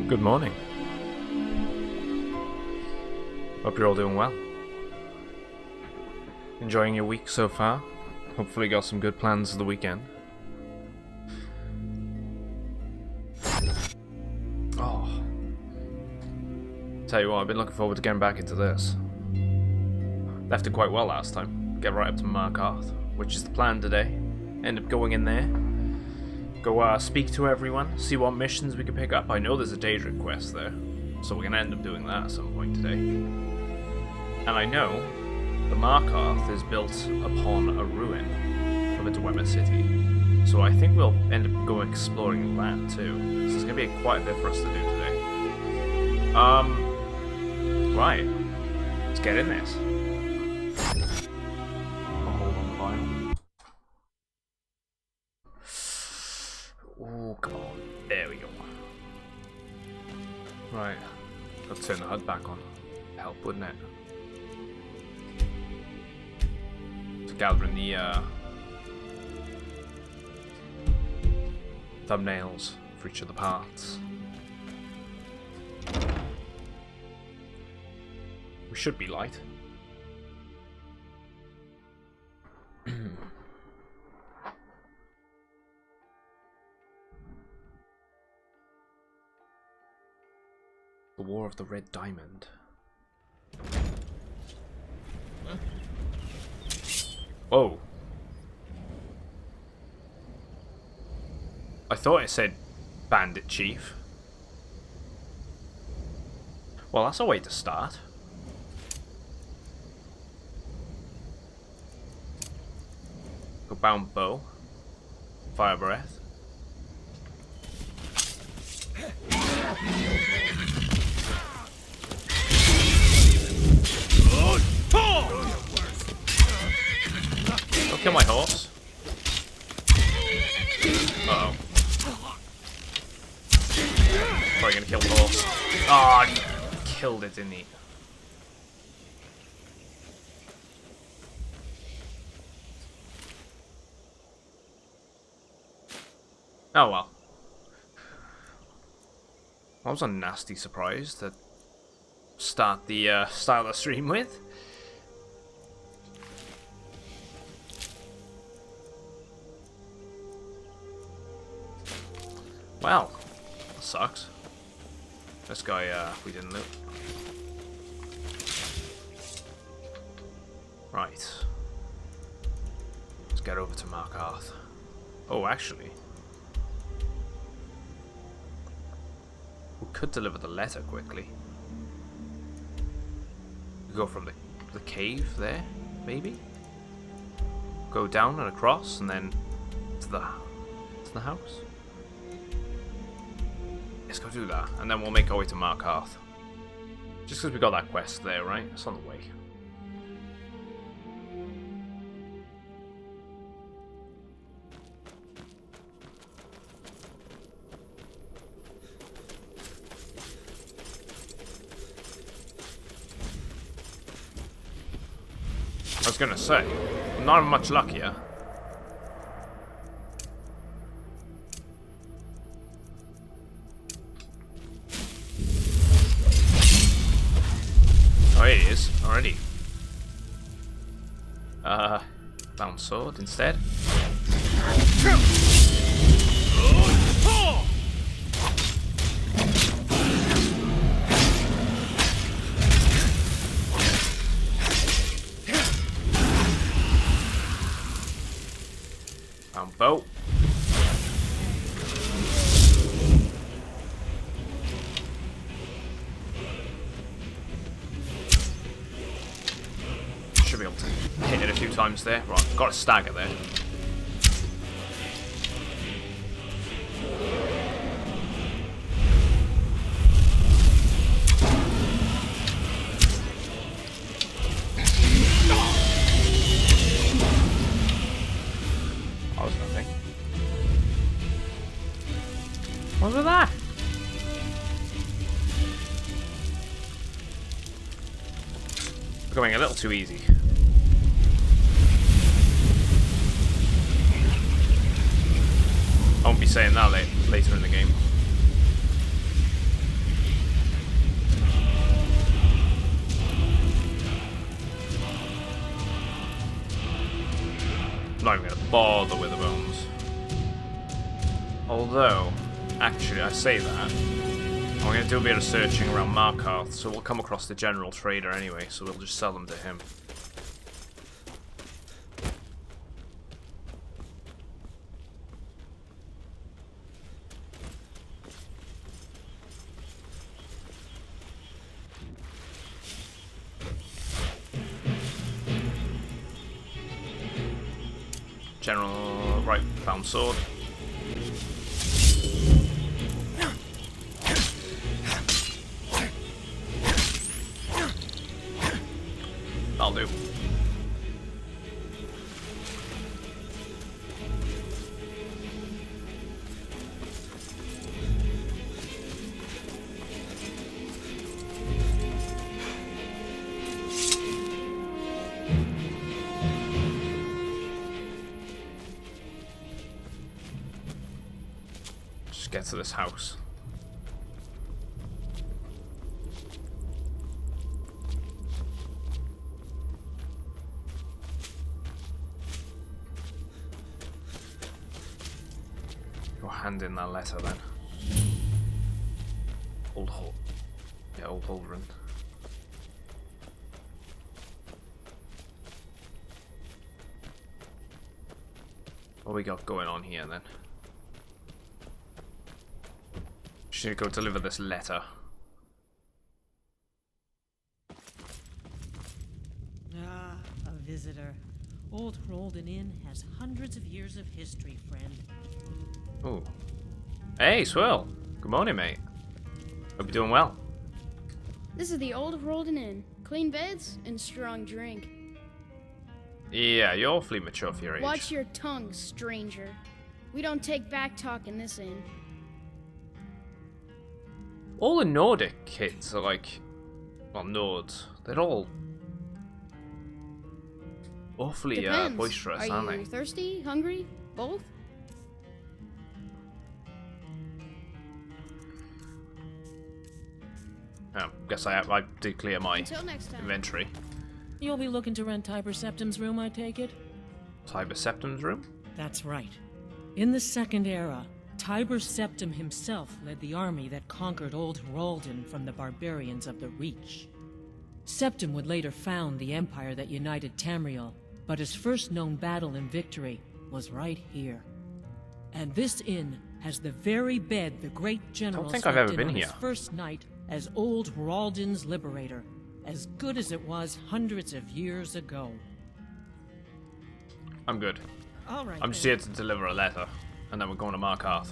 Good morning. Hope you're all doing well. Enjoying your week so far? Hopefully got some good plans for the weekend. Oh. Tell you what, I've been looking forward to getting back into this. Left it quite well last time. Get right up to Markarth, which is the plan today. End up going in there. Go speak to everyone, see what missions we can pick up. I know there's a Daedric quest there, so we're going to end up doing that at some point today. And I know the Markarth is built upon a ruin of a Dwemer city, so I think we'll end up going exploring that too. So there's going to be quite a bit for us to do today. Right, let's get in this. I'll hold on the vinyl. Oh, come on. There we go. Right. Let's turn the HUD back on. Help, wouldn't it? To gathering the thumbnails for each of the parts. We should be light. The War of the Red Diamond. Whoa. I thought it said Bandit Chief. Well, that's a way to start. Go bound bow. Fire breath. Don't kill my horse. Uh-oh. Probably gonna kill the horse. Ah, oh, he killed it, didn't he? Oh well. That was a nasty surprise to start the stream with. Well, that sucks. This guy, we didn't loot. Right. Let's get over to Markarth. Oh, actually. We could deliver the letter quickly. We go from the cave there, maybe? Go down and across, and then to the house? Let's go do that, and then we'll make our way to Markarth. Just because we got that quest there, right? It's on the way. I was gonna say, I'm not much luckier. Oh, it is already. Bound sword instead. Bound bow. Should be able to hit it a few times there. Right, got a stagger there. That was nothing. What was that? Going a little too easy. I won't be saying that later in the game. bother with the bones. Although, actually, I say that. I'm going to do a bit of searching around Markarth, so we'll come across the general trader anyway, so we'll just sell them to him. General, right, found sword. I'll do. Just get to this house. Hand in that letter then. Old Holden. What we got going on here then? Should go deliver this letter. Ah, a visitor. Old Rolden Inn has hundreds of years of history, friend. Oh. Hey, Swirl. Good morning, mate. Hope you're doing well. This is the old Rolden Inn. Clean beds and strong drink. Yeah, you're awfully mature for your age. Watch your tongue, stranger. We don't take back talk in this inn. All the Nordic kids are like... Well, Nords. They're all... awfully Depends. boisterous, Are aren't you they? thirsty? Hungry? Both? Oh, guess I did clear my Until next time. inventory. You'll be looking to rent Tiber Septim's room, I take it? Tiber Septim's room? That's right. In the Second Era, Tiber Septim himself led the army that conquered Old Rolden from the barbarians of the Reach. Septim would later found the empire that united Tamriel, but his first known battle and victory was right here. And this inn has the very bed the great general Don't think I've slept ever in been on here. his first night as Old Rolden's liberator, as good as it was hundreds of years ago. I'm good. All right. I'm just then. here to deliver a letter, and then we're going to Markarth.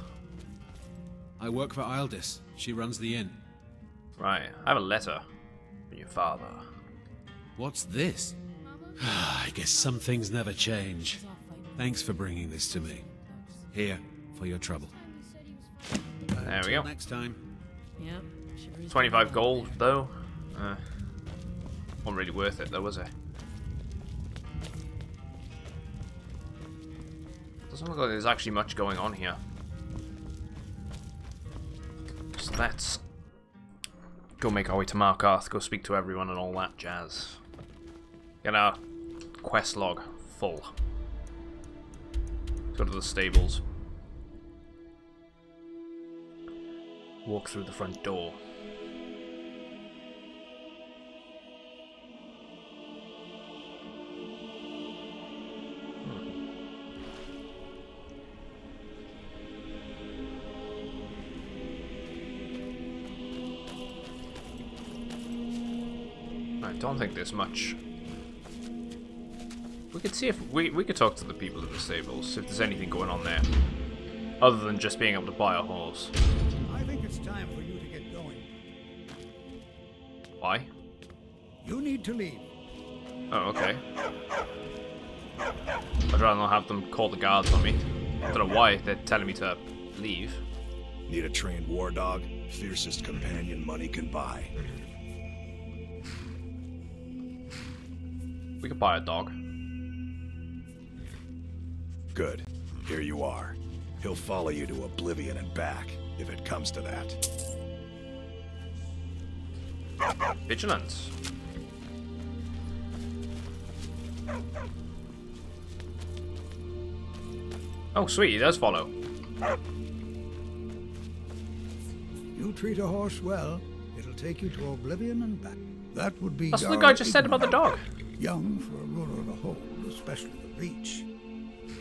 I work for Ildis. She runs the inn. Right, I have a letter from your father. What's this? I guess some things never change. Thanks for bringing this to me. Here, for your trouble. There we go. Next time. Yeah, sure is 25 good. gold, though. Wasn't really worth it, though, was it? Doesn't look like there's actually much going on here. So let's go make our way to Markarth, go speak to everyone and all that jazz. Get our quest log full. Go to the stables. Walk through the front door. I don't think there's much. We could see if we could talk to the people at the stables, if there's anything going on there. Other than just being able to buy a horse. I think it's time for you to get going. Why? You need to leave. Oh, okay. I'd rather not have them call the guards on me. I don't know why they're telling me to leave. Need a trained war dog? Fiercest companion money can buy. We could buy a dog. Good. Here you are. He'll follow you to oblivion and back, if it comes to that. Vigilance. Oh, sweet, he does follow. You treat a horse well, it'll take you to oblivion and back. That would be. That's what the guy just said about the dog. Young for a ruler of the whole, especially the Reach.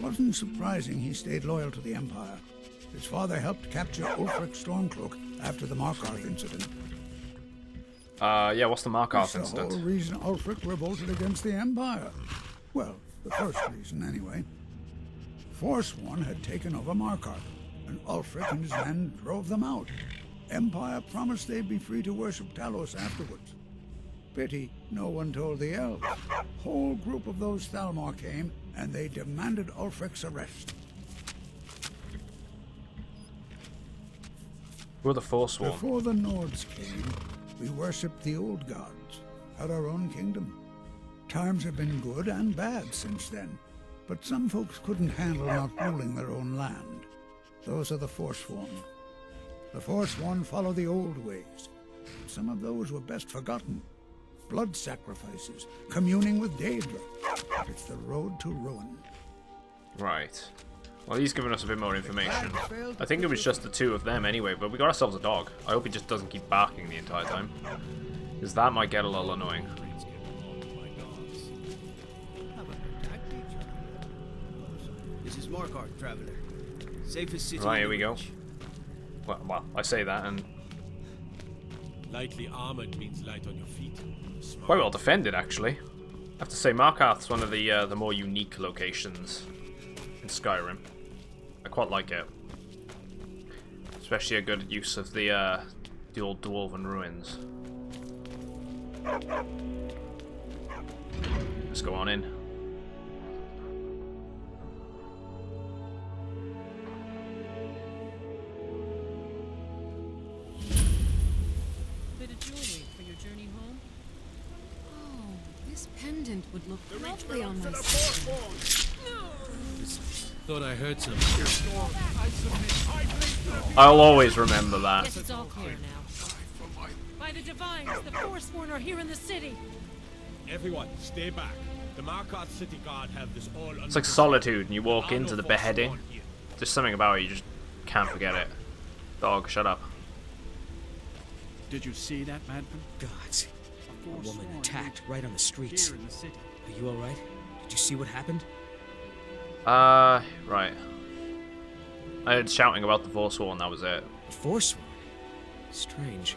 Wasn't surprising he stayed loyal to the Empire. His father helped capture Ulfric Stormcloak after the Markarth incident. Yeah, what's the Markarth That's the whole incident? reason Ulfric revolted against the Empire. Well, the first reason, anyway. Forsworn had taken over Markarth, and Ulfric and his men drove them out. Empire promised they'd be free to worship Talos afterwards. Pity no one told the elves. Whole group of those Thalmor came, and they demanded Ulfric's arrest. Who are the Forsworn? Before the Nords came, we worshipped the old gods, had our own kingdom. Times have been good and bad since then, but some folks couldn't handle not ruling their own land. Those are the Forsworn. The Forsworn follow the old ways. Some of those were best forgotten. Blood sacrifices, communing with Daedra. It's the road to ruin. Right. Well, he's given us a bit more information. I think it was just the two of them anyway, but we got ourselves a dog. I hope he just doesn't keep barking the entire time, because that might get a little annoying. This is Markarth, traveler. Safest city. Right, here we go. Well, I say that, and Lightly armored means light on your feet. Smart. quite well defended, actually. I have to say, Markarth's one of the more unique locations in Skyrim. I quite like it, especially a good use of the old dwarven ruins. Let's go on in. Bit of jewelry for your journey home? Oh, this pendant would look lovely on my skin. Thought I heard something. I'll always remember that. Yes, it's all clear now. By the Divines, the Forsworn are here in the city. Everyone, stay back. The Markarth City Guard have this all under It's like Solitude, and you walk into the beheading. There's something about it, you just can't forget it. Dog, shut up. Did you see that, madman? Gods. A woman attacked right on the streets. Here in the city. Are you alright? Did you see what happened? Right. I heard shouting about the Forsworn, that was it. Forsworn? Strange.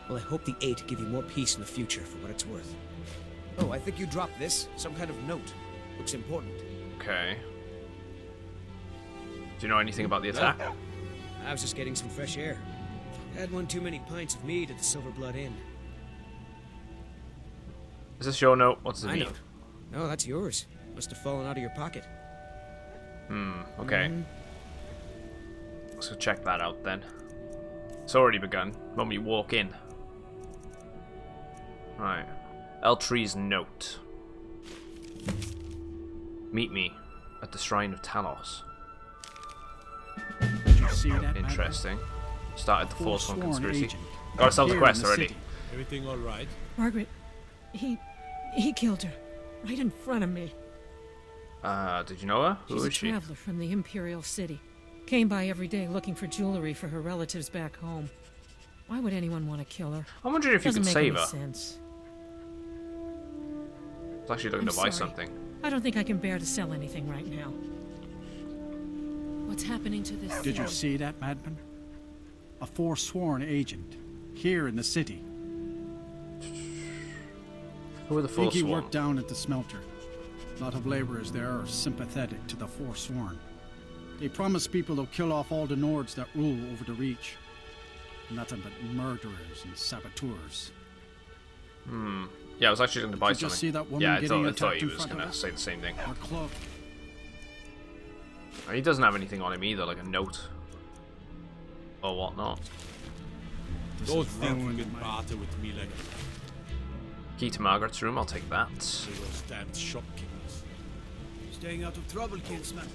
Well, I hope the Eight give you more peace in the future for what it's worth. Oh, I think you dropped this. Some kind of note. Looks important. Okay. Do you know anything about the attack? I was just getting some fresh air. Had one too many pints of mead at the Silver Blood Inn. Is this your note? What's the My mean? note? No, that's yours. Must have fallen out of your pocket. Okay. Let's go check that out then. It's already begun. When we walk in. Right. Eltree's note. Meet me at the Shrine of Talos. Did you see that, madman? Interesting. Started the Forsworn conspiracy. agent. Got ourselves a Here in quest the already. city. Everything all right? Margaret, he killed her. Right in front of me. Did you know her? Who She's is a she? traveler from the Imperial City. Came by every day looking for jewelry for her relatives back home. Why would anyone want to kill her? I'm wondering if you Doesn't could make save any her. sense. I was actually looking I'm to buy sorry. something. I don't think I can bear to sell anything right now. What's happening to this? Did you see that, madman? A Forsworn agent. Here in the city. Who are the I think he Forsworn? worked down at the smelter. A lot of laborers there are sympathetic to the Forsworn. They promise people they'll kill off all the Nords that rule over the Reach. Nothing but murderers and saboteurs. Yeah, I was actually going to buy Did you just something. see that woman Yeah, I getting thought attacked he in was front of going to us? say the same thing. Our club. He doesn't have anything on him either, like a note or whatnot. Don't think you can barter with me like Key to Margaret's room, I'll take that. little stamped shopkeepers. Staying out of trouble, kinsman.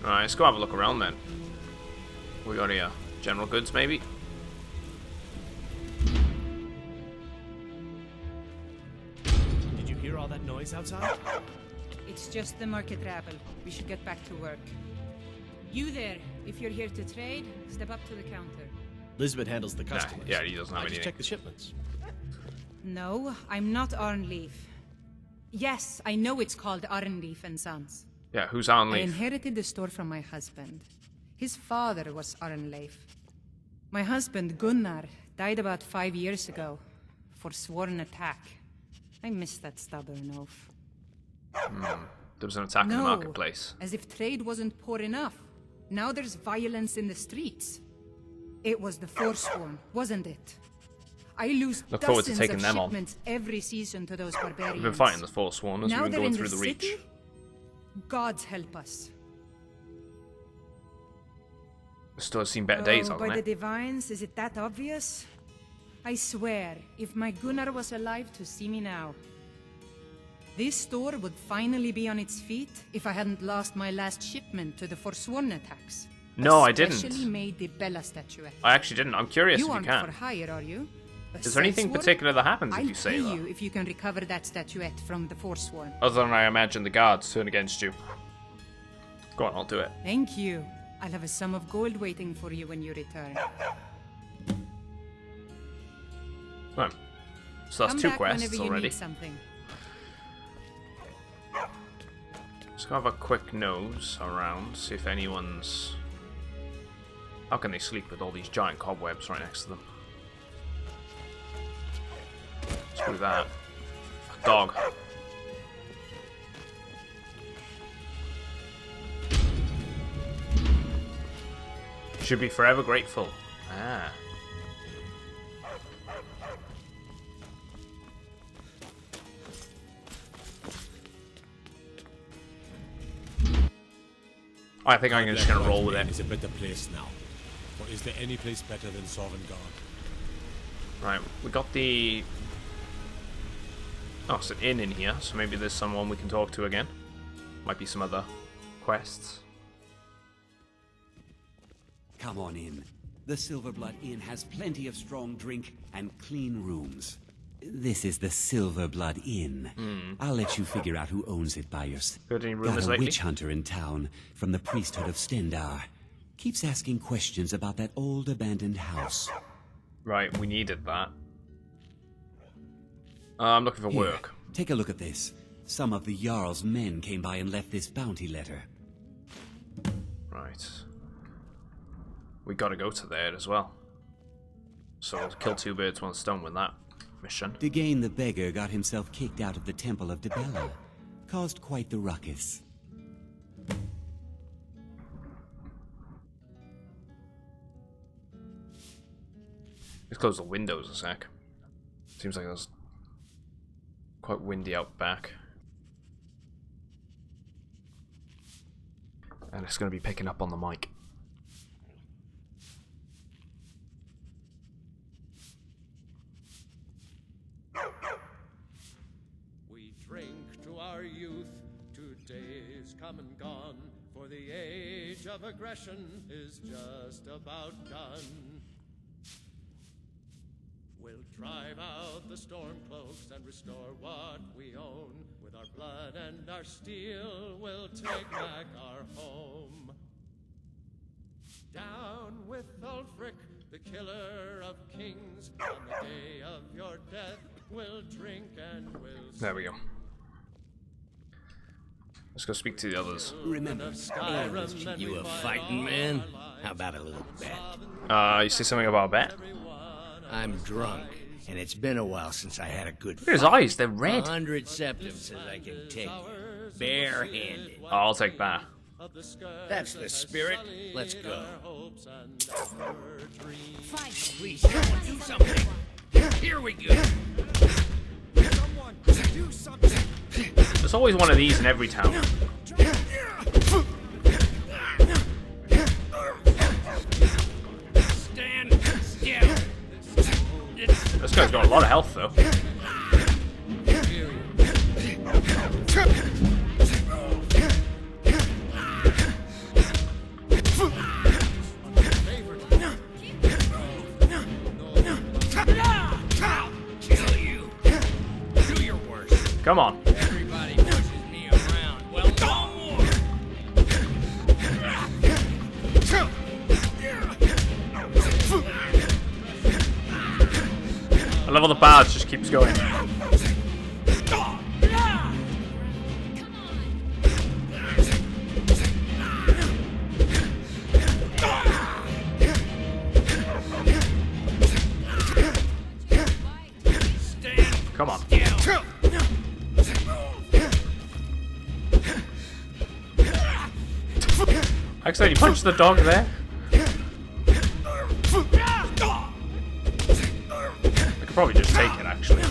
Alright, let's go have a look around then. What we got here? General goods, maybe? Did you hear all that noise outside? It's just the market rabble. We should get back to work. You there, if you're here to trade, step up to the counter. Lisbeth handles the customers. Yeah, he doesn't have I just anything. check the shipments. No, I'm not Arnleif. Yes, I know it's called Arnleif and Sons. Yeah, who's I Arnleif? inherited the store from my husband. His father was Arnleif. My husband, Gunnar, died about 5 years ago. Forsworn attack. I miss that stubborn oaf. There was an attack in the No, marketplace. as if trade wasn't poor enough. Now there's violence in the streets. It was the Forsworn, wasn't it? I lose Look forward to dozens taking of them on. shipments every season to those barbarians. We've been fighting the Forsworn as Now we've been they're going in through the Reach. city? Gods help us. The store's seen better days, Oh, hasn't by the it? divines, is it that obvious? I swear, if my Gunnar was alive to see me now, this store would finally be on its feet if I hadn't lost my last shipment to the Forsworn attacks. No, I didn't. Especially made the Bella statuette. I actually didn't. I'm curious You if you aren't can. for hire, are you? A Is there anything Sellsworn? particular that happens if I'll you say pay that? you if you can recover that statuette from the Forsworn. Other than I imagine the guards turn against you. Go on, I'll do it. Thank you. I'll have a sum of gold waiting for you when you return. Right. So that's Come two back quests whenever you already. need something. Let's go have a quick nose around, see if anyone's... How can they sleep with all these giant cobwebs right next to them? Let's do that. A dog. Should be forever grateful. Ah. I think I'm just gonna roll with it. Is a better place now. Or is there any place better than Sovngarde? Right, we got the... Oh, it's an inn in here, so maybe there's someone we can talk to again. Might be some other quests. Come on in. The Silverblood Inn has plenty of strong drink and clean rooms. This is the Silverblood Inn. I'll let you figure out who owns it by yourself. Heard any Got rumors a lately? witch hunter in town from the priesthood of Stendar. Keeps asking questions about that old abandoned house. Right, we needed that. I'm looking for Here, work. take a look at this. Some of the Jarl's men came by and left this bounty letter. Right. We gotta go to there as well. So we'll kill two birds, one stone with that mission. Degain the beggar got himself kicked out of the Temple of Dibella. Caused quite the ruckus. Let's close the windows a sec. Seems like there's quite windy out back. And it's gonna be picking up on the mic. We drink to our youth, 2 days come and gone, for the age of aggression is just about done. We'll drive out the stormcloaks and restore what we own. With our blood and our steel, we'll take back our home. Down with Ulfric, the killer of kings. On the day of your death, we'll drink and we'll There we go. Let's go speak to the others. Remember, you a fighting man? How about a little bet? You say something about a bet? I'm drunk, and it's been a while since I had a good Look at his fight. eyes, they're red. 100 septims says I can take you, barehanded. I'll take that. That's the spirit. Let's go. Fight! Please, someone do something. Here we go. Someone do something! There's always one of these in every town. Stand still. This guy's got a lot of health, though. Kill you. Do your worst. Come on. Everybody pushes me around. Well, no more. I love how the barge just keeps going. Come on. I accidentally punched the dog there. I could probably just take it, actually.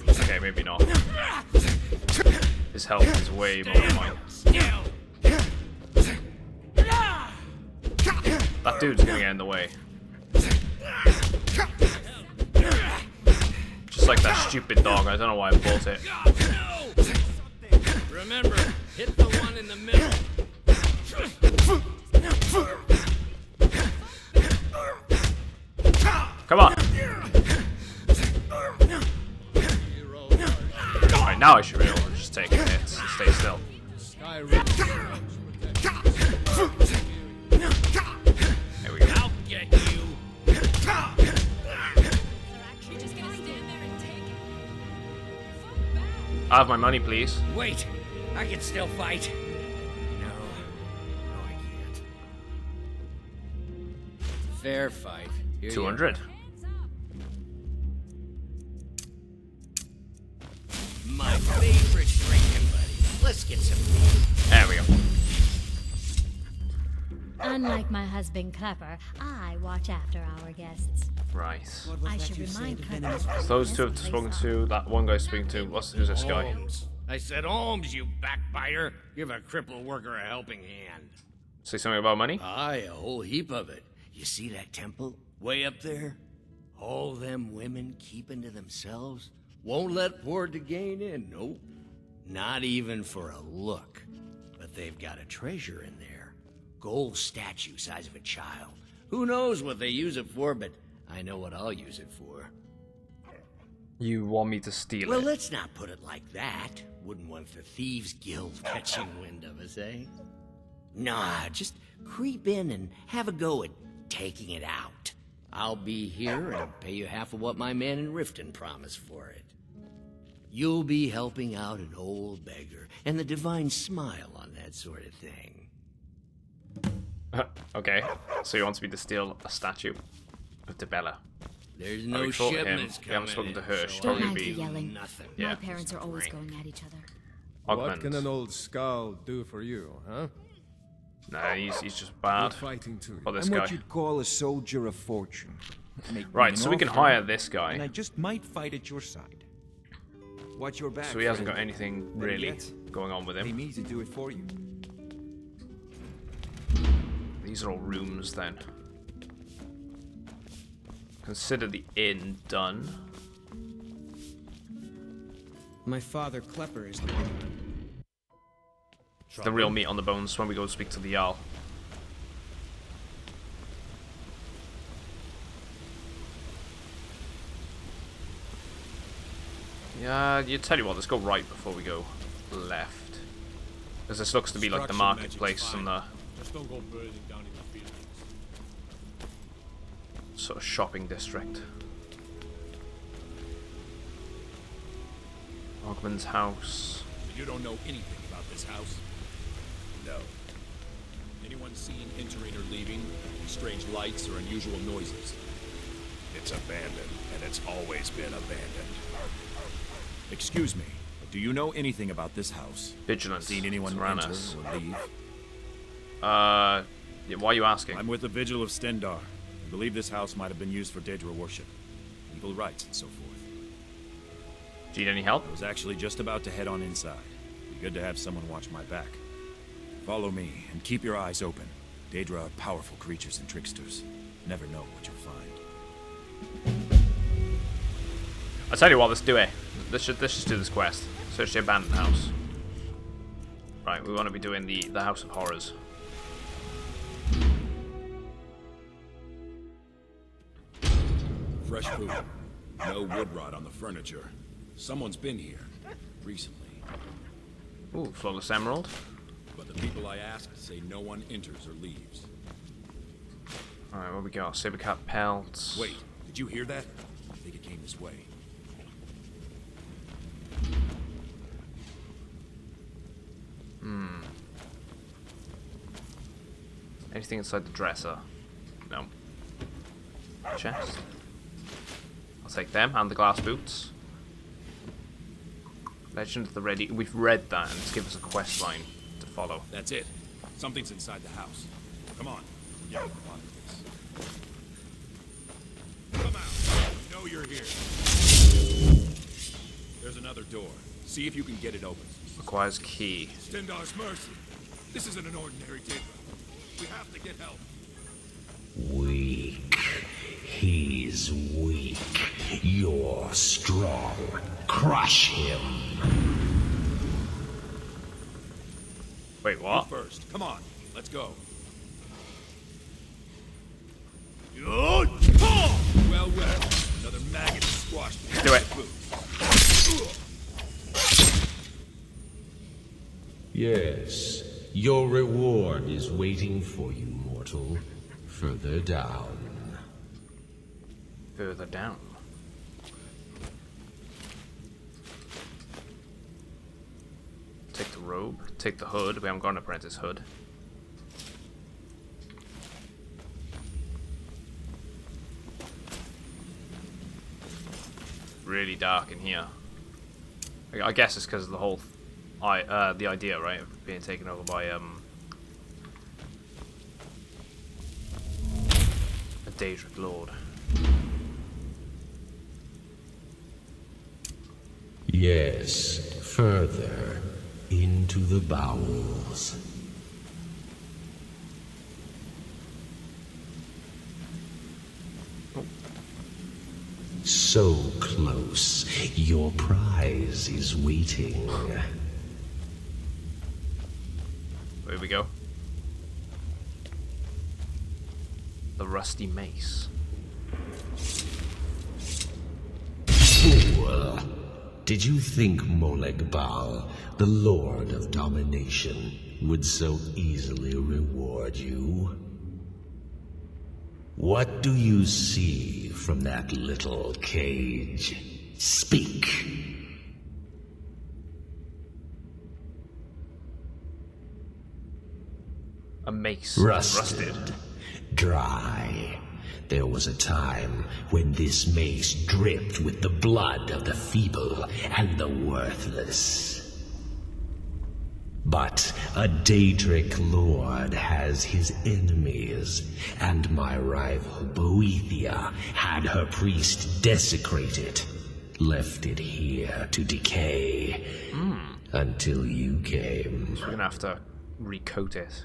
Okay, maybe not. His health is way more than mine. That dude's gonna get in the way. Just like that stupid dog, I don't know why I bought it. Remember, hit the one in the middle. Come on. Alright, now I should be able to just take hits and stay still. There we go. I'll get you. I have my money, please. Wait, I can still fight. No, I can't. Fair fight. Here 200. My favorite drinking buddy. Let's get some beer. There we go. Unlike my husband Clepper, I watch after our guests. Right. I should remind Clepper. So those two have spoken to, that one guy's speaking to, who's this guy? Holmes. I said, Holmes, you backbiter. Give a crippled worker a helping hand. Say something about money? Aye, a whole heap of it. You see that temple way up there? All them women keeping to themselves? Won't let poor DeGain in, nope. Not even for a look. But they've got a treasure in there. Gold statue size of a child. Who knows what they use it for, but I know what I'll use it for. You want me to steal Well, it? let's not put it like that. Wouldn't want the Thieves Guild catching wind of us, eh? Nah, just creep in and have a go at taking it out. I'll be here and pay you half of what my man in Riften promised for it. You'll be helping out an old beggar, and the divine smile on that sort of thing. Okay, so he wants me to steal a statue of Debella. There's I no already fought him. shipments We haven't spoken coming to in, her. so She'd Don't probably mind the be yelling. nothing. Yeah. My parents are always going at each other. Augment. What can an old skull do for you, huh? Nah, he's just bad. Fighting too. Or this I'm guy. what you'd call a soldier of fortune. Make me Right, an so we can offer, hire this guy. and I just might fight at your side. Watch your back. So he hasn't friend. got anything Better really yet, going on with pay him. me to do it for you. These are all rooms then. Consider the inn done. My father Klepper is The real meat on the bones when we go speak to the Jarl. Yeah, you tell you what, let's go right before we go left. Because this looks to be like the marketplace and the Just don't go burning down in the fields. sort of shopping district. Ogman's house. You don't know anything about this house? No. Anyone seen entering or leaving? Strange lights or unusual noises? It's abandoned, and it's always been abandoned. Excuse me, do you know anything about this house? Vigilance. Seen anyone enter Tyrannus. or leave? Yeah, why are you asking? I'm with the Vigil of Stendar. I believe this house might have been used for Daedra worship, evil rites, and so forth. Do you need any help? I was actually just about to head on inside. Be good to have someone watch my back. Follow me, and keep your eyes open. Daedra are powerful creatures and tricksters. Never know what you'll find. I tell you what, let's do it. Let's just do this quest. Search the abandoned house. Right, we want to be doing the House of Horrors. Fresh food. No wood rot on the furniture. Someone's been here. Recently. Ooh, flawless emerald. But the people I asked say no one enters or leaves. Alright, where we go? Sabercat pelts. Wait, did you hear that? I think it came this way. Anything inside the dresser? No. Chest. I'll take them and the glass boots. Legend of the Ready. We've read that and it's given us a quest line to follow. That's it. Something's inside the house. Come on. Yeah, come on. Come out. I know you're here. There's another door. See if you can get it open. Requires key. Stendar's mercy. This isn't an ordinary Dwemer. We have to get help. Weak. He's weak. You're strong. Crush him. Wait, what? You first. Come on. Let's go. Well, another maggot squashed. Do it. Yes, your reward is waiting for you, mortal. Further down. Further down. Take the robe. Take the hood. We haven't got an apprentice hood. Really dark in here. I guess it's because of the whole, the idea, right, of being taken over by a Daedric Lord. Yes, further into the bowels. So close, your prize is waiting. Here we go. The rusty mace. Fool! Did you think Moleg Bal, the Lord of Domination, would so easily reward you? What do you see from that little cage? Speak! A mace. Rusted. Dry. There was a time when this mace dripped with the blood of the feeble and the worthless. But a Daedric Lord has his enemies, and my rival Boethia had her priest desecrate it, left it here to decay, until you came. So we're gonna have to recoat it.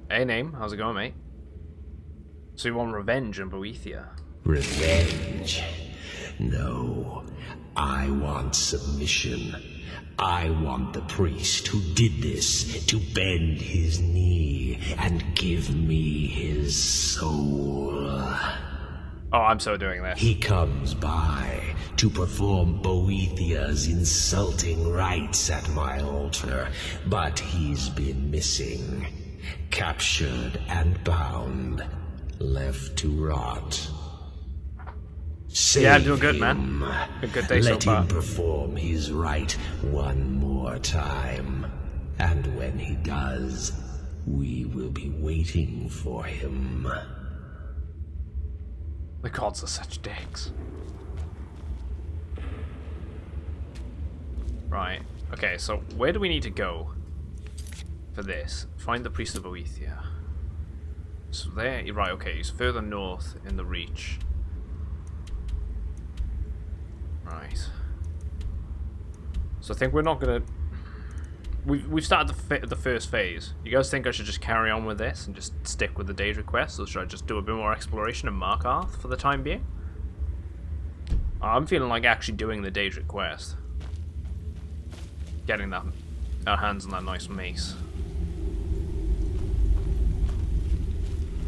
Hey, name, how's it going, mate? So you want revenge on Boethia? Revenge? No. I want submission. I want the priest who did this to bend his knee and give me his soul. Oh, I'm so doing this. He comes by to perform Boethia's insulting rites at my altar, but he's been missing. Captured and bound, left to rot. Save yeah, I'm doing good, man. A good day so far. Let him perform his rite one more time. And when he does, we will be waiting for him. The gods are such dicks. Right. Okay, so where do we need to go for this? Find the priest of Boethia. So there, right, okay, he's further north in the Reach. Right. So I think we're not gonna... We've started the first phase. You guys think I should just carry on with this and just stick with the Daedric quest, or should I just do a bit more exploration in Markarth for the time being? I'm feeling like actually doing the Daedric quest. Getting that, our hands on that nice mace.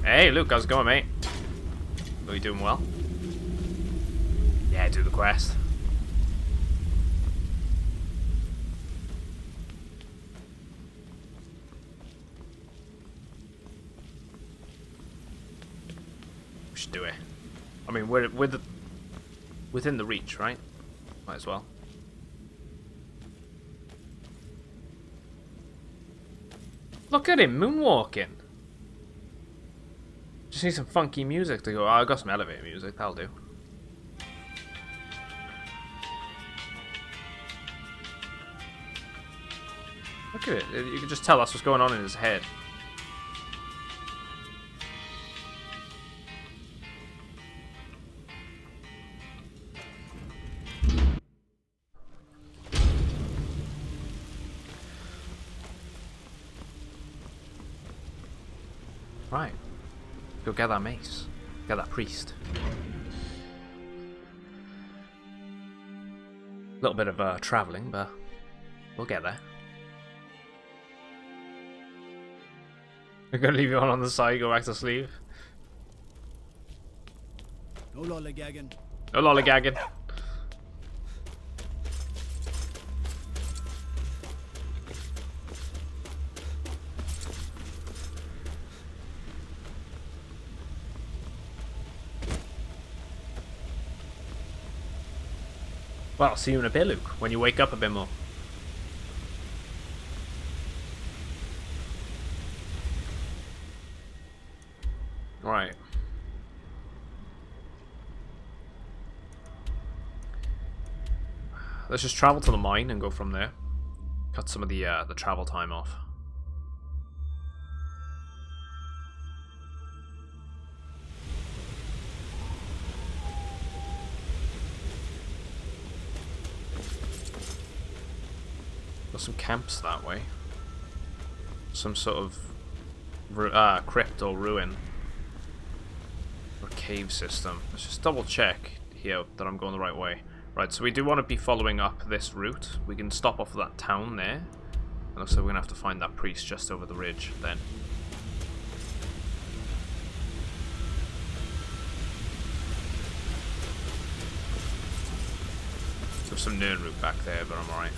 Hey, Luke, how's it going, mate? Are you doing well? Yeah, do the quest. should do it. I mean, we're within the reach, right? Might as well. Look at him moonwalking. Just need some funky music to go. Oh, I got some elevator music. That'll do. Look at it. You can just tell us what's going on in his head. Right. Go get that mace. Get that priest. A little bit of travelling, but we'll get there. We're gonna leave you on the side, go back to sleep. No lollygagging. No lollygagging. Well, I'll see you in a bit, Luke, when you wake up a bit more. Right. Let's just travel to the mine and go from there. Cut some of the travel time off. Got some camps that way. Some sort of crypt or ruin. Or cave system. Let's just double check here that I'm going the right way. Right, so we do want to be following up this route. We can stop off of that town there. And looks like we're going to have to find that priest just over the ridge then. There's some Nern route back there, but I'm alright.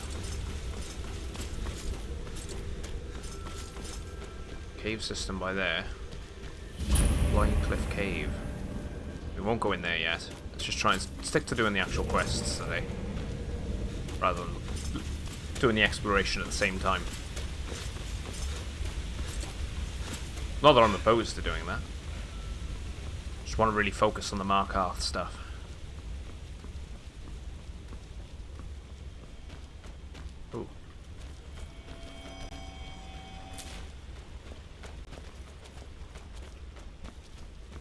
Cave system by there. Blind Cliff Cave. We won't go in there yet. Let's just try and stick to doing the actual quests today, rather than doing the exploration at the same time. Not that I'm opposed to doing that. Just want to really focus on the Markarth stuff. Ooh.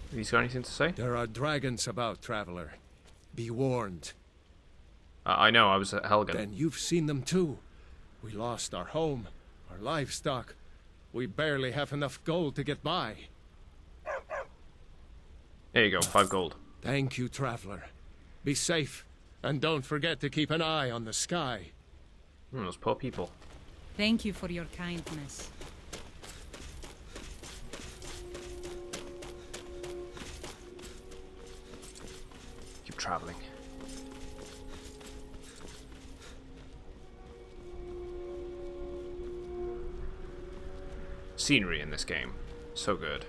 Have you got anything to say? There are dragons about, traveler. Be warned. I know, I was at Helgen. Then you've seen them too. We lost our home, our livestock. We barely have enough gold to get by. There you go, 5 gold. Thank you, traveler. Be safe, and don't forget to keep an eye on the sky. Those poor people. Thank you for your kindness. Keep traveling. Scenery in this game, so good.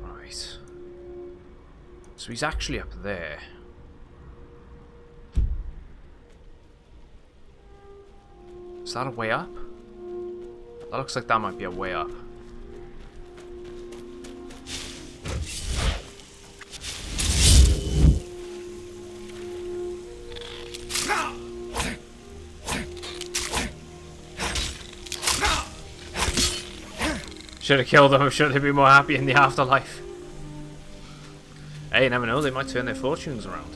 Right. So he's actually up there. Is that a way up? That looks like that might be a way up. Should have killed them. I'm sure they'd be more happy in the afterlife. Hey, you never know. They might turn their fortunes around.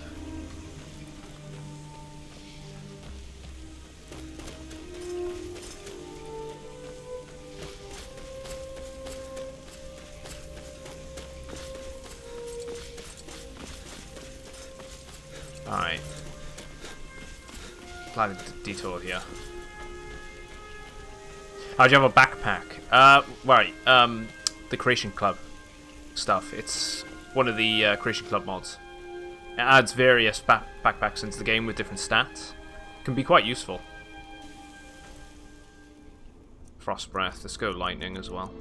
Alright. Glad it detoured here. How do you have a backpack? Right, the Creation Club stuff. It's one of the Creation Club mods. It adds various backpacks into the game with different stats. Can be quite useful. Frost Breath, let's go Lightning as well.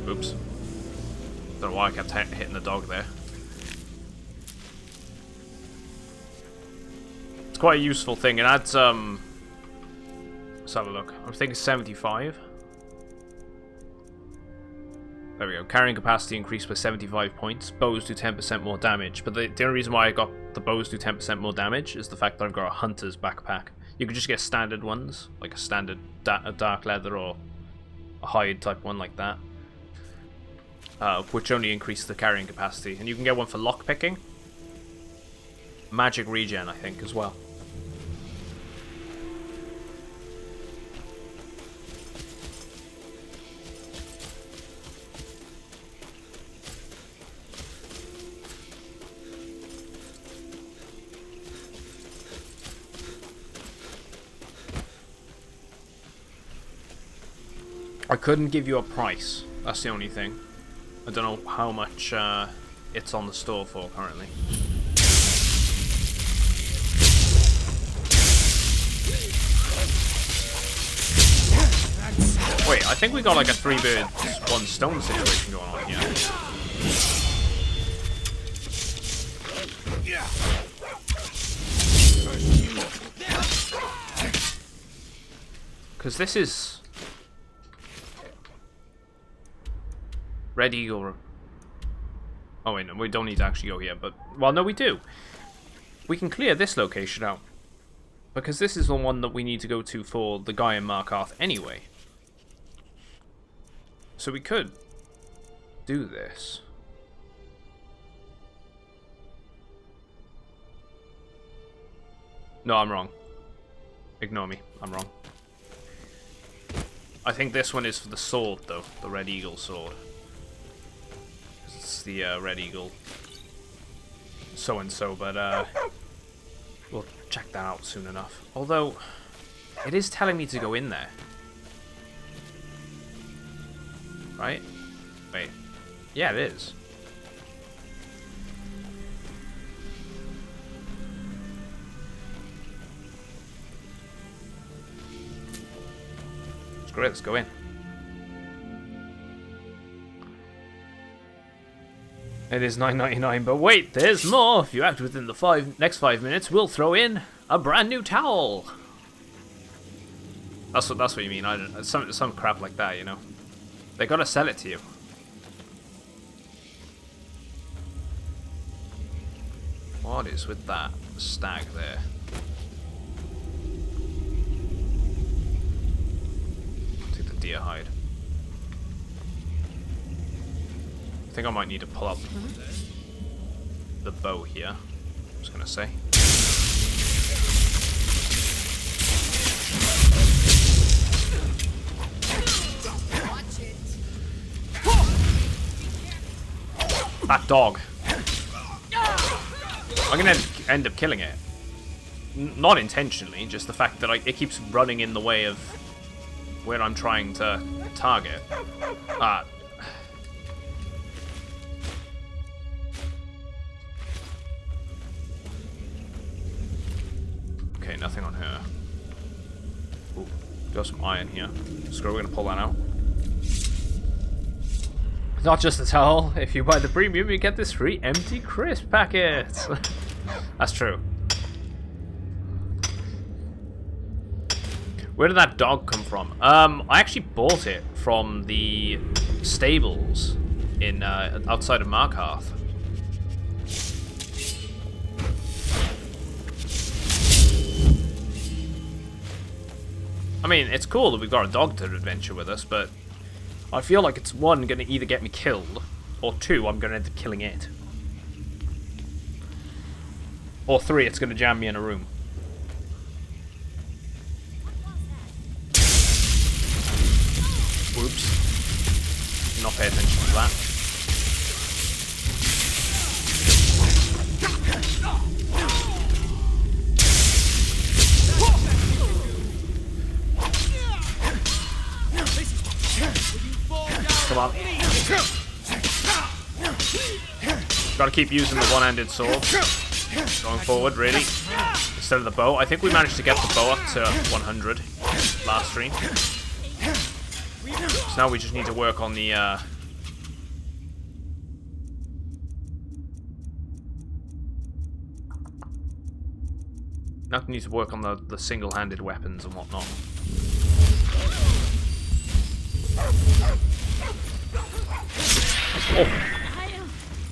Oops. Don't know why I kept hitting the dog there. It's quite a useful thing. It adds, let's have a look. I'm thinking 75. There we go. Carrying capacity increased by 75 points. Bows do 10% more damage. But the only reason why I got the bows do 10% more damage is the fact that I've got a hunter's backpack. You could just get standard ones, like a standard dark leather or a hide type one like that, which only increase the carrying capacity. And you can get one for lockpicking. Magic regen, I think, as well. I couldn't give you a price. That's the only thing. I don't know how much it's on the store for currently. Wait, I think we got like a 3 birds, 1 stone situation going on here. Because this is... Red Eagle. Oh wait, no, we don't need to actually go here, but... Well, no, we do. We can clear this location out. Because this is the one that we need to go to for the guy in Markarth anyway. So we could do this. No, I'm wrong. Ignore me, I'm wrong. I think this one is for the sword, though. The Red Eagle sword. It's the Red Eagle so-and-so, but we'll check that out soon enough. Although, it is telling me to go in there. Right? Wait. Yeah, it is. It's great, let's go in. It is $9.99, but wait, there's more! If you act within the next 5 minutes, we'll throw in a brand new towel! That's what you mean, I don't, some crap like that, you know? They gotta sell it to you. What is with that stag there? Take the deer hide. I think I might need to pull up the bow here. I was gonna say. That dog. I'm gonna end up killing it. Not intentionally, just the fact that it keeps running in the way of where I'm trying to target. Okay, nothing on her. Ooh, got some iron here. Screw, we're gonna pull that out. Not just a towel. If you buy the premium, you get this free empty crisp packet. That's true. Where did that dog come from? I actually bought it from the stables in outside of Markarth. I mean, it's cool that we've got a dog to adventure with us, but I feel like it's one, gonna either get me killed, or two, I'm gonna end up killing it. Or three, it's gonna jam me in a room. Whoops. Not pay attention to that. Come on. Gotta keep using the one-handed sword. Going forward, really. Instead of the bow. I think we managed to get the bow up to 100 last stream. So now we just need to work on the Now I need to work on the single-handed weapons and whatnot. Oh!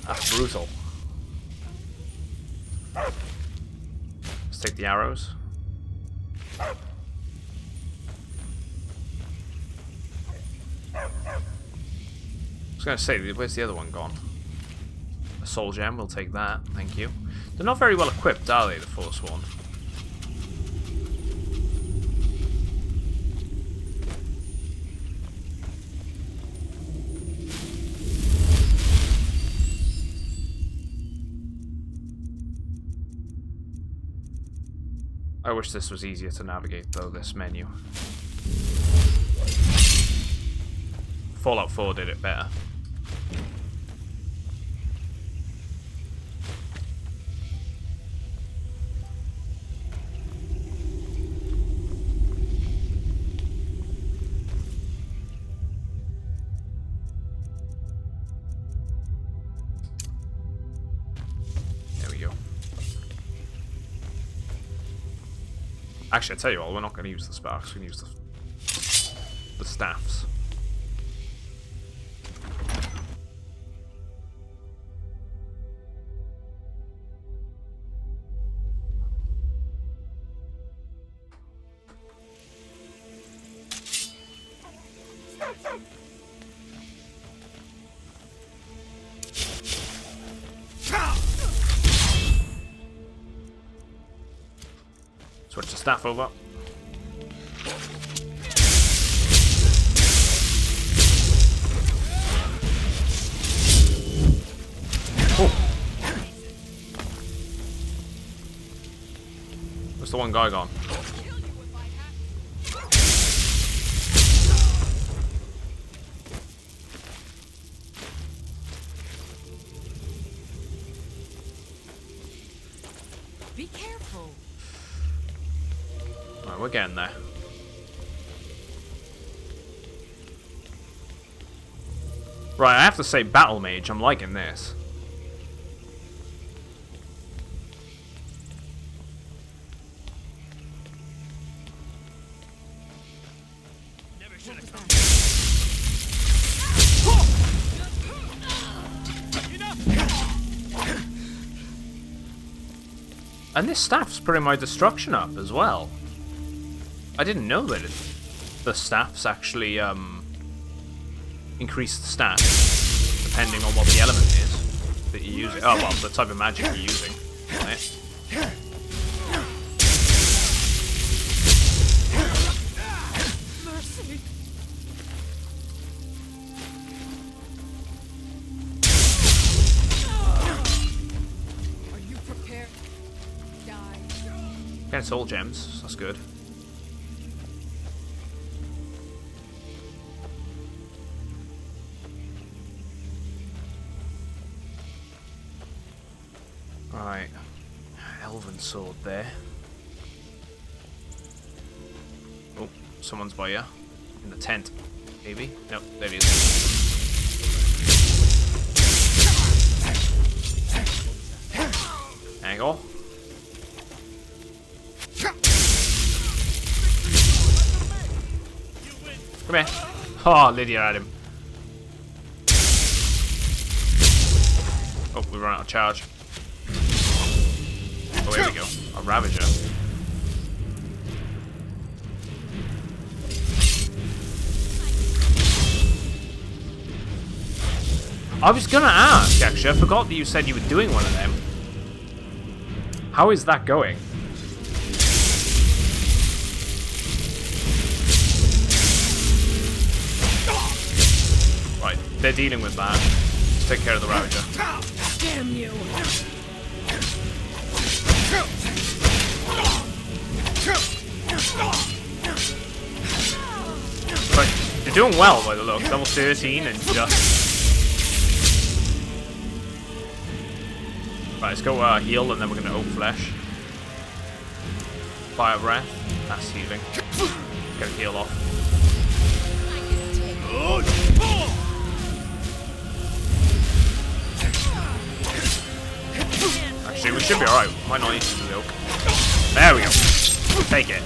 That's brutal. Let's take the arrows. I was going to say, where's the other one gone? A soul gem, we'll take that, thank you. They're not very well equipped, are they, the Forsworn? I wish this was easier to navigate, though, this menu. Fallout 4 did it better. There we go. Actually, I tell you what, we're not going to use the sparks, we're going to use the staffs. Switch the staff over. Oh. Where's the one guy gone? Be careful. Right, we're getting there. Right, I have to say, Battle Mage, I'm liking this. And this staff's putting my destruction up as well. I didn't know that the staffs actually increase the stats depending on what the element is that you're using. Oh well, the type of magic you're using. Right. Mercy. Are you prepared? Die. Getting soul gems. That's good. Right, elven sword there. Oh, someone's by you. In the tent, maybe? Nope, there he is. Angle. Come here. Oh, Lydia had him. Oh, we run out of charge. Oh, here we go. A Ravager. I was gonna ask, actually. I forgot that you said you were doing one of them. How is that going? Right, they're dealing with that. Let's take care of the Ravager. Damn you! But you're doing well by the looks. Level 13 and just. Right, let's go heal and then we're gonna oak flesh. Fire breath. That's healing. Get a heal off. Actually, we should be alright. Might not need to do the oak. There we go. Take it.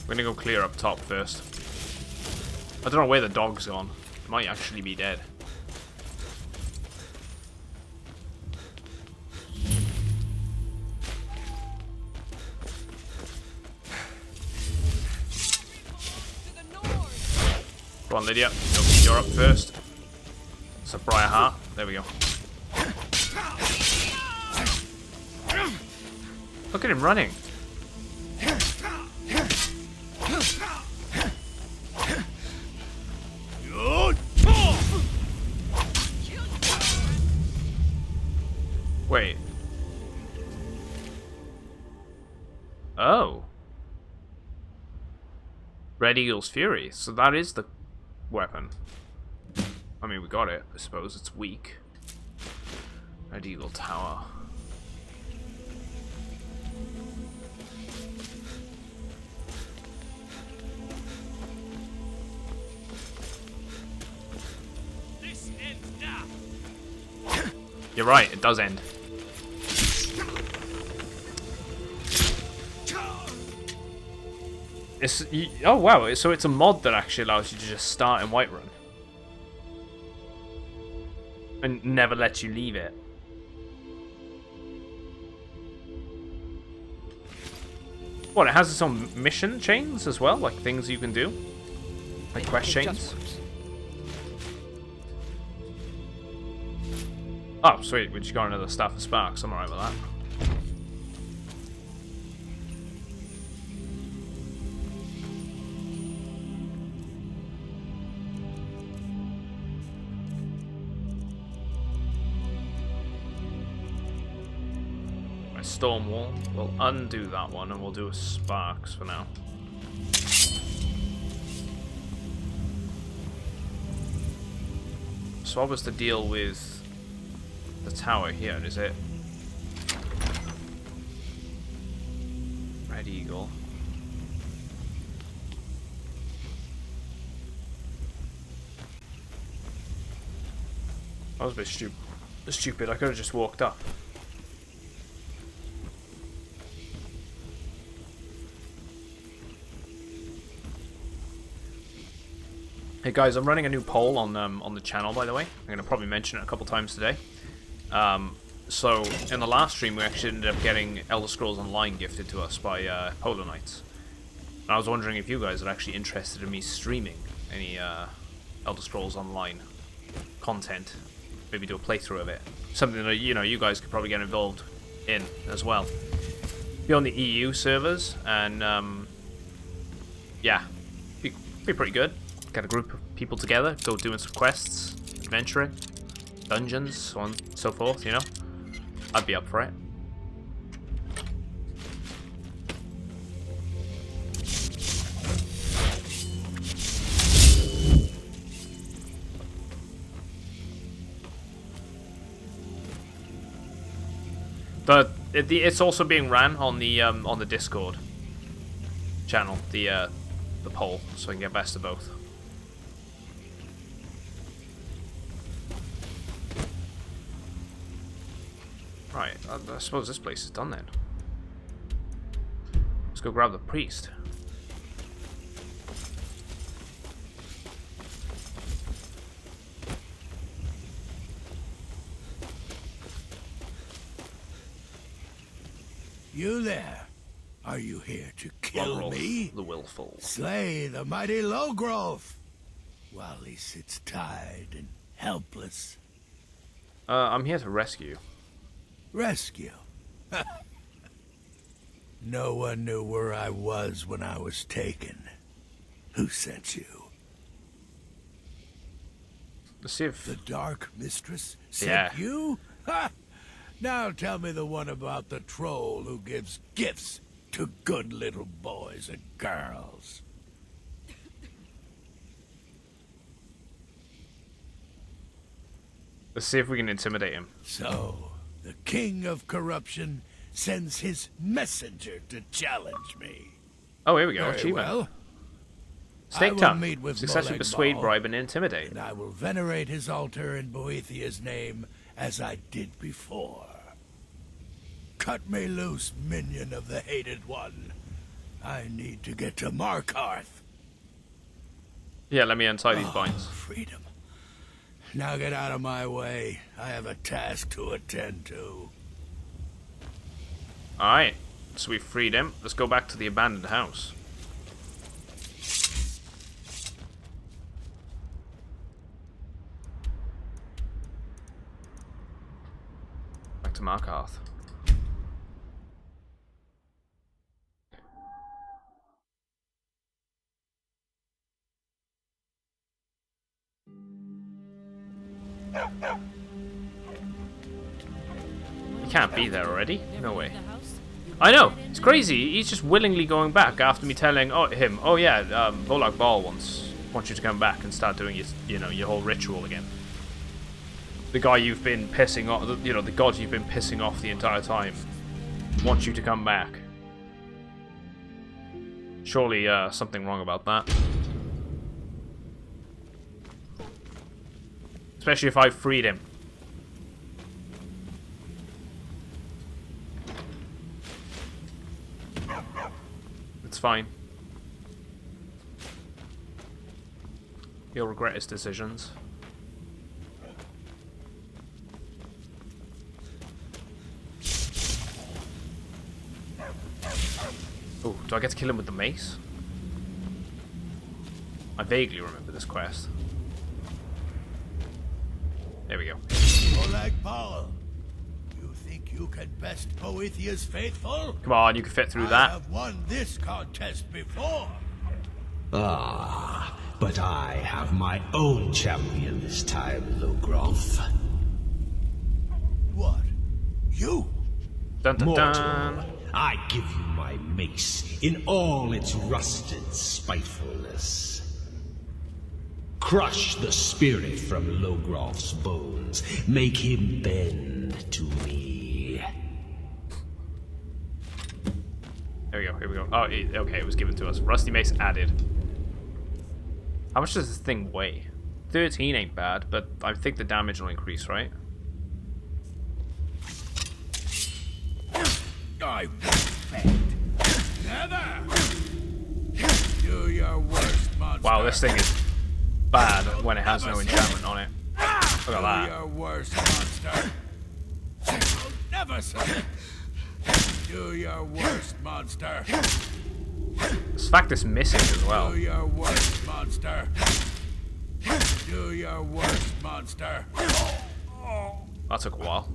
We're gonna go clear up top first. I don't know where the dog's gone. It might actually be dead. Go on, Lydia. You're up first. It's a Briar Heart. There we go. Look at him running. Wait. Oh. Red Eagle's Fury. So that is the weapon. I mean, we got it. I suppose it's weak. Red Eagle Tower. This ends now. You're right, it does end. Oh wow, so it's a mod that actually allows you to just start in Whiterun. And never lets you leave it. What, it has its own mission chains as well? Like things you can do? Like quest chains? Oh, sweet, we just got another Staff of Sparks, I'm alright with that. Storm Wall. We'll undo that one and we'll do a Sparks for now. So what was the deal with the tower here? Is it Red Eagle? That was a bit stupid. I could have just walked up. Hey guys, I'm running a new poll on the channel, by the way. I'm going to probably mention it a couple times today. So, in the last stream, we actually ended up getting Elder Scrolls Online gifted to us by Polar Knights. And I was wondering if you guys are actually interested in me streaming any Elder Scrolls Online content. Maybe do a playthrough of it. Something that, you know, you guys could probably get involved in as well. Be on the EU servers, and yeah, be pretty good. Get a group of people together, go doing some quests, adventuring, dungeons, so on and so forth, you know? I'd be up for it. It's also being ran on the Discord channel, the poll, so I can get best of both. Right, I suppose this place is done then. Let's go grab the priest. You there? Are you here to kill Logrolf, me? the willful. Slay the mighty Logrolf, while he sits tied and helpless. I'm here to rescue. Rescue? No one knew where I was when I was taken. Who sent you? Let's see if... The Dark Mistress sent you? Ha! Now tell me the one about the troll who gives gifts to good little boys and girls. Let's see if we can intimidate him. So, the king of corruption sends his messenger to challenge me. Oh, here we go. Very Achievement. well. I Stake will tongue. meet with Successfully Molag persuade, Bal, bribe, and intimidate. and I will venerate his altar in Boethiah's name as I did before. Cut me loose, minion of the Hated One. I need to get to Markarth. Yeah, let me untie these binds. Freedom. Now get out of my way. I have a task to attend to. Alright, so we've freed him. Let's go back to the abandoned house. Back to Markarth. He can't be there already. No way. I know. It's crazy. He's just willingly going back after me telling him, oh yeah, Molag Bal wants you to come back and start doing your whole ritual again. The guy you've been pissing off, the god you've been pissing off the entire time, wants you to come back. Surely something wrong about that. Especially if I've freed him. It's fine. He'll regret his decisions. Oh, do I get to kill him with the mace? I vaguely remember this quest. There we go. Molag Bal, you think you can best Boethiah's faithful? Come on, you can fit through I that. have won this contest before. Ah, but I have my own champion this time, Logroth. What? You? Dun, dun, Mortal, dun. I give you my mace in all its rusted spitefulness. Crush the spirit from Logroth's bones. Make him bend to me. There we go, here we go. Oh, okay, it was given to us. Rusty mace added. How much does this thing weigh? 13 ain't bad, but I think the damage will increase, right? I never do your worst, monster. Wow, this thing is bad when it has no enchantment on it. Look at that. Do your worst, monster. I'll never submit. Do your worst, monster. This fact is missing as well. Do your worst, monster. Do your worst, monster. That took a while.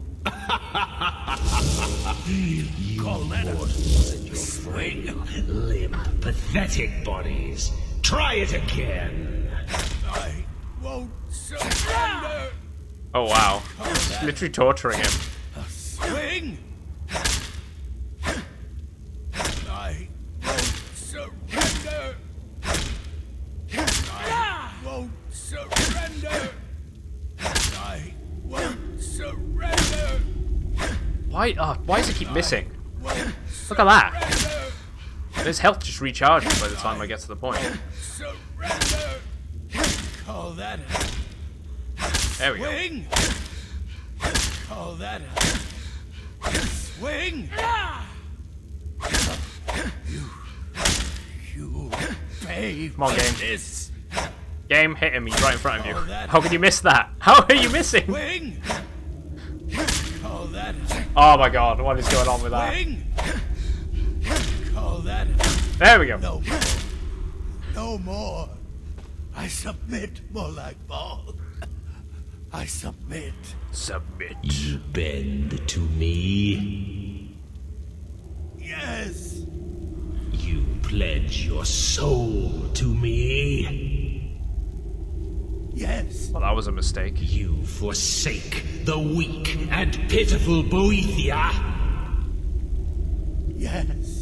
You mortals and your frail, limp, pathetic bodies. Try it again. I won't surrender. Oh wow. It's literally torturing him. Swing. I won't surrender. I won't surrender. I won't surrender. Why does it keep missing? Look at that. His health just recharges by the time I get to the point. Surrender. Call that out. There we go. Swing. Call that out. Swing. You pay Come on, game. this. Game, hit him. He's right in front of you. How could you miss that? How are you missing? Swing. Call that out. Oh my god, what is going on with that? Swing. Call that out. There we go. No more. No more. I submit, Molag Bal. I submit. Submit. You bend to me. Yes. You pledge your soul to me. Yes. Well, that was a mistake. You forsake the weak and pitiful Boethia. Yes.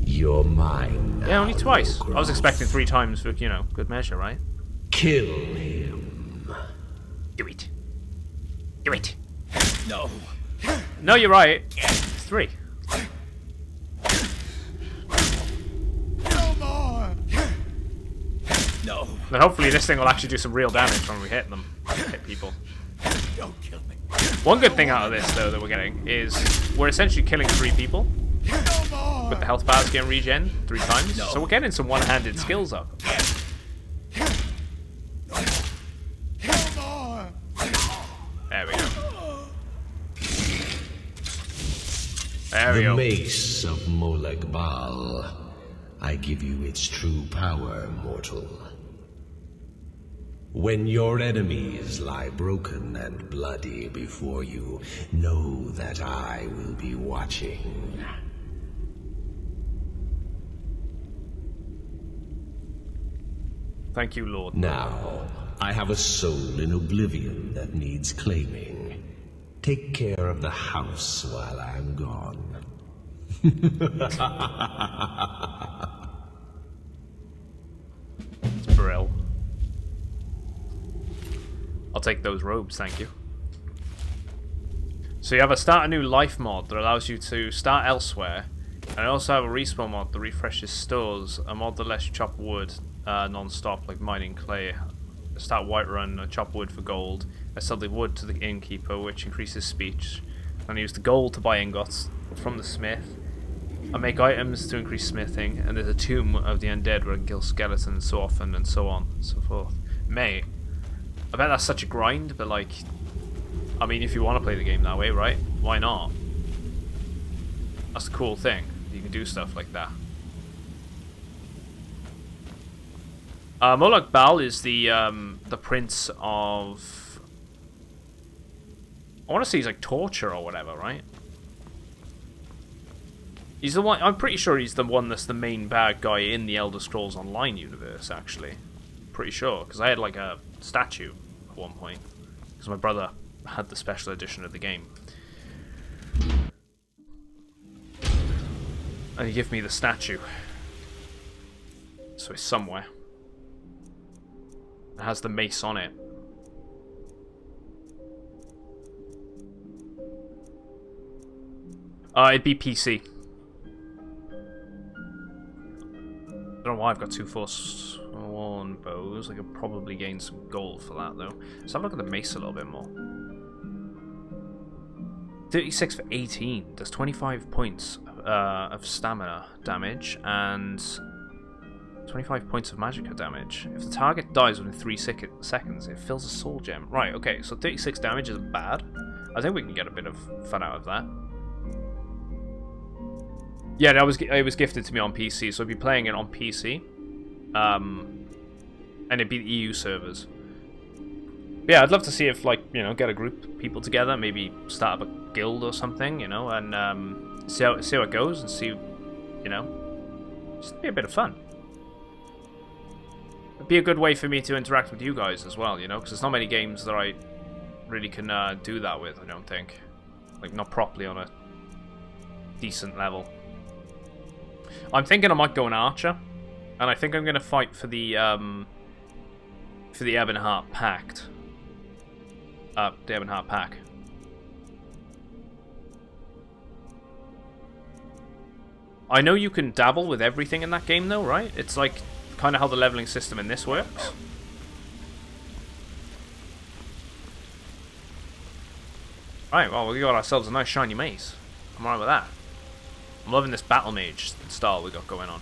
You're mine now, Yeah, only twice. I was Logroth. expecting 3 times for, good measure, right? Kill him. Do it. Do it. No. No, you're right. It's 3. Then hopefully this thing will actually do some real damage when we hit them. Hit people. Don't kill me. One good thing out of this, though, that we're getting is we're essentially killing 3 people. With the health bars getting regen 3 times. So we're getting some one-handed skills up. There we go. There we go. The mace of Molag Bal. I give you its true power, mortal. When your enemies lie broken and bloody before you, know that I will be watching. Thank you, Lord. Now, I have a soul in oblivion that needs claiming. Take care of the house while I'm gone. It's Brill. I'll take those robes, thank you. So you have a start a new life mod that allows you to start elsewhere. And I also have a respawn mod that refreshes stores, a mod that lets you chop wood non-stop, like mining clay. Start Whiterun, chop wood for gold. I sell the wood to the innkeeper, which increases speech. And I use the gold to buy ingots from the smith. I make items to increase smithing, and there's a tomb of the undead where I can kill skeletons so often, and so on and so forth. Mate, I bet that's such a grind, but like, I mean, if you want to play the game that way, right? Why not? That's the cool thing. You can do stuff like that. Molag Bal is the prince of... I want to say he's like torture or whatever, right? He's the one. I'm pretty sure he's the one that's the main bad guy in the Elder Scrolls Online universe. Actually, pretty sure because I had like a statue at one point because my brother had the special edition of the game, and he gave me the statue. So it's somewhere. It has the mace on it. It'd be PC. I don't know why I've got 2 Force 1 bows. I could probably gain some gold for that, though. Let's have a look at the mace a little bit more. 36 for 18. Does 25 points of stamina damage and 25 points of magicka damage. If the target dies within 3 seconds, it fills a soul gem. Right, okay, so 36 damage isn't bad. I think we can get a bit of fun out of that. Yeah, it was gifted to me on PC, so I'd be playing it on PC. And it'd be the EU servers. But yeah, I'd love to see if, like, you know, get a group of people together, maybe start up a guild or something, you know, and see how it goes and see, you know, just be a bit of fun. It'd be a good way for me to interact with you guys as well, you know, because there's not many games that I really can do that with, I don't think. Like, not properly on a decent level. I'm thinking I might go an archer, and I think I'm going to fight for the Ebonheart Pact. The Ebonheart Pack. I know you can dabble with everything in that game, though, right? It's like kind of how the leveling system in this works. Right, well, we got ourselves a nice shiny mace. I'm alright with that. I'm loving this battle mage style we got going on.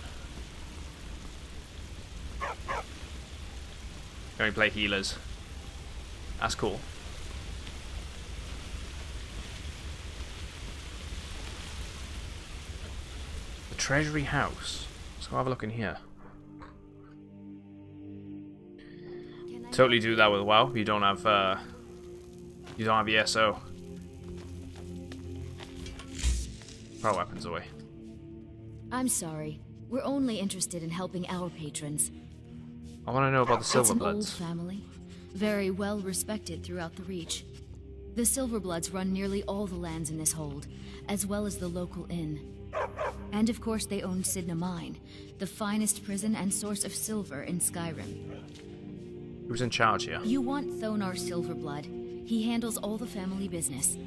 Can we play healers? That's cool. The Treasury House. Let's go have a look in here. Totally do that with WoW. You don't have ESO. Throw weapons away. I'm sorry. We're only interested in helping our patrons. I want to know about the It's an old Silverbloods. family, very well respected throughout the Reach. The Silverbloods run nearly all the lands in this hold, as well as the local inn. And of course they own Sidna Mine, the finest prison and source of silver in Skyrim. Who's in charge here? You want Thonar Silverblood. He handles all the family business.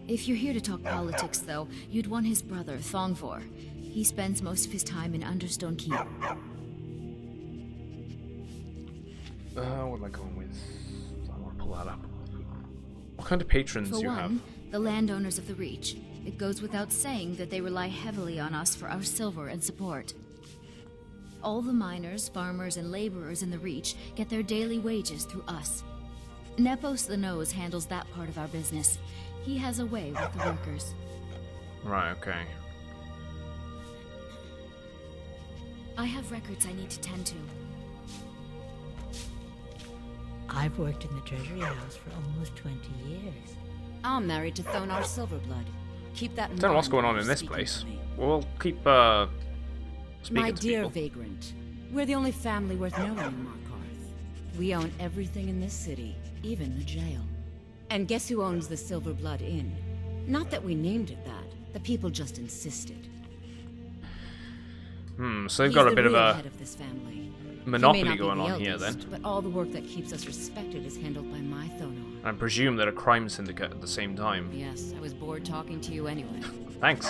If you're here to talk politics, though, you'd want his brother, Thongvor. He spends most of his time in Understone Keep. What am I going with? I want to pull that up. What kind of patrons For do you one, have? the landowners of the Reach. It goes without saying that they rely heavily on us for our silver and support. All the miners, farmers, and laborers in the Reach get their daily wages through us. Nepos the Nose handles that part of our business. He has a way with the workers. Right, okay. I have records I need to tend to. I've worked in the Treasury House for almost 20 years. I'm married to Thonar Silverblood. Keep that in mind. Don't know what's going on in this place. We'll keep speaking My to dear people. vagrant, we're the only family worth knowing in Markarth. We own everything in this city, even the jail. And guess who owns the Silverblood Inn? Not that we named it that. The people just insisted. So they've He's got a the bit of real a head of this family. monopoly He may not be going the on here eldest, then. But all the work that keeps us respected is handled by my Thonar. I presume they're a crime syndicate at the same time. Yes, I was bored talking to you anyway. Thanks.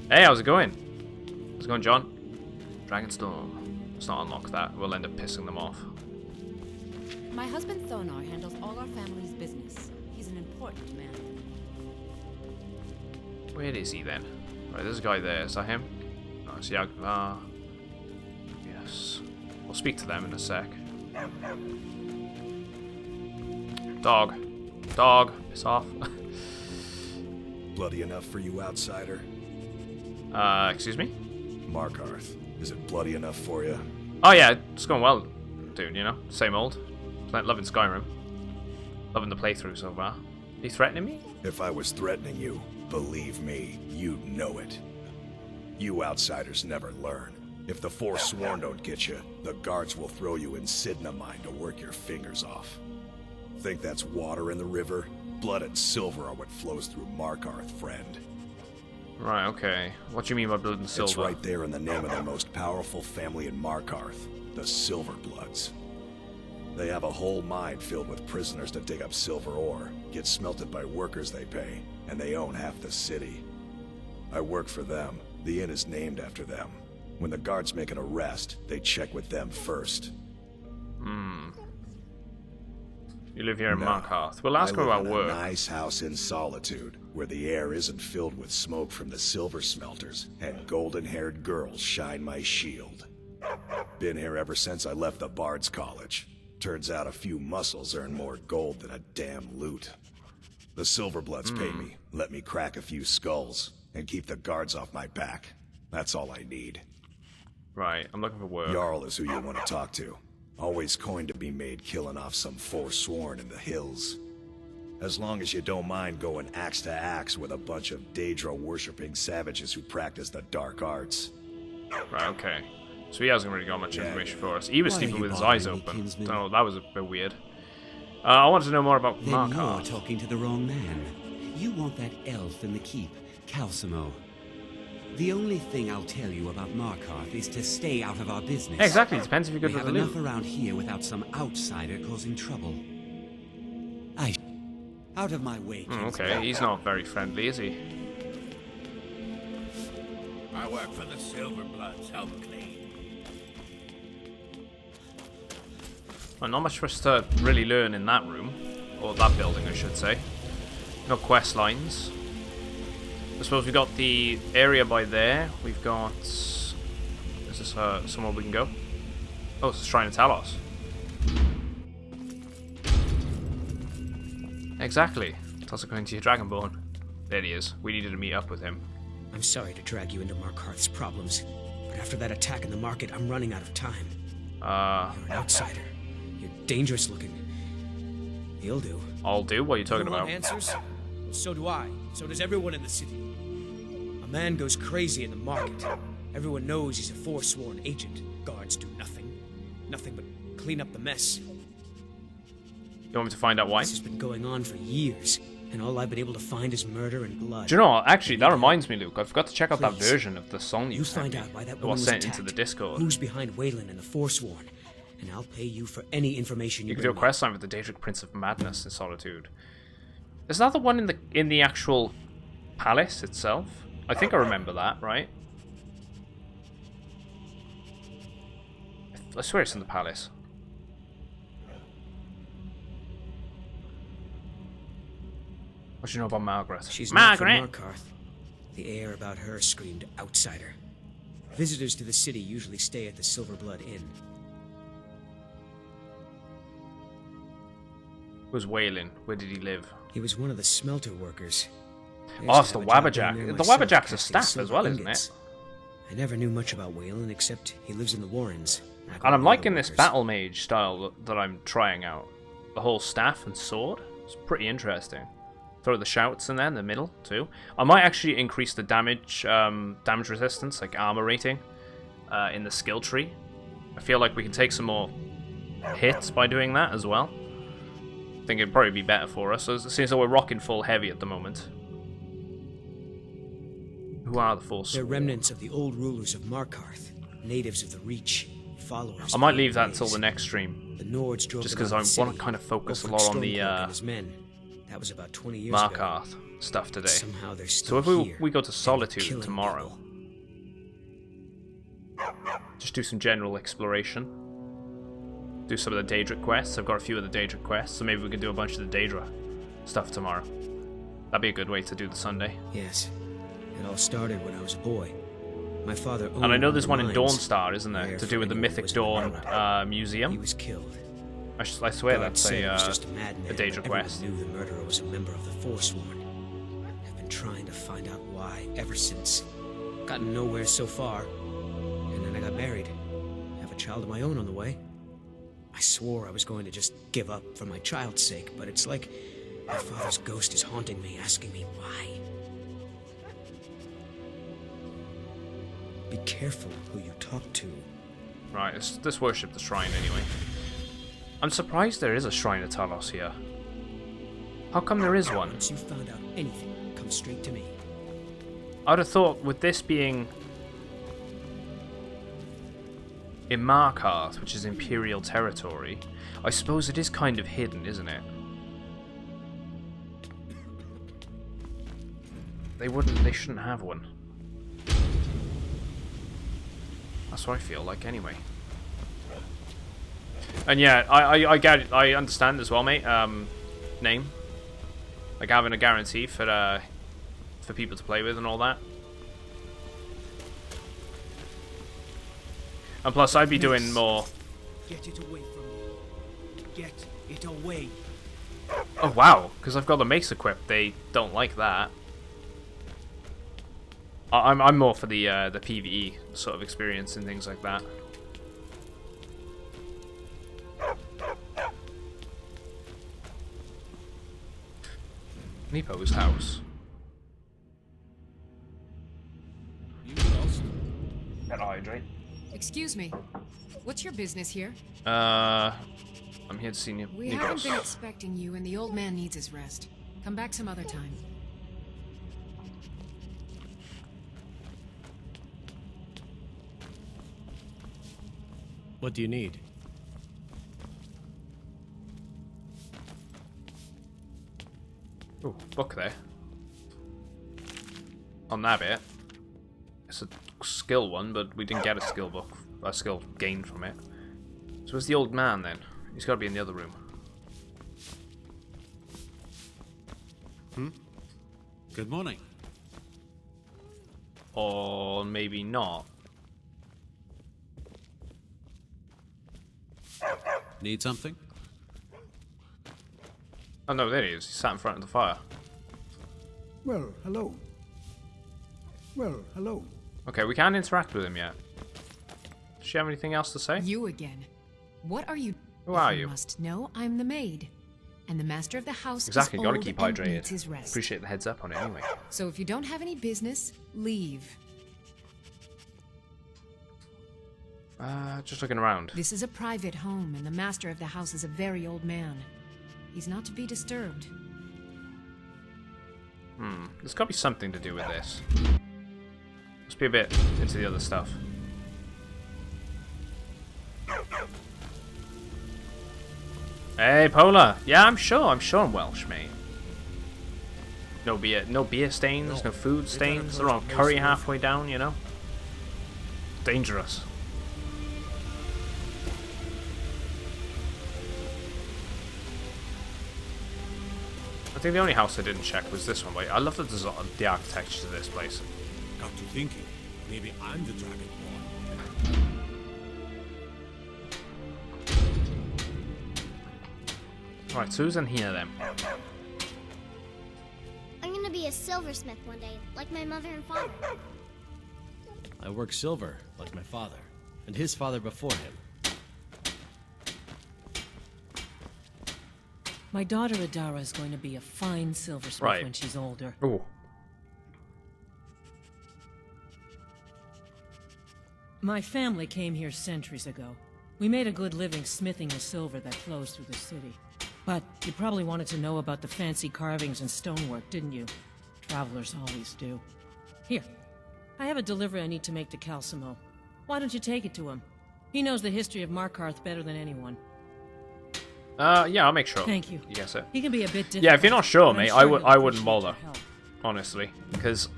Hey, how's it going? How's it going, John? Dragonstorm. Let's not unlock that. We'll end up pissing them off. My husband Thonar handles all our family's business. He's an important man. Where is he then? Right, there's a guy there. Is that him? No, it's Yagvar. Yes. We'll speak to them in a sec. Dog. Dog. Piss off. Bloody enough for you, outsider? Excuse me? Markarth, is it bloody enough for you? Oh yeah, it's going well, dude, you know? Same old. Loving Skyrim. Loving the playthrough so far. Are you threatening me? If I was threatening you, believe me, you'd know it. You outsiders never learn. If the Forsworn don't get you, the guards will throw you in Sidna mine to work your fingers off. Think that's water in the river? Blood and silver are what flows through Markarth, friend. Right, okay. What do you mean by blood and silver? It's right there in the name of the most powerful family in Markarth, the Silverbloods. They have a whole mine filled with prisoners to dig up silver ore, get smelted by workers they pay, and they own half the city. I work for them. The inn is named after them. When the guards make an arrest, they check with them first. You live here in No, Markarth. We'll ask her I live about in work. a nice house in Solitude, where the air isn't filled with smoke from the silver smelters, and golden-haired girls shine my shield. Been here ever since I left the Bard's College. Turns out a few muscles earn more gold than a damn loot. The Silverbloods pay me, let me crack a few skulls, and keep the guards off my back. That's all I need. Right, I'm looking for work. Jarl is who you want to talk to. Always coin to be made killing off some Forsworn in the hills. As long as you don't mind going axe to axe with a bunch of Daedra-worshipping savages who practice the dark arts. Right, okay. So he hasn't really got much information for us. He was Why sleeping are you with his eyes bothering me, open. kinsman? Don't know, that was a bit weird. I wanted to know more about Then you're Markarth. talking to the wrong man. You want that elf in the keep, Calcimo. The only thing I'll tell you about Markarth is to stay out of our business. Yeah, exactly. It depends if you're good We with have the enough loot. around here without some outsider causing trouble. Out of my way, Okay, he's not very friendly, is he? I work for the Silverbloods. Help clean. Well, not much for us to really learn in that room. Or that building, I should say. No quest lines. I suppose we got the area by there. We've got... Is this somewhere we can go? Oh, it's a Shrine of Talos. Exactly. Talos going to your Dragonborn. There he is. We needed to meet up with him. I'm sorry to drag you into Markarth's problems, but after that attack in the market, I'm running out of time. You're an outsider. You're dangerous looking. You'll do. I'll do? What are you talking You want about? answers? Well, so do I. So does everyone in the city. A man goes crazy in the market. Everyone knows he's a Forsworn agent. Guards do nothing. Nothing but clean up the mess. You want me to find out why? This has been going on for years, and all I've been able to find is murder and blood. Do you know what? Actually, that reminds me, Luke. I forgot to check out that Please. version of the song you sent find me. out why that It woman was was sent attacked. into the Discord. Who's behind Waylon and the Forsworn, and I'll pay you for any information You you can do a bring me. quest line with the Daedric Prince of Madness in Solitude. Is that the one in the actual palace itself? I think I remember that, right? I swear it's in the palace. What do you know about Margaret? She's Margaret! not from Markarth. The air about her screamed outsider. Visitors to the city usually stay at the Silverblood Inn. Who's Waylon? Where did he live? He was one of the smelter workers. Oh, it's the Wabberjack. The Wabberjack's a staff as well, isn't it? I never knew much about Waylon except he lives in the Warrens. And I'm liking this battle mage style that I'm trying out. The whole staff and sword. It's pretty interesting. Throw the shouts in there in the middle too. I might actually increase the damage resistance, like armor rating, in the skill tree. I feel like we can take some more hits by doing that as well. I think it'd probably be better for us. So it seems like we're rocking full heavy at the moment. Who are the full? They're remnants of the old rulers of Markarth, natives of the Reach, followers. I might leave that until the next stream. The Nords drove just because I want to kind of focus a lot on the that was about 20 years Markarth ago. Stuff today. Somehow they're so still if we go to Solitude tomorrow, just do some general exploration. Do some of the Daedric quests. I've got a few of the Daedric quests, so maybe we can do a bunch of the Daedra stuff tomorrow. That'd be a good way to do the Sunday. Yes. It all started when I was a boy. My father owned and I know there's one in mines. Dawnstar, isn't there? To do with the Mythic Dawn museum. He was killed. I swear that's a Daedra quest. Everyone knew the murderer was a member of the Forsworn. I've been trying to find out why ever since. Gotten nowhere so far. And then I got married. Have a child of my own on the way. I swore I was going to just give up for my child's sake, but it's like my father's ghost is haunting me, asking me why. Be careful who you talk to. Right, let's worship the shrine anyway. I'm surprised there is a shrine of Talos here. How come there is one? Once you found out anything, come straight to me. I'd have thought with this being in Markarth, which is Imperial territory, I suppose it is kind of hidden, isn't it? They shouldn't have one. That's what I feel like anyway. And yeah, I get it. I understand as well, mate. Name, like having a guarantee for people to play with and all that. And plus, I'd be doing more. Get it away from me. Get it away. Oh wow, because I've got the mace equipped. They don't like that. I'm more for the PvE sort of experience and things like that. Nepo's house. You lost? Gotta hydrate. Excuse me. What's your business here? I'm here to see you. We haven't been expecting you, and the old man needs his rest. Come back some other time. What do you need? Oh, book there. On that bit. It's a skill one, but we didn't get a skill book, a skill gained from it. So where's the old man then? He's got to be in the other room. Good morning. Or maybe not. Need something? Oh no, there he is. He sat in front of the fire. Well, hello. Well, hello. Okay, we can't interact with him yet. Does she have anything else to say? You again. What are you? Who are you? Must know I'm the maid, and the master of the house Exactly, is gotta old keep and needs hydrated. his rest. Appreciate the heads up on it anyway. So if you don't have any business, leave. Just looking around. This is a private home, and the master of the house is a very old man. He's not to be disturbed. There's gotta be something to do with this. Must be a bit into the other stuff. Hey, Polar. Yeah, I'm sure I'm Welsh, mate. No beer stains, no food stains. They're on curry halfway down, you know. Dangerous. I think the only house I didn't check was this one. Wait, I love the architecture to this place. Got to thinking. Maybe I'm the Dragonborn. Right, so who's in here then? I'm gonna be a silversmith one day, like my mother and father. I work silver, like my father, and his father before him. My daughter Adara is going to be a fine silversmith when she's older. Ooh. My family came here centuries ago. We made a good living smithing the silver that flows through the city. But you probably wanted to know about the fancy carvings and stonework, didn't you? Travelers always do. Here, I have a delivery I need to make to Calcimo. Why don't you take it to him? He knows the history of Markarth better than anyone. Yeah, I'll make sure. Thank you. You guess it. He can be a bit difficult. Yeah, if you're not sure, but I'm mate, sure I he'll wouldn't appreciate bother. your help. Honestly, because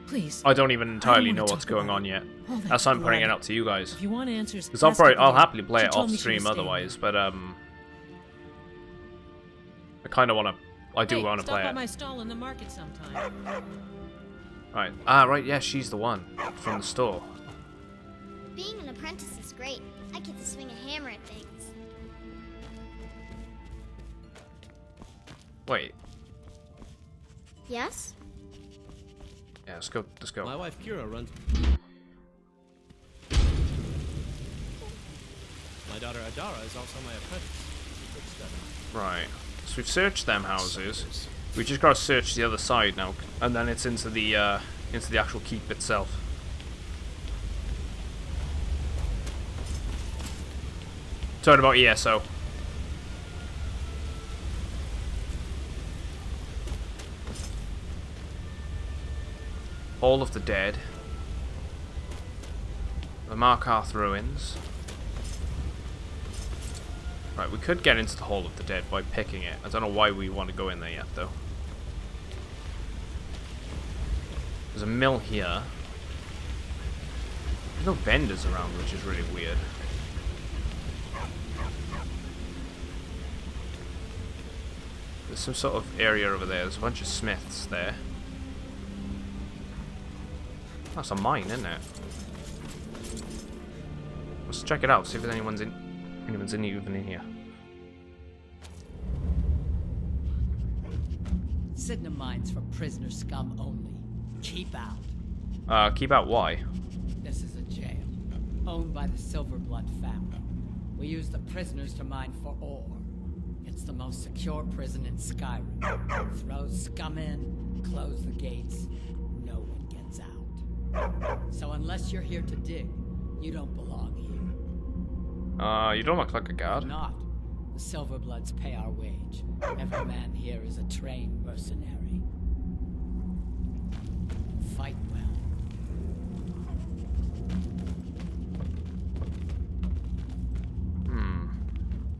Please. I don't even entirely know wanna what's talk going about on yet. all that That's why I'm putting it blood. up to you guys. If you want answers, Because I'll ask Adara. happily play She it told off me she stream was staying otherwise, but I kind of want to. I do Hey, want to stop play by it. my stall in the market sometime. Right. Ah, right. Yeah, she's the one from the store. Being an apprentice is great. I get to swing a hammer at things. Wait. Yes? Yeah, let's go. Let's go. My wife Kira runs. My daughter Adara is also my apprentice. Good stuff. Right. So we've searched them houses. We just got to search the other side now, and then it's into the actual keep itself. Talking about ESO. Hall of the Dead. The Markarth Ruins. Right, we could get into the Hall of the Dead by picking it. I don't know why we want to go in there yet, though. There's a mill here. There's no vendors around, which is really weird. There's some sort of area over there. There's a bunch of smiths there. That's a mine, isn't it? Let's check it out, see if there's anyone's even in here. Sidna mines for prisoner scum only. Keep out. Keep out why? This is a jail, owned by the Silverblood family. We use the prisoners to mine for ore. It's the most secure prison in Skyrim. Throw scum in, close the gates, no one gets out. So unless you're here to dig, you don't belong here. You don't look like a guard. If not, the Silverbloods pay our wage. Every man here is a trained mercenary. Fight well.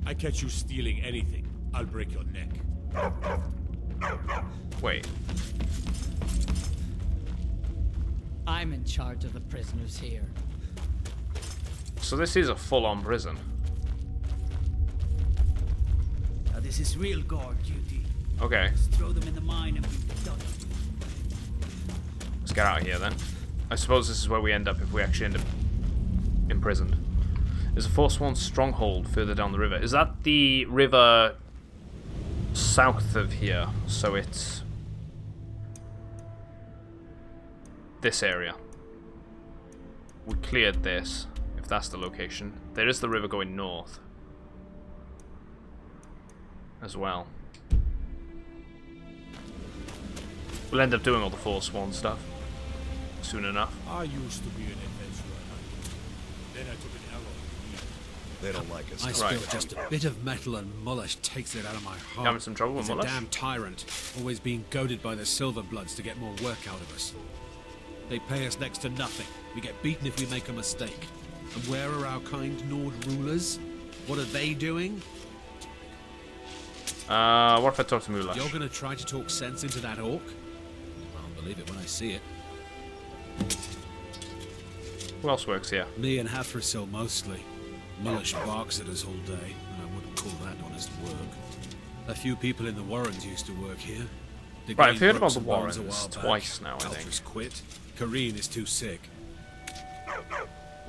I catch you stealing anything, I'll break your neck. Wait. I'm in charge of the prisoners here. So this is a full-on prison. Now this is real guard duty. Okay. Just throw them in the mine and be done. Let's get out of here then. I suppose this is where we end up if we actually end up imprisoned. There's a Forsworn stronghold further down the river. Is that the river south of here? So it's this area. We cleared this, if that's the location. There is the river going north as well. We'll end up doing all the Forsworn stuff soon enough. I used to be an adventurer. Then I took an arrow. They don't like us. I spill just a bit of metal and Mullish takes it out of my heart. Having some trouble with He's Mullish? a damn tyrant, always being goaded by the Silverbloods to get more work out of us. They pay us next to nothing. We get beaten if we make a mistake. And where are our kind Nord rulers? What are they doing? What if I talk to Mulash? You're gonna try to talk sense into that orc? I'll believe it when I see it. Who else works here? Me and Hathrasil mostly. Mullish barks at us all day, and I wouldn't call that honest work. A few people in the Warrens used to work here. Right, I've heard about the Brooks and Bones a Warrens while back. twice now, I think. Altra's quit. Kareen is too sick.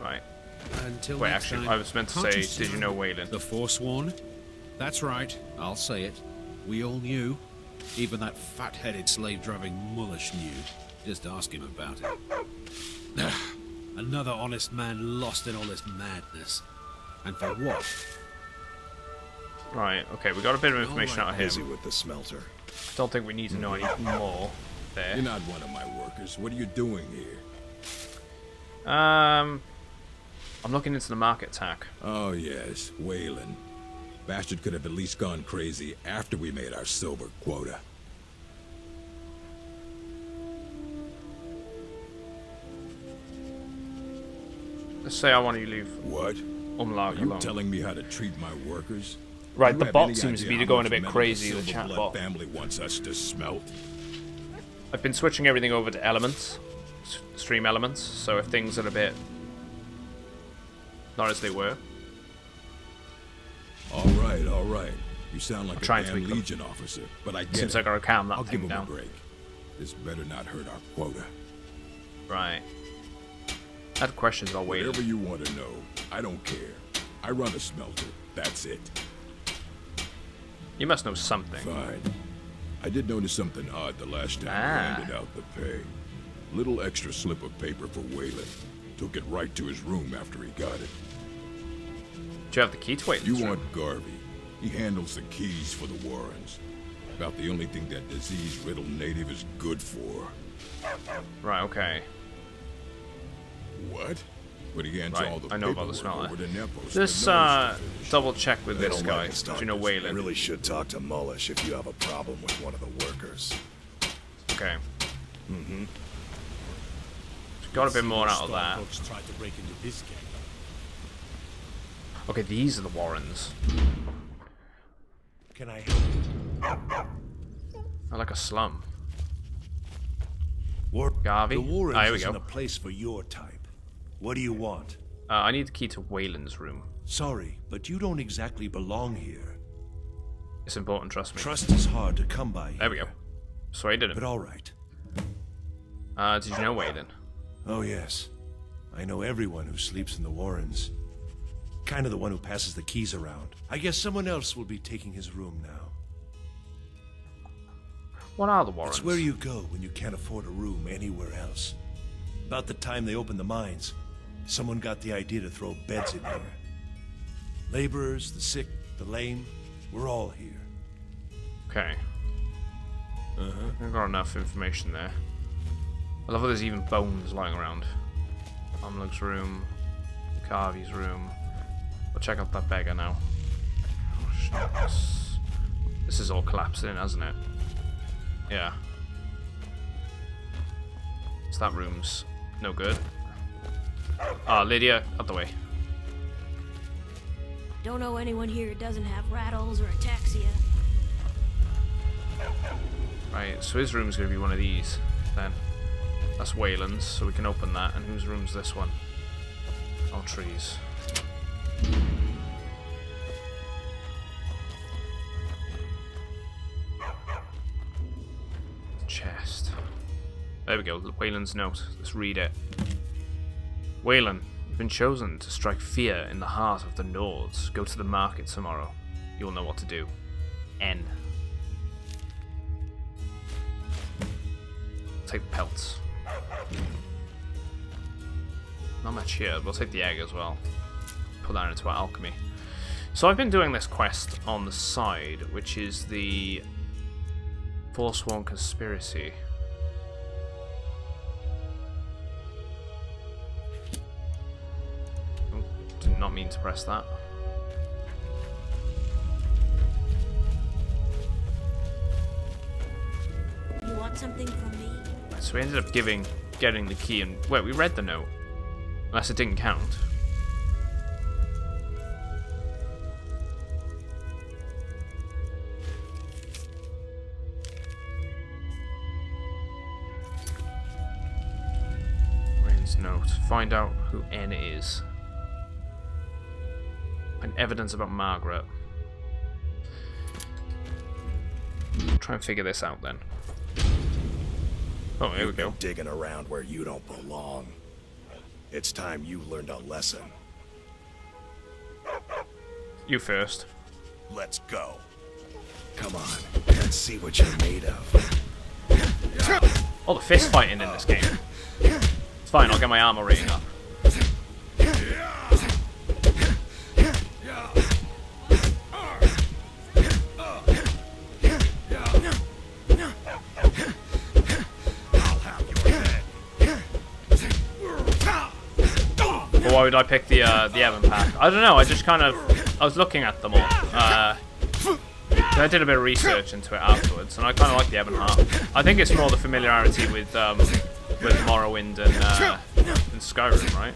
Right. Until Wait, next actually, time. I was meant to Can't say, you see did you know Waylon? The Forsworn? That's right. I'll say it. We all knew. Even that fat-headed slave-driving mullish knew. Just ask him about it. Another honest man lost in all this madness. And for what? Right, okay, we got a bit of information out of Busy him. with the smelter. Don't think we need to know any more there. You're not one of my workers. What are you doing here? I'm looking into the market tack. Oh, yes, Waylon. Bastard could have at least gone crazy after we made our silver quota. Let's say I want you to leave. What? Umlaag Are you alone. telling me how to treat my workers? Right, You the have bot any seems to idea be how going a much bit metal crazy, the the chat Silverblood bot. family wants us to smelt. I've been switching everything over to elements, stream elements, so if things are a bit not as they were. All right. You sound like I'm a trying to damn make them- Legion officer, but I get Seems it. like I gotta calm that I'll thing give him down. a break. This better not hurt our quota. Right. I had questions about Waylon. Whatever you want to know, I don't care. I run a smelter. That's it. You must know something. Fine. I did notice something odd the last time I handed out the pay. Little extra slip of paper for Waylon. Took it right to his room after he got it. Do you have the key to Waylon's You room? want Garvey. He handles the keys for the Warrens. About the only thing that disease-riddled native is good for. Right, okay. What? But he hands Right, all the I know about the paperwork smelter. over to Nepos. Let's double check with They this don't guy. like us Do you know talkers. Waylon? Really should talk to Mullish if you have a problem with one of the workers. Okay. Mm-hmm. Got a bit more out of that. Folks tried to break into this game. Okay, these are the Warrens. Can I help you? I like a slum. Garvey? The Ah, Warrens here we isn't go. a place for your type. What do you want? I need the key to Waylon's room. Sorry, but you don't exactly belong here. It's important, trust me. Trust is hard to come by. There we go. So I did it. But all right. Did you know Waylon? Oh yes. I know everyone who sleeps in the Warrens. Kind of the one who passes the keys around. I guess someone else will be taking his room now. What are the Warrens? It's where you go when you can't afford a room anywhere else. About the time they opened the mines, someone got the idea to throw beds in here. Laborers, the sick, the lame, we're all here. Okay. I've got enough information there. I love how there's even bones lying around. Amlug's room, Garvey's room. We'll check out that beggar now. Oh, shucks. This is all collapsing, hasn't it? Yeah. So that room's no good. Ah, Lydia, out the way. Don't know anyone here who doesn't have rattles or ataxia. Right, so his room's gonna be one of these, then. That's Waylon's, so we can open that. And whose room's this one? Oh, trees. Chest. There we go, Waylon's note. Let's read it. Waylon, you've been chosen to strike fear in the heart of the Nords. Go to the market tomorrow. You'll know what to do. N. Take the pelts. Not much here. We'll take the egg as well. Put that into our alchemy. So I've been doing this quest on the side, which is the Forsworn Conspiracy. Oh, did not mean to press that. You want something from me? So we ended up getting the key, and wait, we read the note. Unless it didn't count. Rain's note. Find out who N is. And evidence about Margaret. try and figure this out then. Oh, here we go. Digging around where you don't belong. It's time you learned a lesson. You first. Let's go. Come on, let's see what you're made of. Oh, the fist fighting in this game. It's fine, I'll get my armor rating up. Or why would I pick the Evan pack? I don't know, I just kind of... I was looking at them all. I did a bit of research into it afterwards, and I kind of like the Ebon Heart. I think it's more the familiarity with Morrowind and Skyrim, right?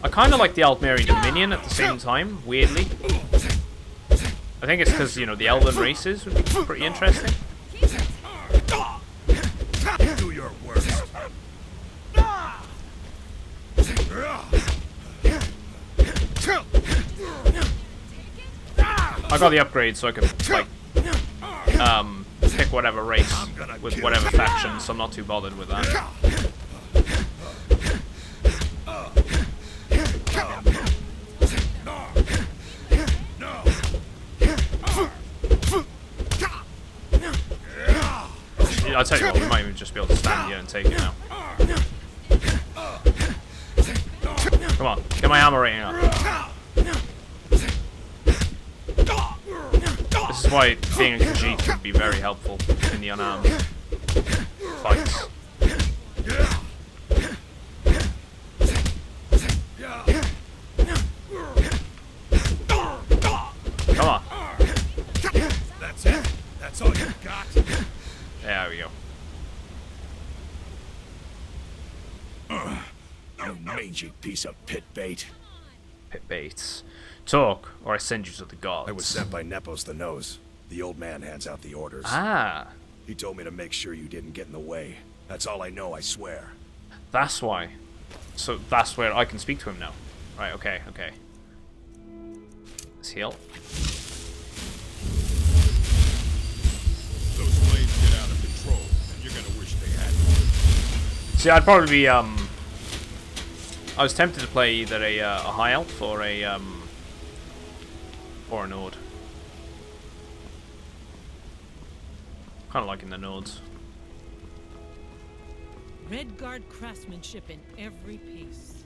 I kind of like the Aldmeri Dominion at the same time, weirdly. I think it's because, you know, the Elven races would be pretty interesting. Do your worst. I got the upgrade so I could, like, pick whatever race with whatever faction, so I'm not too bothered with that. I'll tell you what, we might even just be able to stand here and take it now. Come on, get my armor rating up. This is why being a Khajiit would be very helpful in the unarmed fights. Come on. That's it. That's all you got. There we go. You mangy piece of pit bait. Pit baits. Talk, or I send you to the gods. I was sent by Nepos the Nose. The old man hands out the orders. Ah. He told me to make sure you didn't get in the way. That's all I know, I swear. That's why. So that's where I can speak to him now. Right, okay, okay. Let's heal. Those flames get out of control, and you're gonna wish they had you. See, I'd probably be, I was tempted to play either a high elf or an Ord. Kind of liking the nodes. Redguard craftsmanship in every piece.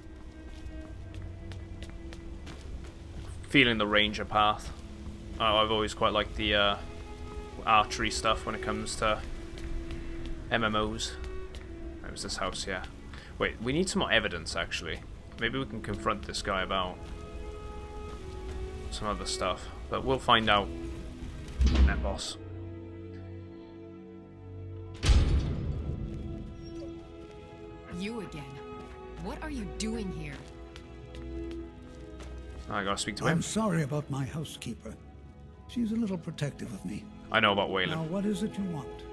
Feeling the ranger path. I've always quite liked the archery stuff when it comes to MMOs. Where was this house? Yeah. Wait, we need some more evidence, actually. Maybe we can confront this guy about some other stuff. But we'll find out in that boss. You again. What are you doing here? I gotta speak to him. I'm sorry about my housekeeper. She's a little protective of me. I know about Waylon. Now, what is it you want?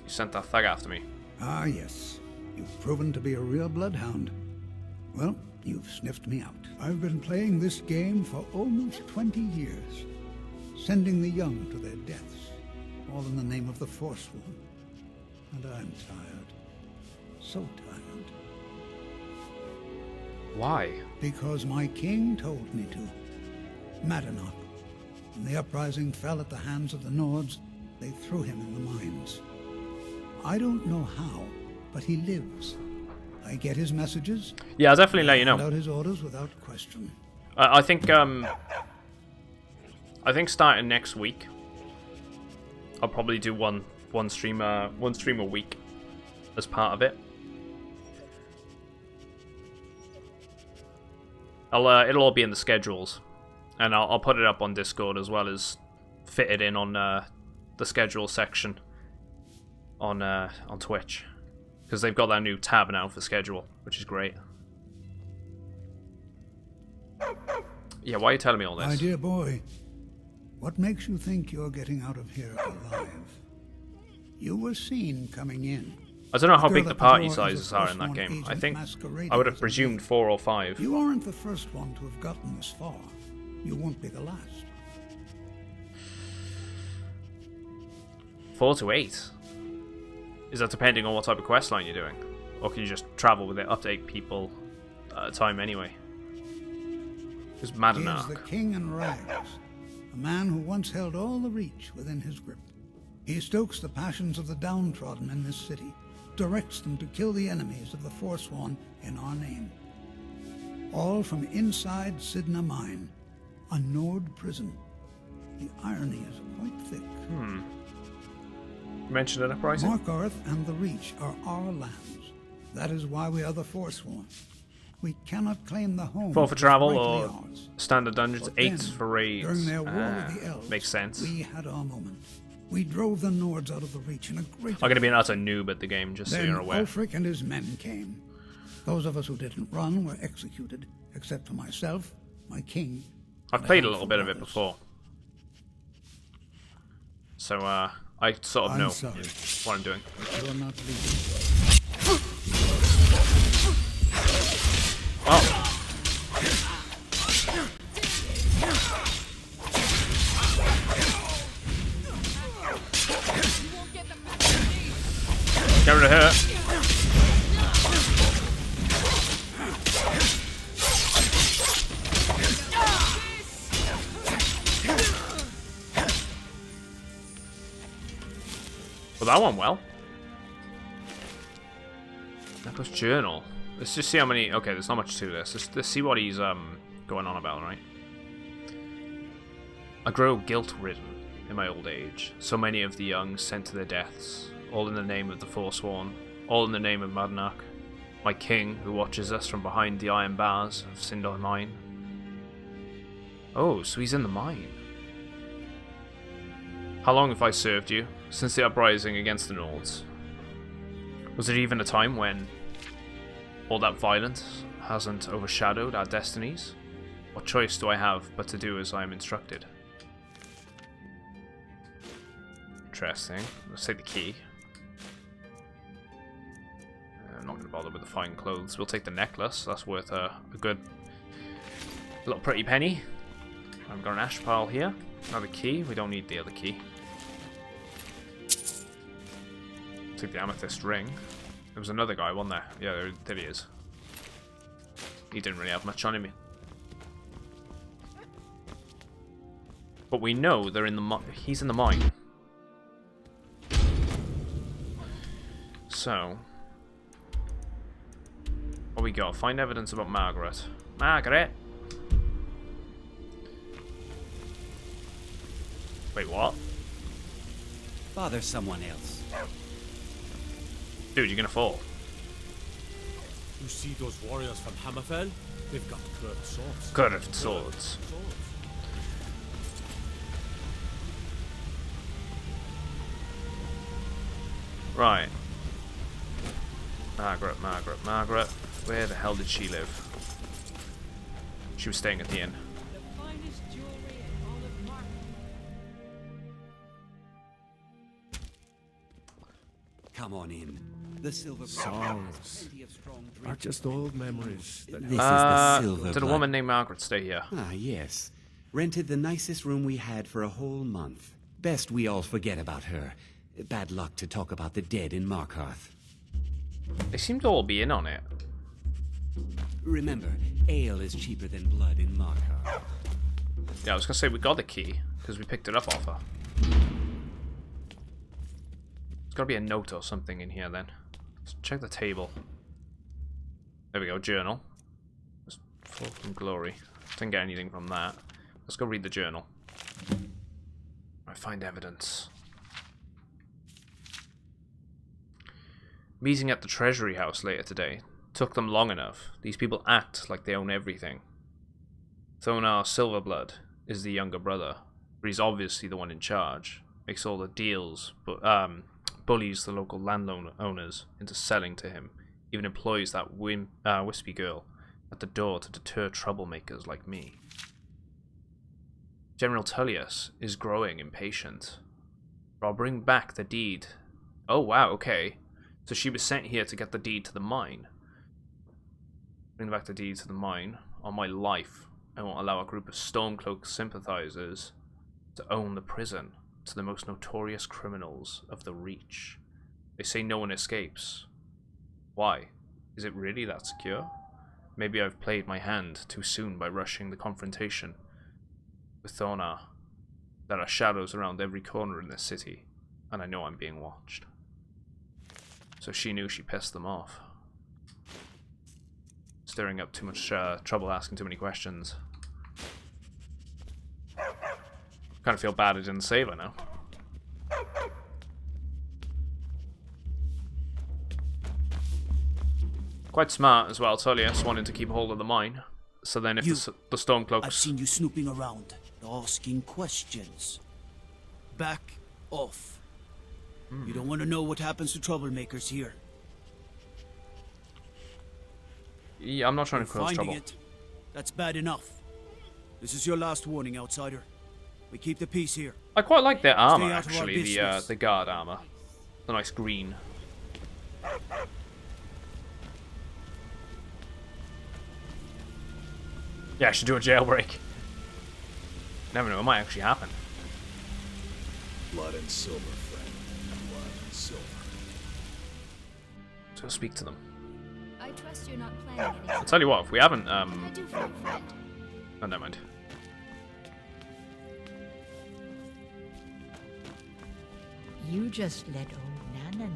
You sent that thug after me. Ah, yes. You've proven to be a real bloodhound. Well, you've sniffed me out. I've been playing this game for almost 20 years, sending the young to their deaths, all in the name of the Forsworn. And I'm tired. So tired. Why? Because my king told me to. Madanach. When the uprising fell at the hands of the Nords, they threw him in the mines. I don't know how, but he lives. I get his messages. Yeah, I'll definitely let you know. Out his orders without question. I think starting next week, I'll probably do one stream a week as part of it. It'll all be in the schedules, and I'll put it up on Discord as well as fit it in on the schedule section on Twitch, because they've got that new tab now for schedule, which is great. Yeah, why are you telling me all this? My dear boy, what makes you think you're getting out of here alive? You were seen coming in. I don't know how big the party sizes are in that game. I think I would have presumed 4 or 5. You aren't the first one to have gotten this far. You won't be the last. 4 to 8. Is that depending on what type of quest line you're doing? Or can you just travel with it up to 8 people at a time anyway? Who's He is Madanark? the king in rags, a man who once held all the Reach within his grip. He stokes the passions of the downtrodden in this city, directs them to kill the enemies of the Forsworn in our name. All from inside Sidna Mine, a Nord prison. The irony is quite thick. You mentioned an uprising? Markarth and the Reach are our lands. That is why we are the Forsworn. We cannot claim the home. 4 for travel rightly or ours. standard dungeons, But 8 then, for raids. During their war with the elves, makes sense. we had our moment. We drove the Nords out of the Reach in a great... I'm going to be an utter noob at the game, just so Then you're aware. Ulfric and his men came. Those of us who didn't run were executed, except for myself, my king. I've and played a handful little bit of it others. before. So, I sort of I'm know sorry. what I'm doing. You are not leaving. Oh. Get rid of her. Well, that went well. Necklace journal. Let's just see how many. Okay, there's not much to this. Let's see what he's going on about, right? I grow guilt-ridden in my old age. So many of the young sent to their deaths, all in the name of the Forsworn, all in the name of Madanark, my king who watches us from behind the iron bars of Sindar Mine. Oh, so he's in the mine. How long have I served you? Since the uprising against the Nords. Was there even a time when all that violence hasn't overshadowed our destinies? What choice do I have but to do as I am instructed? Interesting. Let's take the key. I'm not going to bother with the fine clothes. We'll take the necklace. That's worth a good little pretty penny. I've got an ash pile here. Another key. We don't need the other key. Take the amethyst ring. There was another guy, wasn't there? Yeah, there he is. He didn't really have much on him. But we know they're in the he's in the mine. So, what we got? Find evidence about Margaret. Margaret! Wait, what? Bother someone else. Dude, you're gonna fall. You see those warriors from Hammerfell? They've got curved swords. Curved swords. Right. Margaret. Where the hell did she live? She was staying at the inn. Come on in. The silver songs are just old memories. This is the silver. Did a woman named Margaret stay here? Ah, yes. Rented the nicest room we had for a whole month. Best we all forget about her. Bad luck to talk about the dead in Markarth. They seem to all be in on it. Remember, ale is cheaper than blood in Markarth. Yeah, I was gonna say we got the key because we picked it up off her. There's gotta be a note or something in here then. Let's check the table. There we go, journal. Just fall from glory. Didn't get anything from that. Let's go read the journal. I find evidence. Meeting at the Treasury House later today. Took them long enough. These people act like they own everything. Thonar Silverblood is the younger brother, but he's obviously the one in charge. Makes all the deals, but bullies the local landowners into selling to him. Even employs that wispy girl at the door to deter troublemakers like me. General Tullius is growing impatient. But I'll bring back the deed. Oh wow, okay. So she was sent here to get the deed to the mine. Bring back the deed to the mine. On my life, I won't allow a group of Stormcloak sympathizers to own the prison. to the most notorious criminals of the Reach. They say no one escapes. Why? Is it really that secure? Maybe I've played my hand too soon by rushing the confrontation with Thonar. There are shadows around every corner in this city, and I know I'm being watched. So she knew she pissed them off. Stirring up too much trouble, asking too many questions. Kind of feel bad I didn't save her now. Quite smart as well, Tullius, wanting to keep hold of the mine. So then if the Stormcloaks... I've seen you snooping around, asking questions. Back off. You don't want to know what happens to troublemakers here. Yeah, I'm not trying to cause trouble. That's bad enough. This is your last warning, outsider. We keep the peace here. I quite like their armor, Stay out of our actually, business. the guard armor. The nice green. Yeah, I should do a jailbreak. Never know, it might actually happen. Blood and silver, friend. Blood and silver. So speak to them. I trust you're not planning anything. I'll tell you what, if we haven't, What can I do for your friend? Oh, never mind. You just let old Nana know.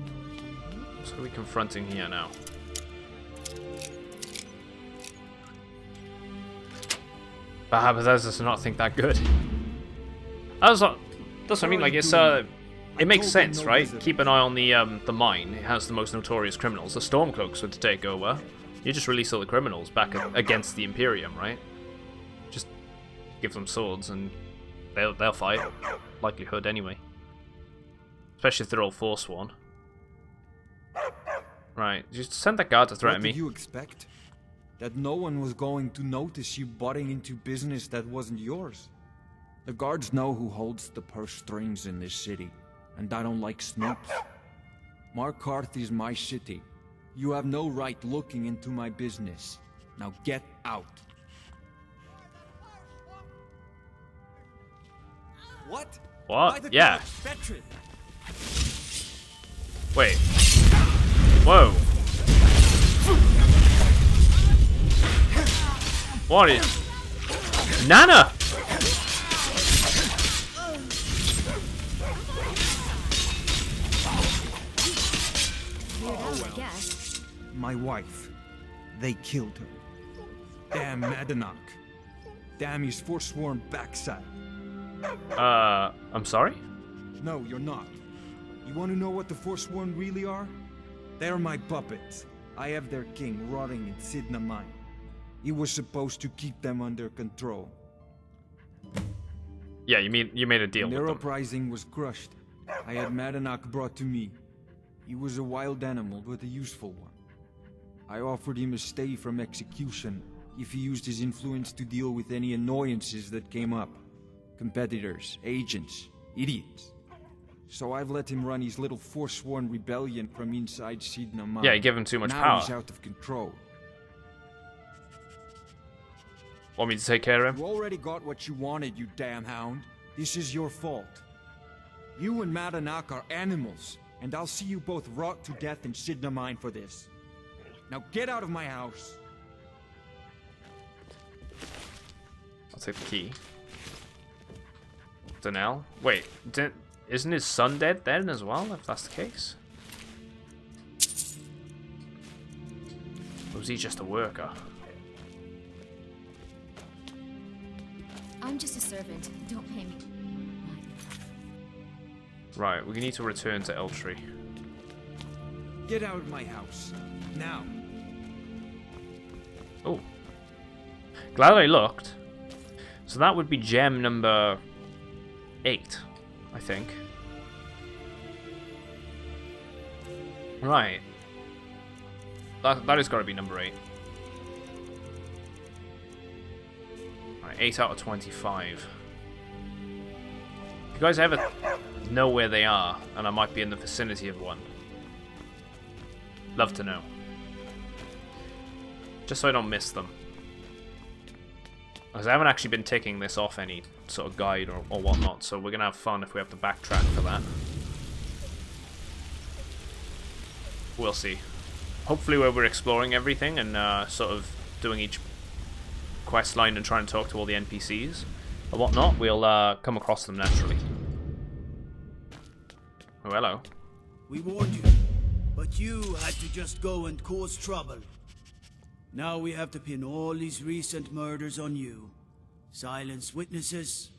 So what are we confronting here now? But Bethesda does not think that good. That's what I mean. Like it makes sense, right? Keep an eye on the mine. It has the most notorious criminals. The Stormcloaks were to take over. You just release all the criminals back against the Imperium, right? Just give them swords and they'll fight. Likelihood anyway. Especially if they're all forsworn. Right, just send that guard to threaten me. What did you expect? That no one was going to notice you butting into business that wasn't yours? The guards know who holds the purse strings in this city, and I don't like snoops. Markarth is my city. You have no right looking into my business. Now get out. What? What? Yeah. Veteran. Wait. Whoa. What is... Nana! I guess. My wife. They killed her. Damn Madanach. Damn his forsworn backside. I'm sorry? No, you're not. You want to know what the Forsworn really are? They're my puppets. I have their king rotting in Sidna Mine. He was supposed to keep them under control. Yeah, you made a deal with Their them. uprising was crushed. I had Madanach brought to me. He was a wild animal, but a useful one. I offered him a stay from execution if he used his influence to deal with any annoyances that came up. Competitors, agents, idiots. So I've let him run his little forsworn rebellion from inside Sidna Mine. Yeah, you give him too much now power. He's out of control. Want me to take care of him? You already got what you wanted, you damn hound. This is your fault. You and Madanach are animals, and I'll see you both rot to death in Sidna Mine for this. Now get out of my house. I'll take the key. Donnell? Wait, isn't his son dead then as well, if that's the case? Or was he just a worker? I'm just a servant. Don't pay me. Right, we need to return to Eltree. Get out of my house. Now. Oh. Glad I looked. So that would be gem number 8, I think. Right. That has got to be number 8. Right, 8 out of 25. If you guys ever know where they are, and I might be in the vicinity of one, love to know. Just so I don't miss them. Because I haven't actually been ticking this off any sort of guide or whatnot, so we're gonna have fun if we have to backtrack for that. We'll see. Hopefully where we're exploring everything and sort of doing each quest line and trying to talk to all the NPCs and whatnot, we'll come across them naturally. Oh, hello. We warned you, but you had to just go and cause trouble. Now we have to pin all these recent murders on you. Silence witnesses.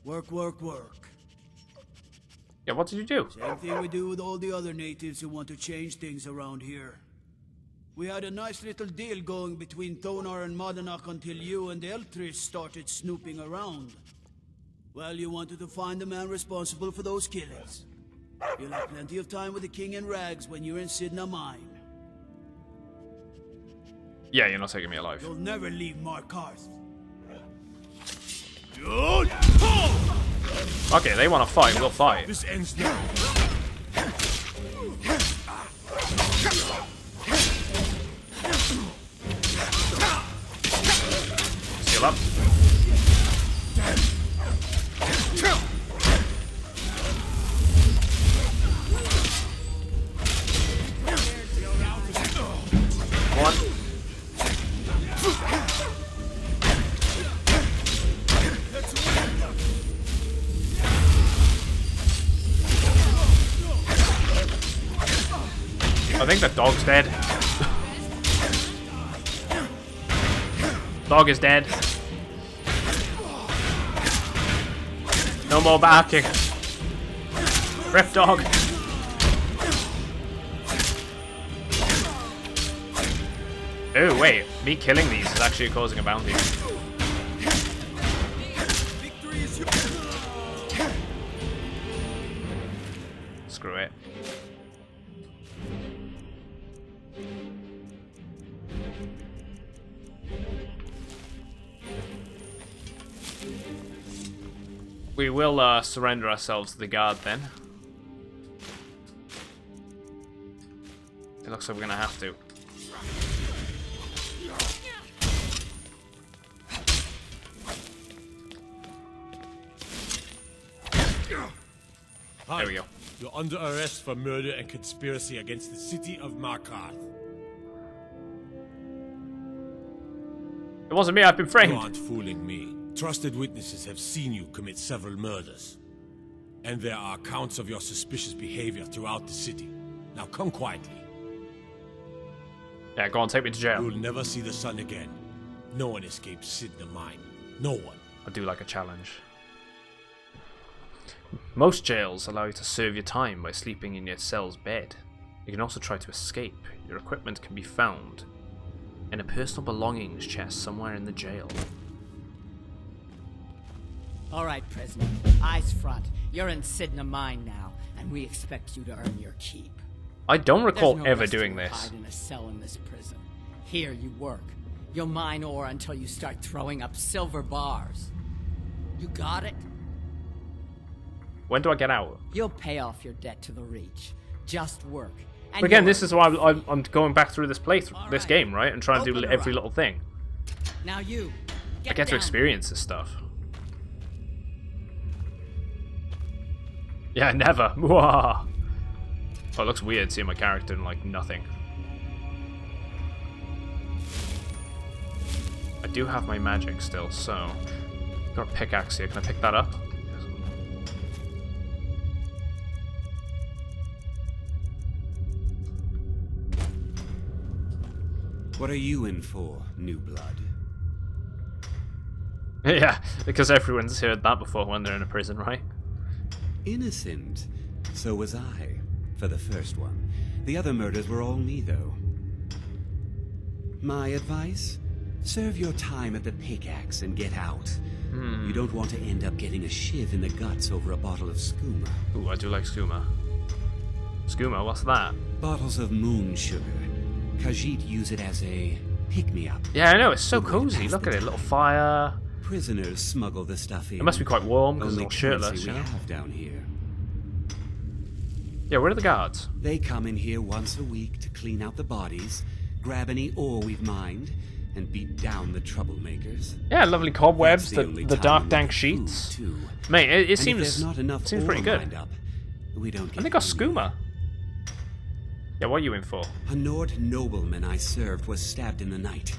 Work, work, work. Yeah, what did you do? Same thing we do with all the other natives who want to change things around here. We had a nice little deal going between Thonar and Madanach until you and Eltris started snooping around. Well, you wanted to find the man responsible for those killings. You'll have plenty of time with the king in rags when you're in Sidna Mine. Yeah, you're not taking me alive. You'll never leave Markarth. Okay, they want to fight, we'll fight. This ends now. Seal up. One. I think the dog's dead. Dog is dead. No more barking. Rip dog. Oh wait, me killing these is actually causing a bounty. Screw it. We will surrender ourselves to the guard then. It looks like we're gonna have to. Hi. There we go. You're under arrest for murder and conspiracy against the city of Markarth. It wasn't me, I've been framed. You aren't fooling me. Trusted witnesses have seen you commit several murders. And there are accounts of your suspicious behavior throughout the city. Now come quietly. Yeah, go on, take me to jail. You'll never see the sun again. No one escapes Sidna Mine. No one. I do like a challenge. Most jails allow you to serve your time by sleeping in your cell's bed. You can also try to escape. Your equipment can be found in a personal belongings chest somewhere in the jail. All right, prisoner. Eyes front. You're in Sidna Mine now, and we expect you to earn your keep. I don't recall There's no ever rest doing to this. hide in a cell in this prison. Here you work. You'll mine ore until you start throwing up silver bars. You got it? When do I get out? You'll pay off your debt to the Reach. Just work. And But again, you'll this is why I'm going back through this playthrough, this game, right? And trying to do Open her every up. little thing. Now you. I get to down. experience this stuff. Yeah, never. Mwah. Oh, it looks weird seeing my character in, like, nothing. I do have my magic still, so... Got a pickaxe here. Can I pick that up? What are you in for, new blood? Yeah, because everyone's heard that before when they're in a prison, right? Innocent. So was I, for the first one. The other murders were all me, though. My advice? Serve your time at the pickaxe and get out. You don't want to end up getting a shiv in the guts over a bottle of skooma. Ooh, I do like skooma. Skooma, what's that? Bottles of moon sugar. Khajiit use it as a pick-me-up. Yeah, I know, it's so cozy. Look at it, little fire. Prisoners smuggle the stuff in. It must be quite warm because it's all Only shirtless, currency you we know? have down here. Yeah, where are the guards? They come in here once a week to clean out the bodies, grab any ore we've mined, and beat down the troublemakers. Yeah, lovely cobwebs, That's the dark, dank sheets. Mate, it seems pretty good. We don't get and they got skooma. Yeah, what are you in for? A Nord nobleman I served was stabbed in the night.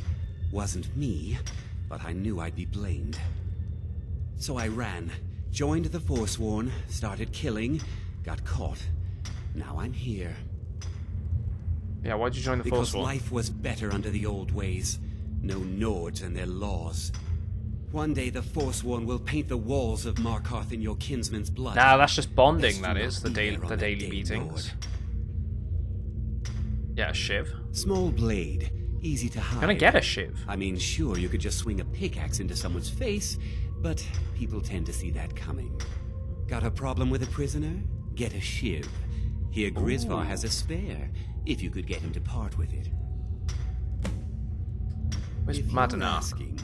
Wasn't me, but I knew I'd be blamed. So I ran, joined the Forsworn, started killing, got caught. Now I'm here. Yeah, why'd you join the Because Forsworn? life was better under the old ways. No Nords and their laws. One day the Forsworn will paint the walls of Markarth in your kinsman's blood. Nah, that's just bonding, that is. The daily beatings. Yeah, a shiv. Small blade, easy to hide. Can I get a shiv? I mean, sure, you could just swing a pickaxe into someone's face, but people tend to see that coming. Got a problem with a prisoner? Get a shiv. Here Grisvar has a spare, if you could get him to part with it. Where's Madanak?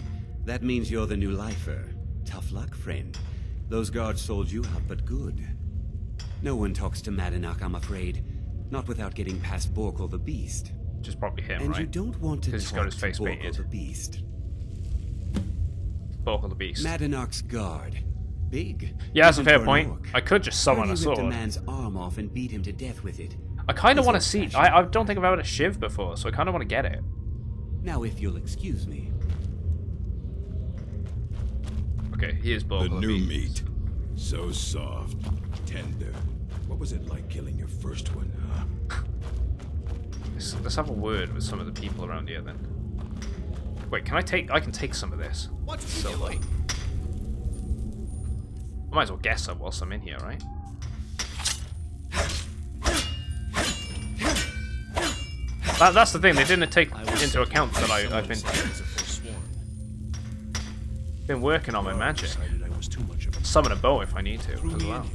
That means you're the new lifer. Tough luck, friend. Those guards sold you out, but good. No one talks to Madanak, I'm afraid. Not without getting past Borkul the Beast. Just probably him, and right? You don't want to talk he's got his face to Borkul painted. the Beast. Borkul the Beast. Madanak's guard. Big. Yeah, that's a fair Even for an point. orc. I could just summon a Ripped sword. a man's arm off and beat him to death with it. I kind of He's want to see... old-fashioned. I don't think I've had a shiv before, so I kind of want to get it. Now, if you'll excuse me. Okay, here's Borkul The the new Beast. meat. So soft, tender. What was it like killing your first one, huh? Let's have a word with some of the people around here then. Wait, can I take... I can take some of this. What's Silver. I might as well guess some whilst I'm in here, right? That's the thing, they didn't take into account that I've been working on my magic. Summon a bow if I need to, as well.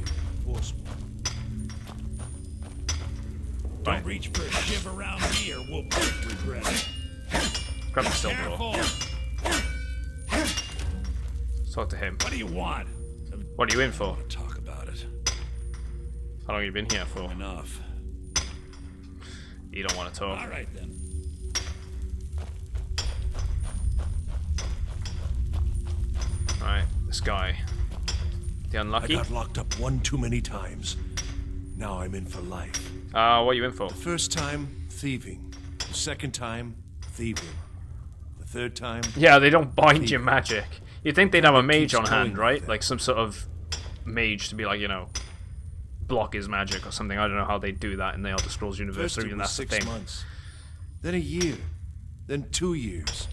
Don't reach for a shiv around here, we'll both regret it. Grab the silver ore. Talk to him. What do you want? What are you in for? Talk about it. How long have you been here for? Enough. You don't want to talk. All right then. Alright, this guy. The unlucky? I got locked up one too many times. Now I'm in for life. What are you in for? The first time, thieving. The second time, thieving. The third time... Yeah, they don't bind your thieving. magic. You'd think they'd have a mage Keeps on going hand, right? with it. Like some sort of mage to be like, you know, block his magic or something. I don't know how they do that in the Elder Scrolls universe, First or it even was that's the 6 thing. months. Then a year. Then 2 years.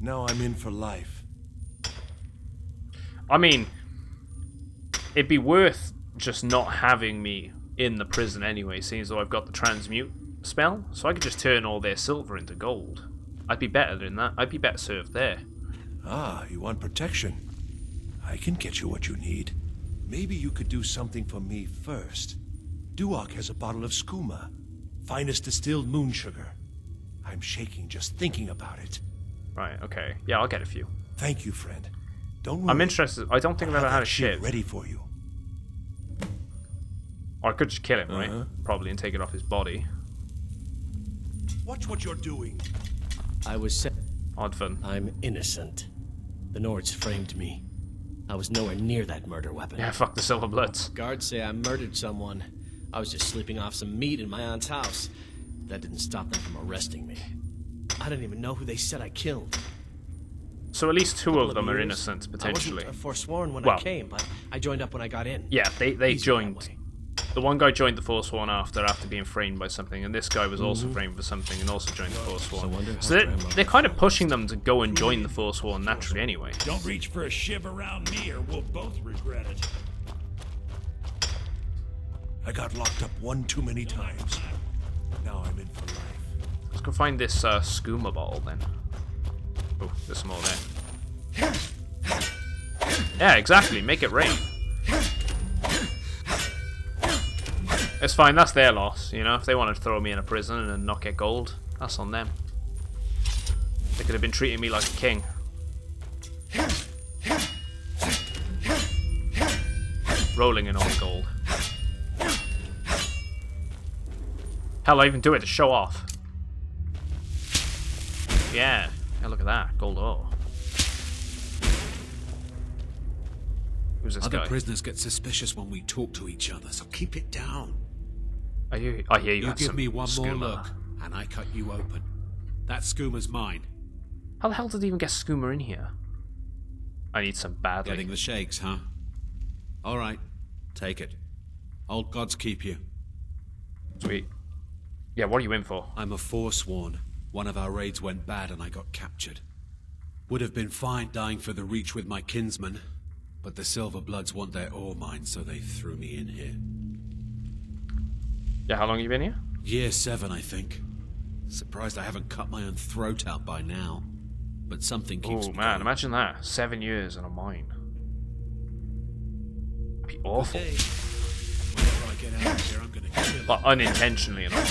Now I'm in for life. I mean, it'd be worth just not having me in the prison anyway, seeing as though I've got the transmute spell, so I could just turn all their silver into gold. I'd be better than that. I'd be better served there. Ah, you want protection? I can get you what you need. Maybe you could do something for me first. Duak has a bottle of skooma. Finest distilled moon sugar. I'm shaking just thinking about it. Right, okay. Yeah, I'll get a few. Thank you, friend. Don't worry. I'm interested. I don't think I've ever had a shit. Ready for you. Or I could just kill him, right? Probably, and take it off his body. Watch what you're doing. I was set. Odd fun. I'm innocent. The Nords framed me. I was nowhere near that murder weapon. Yeah, fuck the Silver Bloods. Guards say I murdered someone. I was just sleeping off some meat in my aunt's house. That didn't stop them from arresting me. I didn't even know who they said I killed. So at least two of them are years. innocent, potentially. I wasn't forsworn when Well, I came, but I joined up when I got in. Yeah, they Easy joined. that way. The one guy joined the Forsworn after being framed by something, and this guy was also framed for something and also joined the Forsworn. So they're kind of pushing them to go and join the Forsworn naturally anyway. Don't reach for a shiv around me or we'll both regret it. I got locked up one too many times. Now I'm in for life. Let's go find this skooma ball then. Oh, there's some more there. Yeah, exactly. Make it rain. It's fine, that's their loss, you know? If they wanted to throw me in a prison and not get gold, that's on them. They could have been treating me like a king. Rolling in all the gold. Hell, I even do it to show off. Yeah. Yeah, look at that. Gold ore. Who's this Other guy? prisoners get suspicious when we talk to each other, so keep it down. I hear you. You had give some me one more skooma. look, and I cut you open. That skooma's mine. How the hell did he even get skooma in here? I need some badly. Getting the shakes, huh? All right, take it. Old gods keep you. Sweet. Yeah, what are you in for? I'm a Forsworn. One of our raids went bad and I got captured. Would have been fine dying for the Reach with my kinsmen, but the Silver Bloods want their ore mines, so they threw me in here. Yeah, how long have you been here? Year 7, I think. Surprised I haven't cut my own throat out by now. But something keeps Oh me man, going. imagine that. 7 years in a mine. That'd be awful. Whenever I get out of here, I'm gonna kill But unintentionally in a mine.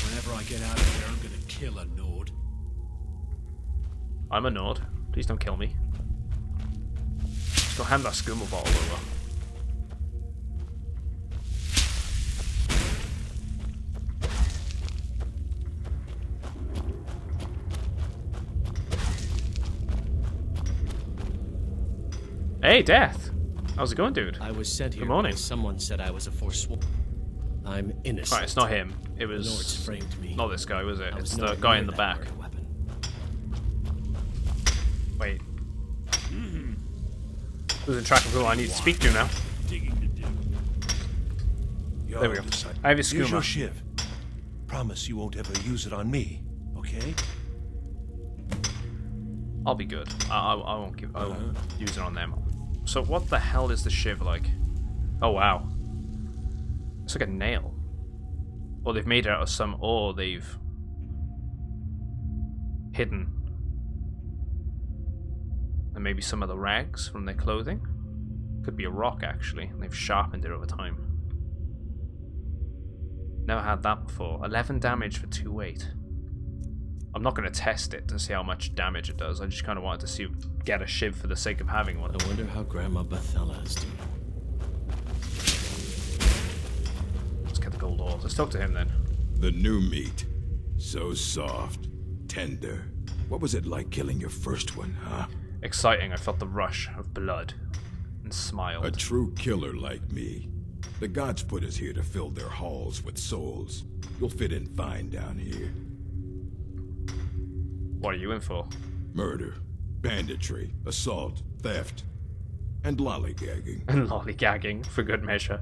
Whenever I get out of here, I'm gonna kill a Nord. I'm a Nord. Please don't kill me. Just go hand that skooma bottle over. Hey, Death! How's it going, dude? I was sent here Good morning. because someone said I was a Forsworn. I'm innocent. Right, it's not him. It was... The Nords framed me. Not this guy, was it? I was It's the nowhere guy near in the that back. murder weapon. Wait. Losing track of who I need to speak to now. There we go. I have his Here's your skooma. shiv. Promise you won't ever use it on me, okay? I'll be good. I won't give. I won't use it on them. So what the hell is the shiv like? Oh wow. It's like a nail. Or they've made it out of some ore they've hidden. And maybe some of the rags from their clothing. Could be a rock actually, and they've sharpened it over time. Never had that before. 11 damage for 2 weight. I'm not going to test it to see how much damage it does. I just kind of wanted to see get a shiv for the sake of having one. I wonder how Grandma Bethella is doing. Let's get the gold ore. Let's talk to him then. The new meat. So soft. Tender. What was it like killing your first one, huh? Exciting. I felt the rush of blood and smiled. A true killer like me. The gods put us here to fill their halls with souls. You'll fit in fine down here. What are you in for? Murder, banditry, assault, theft, and lollygagging. And lollygagging, for good measure.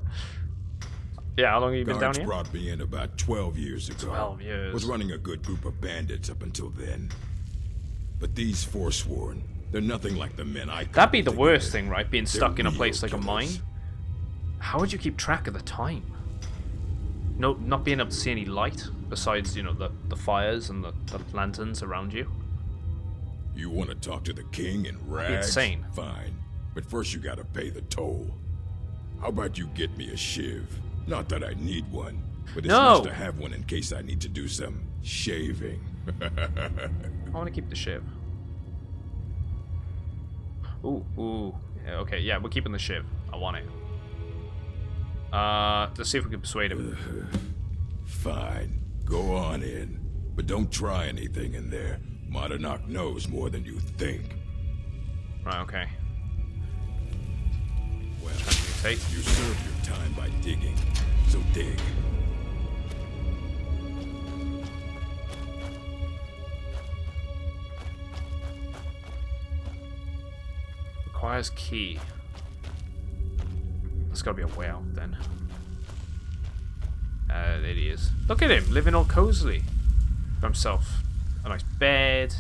Yeah, how long have you been down Guards here? brought me in about 12 years ago. 12 years. Was running a good group of bandits up until then. But these Forsworn, they're nothing like the men I That'd be the cobbled worst together. thing, right? Being They're stuck in a real place like a killers. mine. How would you keep track of the time? No, not being able to see any light besides, you know, the fires and the lanterns around you. You want to talk to the king in rags? insane. Fine. But first you gotta pay the toll. How about you get me a shiv? Not that I need one, but it's No. nice to have one in case I need to do some shaving. I want to keep the shiv. Ooh. Yeah, okay, yeah, we're keeping the shiv. I want it. Let's see if we can persuade him. Fine. Go on in. But don't try anything in there. Monarch knows more than you think. Right, okay. Well, you served your time by digging, so dig. Requires key. There's gotta be a way out then. There he is. Look at him, living all cozily. For himself. A nice bed.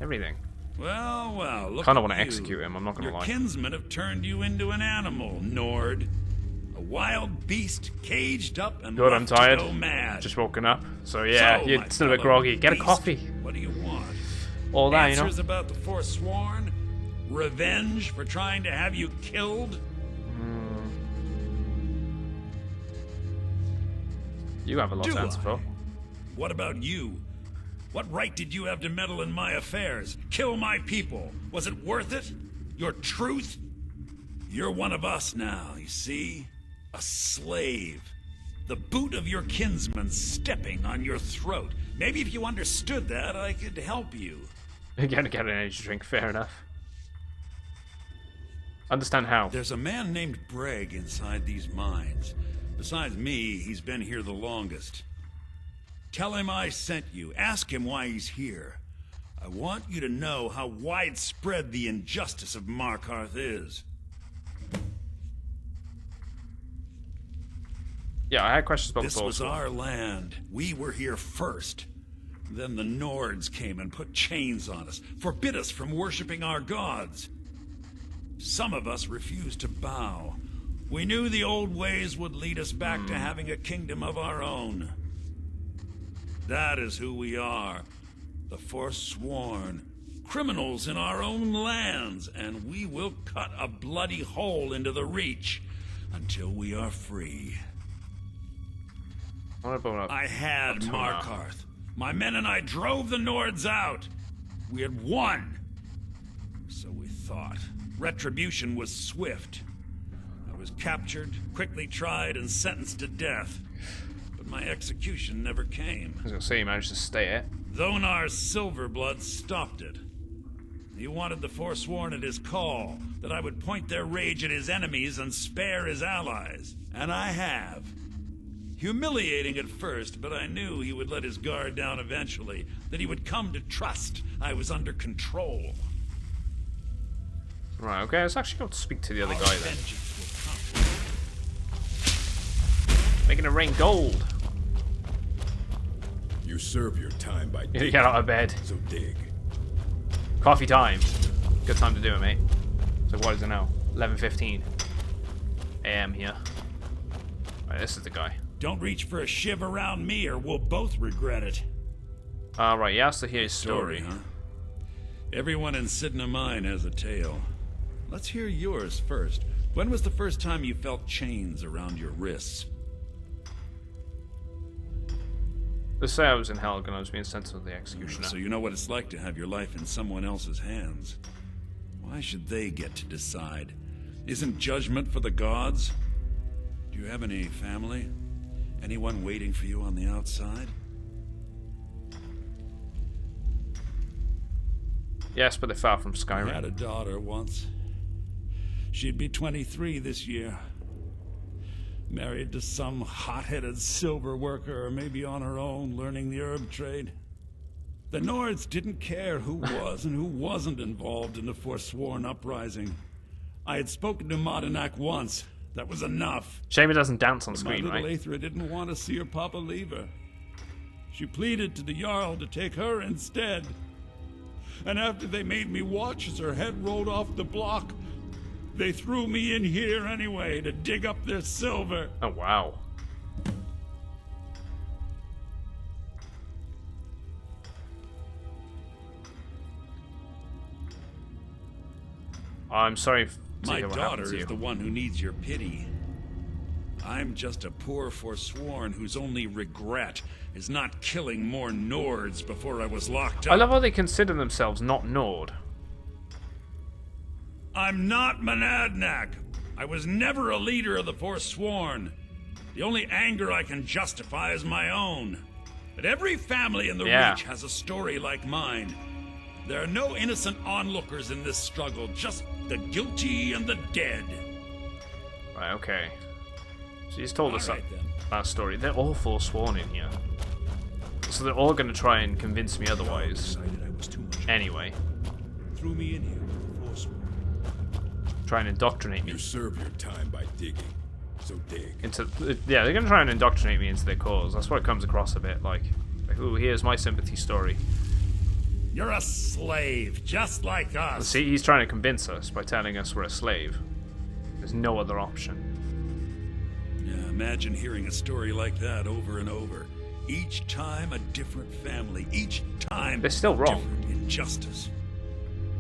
Everything. Well, look Kinda at wanna you. execute him, I'm not gonna Your lie. kinsmen have turned you into an animal, Nord. A wild beast caged up and Good, I'm left to tired. go mad. Just woken up. So yeah, So, you're my still a bit fellow groggy. Get a beast, coffee. What do you want? All that, you know. Answers about the Forsworn? Revenge for trying to have you killed? You have a lot Do to answer I? for. What about you? What right did you have to meddle in my affairs? Kill my people? Was it worth it? Your truth? You're one of us now, you see? A slave. The boot of your kinsman stepping on your throat. Maybe if you understood that, I could help you. You're gonna get an energy drink, fair enough. Understand how? There's a man named Breg inside these mines. Besides me, he's been here the longest. Tell him I sent you. Ask him why he's here. I want you to know how widespread the injustice of Markarth is. Yeah, I had questions about this was our land. We were here first. Then the Nords came and put chains on us, forbid us from worshipping our gods. Some of us refused to bow. We knew the old ways would lead us back to having a kingdom of our own. That is who we are. The Forsworn. Criminals in our own lands, and we will cut a bloody hole into the Reach until we are free. I had Markarth. My men and I drove the Nords out. We had won. So we thought. Retribution was swift. I was captured, quickly tried, and sentenced to death. But my execution never came. I was gonna say you managed to stay it. Dhonar's Silverblood stopped it. He wanted the Forsworn at his call, that I would point their rage at his enemies and spare his allies. And I have. Humiliating at first, but I knew he would let his guard down eventually, that he would come to trust I was under control. Right, okay, let's actually go to speak to the other guy then. Making it rain gold. You serve your time by digging, You get out of bed. So dig. Coffee time. Good time to do it, mate. So what is it now? 11:15 AM here. Right, this is the guy. Don't reach for a shiv around me or we'll both regret it. Alright, he has to hear his story. Huh? Everyone in Sidna Mine has a tale. Let's hear yours first. When was the first time you felt chains around your wrists? Let's say I was in Helgen, I was being sent to the executioner. So you know what it's like to have your life in someone else's hands. Why should they get to decide? Isn't judgment for the gods? Do you have any family? Anyone waiting for you on the outside? Yes, but they're far from Skyrim. I had a daughter once. She'd be 23 this year. Married to some hot-headed silver worker, or maybe on her own, learning the herb trade. The Nords didn't care who was and who wasn't involved in the Forsworn uprising. I had spoken to Madanak once. That was enough. Shame it doesn't dance on screen, my little right? Aethra didn't want to see her papa leave her. She pleaded to the Jarl to take her instead. And after they made me watch as her head rolled off the block, they threw me in here anyway to dig up their silver. Oh, wow. I'm sorry to My hear what happened daughter to you. is the one who needs your pity. I'm just a poor Forsworn whose only regret is not killing more Nords before I was locked up. I love how they consider themselves not Nord. I'm not Monadnak. I was never a leader of the Forsworn. The only anger I can justify is my own. But every family in the Reach has a story like mine. There are no innocent onlookers in this struggle, just the guilty and the dead. Right, okay. So he's told us All right, that story. They're all Forsworn in here. So they're all going to try and convince me otherwise. Anyway. Threw me in here with the Forsworn. Try and indoctrinate me. You serve your time by digging. So dig. Yeah, they're going to try and indoctrinate me into their cause. That's what it comes across a bit like ooh, here's my sympathy story. You're a slave, just like us. See, he's trying to convince us by telling us we're a slave. There's no other option. Yeah, imagine hearing a story like that over and over. Each time a different family. Each time they're still wrong. Different injustice.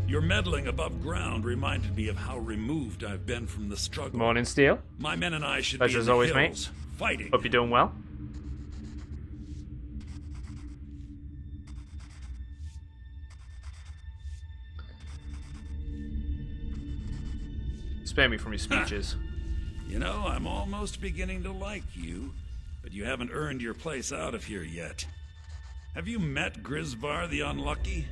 Your meddling above ground reminded me of how removed I've been from the struggle. Morning, Steel. My men and I should Pleasure be in as the always, hills, mate. fighting. Hope you're doing well. Spare me from your speeches. You know, I'm almost beginning to like you. but you haven't earned your place out of here yet. Have you met Grisvar the Unlucky?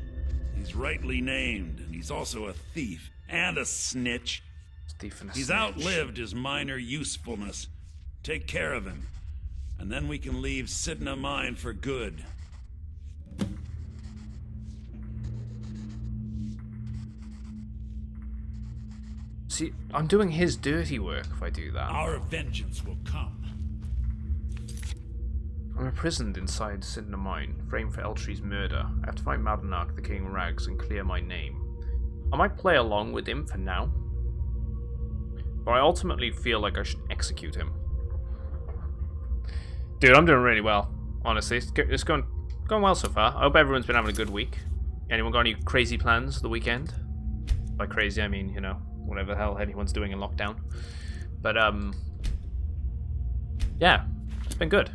He's rightly named, and he's also a thief and a snitch. He's outlived his minor usefulness. Take care of him, and then we can leave Sidna Mine for good. See, I'm doing his dirty work if I do that. Our vengeance will come. I'm imprisoned inside Sidna Mine, framed for Eltree's murder. I have to find Madanach, the King Rags, and clear my name. I might play along with him for now, but I ultimately feel like I should execute him. Dude, I'm doing really well, honestly. It's going well so far. I hope everyone's been having a good week. Anyone got any crazy plans for the weekend? By crazy, I mean, you know, whatever the hell anyone's doing in lockdown. But, yeah, it's been good.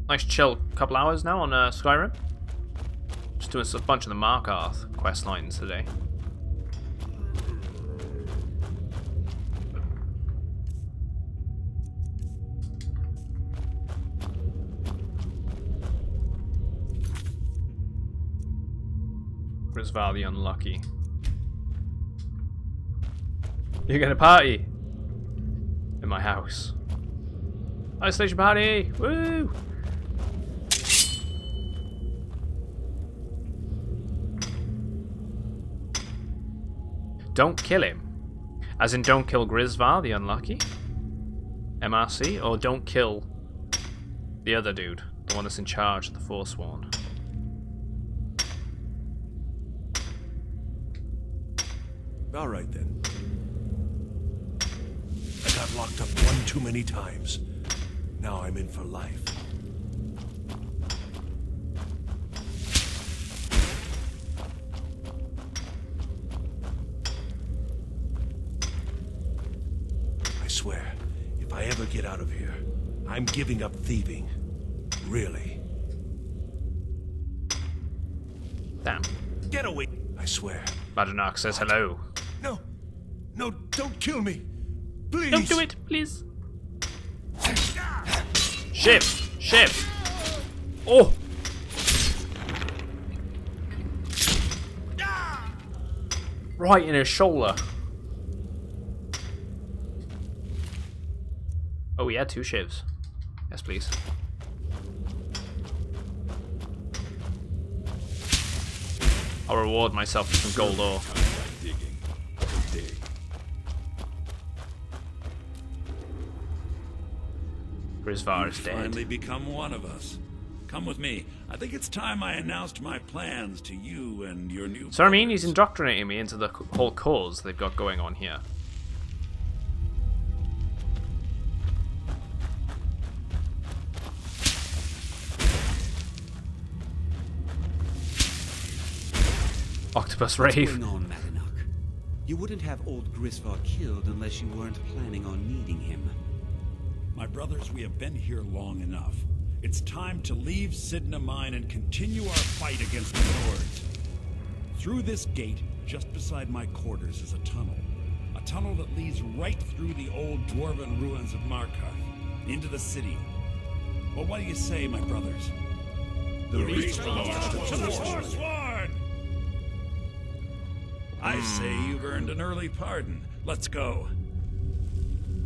Nice chill couple hours now on Skyrim. Just doing a bunch of the Markarth quest lines today. Grisvar the Unlucky. You're gonna party in my house. Isolation party! Woo! Don't kill him. As in, don't kill Grisvar the Unlucky? MRC? Or don't kill the other dude, the one that's in charge of the Forsworn? Alright then. I got locked up one too many times. Now I'm in for life. I swear, if I ever get out of here, I'm giving up thieving. Really. Damn. Get away! I swear. Madanach says hello. No! No, don't kill me! Please! Don't do it, please! Shift! Shift! Oh! Right in his shoulder. Oh, yeah, 2 shivs. Yes, please. I'll reward myself with some gold ore. Grisvar is dead. Finally become one of us. Come with me. I think it's time I announced my plans to you and your new... So I mean, he's indoctrinating me into the whole cause they've got going on here. Octopus Rave. What's going on, Madanach? You wouldn't have old Grisvar killed unless you weren't planning on needing him. My brothers, we have been here long enough. It's time to leave Sidna Mine and continue our fight against the Nords. Through this gate, just beside my quarters, is a tunnel. A tunnel that leads right through the old dwarven ruins of Markarth, into the city. Well, what do you say, my brothers? The Reach belongs to the Forsworn! I say you've earned an early pardon. Let's go.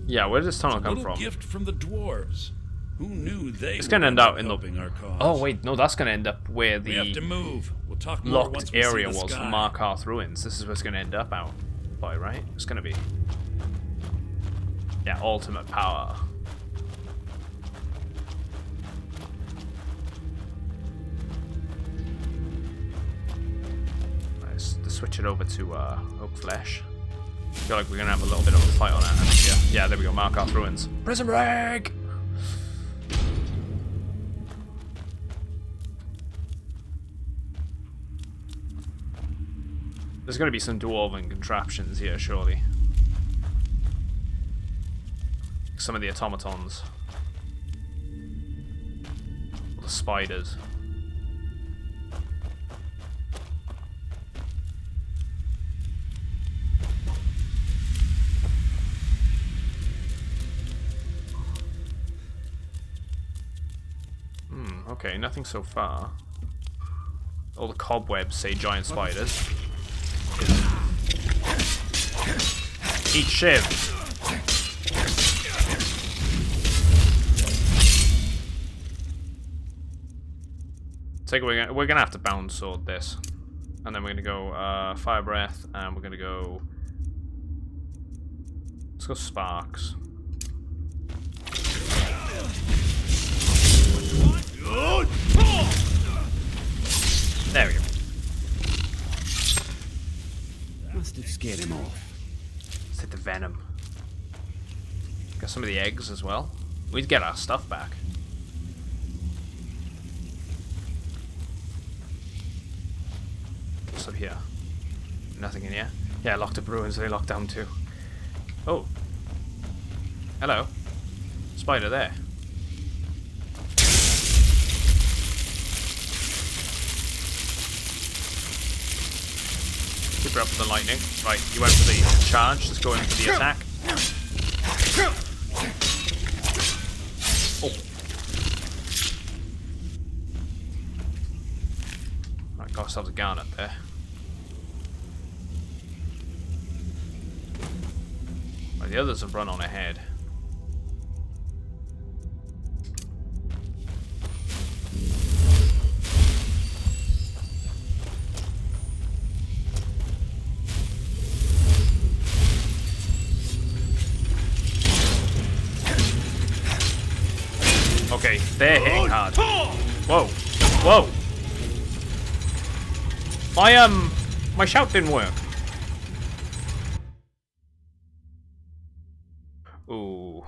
Yeah, where does this tunnel come from? Gift from the dwarves. Who knew they It's gonna end up in the... our cause? Oh wait, no, that's gonna end up where the We have to move. We'll talk more once locked we see area the was for sky. Markarth ruins. This is what's gonna end up out by, right? It's gonna be... Yeah, ultimate power. Let's switch it over to Oak Flesh. I feel like we're gonna have a little bit of a fight on it. Yeah, there we go, Markarth ruins. Prison break! There's going to be some dwarven contraptions here, surely. Some of the automatons. Or the spiders. Okay, nothing so far. All the cobwebs say giant spiders. Eat shiv. So we're gonna have to bound sword this, and then we're gonna go fire breath, and we're gonna go. Let's go sparks. There we go. Must have scared him off. Let's hit the venom. Got some of the eggs as well. We'd get our stuff back. What's up here? Nothing in here. Yeah, locked up ruins. They locked down too. Oh. Hello. Spider there. Keep her up with the lightning. Right, you went for the charge. Let's go in for the attack. Oh. Right, got ourselves a garnet there. Right, the others have run on ahead. Okay, they're hitting hard. Whoa, whoa! My shout didn't work. Ooh,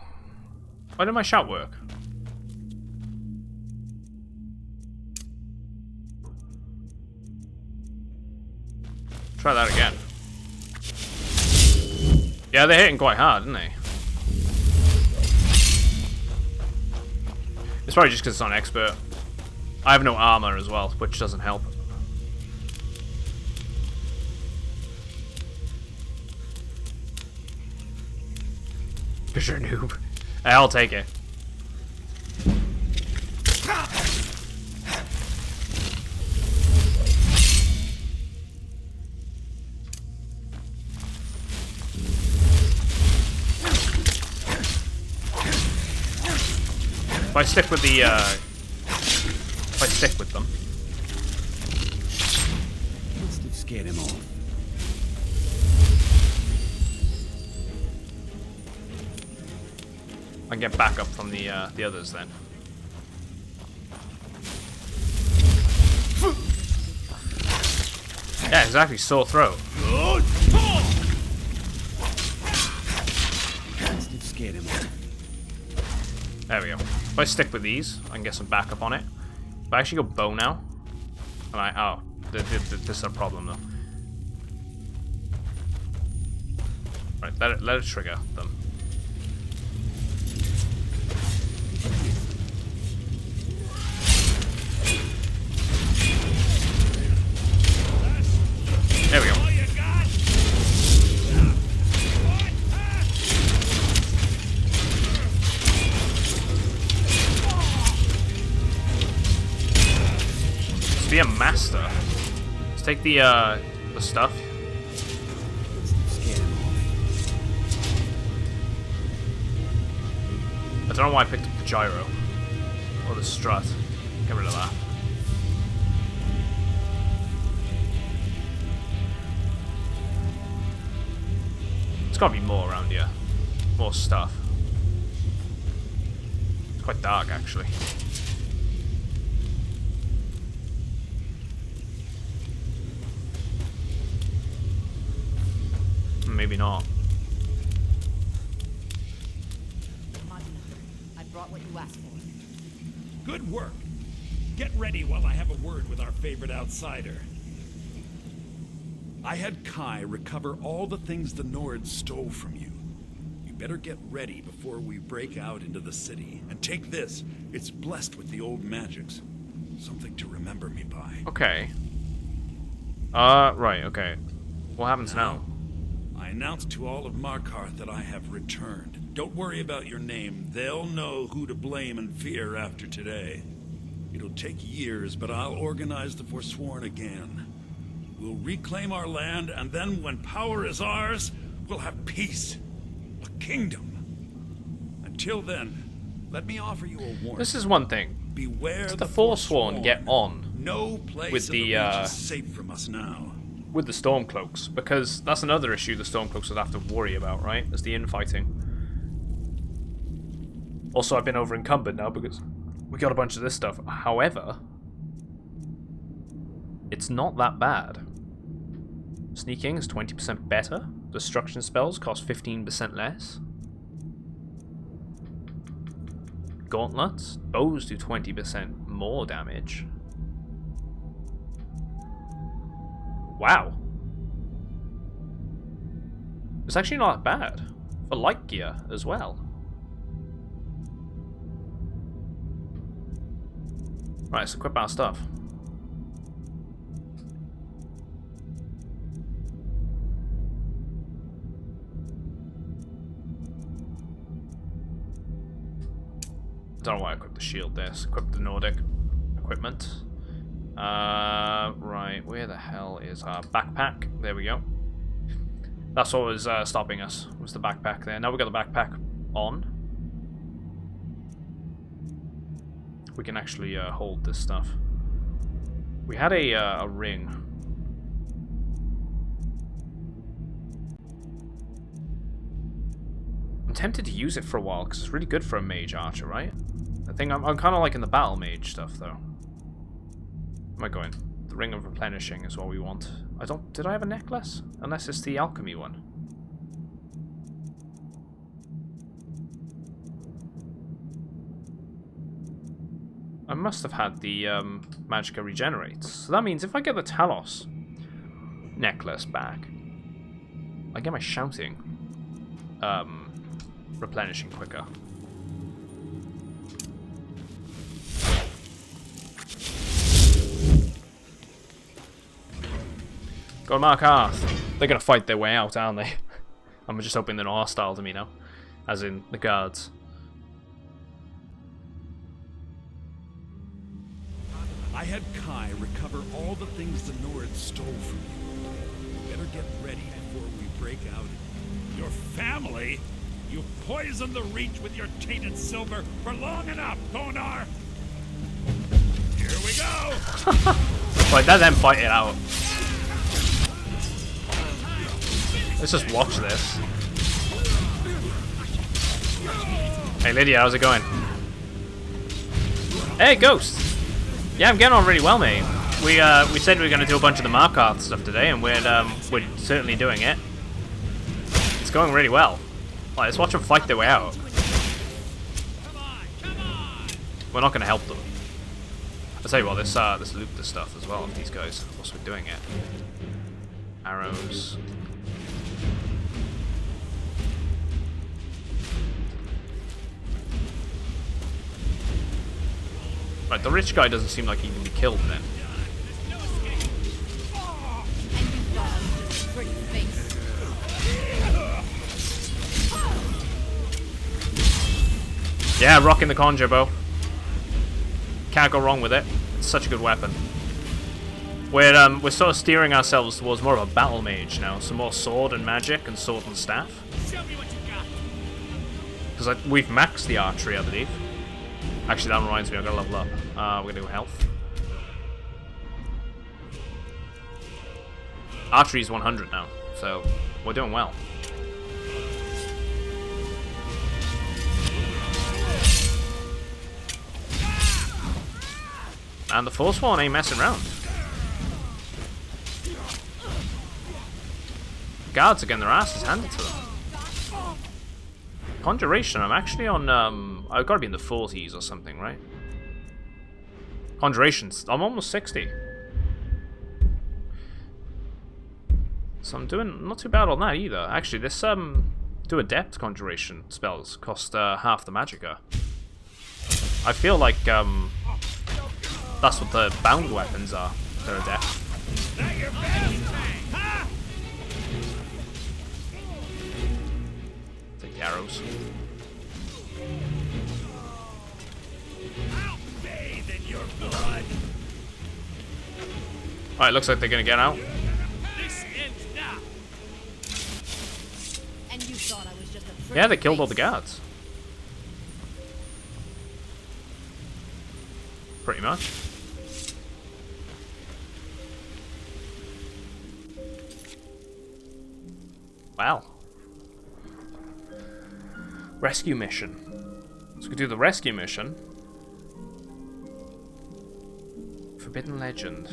why did my shout work? Try that again. Yeah, they're hitting quite hard, aren't they? It's probably just because it's on expert. I have no armor as well, which doesn't help. Because you're a noob. I'll take it. If I stick with the, if I stick with them. Must have scared him off. I can get backup from the others then. Yeah, exactly. Sore throat. Must have scared him off. There we go. If I stick with these, I can get some backup on it. If I actually go bow now, oh, this is a problem though. Right, let it trigger them. There we go. Let's be a master. Let's take the stuff. I don't know why I picked up the gyro or the strut. Get rid of that. There's gotta be more around here. More stuff. It's quite dark, actually. Maybe not. I brought what you asked for. Good work. Get ready while I have a word with our favorite outsider. I had Kai recover all the things the Nords stole from you. You better get ready before we break out into the city. And take this. It's blessed with the old magics. Something to remember me by. Okay. Right, okay. What happens now? I announced to all of Markarth that I have returned. Don't worry about your name. They'll know who to blame and fear after today. It'll take years, but I'll organize the Forsworn again. We'll reclaim our land, and then when power is ours, we'll have peace. A kingdom. Until then, let me offer you a warning. This is one thing. Beware Does the Forsworn get on no place with the is safe from us now. with the Stormcloaks? Because that's another issue the Stormcloaks would have to worry about, right? Is the infighting. Also, I've been over encumbered now because we got a bunch of this stuff. However, it's not that bad. Sneaking is 20% better. Destruction spells cost 15% less. Gauntlets, bows do 20% more damage. Wow. It's actually not that bad. For light gear as well. Right, let's equip our stuff. I don't know why I equipped the shield there. So equip the Nordic equipment. Right, where the hell is our backpack? There we go. That's what was stopping us, was the backpack there. Now we got the backpack on. We can actually hold this stuff. We had a ring. I'm tempted to use it for a while because it's really good for a mage archer, right? I think I'm kind of liking the battle mage stuff though. Where am I going? The ring of replenishing is what we want. Did I have a necklace? Unless it's the alchemy one. I must have had the Magicka regenerates. So that means if I get the Talos necklace back, I get my shouting replenishing quicker. Go to Mark Arth. They're gonna fight their way out, aren't they? I'm just hoping they're not hostile to me now. As in the guards. I had Kai recover all the things the Nords stole from you. Better get ready before we break out. Your family? You poisoned the Reach with your tainted silver for long enough, Thonar! Here we go! Right, let them fight it out. Let's just watch this. Hey Lydia, how's it going? Hey Ghost! Yeah, I'm getting on really well, mate. We said we were gonna do a bunch of the Markarth stuff today, and we're certainly doing it. It's going really well. Like, let's watch them fight their way out. We're not gonna help them. I'll tell you what, let's loot this stuff as well of these guys whilst we're doing it. Arrows. Right, the rich guy doesn't seem like he can be killed then. Yeah, rocking the conjure bow. Can't go wrong with it. It's such a good weapon. We're sort of steering ourselves towards more of a battle mage now, some more sword and magic and sword and staff. Because we've maxed the archery, I believe. Actually, that reminds me, I've got to level up. We're going to do health. Archery is 100 now, so we're doing well. And the Forsworn ain't messing around. Guards are getting their asses handed to them. Conjuration, I'm actually on, I've got to be in the 40s or something, right? Conjurations, I'm almost 60. So I'm doing not too bad on that either. Actually, this, do adept conjuration spells cost, half the magicka. I feel like, that's what the bound weapons are. They're adept. Take the arrows. I'll bathe in your blood. Alright, looks like they're gonna get out. This ends now. And you thought I was just a Yeah, they killed all the guards. Pretty much. Wow. Rescue mission. So we could do the rescue mission. Forbidden Legend.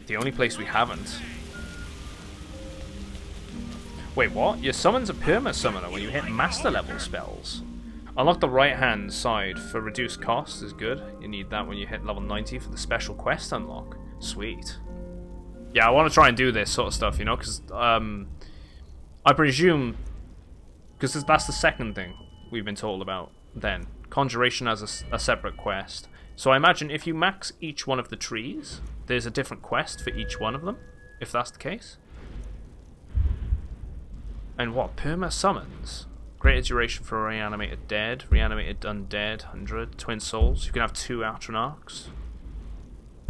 The only place we haven't. Wait, what? Your summon's a perma-summoner when you hit master level spells. Unlock the right-hand side for reduced cost is good. You need that when you hit level 90 for the special quest unlock. Sweet. Yeah, I want to try and do this sort of stuff, you know, because I presume, because that's the second thing we've been told about then. Conjuration has a separate quest. So I imagine if you max each one of the trees, there's a different quest for each one of them, if that's the case. And what? Perma summons. Greater duration for reanimated dead, reanimated undead, 100, twin souls. You can have 2 Auralinus.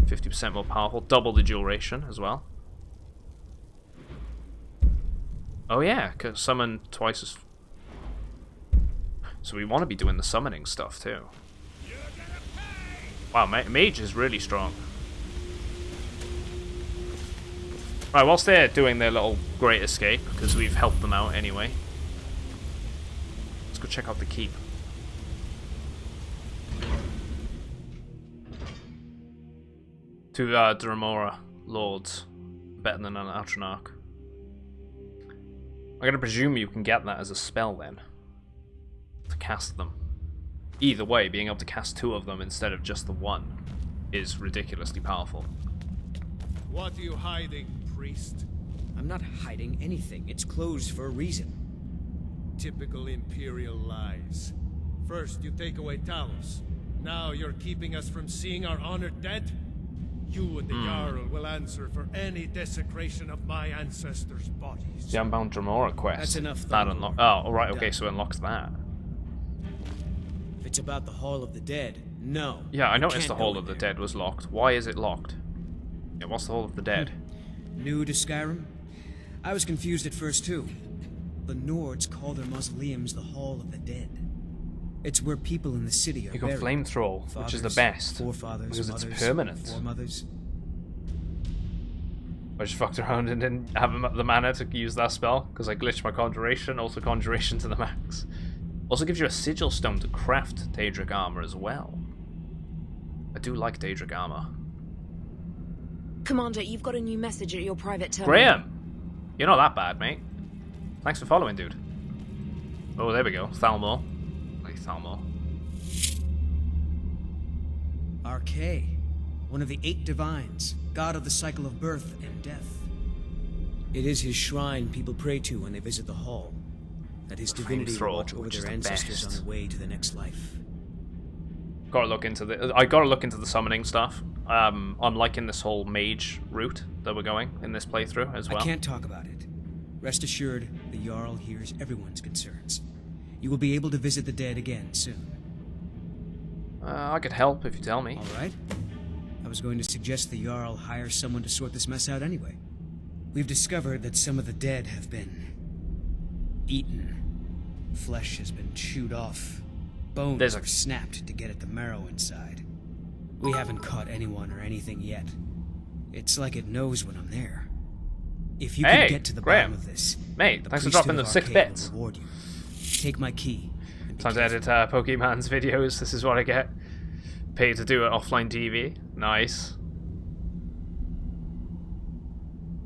50% more powerful, double the duration as well. Oh yeah, could summon twice as... So we want to be doing the summoning stuff too. Wow, mage is really strong. Right, whilst they're doing their little great escape, because we've helped them out anyway, let's go check out the keep. To Dwemer lords, better than an Auralinus. I'm gonna presume you can get that as a spell then, to cast them. Either way, being able to cast 2 of them instead of just the 1 is ridiculously powerful. What are you hiding, priest? I'm not hiding anything. It's closed for a reason. Typical Imperial lies. First, you take away Talos. Now you're keeping us from seeing our honored dead? You and the Jarl will answer for any desecration of my ancestors' bodies. The Unbound Dwemer quest. That's enough. That unlock. Oh, right. Okay, so it unlocks that. If it's about the Hall of the Dead, no. Yeah, I noticed the Hall of the Dead was locked. Why is it locked? Yeah, what's the Hall of the Dead? New to Skyrim? I was confused at first too. The Nords call their mausoleums the Hall of the Dead. It's where people in the city are You can buried. flamethrower, which is the Fathers, best. Forefathers, Because it's mothers, permanent. Foremothers. I just fucked around and didn't have the mana to use that spell because I glitched my conjuration, also conjuration to the max. Also gives you a sigil stone to craft Daedric armor as well. I do like Daedric armor. Commander, you've got a new message at your private terminal. Graham! You're not that bad, mate. Thanks for following, dude. Oh, there we go. Thalmor. Like Thalmor. Archay, one of the 8 divines, god of the cycle of birth and death. It is his shrine people pray to when they visit the hall. That his divinity will watch over their ancestors on the way to the next life. Gotta look into the summoning stuff. I'm liking this whole mage route that we're going in this playthrough as well. I can't talk about it. Rest assured, the Jarl hears everyone's concerns. You will be able to visit the dead again soon. I could help if you tell me. Alright. I was going to suggest the Jarl hire someone to sort this mess out anyway. We've discovered that some of the dead have been eaten. Flesh has been chewed off. Bones are snapped to get at the marrow inside. We haven't caught anyone or anything yet. It's like it knows when I'm there. If you can get to the bottom of this, mate, thanks for dropping the 6 bits. Reward you. Take my key. Time to edit Pokemon's videos. This is what I get. Pay to do it offline TV. Nice.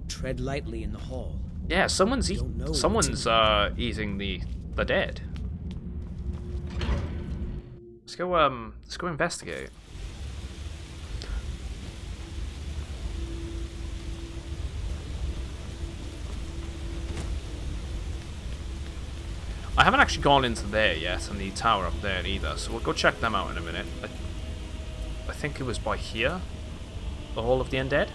Tread lightly in the hall. Yeah, someone's eating the dead. Let's go investigate. I haven't actually gone into there yet, and the tower up there either, so we'll go check them out in a minute. I think it was by here, the Hall of the Undead.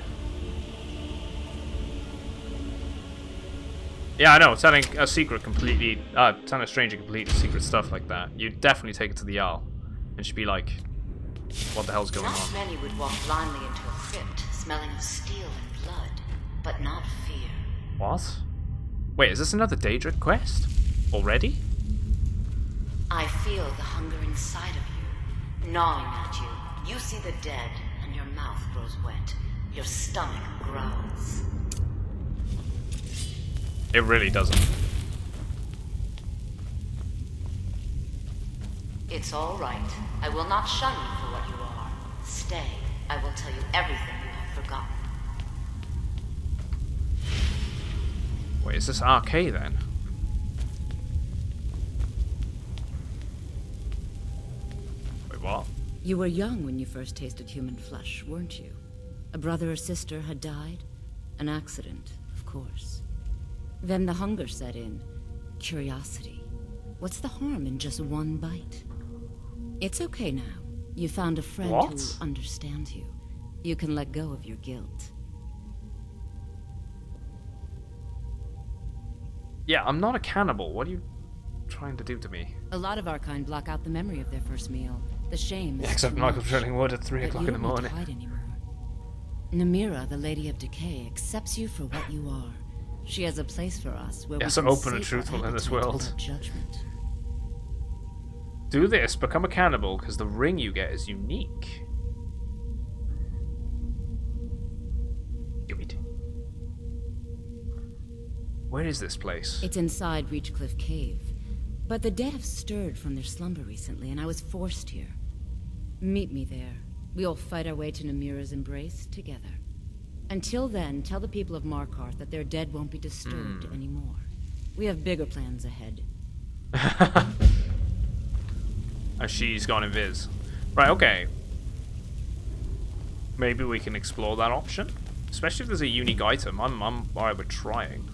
Yeah, I know. Telling a secret completely, telling a stranger completely secret stuff like that, you'd definitely take it to the Jarl, and she'd be like, "What the hell's going on?" Not many would walk blindly into a crypt, smelling of steel and blood, but not fear. What? Wait, is this another Daedric quest? Already? I feel the hunger inside of you, gnawing at you. You see the dead, and your mouth grows wet. Your stomach growls. It really doesn't. It's all right. I will not shun you for what you are. Stay. I will tell you everything you have forgotten. Wait, is this RK then? Wait, what? You were young when you first tasted human flesh, weren't you? A brother or sister had died? An accident, of course. Then the hunger set in. Curiosity. What's the harm in just one bite? It's okay now. You found a friend who understands you. You can let go of your guilt. Yeah, I'm not a cannibal. What are you trying to do to me? A lot of our kind block out the memory of their first meal. The shame. Yeah, except Michael drilling wood at 3 o'clock in the morning. Namira, the Lady of Decay, accepts you for what you are. She has a place for us where so open and truthful in this world. Judgment. Do this, become a cannibal, because the ring you get is unique. Where is this place? It's inside Reachcliff Cave. But the dead have stirred from their slumber recently, and I was forced here. Meet me there. We'll fight our way to Namira's embrace together. Until then, tell the people of Markarth that their dead won't be disturbed anymore. We have bigger plans ahead. And she's gone invis. Right, okay. Maybe we can explore that option. Especially if there's a unique item. I'm alright with trying.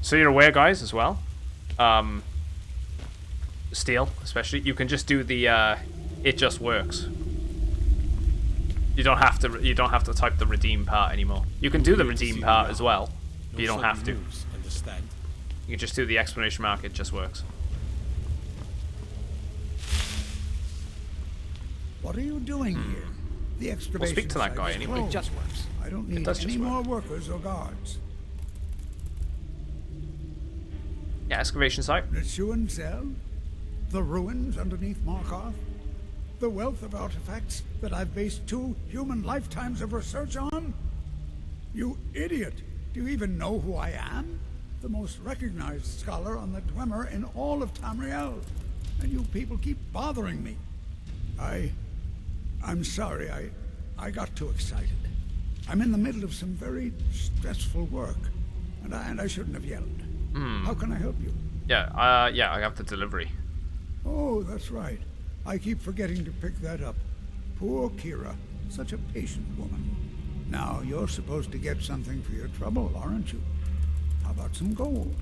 So you're aware, guys, as well. Steel, especially, you can just do the it just works. You don't have to type the redeem part anymore. You can do the redeem part as well, but you don't have to. Understand? You can just do the exclamation mark, it just works. What are you doing here? The excavation We'll speak to that site guy is anyway. closed. It just works. I don't need any more workers or guards. Yeah, excavation site. Nchuand cell? The ruins underneath Markarth? The wealth of artifacts that I've based 2 human lifetimes of research on? You idiot! Do you even know who I am? The most recognized scholar on the Dwemer in all of Tamriel. And you people keep bothering me. I'm sorry, I got too excited. I'm in the middle of some very stressful work, and I shouldn't have yelled. How can I help you? Yeah, yeah, I have the delivery. Oh, that's right. I keep forgetting to pick that up. Poor Kira. Such a patient woman. Now, you're supposed to get something for your trouble, aren't you? How about some gold?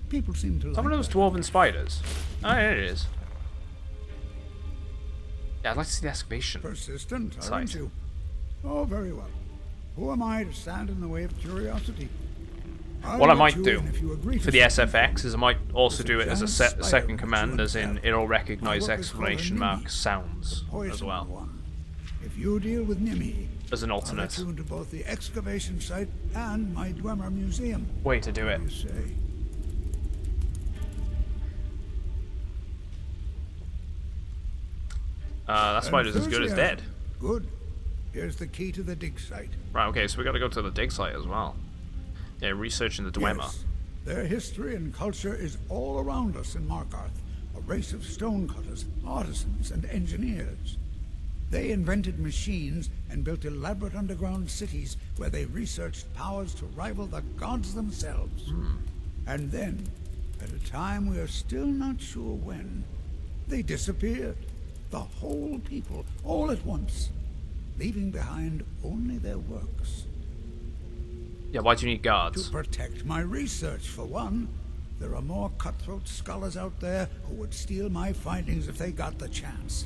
People seem to like Some of those dwarven spiders. Oh, yeah, it is. Yeah, I'd like to see the excavation Persistent, site. aren't you? Oh, very well. Who am I to stand in the way of curiosity? What I might do for the SFX is I might also do it as a second command, as in it'll recognize exclamation mark sounds as well. If you deal with Nimi, as an I'll alternate let you into both the excavation site and my Dwemer museum. way to do it. You say? That spider's as good as dead. Good. Here's the key to the dig site. Right, okay, so we gotta go to the dig site as well. Yeah, researching the Dwemer. Yes. Their history and culture is all around us in Markarth. A race of stonecutters, artisans, and engineers. They invented machines and built elaborate underground cities where they researched powers to rival the gods themselves. And then, at a time we are still not sure when, they disappeared. The whole people, all at once, leaving behind only their works. Yeah, why do you need guards? To protect my research, for one. There are more cutthroat scholars out there who would steal my findings if they got the chance.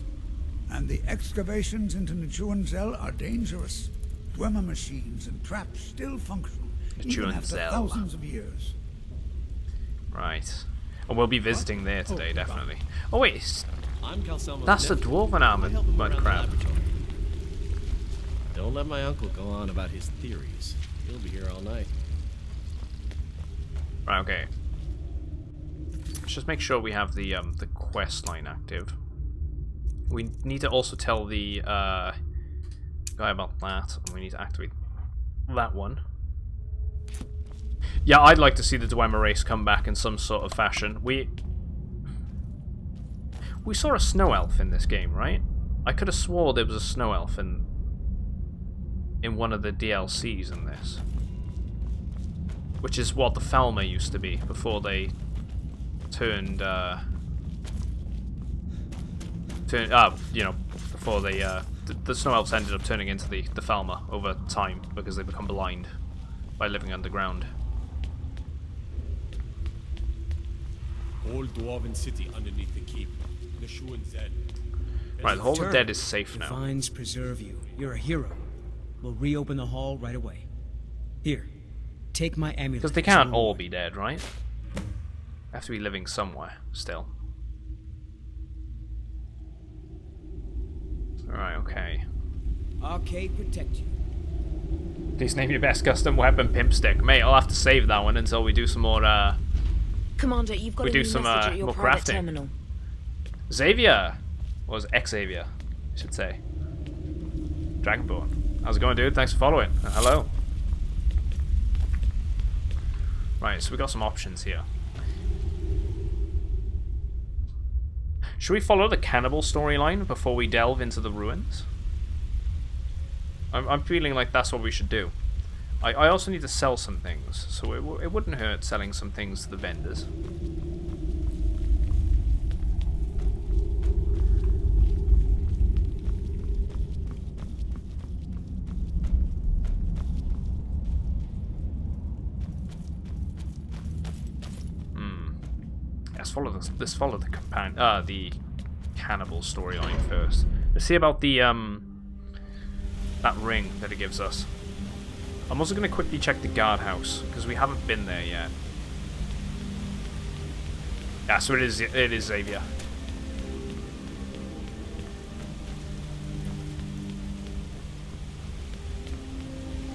And the excavations into Nchuand are dangerous. Dwemer machines and traps still function, even after thousands of years. Right. And we'll be visiting there today, definitely. Oh wait, I'm that's the dwarven armored mud crab. Don't let my uncle go on about his theories. He'll be here all night. Right, okay. Let's just make sure we have the quest line active. We need to also tell the guy about that, and we need to activate that one. Yeah, I'd like to see the Dwemer race come back in some sort of fashion. We saw a snow elf in this game, right? I could have swore there was a snow elf in one of the DLCs in this. Which is what the Falmer used to be before they turned, you know, before they, the snow elves ended up turning into the Falmer over time because they become blind by living underground. Old dwarven city underneath the keep. Nchuand. Right, the Hall of Dead is safe now. Divines preserve you. You're a hero. We'll reopen the hall right away. Here, take my amulet. Because they can't all be dead, right? They have to be living somewhere still. Alright, okay. Arcade protect you. Please name your best custom weapon, Pimp Stick. Mate, I'll have to save that one until we do some more, Commander, you've got a new message at your private terminal. Xavier! Or was it Xavier, I should say. Dragonborn. How's it going, dude? Thanks for following. And hello. Right, so we got some options here. Should we follow the cannibal storyline before we delve into the ruins? I'm feeling like that's what we should do. I also need to sell some things, so it wouldn't hurt selling some things to the vendors. Let's follow the cannibal storyline first. Let's see about the that ring that it gives us. I'm also going to quickly check the guardhouse because we haven't been there yet. Yeah, so it is Xavier.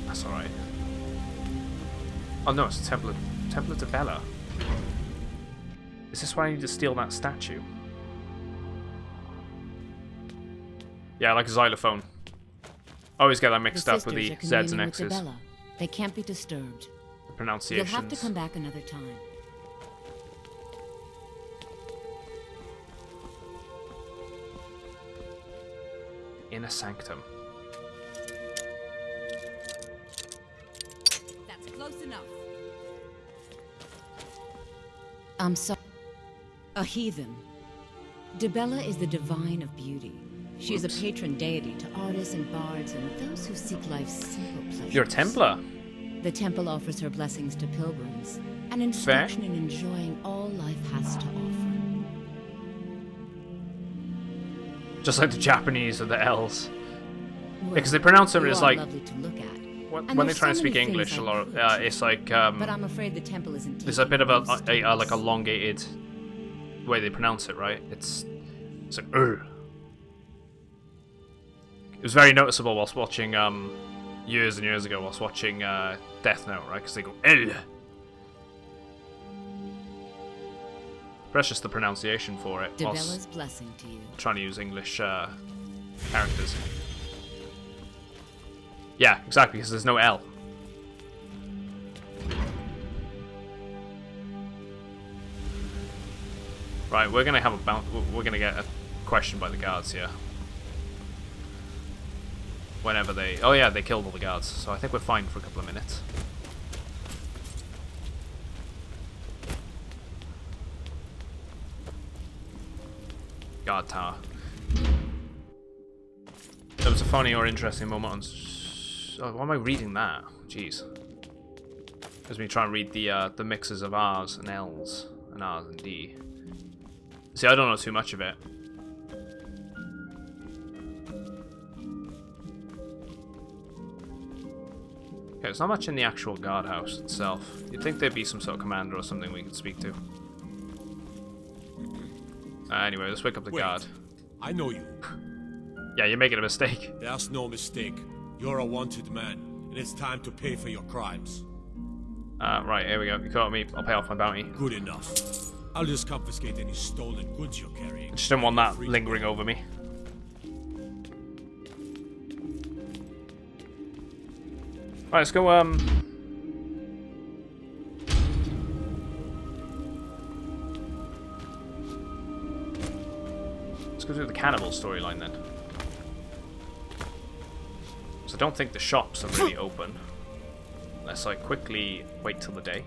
That's all right. Oh no, it's Templar de Bella. Is this why I need to steal that statue? Yeah, like a xylophone. I always get that mixed up with the Z's and X's. They can't be disturbed. The pronunciations. You'll have to come back another time. Inner Sanctum. That's close enough. I'm sorry. A heathen. Debella is the divine of beauty. She is a patron deity to artists and bards and those who seek life's simple pleasures. You're a Templar. The temple offers her blessings to pilgrims, an instruction in enjoying all life has to offer. Just like the Japanese or the L's. Well, because they pronounce them as like... lovely to look at. When they try to speak English a lot, it's like... but I'm afraid the temple isn't... There's a bit of a like elongated way they pronounce it, right? It's like... It was very noticeable whilst watching, years and years ago, whilst watching Death Note, right? Because they go, L. But that's just the pronunciation for it. Debella's blessing to you. Trying to use English characters. Yeah, exactly, because there's no L. Right, we're gonna have we're gonna get a question by the guards here. Whenever they... Oh yeah, they killed all the guards, so I think we're fine for a couple of minutes. Guard tower. There was a funny or interesting moment on... Oh, why am I reading that? Jeez. As we try and read the mixes of R's and L's and R's and D. See, I don't know too much of it. Okay, there's not much in the actual guardhouse itself. You'd think there'd be some sort of commander or something we could speak to. Anyway, let's wake up the guard. I know you. Yeah, you're making a mistake. There's no mistake. You're a wanted man, and it's time to pay for your crimes. Right, here we go. You caught me. I'll pay off my bounty. Good enough. I'll just confiscate any stolen goods you're carrying. I just don't want that lingering over me. Right, let's go, let's go through the cannibal storyline then. So I don't think the shops are really open. Unless I quickly wait till the day.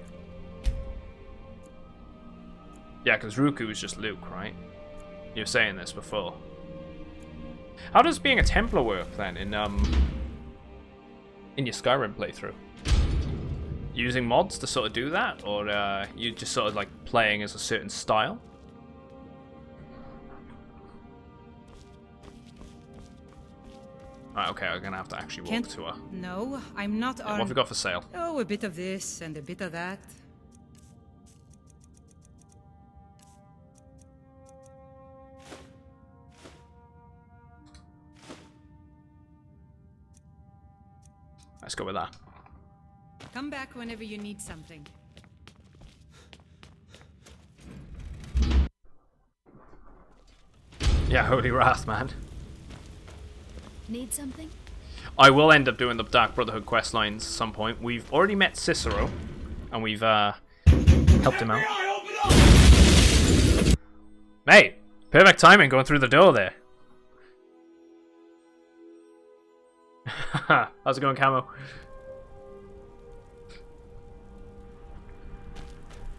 Yeah, because Ruku is just Luke, right? You were saying this before. How does being a Templar work then in your Skyrim playthrough? Using mods to sort of do that, or you just sort of like playing as a certain style? Right, okay, I'm gonna have to actually walk to her. No, I'm not armed. What have we got for sale? Oh, a bit of this and a bit of that. Let's go with that. Come back whenever you need something. Yeah, Holy Wrath, man. Need something? I will end up doing the Dark Brotherhood quest lines at some point. We've already met Cicero, and we've helped him out. Mate, perfect timing going through the door there. How's it going, Camo?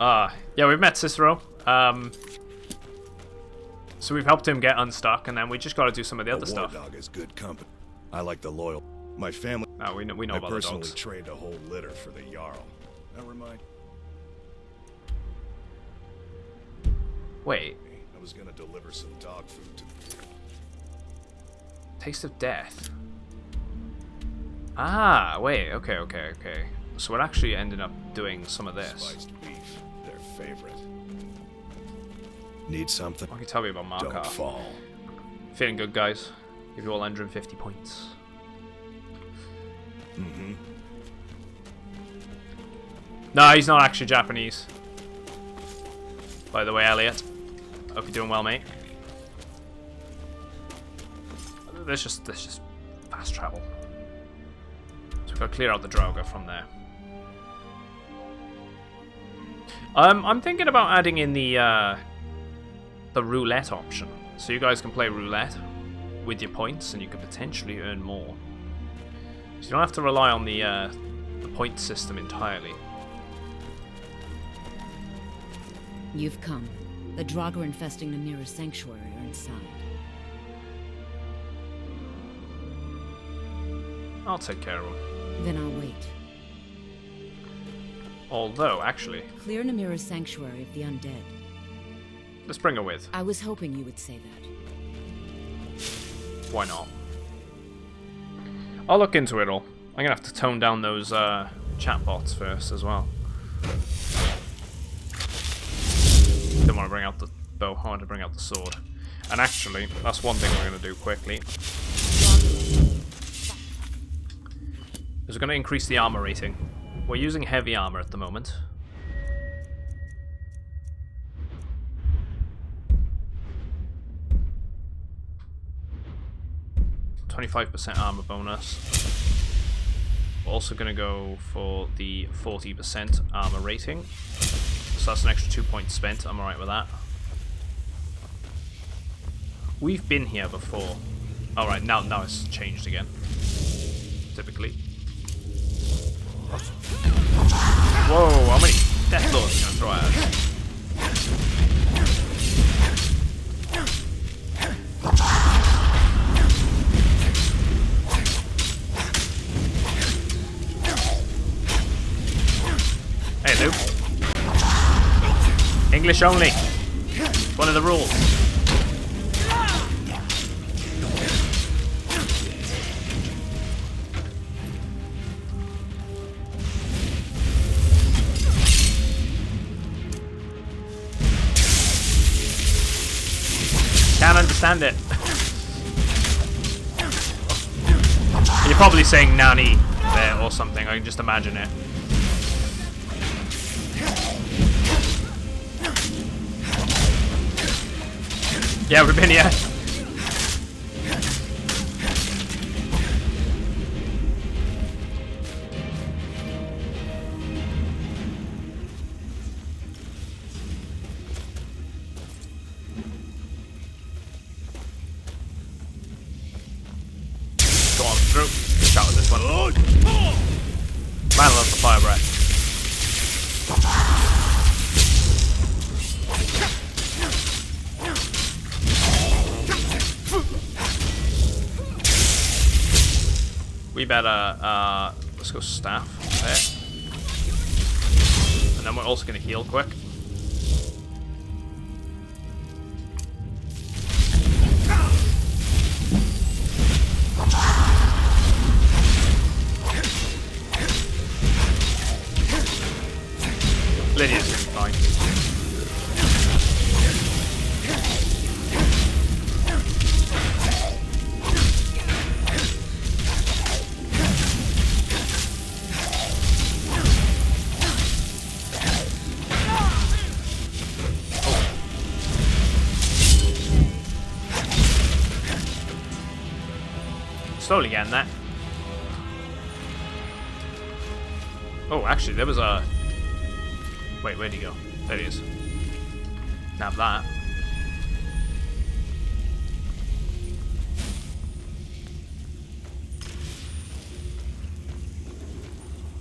Yeah, we've met Cicero. So we've helped him get unstuck, and then we just got to do some of the other stuff. Dog is good company. I like the loyal. My family. No, we know about the dogs. I personally trained a whole litter for the Jarl. Never mind. Wait. I was gonna deliver some dog food to. Taste of Death. Ah, wait. Okay. So we're actually ended up doing some of this. Spiced beef, their favorite. Need something? What can you tell me about Markov? Don't fall. Feeling good, guys. Give you all 150 points. Mm-hmm. No, he's not actually Japanese. By the way, Elliot. Hope you're doing well, mate. There's just fast travel. So we've got to clear out the Draugr from there. I'm thinking about adding in the roulette option. So you guys can play roulette with your points, and you could potentially earn more. So you don't have to rely on the point system entirely. You've come. The Draugr infesting Namira's sanctuary are inside. I'll take care of them. Then I'll wait. Although, actually... Clear Namira's sanctuary of the undead. Let's bring her with. I was hoping you would say that. Why not? I'll look into it all. I'm gonna have to tone down those chatbots first as well. Didn't want to bring out the bow, I wanted to bring out the sword. And actually, that's one thing we're gonna do quickly. Is we're gonna increase the armor rating. We're using heavy armor at the moment. 25% armor bonus. We're also going to go for the 40% armor rating. So that's an extra 2 points spent. I'm alright with that. We've been here before. Alright, now it's changed again. Typically. Whoa, how many death lords are you going to throw at us? English only. One of the rules. Can't understand it. You're probably saying nanny there or something. I can just imagine it. Yeah, Rabinia. Go on through. Shout with this one. Man loves the fire breath. We better, let's go staff there. And then we're also going to heal quick. Lydia's going to be fine. Slowly getting that. Oh, actually, there was a... Wait, where'd he go? There he is. Nab that.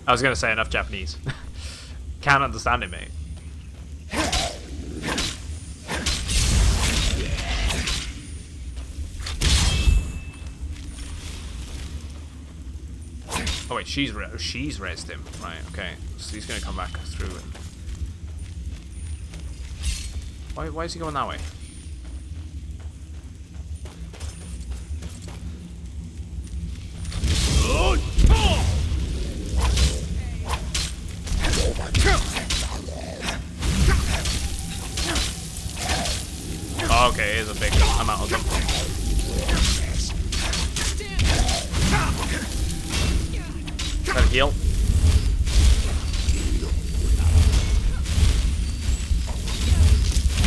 I was going to say enough Japanese. Can't understand it, mate. Oh wait, she's raised him. Right, okay. So he's gonna come back through and... Why is he going that way? Oh, okay, here's a big amount of them. Try to heal.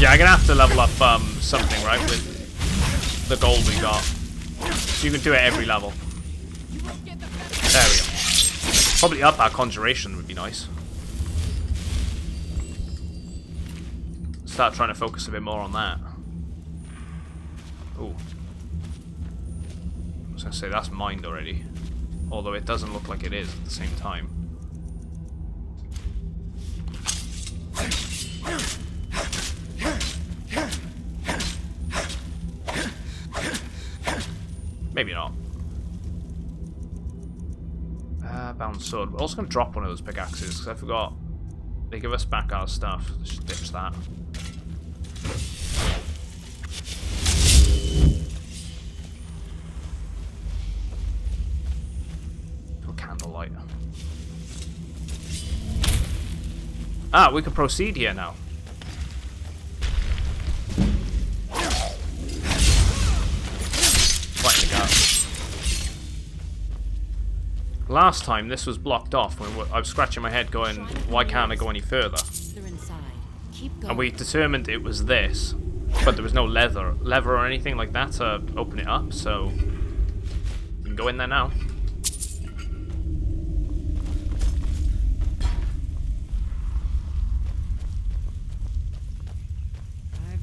Yeah, I'm gonna have to level up something, right, with the gold we got. So you can do it every level. There we go. Probably up our conjuration would be nice. Start trying to focus a bit more on that. Ooh. I was gonna say that's mined already. Although it doesn't look like it is at the same time. Maybe not. Bound sword. We're also going to drop one of those pickaxes because I forgot. They give us back our stuff. Let's just ditch that. Candlelight. Ah, we can proceed here now. Right in the gut. Last time this was blocked off when I was scratching my head going, why can't I go any further? And we determined it was this, but there was no lever or anything like that to open it up, so we can go in there now.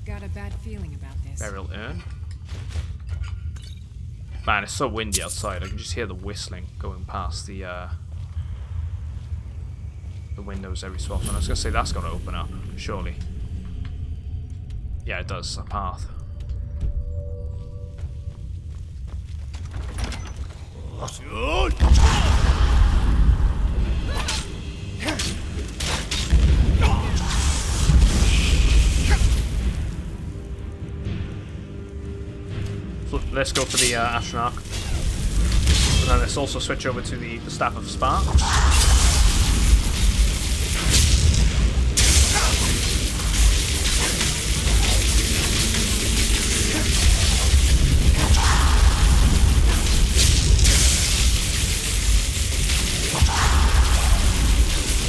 Got a bad feeling about this. Burial urn. Man, it's so windy outside. I can just hear the whistling going past the windows every so often. I was gonna say that's gotta open up, surely. Yeah, it does. A path. let's go for the Astronaut. And then let's also switch over to the Staff of Sparks.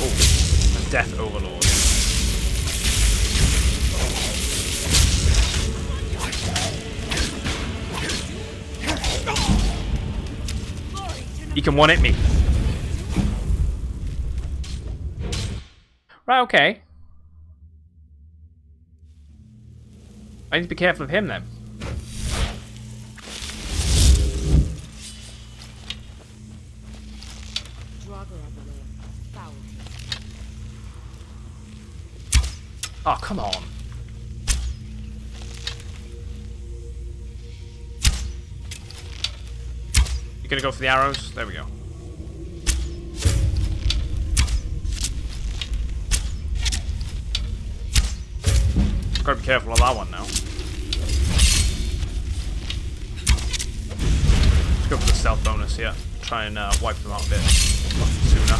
Oh, the Death Overlord. He can one-hit me. Right, okay. I need to be careful of him then. Oh, come on. You're gonna go for the arrows? There we go. Gotta be careful of that one now. Let's go for the stealth bonus here. Try and wipe them out a bit sooner.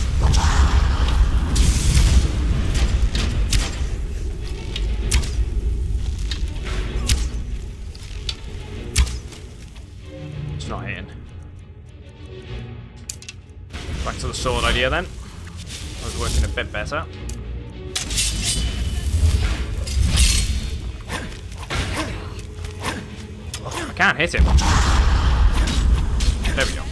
It's not hitting. Back to the sword idea then. That was working a bit better. Oh, I can't hit him. There we go.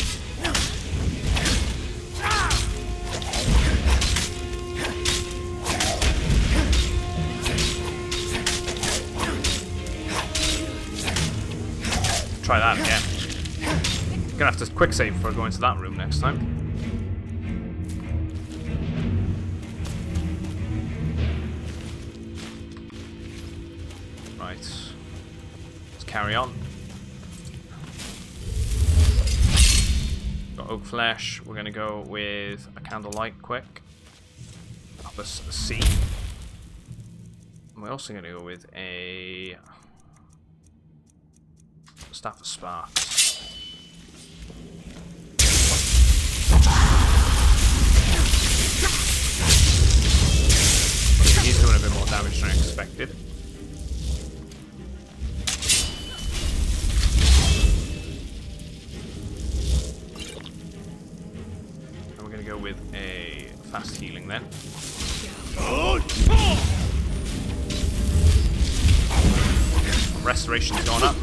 Try that again. Gonna have to quick save before I go into that room next time. Right. Let's carry on. Got oak flesh. We're gonna go with a candlelight quick. Up a C. And we're also gonna go with a Staff of Sparks. He's doing a bit more damage than I expected. And we're going to go with a fast healing then. Restoration's gone up.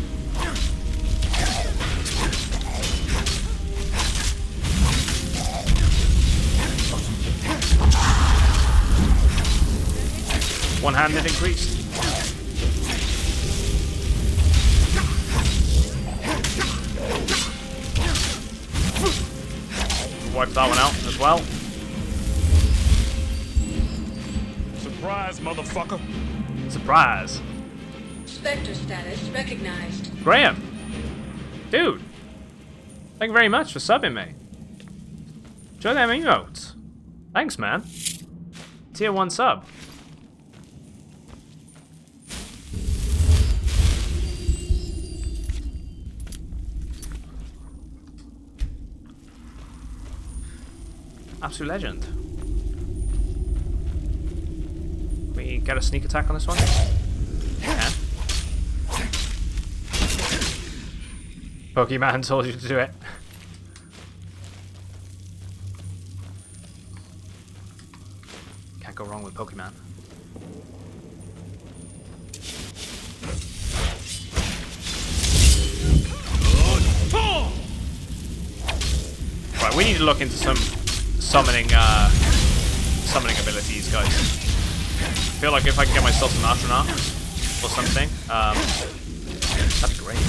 One-handed increased. Wipe that one out as well. Surprise, motherfucker! Surprise! Spectre status recognized. Graham! Dude! Thank you very much for subbing me. Enjoy them emotes. Thanks, man. Tier 1 sub. Absolute legend. We get a sneak attack on this one? Yeah. Pokemon told you to do it. Can't go wrong with Pokemon. Right, we need to look into some summoning abilities, guys. I feel like if I can get myself some Astronaut or something, that'd be great.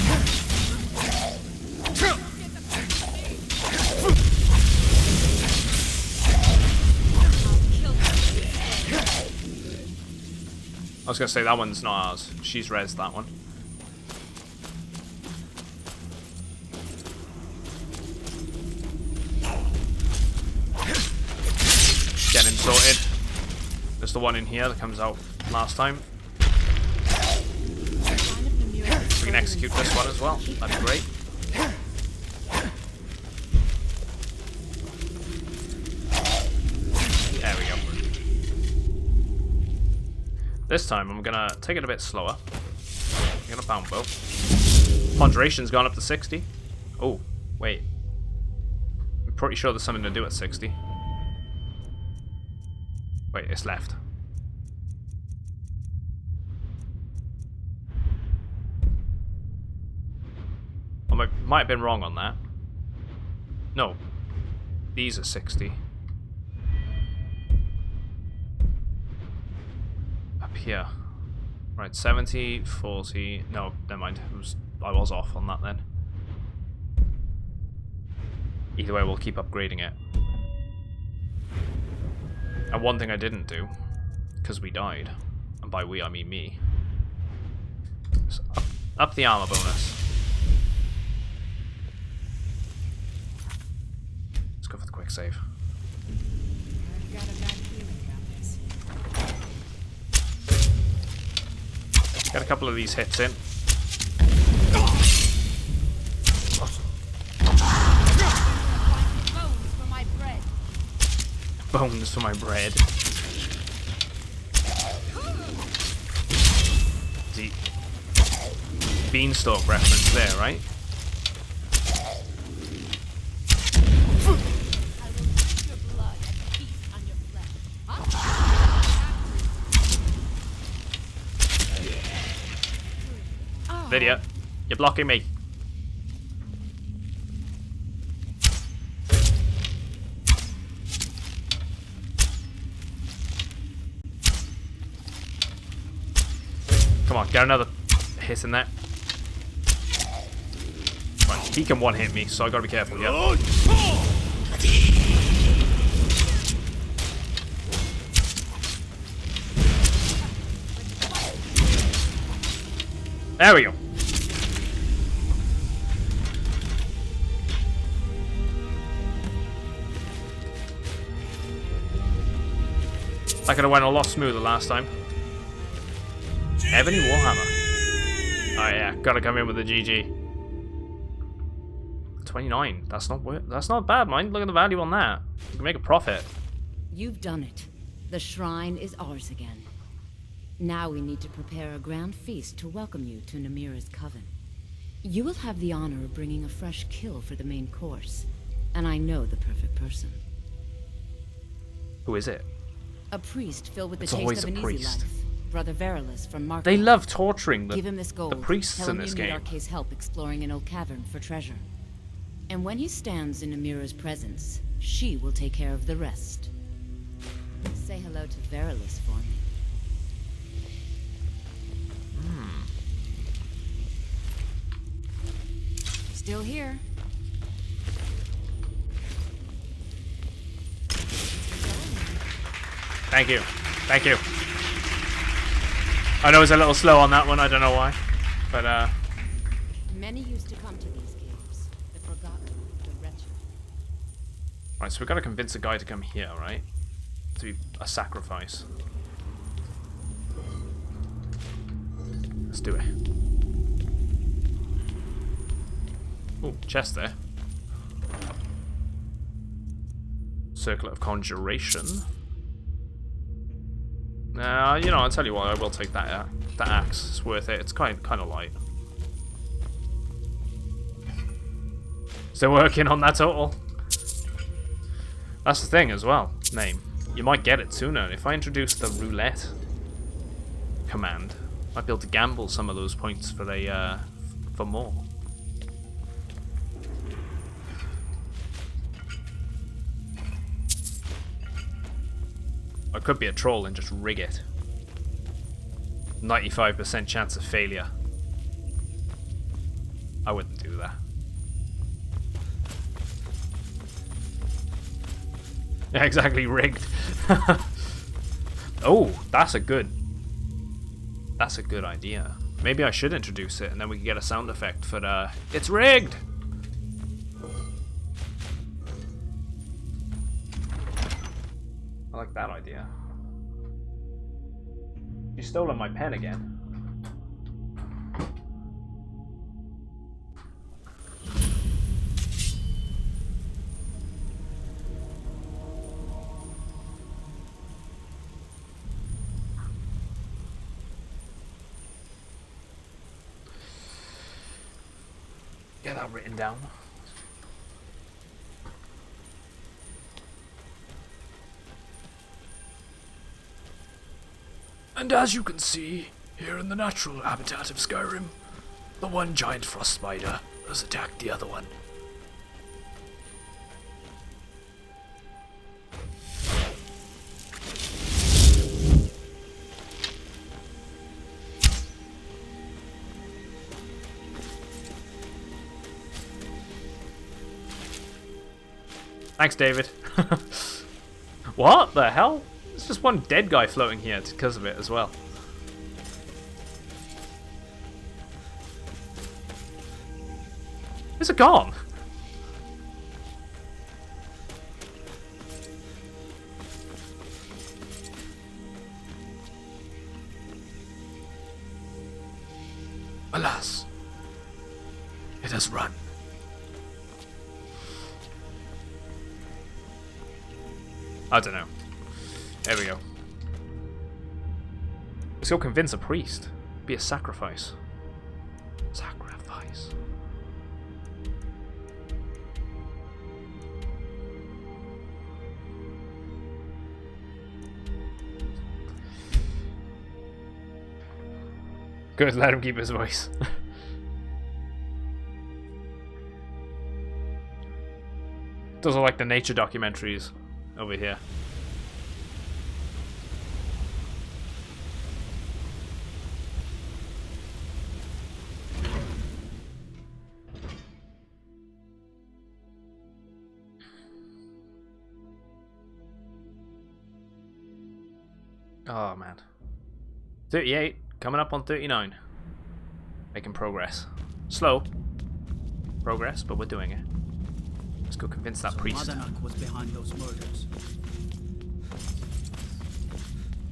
I was gonna say that one's not ours. She's rezzed that one. Get him sorted. There's the one in here that comes out last time. We can execute this one as well. That'd be great. This time I'm gonna take it a bit slower. I'm gonna pound bow. Ponderation's gone up to 60. Oh, wait. I'm pretty sure there's something to do at 60. Wait, it's left. I might have been wrong on that. No. These are 60. Up here. Right, 70, 40... No, never mind. I was off on that then. Either way, we'll keep upgrading it. And one thing I didn't do, because we died, and by we I mean me, is up the armor bonus. Let's go for the quick save. Get a couple of these hits in. Bones for my bread. The beanstalk reference there, right? Lydia, you're blocking me. Come on, get another hit in there. Right, he can one hit me, so I gotta be careful, yeah. There we go. That could have went a lot smoother last time. Ebony Warhammer. Oh yeah, gotta come in with the GG. 29. That's not bad, mind. Look at the value on that. You can make a profit. You've done it. The shrine is ours again. Now we need to prepare a grand feast to welcome you to Namira's coven. You will have the honor of bringing a fresh kill for the main course, and I know the perfect person. Who is it? A priest filled with the taste of an easy life. Brother Auralinus from Mark. They love torturing Give him this gold. the priests Tell in him this you game. need Arcade's help exploring an old cavern for treasure. And when he stands in Namira's presence, she will take care of the rest. Say hello to Auralinus for me. Still here. Thank you. Thank you. I know it's a little slow on that one, I don't know why. But Many used to come to these caves, the forgotten, the wretched. right, so we've got to convince a guy to come here, right? To be a sacrifice. Let's do it. Oh, chest there. Circlet of Conjuration. Nah, you know, I'll tell you what, I will take that axe. It's worth it. It's kind of light. Still working on that total. That's the thing as well. Name. You might get it sooner. If I introduce the roulette command, I might be able to gamble some of those points for more. I could be a troll and just rig it. 95% chance of failure. I wouldn't do that. Yeah, exactly, rigged. Oh, that's a good idea. Maybe I should introduce it and then we can get a sound effect for the it's rigged. I like that idea. You've stolen my pen again. Get that written down. And as you can see, here in the natural habitat of Skyrim, the one giant frost spider has attacked the other one. Thanks, David. What the hell? There's just one dead guy floating here because of it as well. Where's it gone? Alas, it has run. I don't know. There we go. Let's go convince a priest. Be a sacrifice. Sacrifice. Good, let him keep his voice. Those are like the nature documentaries over here. Oh man. 38, coming up on 39. Making progress. Slow progress, but we're doing it. Let's go convince that priest. Madanak was behind those murders.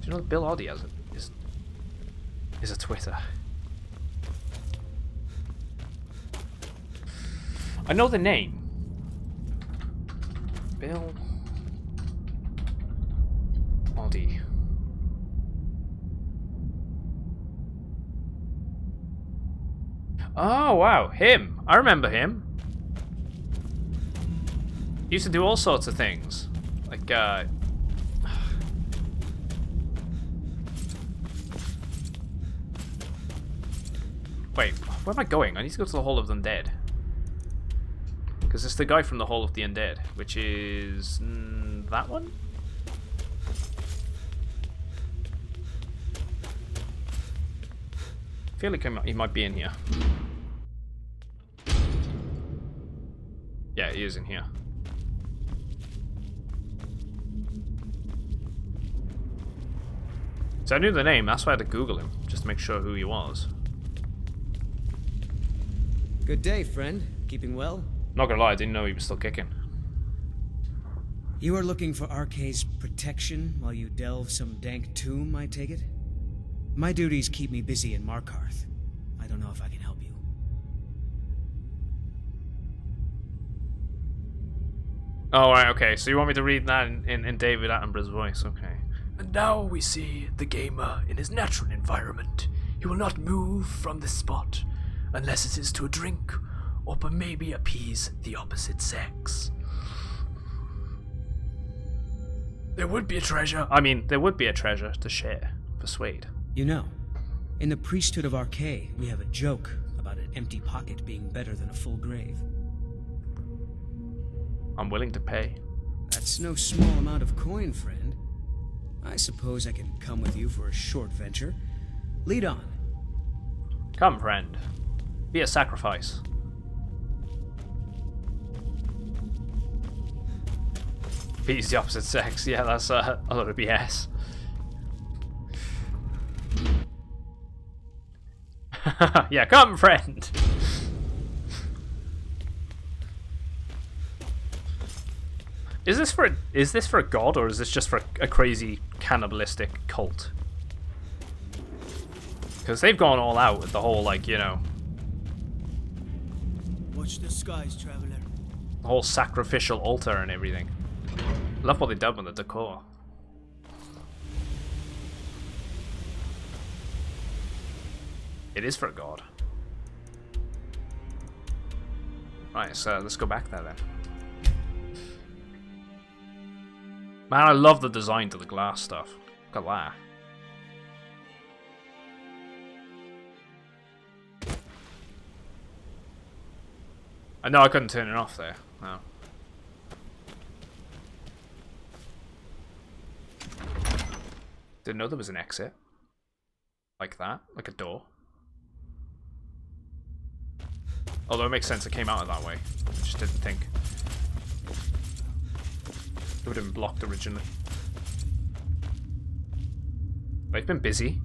Do you know that Bill Oddie is a Twitter? I know the name. Bill Oddie. Oh wow, him. I remember him. He used to do all sorts of things. Like wait, where am I going? I need to go to the Hall of the Undead. Because it's the guy from the Hall of the Undead, which is that one? I feel like he might be in here. Yeah, he is in here. So I knew the name, that's why I had to Google him, just to make sure who he was. Good day, friend. Keeping well? Not gonna lie, I didn't know he was still kicking. You are looking for Arkay's protection while you delve some dank tomb, I take it? My duties keep me busy in Markarth. I don't know if I can help you. Oh, right, okay. So you want me to read that in David Attenborough's voice, okay. And now we see the gamer in his natural environment. He will not move from this spot unless it is to drink or maybe appease the opposite sex. There would be a treasure. I mean, there would be a treasure to share. Persuade. You know, in the priesthood of Arkay, we have a joke about an empty pocket being better than a full grave. I'm willing to pay. That's no small amount of coin, friend. I suppose I can come with you for a short venture. Lead on. Come, friend. Be a sacrifice. Appease the opposite sex. Yeah, that's a lot of BS. Yeah, come, friend. Is this for a god, or is this just for a crazy cannibalistic cult? Because they've gone all out with the whole, like, you know, Watch the skies, traveler. the whole sacrificial altar and everything. Love what they done with the decor. It is for a god. Right, so let's go back there then. Man, I love the design to the glass stuff. Look at that. I know I couldn't turn it off there. No. Didn't know there was an exit. Like that. Like a door. Although it makes sense it came out of that way. I just didn't think. It would have been blocked originally. They've been busy.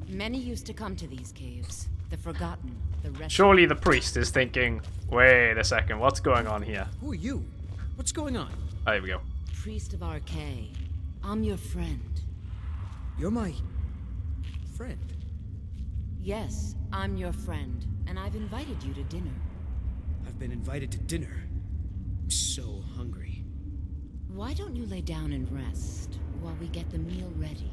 Many used to come to these caves. The forgotten, the rest. Surely the priest is thinking, wait a second, what's going on here? Who are you? What's going on? Oh, there we go. Priest of Arcay. I'm your friend. You're my friend? Yes, I'm your friend, and I've invited you to dinner. I've been invited to dinner. I'm so hungry. Why don't you lay down and rest while we get the meal ready?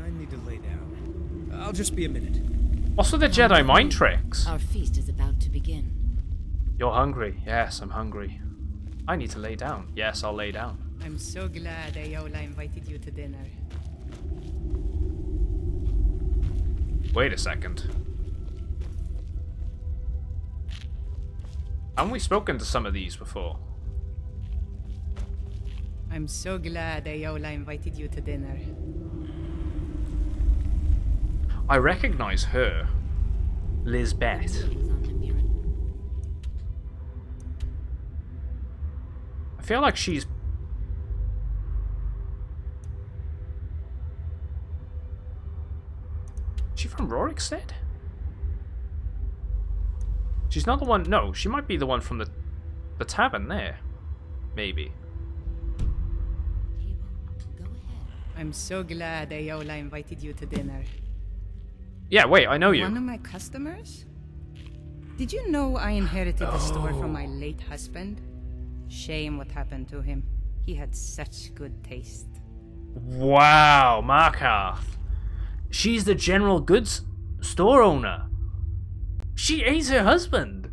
I need to lay down. I'll just be a minute. What's with the Jedi mind tricks? Our feast is about to begin. You're hungry. Yes, I'm hungry. I need to lay down. Yes, I'll lay down. I'm so glad Ayola invited you to dinner. Wait a second. Haven't we spoken to some of these before? I'm so glad Ayola invited you to dinner. I recognize her. Lizbeth. I feel like she's... Is she from Rorikstead? She's not the one... No, she might be the one from the tavern there. Maybe. I'm so glad Ayola invited you to dinner. Yeah, wait, I know you. One of my customers? Did you know I inherited the store from my late husband? Shame what happened to him. He had such good taste. Wow, Markarth. She's the general goods store owner. She ate her husband.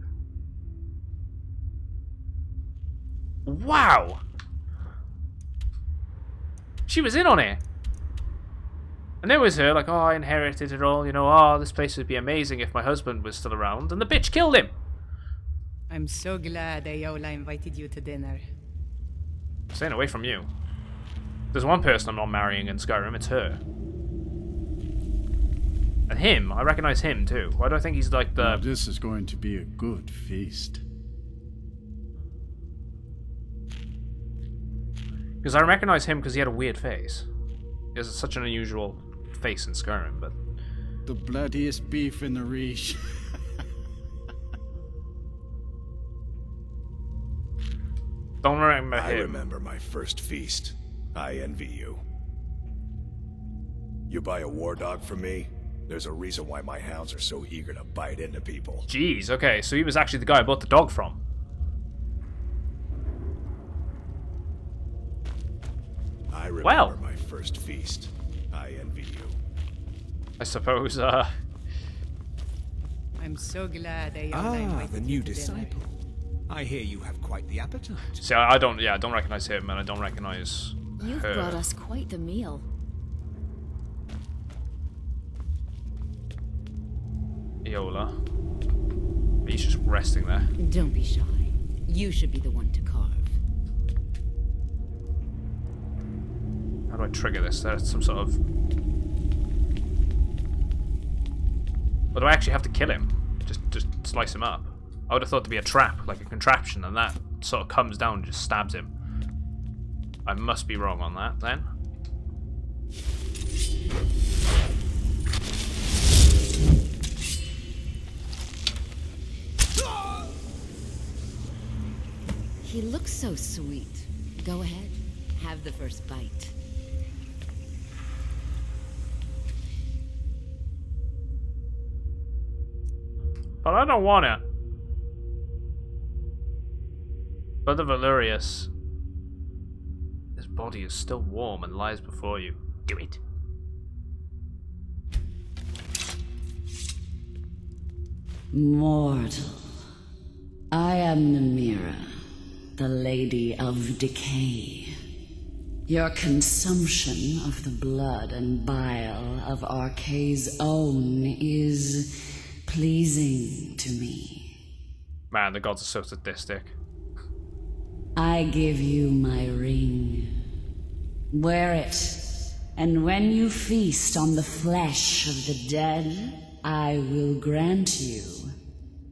Wow. She was in on it. And there was her, like, oh, I inherited it all, you know, oh, this place would be amazing if my husband was still around, and the bitch killed him. I'm so glad Ayola invited you to dinner. Staying away from you. There's one person I'm not marrying in Skyrim, it's her. And him, I recognize him too. Why do I think he's like the... Now this is going to be a good feast. Because I recognize him because he had a weird face. He has such an unusual face in Skyrim, but... The bloodiest beef in the Reach. Don't remember him. I remember my first feast. I envy you. You buy a war dog from me? There's a reason why my hounds are so eager to bite into people. Jeez, okay, so he was actually the guy I bought the dog from. I remember my first feast. I envy you. I suppose, I'm so glad Ayola invited the you new to disciple. I hear you have quite the appetite. See, I don't recognize him, and I don't recognize You've her. brought us quite the meal. Ayola. He's just resting there. Don't be shy. You should be the one to carve. How do I trigger this? There's some sort of... Or do I actually have to kill him? Just slice him up? I would have thought to be a trap, like a contraption, and that sort of comes down and just stabs him. I must be wrong on that, then. He looks so sweet. Go ahead, have the first bite. But I don't want it. Brother Valerius, his body is still warm and lies before you. Do it. Mortal, I am Namira, the Lady of Decay. Your consumption of the blood and bile of Arkay's own is pleasing to me. Man, the gods are so sadistic. I give you my ring. Wear it, and when you feast on the flesh of the dead, I will grant you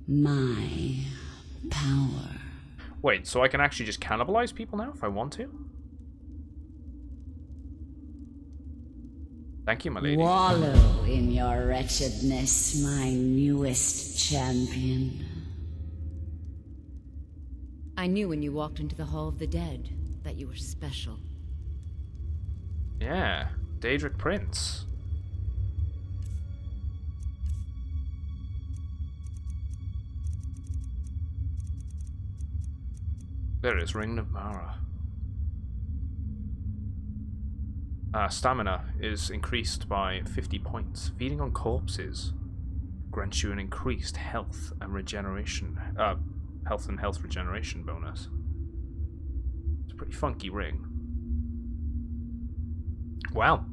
my power. Wait, so I can actually just cannibalize people now if I want to? Thank you, my lady. Wallow in your wretchedness, my newest champion. I knew when you walked into the Hall of the Dead that you were special. Yeah, Daedric Prince. There it is, Ring of Mara. Stamina is increased by 50 points. Feeding on corpses grants you an increased health and regeneration. Health regeneration bonus. It's a pretty funky ring. Wow.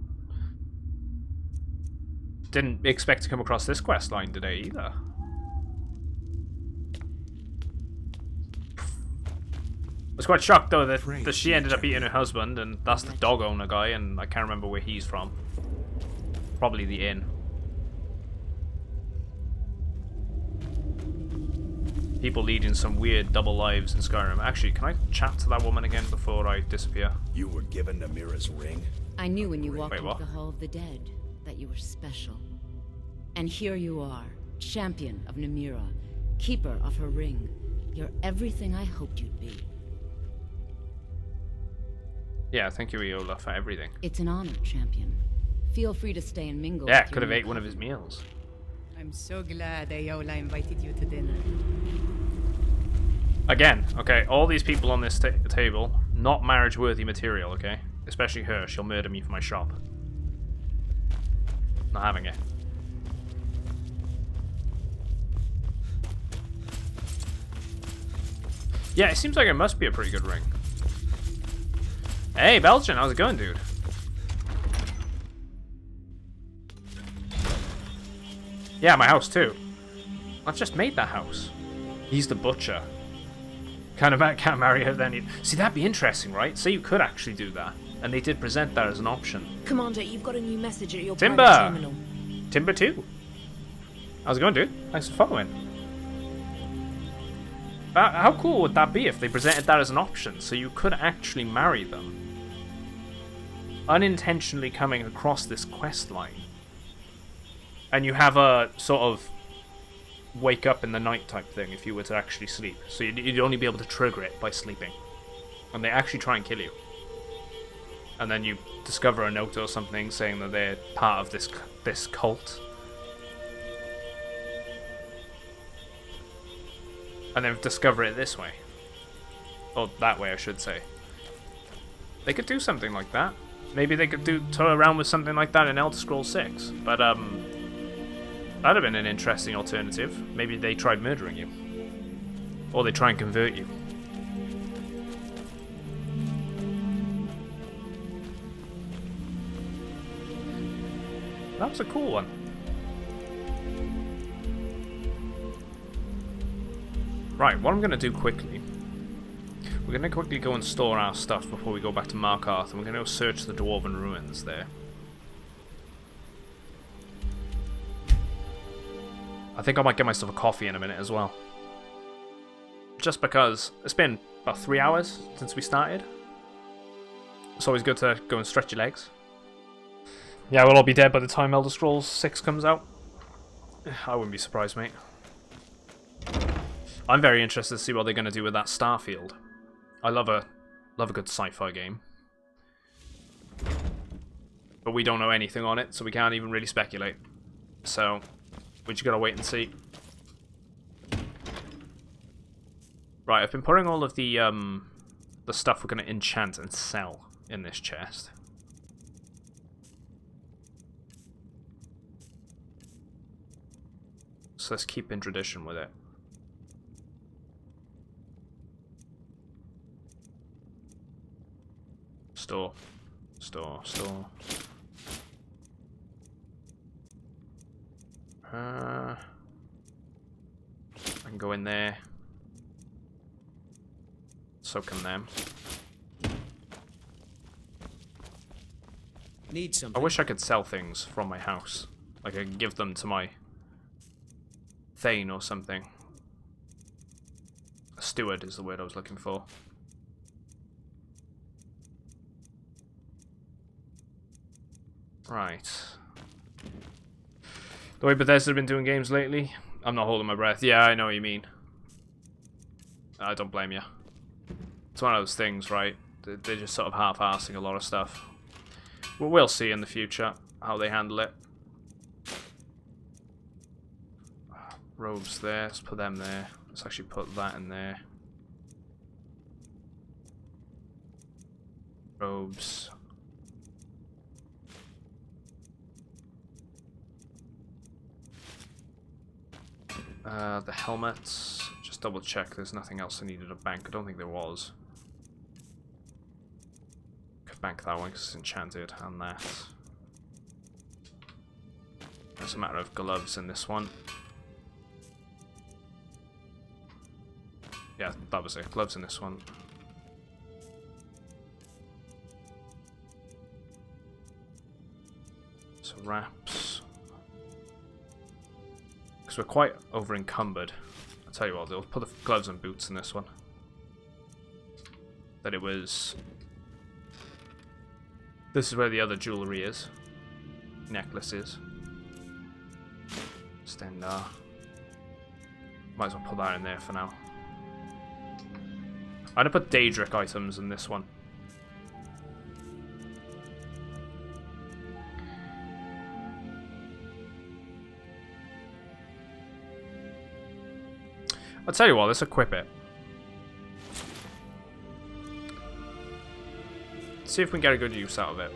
Didn't expect to come across this quest line today either. I was quite shocked though that she ended up eating her husband, and that's the dog owner guy, and I can't remember where he's from. Probably the inn. People leading some weird double lives in Skyrim. Actually, can I chat to that woman again before I disappear? You were given Namira's ring? I knew when you walked into the Hall of the Dead that you were special. And here you are, champion of Namira, keeper of her ring. You're everything I hoped you'd be. Yeah, thank you, Iola, for everything. It's an honor, champion. Feel free to stay and mingle. Yeah, could have ate one of his meals. I'm so glad Iola invited you to dinner. Again, okay, all these people on this table, not marriage-worthy material, okay? Especially her, she'll murder me for my shop. Not having it. Yeah, it seems like it must be a pretty good ring. Hey, Belgian, how's it going, dude? Yeah, my house too. I've just made that house. He's the butcher. Can't marry her then. See, that'd be interesting, right? Say you could actually do that, and they did present that as an option. Commander, you've got a new message at your Timber! private terminal. Timber 2. How's it going, dude? Thanks for following. How cool would that be if they presented that as an option, so you could actually marry them? Unintentionally coming across this quest line. And you have a sort of wake up in the night type thing if you were to actually sleep. So you'd only be able to trigger it by sleeping. And they actually try and kill you. And then you discover a note or something saying that they're part of this cult. And then discover it this way. Or that way, I should say. They could do something like that. Maybe they could toy around with something like that in Elder Scrolls 6. But, that'd have been an interesting alternative. Maybe they tried murdering you. Or they try and convert you. That was a cool one. Right, what I'm going to do quickly, we're going to quickly go and store our stuff before we go back to Markarth, and we're going to go search the Dwarven ruins there. I think I might get myself a coffee in a minute as well. Just because it's been about 3 hours since we started. It's always good to go and stretch your legs. Yeah, we'll all be dead by the time Elder Scrolls 6 comes out. I wouldn't be surprised, mate. I'm very interested to see what they're going to do with that Starfield. I love a good sci-fi game. But we don't know anything on it, so we can't even really speculate. So, we just gotta wait and see. Right, I've been putting all of the stuff we're going to enchant and sell in this chest. So let's keep in tradition with it. Store. Store. Store. I can go in there. So can them. Need something. I wish I could sell things from my house. Like I could give them to my Thane or something. A steward is the word I was looking for. Right. The way Bethesda have been doing games lately, I'm not holding my breath. Yeah, I know what you mean. I don't blame you. It's one of those things, right? They're just sort of half-assing a lot of stuff. Well, we'll see in the future how they handle it. Robes there. Let's put them there. Let's actually put that in there. Robes. The helmets. Just double check there's nothing else I needed a bank. I don't think there was. Could bank that one because it's enchanted, and that. It's a matter of gloves in this one. Yeah, that was it. Gloves in this one. So wraps. Because we're quite over encumbered. I'll tell you what, they'll put the gloves and boots in this one. That it was... This is where the other jewellery is. Necklaces. Stendar. Might as well put that in there for now. I'm gonna put Daedric items in this one. I'll tell you what, let's equip it. See if we can get a good use out of it.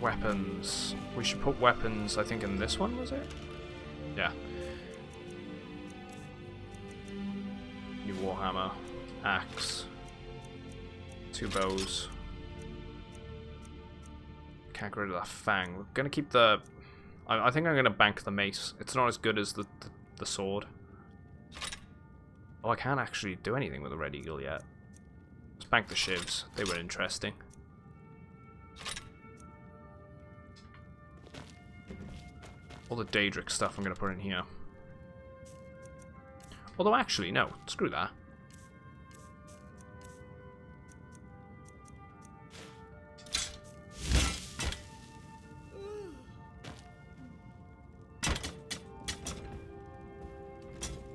Weapons. We should put weapons, I think, in this one, was it? Yeah. New warhammer. Axe. 2 bows. Can't get rid of that fang. We're gonna keep the... I think I'm gonna bank the mace. It's not as good as the sword. Oh, I can't actually do anything with the Red Eagle yet. Let's bank the shivs. They were interesting. All the Daedric stuff I'm gonna put in here. Although actually, no. Screw that.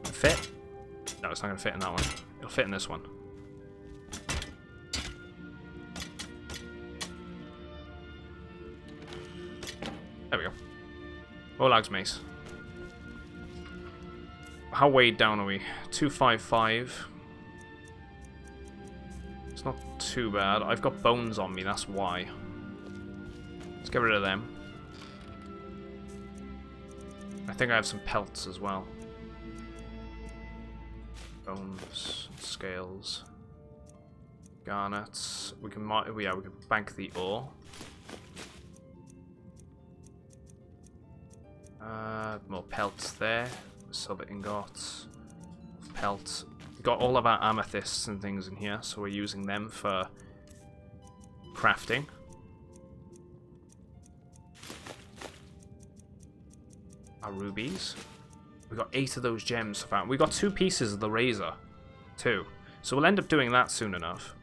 Fit? No, it's not going to fit in that one. It'll fit in this one. There we go. Olag's mace. How weighed down are we? 255. It's not too bad. I've got bones on me, that's why. Let's get rid of them. I think I have some pelts as well. Bones, scales, garnets. We can we can bank the ore. More pelts there. Silver ingots, pelts. We've got all of our amethysts and things in here, so we're using them for crafting. Our rubies. We got 8 of those gems found. We got 2 pieces of the razor, too. So we'll end up doing that soon enough.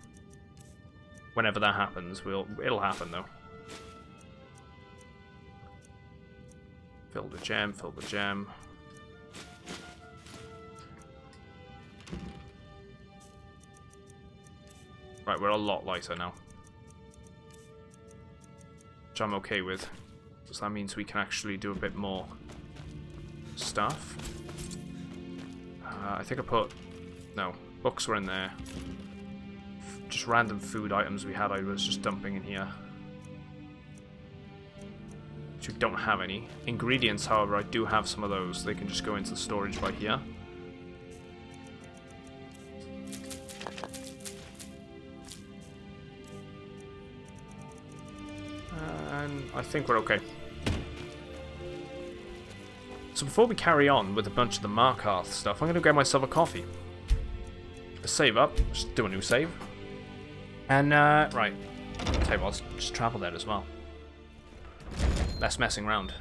Whenever that happens, it'll happen though. Fill the gem, fill the gem. Right, we're a lot lighter now. which I'm okay with, because that means we can actually do a bit more stuff. I think I put... no, books were in there. Just random food items we had I was just dumping in here. Which we don't have any. Ingredients, however, I do have some of those. They can just go into the storage by here. And I think we're okay. So before we carry on with a bunch of the Markarth stuff, I'm going to get myself a coffee. Let's save up. Just do a new save. And, right. Tell you what, let's just travel there as well. Less messing around.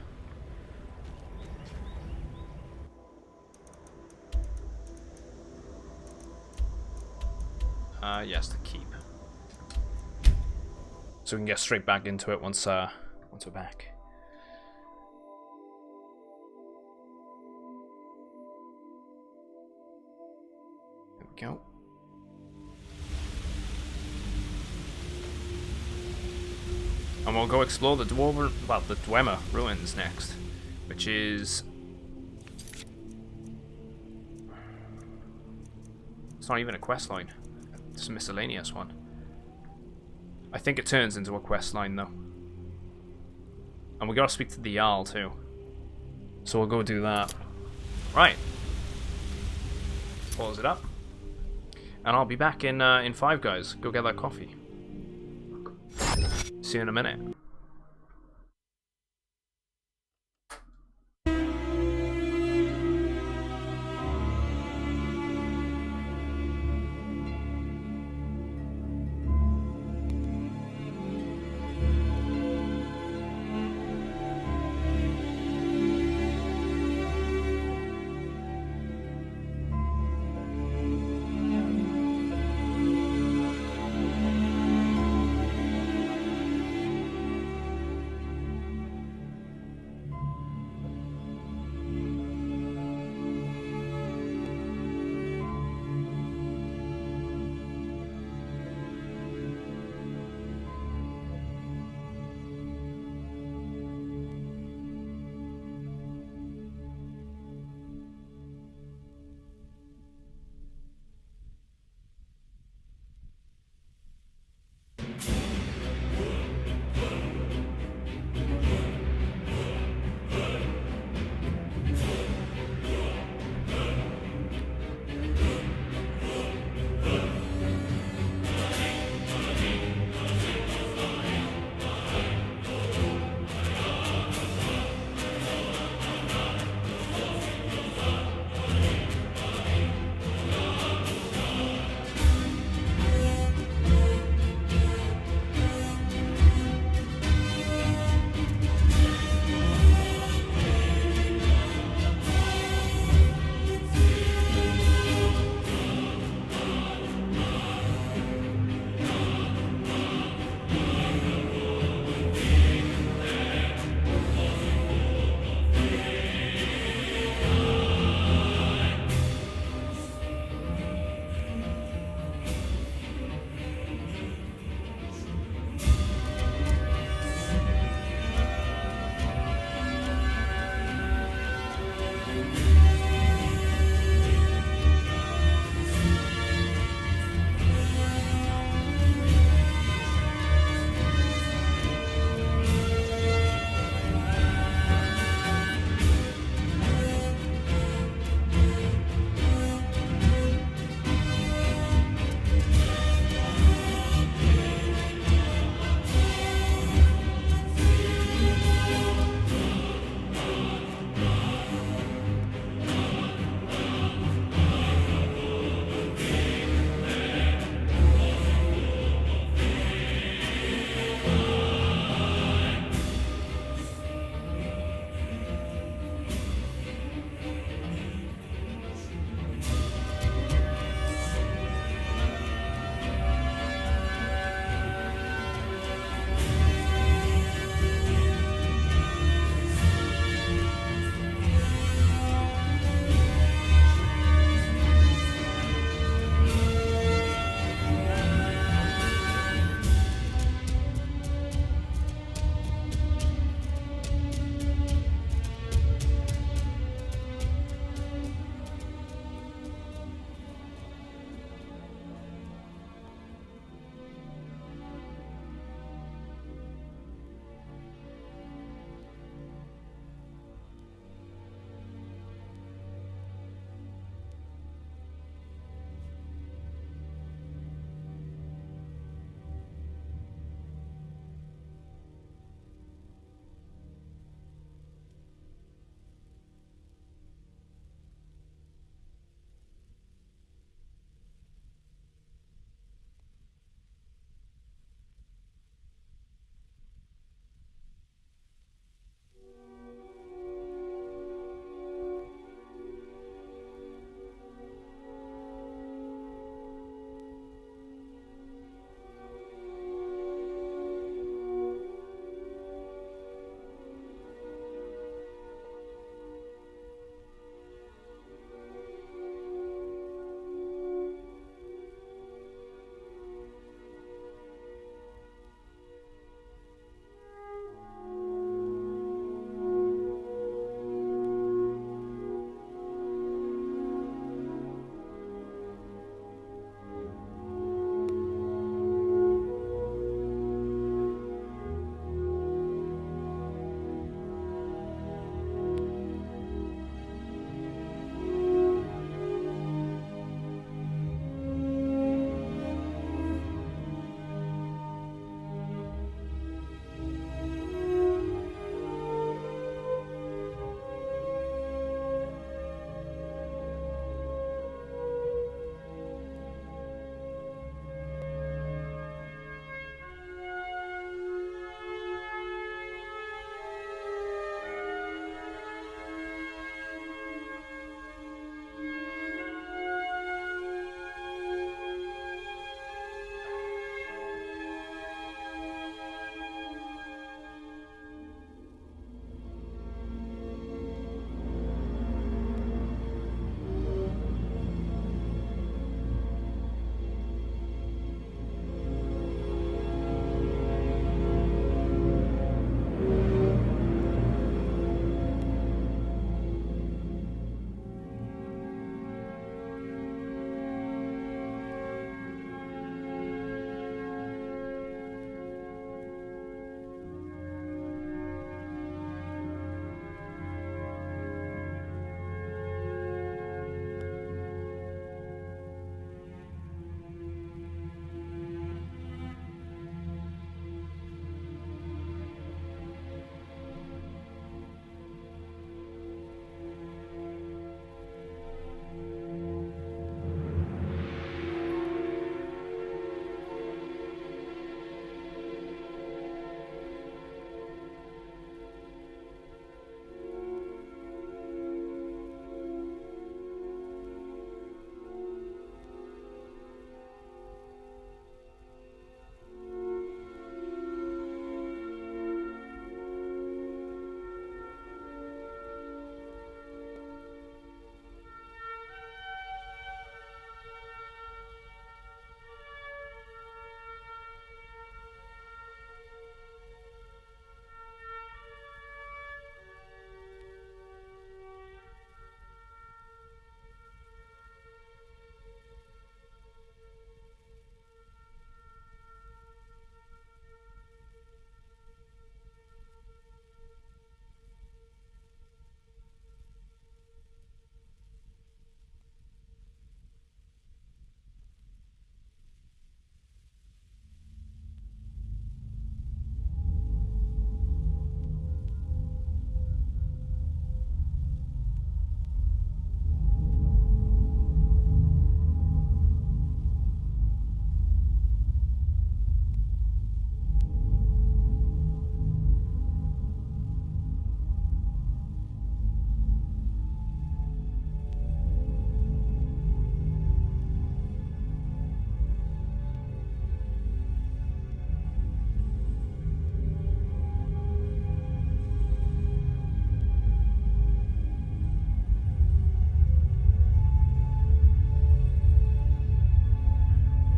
Yes, the keep. So we can get straight back into it once we're back. There we go. And we'll go explore the Dwemer ruins next, which is... it's not even a quest line. It's a miscellaneous one. I think it turns into a quest line though. And we gotta speak to the Jarl too. So we'll go do that. Right. Pause it up. And I'll be back in 5, guys. Go get that coffee. See you in a minute.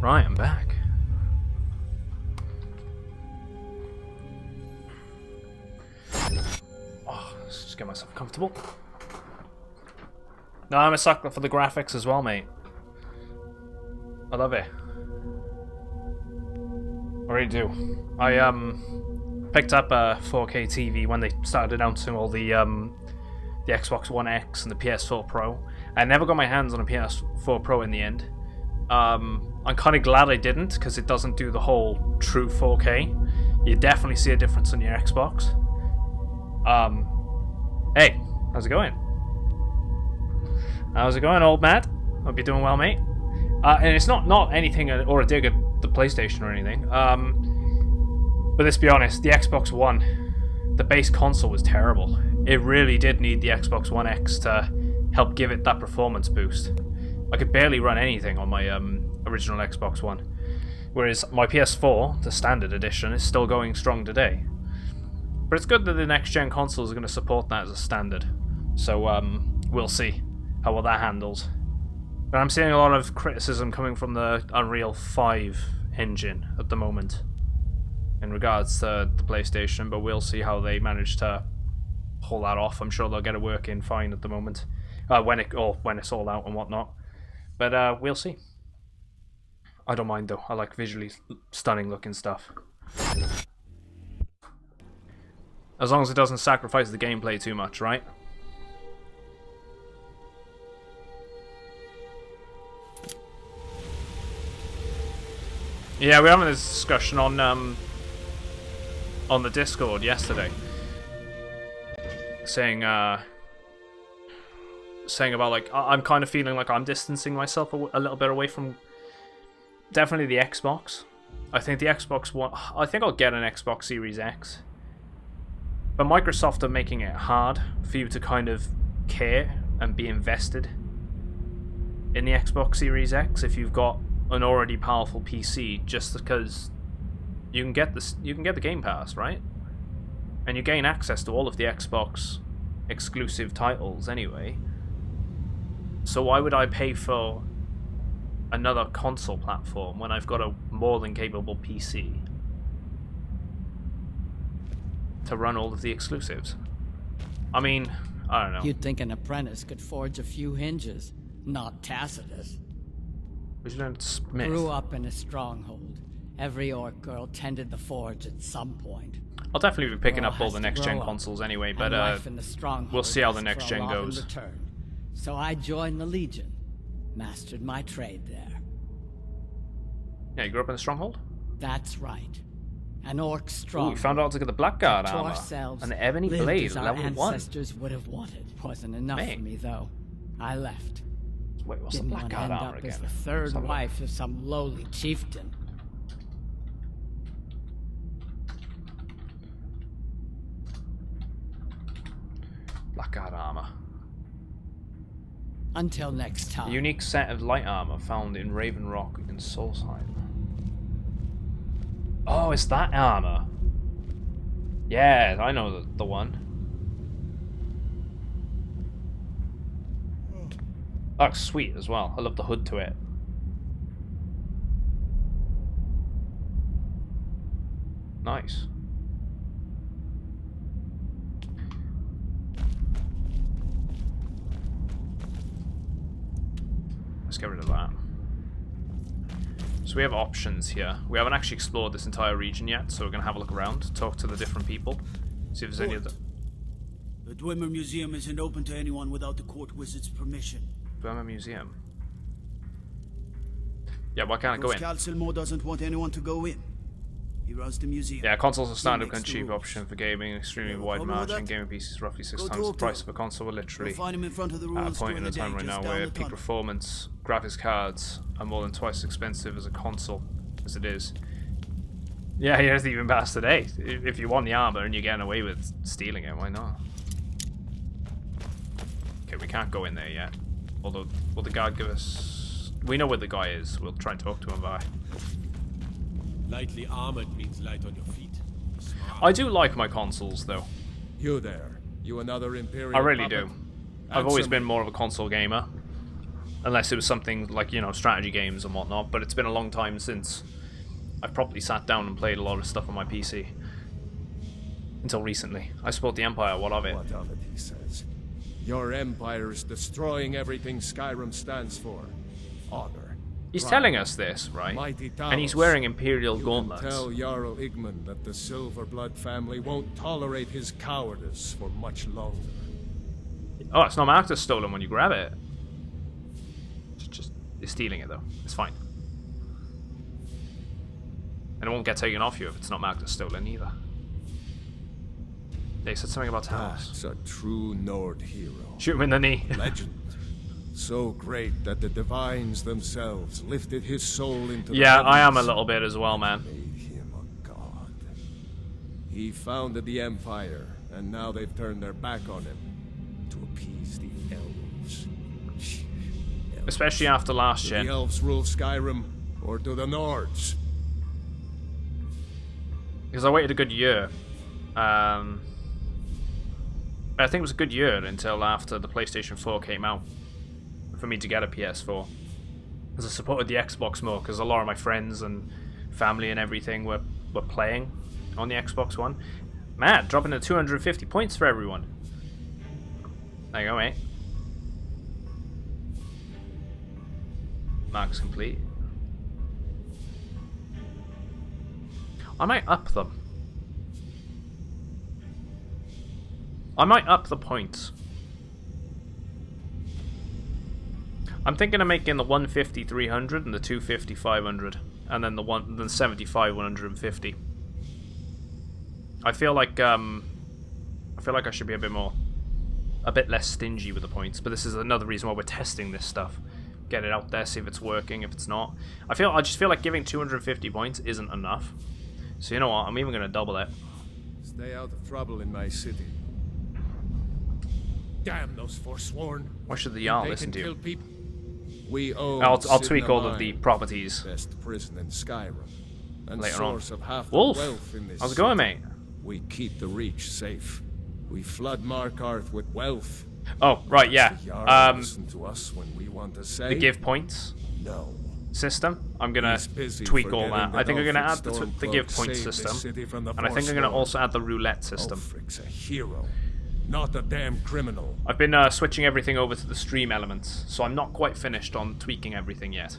Right, I'm back. Oh, let's just get myself comfortable. No, I'm a sucker for the graphics as well, mate. I love it. I really do. I picked up a 4K TV when they started announcing all the Xbox One X and the PS4 Pro. I never got my hands on a PS4 Pro in the end. I'm kind of glad I didn't, because it doesn't do the whole true 4K. You definitely see a difference on your Xbox. Hey, how's it going? How's it going, old Matt? Hope you're doing well, mate. And it's not anything or a dig at the PlayStation or anything. But let's be honest, the Xbox One, the base console was terrible. It really did need the Xbox One X to help give it that performance boost. I could barely run anything on my original Xbox One. Whereas my PS4, the standard edition, is still going strong today. But it's good that the next gen consoles are going to support that as a standard. So we'll see how well that handles. But I'm seeing a lot of criticism coming from the Unreal 5 engine at the moment in regards to the PlayStation, but we'll see how they manage to pull that off. I'm sure they'll get it working fine at the moment, when it's all out and whatnot. But we'll see. I don't mind though. I like visually stunning looking stuff. As long as it doesn't sacrifice the gameplay too much, right? Yeah, we were having this discussion on the Discord yesterday, saying about like I'm kind of feeling like I'm distancing myself a little bit away from definitely the Xbox. I think the Xbox One. I think I'll get an Xbox Series X, but Microsoft are making it hard for you to kind of care and be invested in the Xbox Series X if you've got an already powerful PC, just because you can get the Game Pass, right? And you gain access to all of the Xbox exclusive titles anyway. So why would I pay for another console platform when I've got a more than capable PC to run all of the exclusives? I mean, I don't know. You'd think an apprentice could forge a few hinges, not Tacitus. Smith. Grew up in a stronghold. Every orc girl tended the forge at some point. I'll definitely be picking up all the next-gen consoles anyway, but we'll see how the next-gen goes. So I joined the Legion, mastered my trade there. Yeah, you grew up in the stronghold? That's right. An orc stronghold. Ooh, you found out to get the Blackguard armor. An ebony blade, level 1. Ancestors would have wanted. Wasn't enough for me, though. I left. Wait, what's the Didn't Blackguard end armor up again? as the third wife of some lowly chieftain. Blackguard armor. Until next time. A unique set of light armor found in Raven Rock in Solstheim. Oh, it's that armor. Yeah, I know the one. That looks sweet as well. I love the hood to it. Nice. Let's get rid of that. So we have options here. We haven't actually explored this entire region yet, so we're going to have a look around, talk to the different people, see if there's any other... The Dwemer Museum isn't open to anyone without the court wizard's permission. Dwemer Museum. Yeah, why can't I go in? Calcilmo doesn't want anyone to go in. He runs the museum. Yeah, consoles are standard and cheap option for gaming, extremely wide margin. Gaming PCs roughly 6 times the price of a console. We're literally find him in front of the at a point in the time right now where peak performance graphics cards are more than twice as expensive as a console as it is. Yeah, he hasn't even passed today. If you want the armor and you're getting away with stealing it, why not? Okay, we can't go in there yet. Although, will the guard give us... We know where the guy is. We'll try and talk to him by. Lightly armored means light on your feet. Smart. I do like my consoles, though. You there. You another Imperial I really puppet? do. I've always been more of a console gamer. Unless it was something like, you know, strategy games and whatnot, but it's been a long time since I've properly sat down and played a lot of stuff on my PC. Until recently. I support the Empire, what of it? What of it, he says. Your Empire is destroying everything Skyrim stands for. Honor. He's telling us this, right? And he's wearing Imperial gauntlets. Tell Jarl Igmund that the Silverblood family won't tolerate his cowardice for much longer. Oh, it's not marked as stolen when you grab it. You're stealing it though. It's fine. And it won't get taken off you if it's not marked as stolen either. They said something about Talos. That's a true Nord hero. Shoot him in the knee. Legend. So great that the divines themselves lifted his soul into the Yeah, I am a heavens. little bit as well, man. Made him a god. He founded the Empire, and now they've turned their back on him to appease the elves. Especially after last Do gen. the elves rule Skyrim, or do the Nords? Because I waited a good year. I think it was a good year until after the PlayStation 4 came out for me to get a PS4. Because I supported the Xbox more, because a lot of my friends and family and everything were playing on the Xbox One. Man, dropping to 250 points for everyone. There you go, mate. Marks complete. I might up them. I might up the points. I'm thinking of making the 150 300 and the 250 500, and then the 75 150. I feel like I should be a bit less stingy with the points. But this is another reason why we're testing this stuff. Get it out there, see if it's working, if it's not. I just feel like giving 250 points isn't enough. So you know what? I'm even gonna double it. Stay out of trouble in my city. Damn those Forsworn. Why should the Jarl listen to you? We own I'll tweak all of the properties best prison in Skyrim, and later source on. of half the Wolf, wealth in this how's it going, city. mate? We keep the Reach safe. We flood Markarth with wealth. Oh, right, yeah. Does the Jarl listen to us when we want to say The give points no system. I'm gonna tweak all that. I think I'm gonna add the give points system, and I think I'm gonna also add the roulette system. Ulfric's a hero, not a damn criminal. I've been switching everything over to the stream elements, so I'm not quite finished on tweaking everything yet.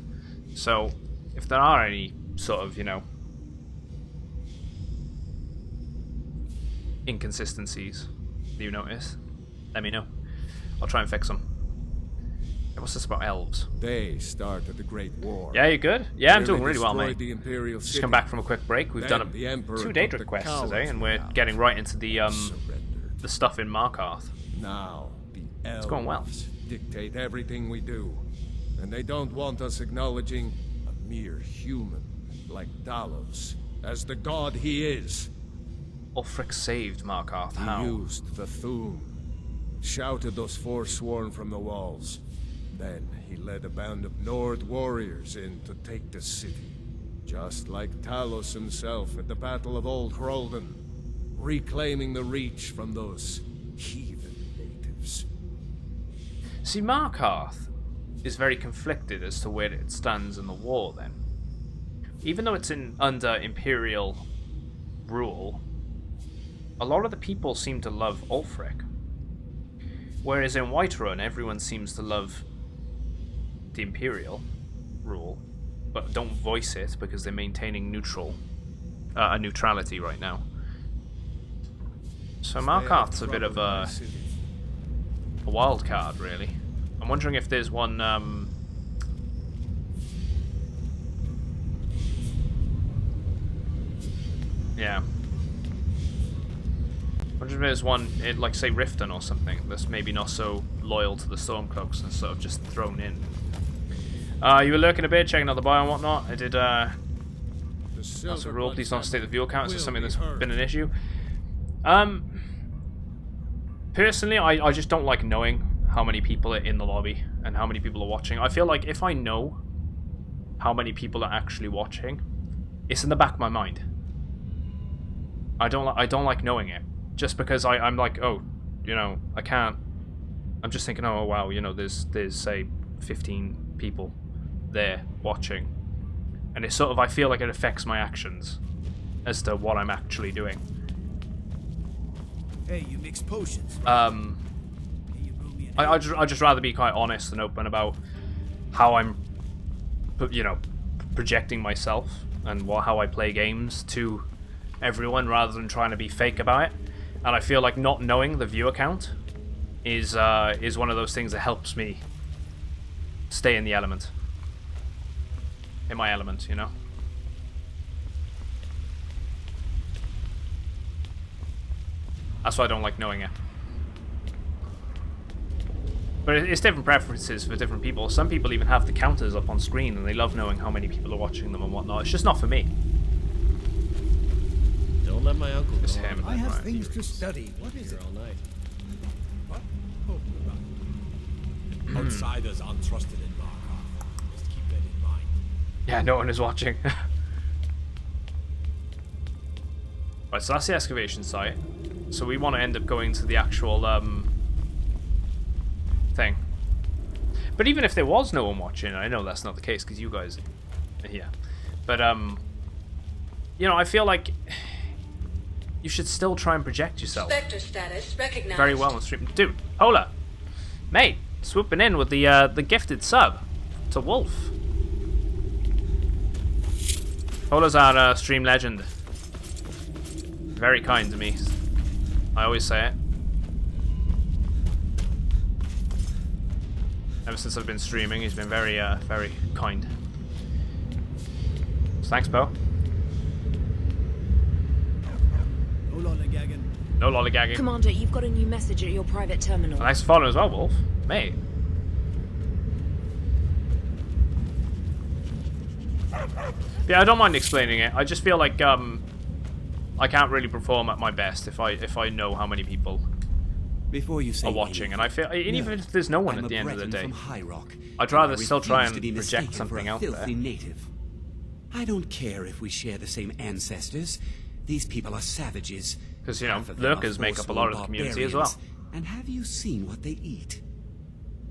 So, if there are any sort of, you know, inconsistencies that you notice, let me know. I'll try and fix them. What's this about elves? They started the Great War. Yeah, you good? Yeah, I'm doing Nearly really well, destroyed mate. the Imperial Just city. come back from a quick break. We've Then done the Emperor 2 took Daedric the quests cowards today, and we're getting right into the stuff in Markarth. Now the elves It's going well. dictate everything we do, and they don't want us acknowledging a mere human like Talos as the god he is. Ulfric saved Markarth. He How? used the Thum, shouted those Forsworn from the walls. Then he led a band of Nord warriors in to take the city, just like Talos himself at the Battle of Old Hroldan, reclaiming the Reach from those heathen natives. See, Markarth is very conflicted as to where it stands in the war, then. Even though it's under Imperial rule, a lot of the people seem to love Ulfric. Whereas in Whiterun, everyone seems to love the Imperial rule, but don't voice it because they're maintaining neutrality right now. So Markarth's a bit of a wild card, really. I'm wondering if there's one. Yeah. I wonder if there's one, like say Riften or something, that's maybe not so loyal to the Stormcloaks and sort of just thrown in. You were lurking a bit, checking out the bio and whatnot. I did, that's a rule. Please don't state the viewer count. Is this something that's been an issue? Personally, I just don't like knowing how many people are in the lobby and how many people are watching. I feel like if I know how many people are actually watching, it's in the back of my mind. I don't like knowing it. Just because I'm like, oh, you know, I can't. I'm just thinking, oh wow, you know, there's say 15 people there watching. And it's sort of, I feel like it affects my actions as to what I'm actually doing. Hey, you mix potions. I'd just rather be quite honest and open about how I'm, you know, projecting myself and how I play games to everyone rather than trying to be fake about it. And I feel like not knowing the viewer count is one of those things that helps me stay in the element. In my element, you know? That's why I don't like knowing it. But it's different preferences for different people. Some people even have the counters up on screen and they love knowing how many people are watching them and whatnot. It's just not for me. Don't let my uncle It's go him. I have Right. things to study. What is Here it? all night. What? Outsiders aren't trusted in Markarth. Just keep that in mind. Yeah, no one is watching. Right, so that's the excavation site. So we want to end up going to the actual thing. But even if there was no one watching, I know that's not the case because you guys are here. But you know, I feel like you should still try and project yourself Spectre status recognized. very well on stream. Dude, Hola, mate, swooping in with the gifted sub to Wolf. Hola's our stream legend. Very kind to me. I always say it. Ever since I've been streaming, he's been very, very kind. So thanks, Bo. No lollygagging. No lollygagging. Commander, you've got a new message at your private terminal. Thanks for following as well, Wolf. Mate. Yeah, I don't mind explaining it. I just feel like I can't really perform at my best if I know how many people Before you say are watching, anything, and I feel even if there's no one I'm at the a end of the Breton day, from High Rock, I'd and rather I still try refuse and to be project mistaken for something a out there. filthy native. I don't care if we share the same ancestors. These people are savages. Because, you know, Half of them are lurkers make up a lot of the community as well. barbarians. And have you seen what they eat?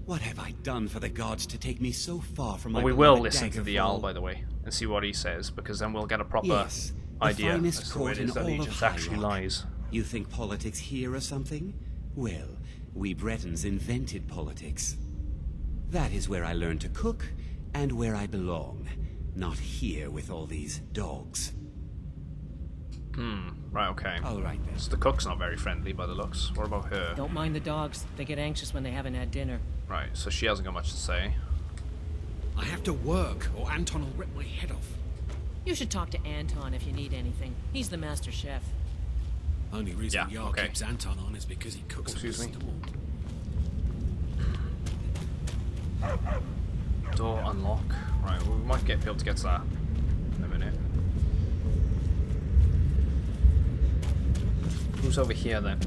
What have I done for the gods to take me so far from my And we will beloved listen to the Daggerfall? Jarl, by the way, and see what he says, because then we'll get a proper Yes, the idea finest as to where court in his all of allegiance High actually Rock. lies. You think politics here or something? Well, we Bretons invented politics. That is where I learned to cook, and where I belong. Not here with all these dogs. Right, okay. All right, then. So the cook's not very friendly by the looks. What about her? Don't mind the dogs. They get anxious when they haven't had dinner. Right, so she hasn't got much to say. I have to work, or Anton will rip my head off. You should talk to Anton if you need anything. He's the master chef. Only reason Yeah, Jarl okay. keeps Anton on is because he cooks Excuse with me. storm. Door unlock. Right, well, we might be able to get to that in a minute. Who's over here then?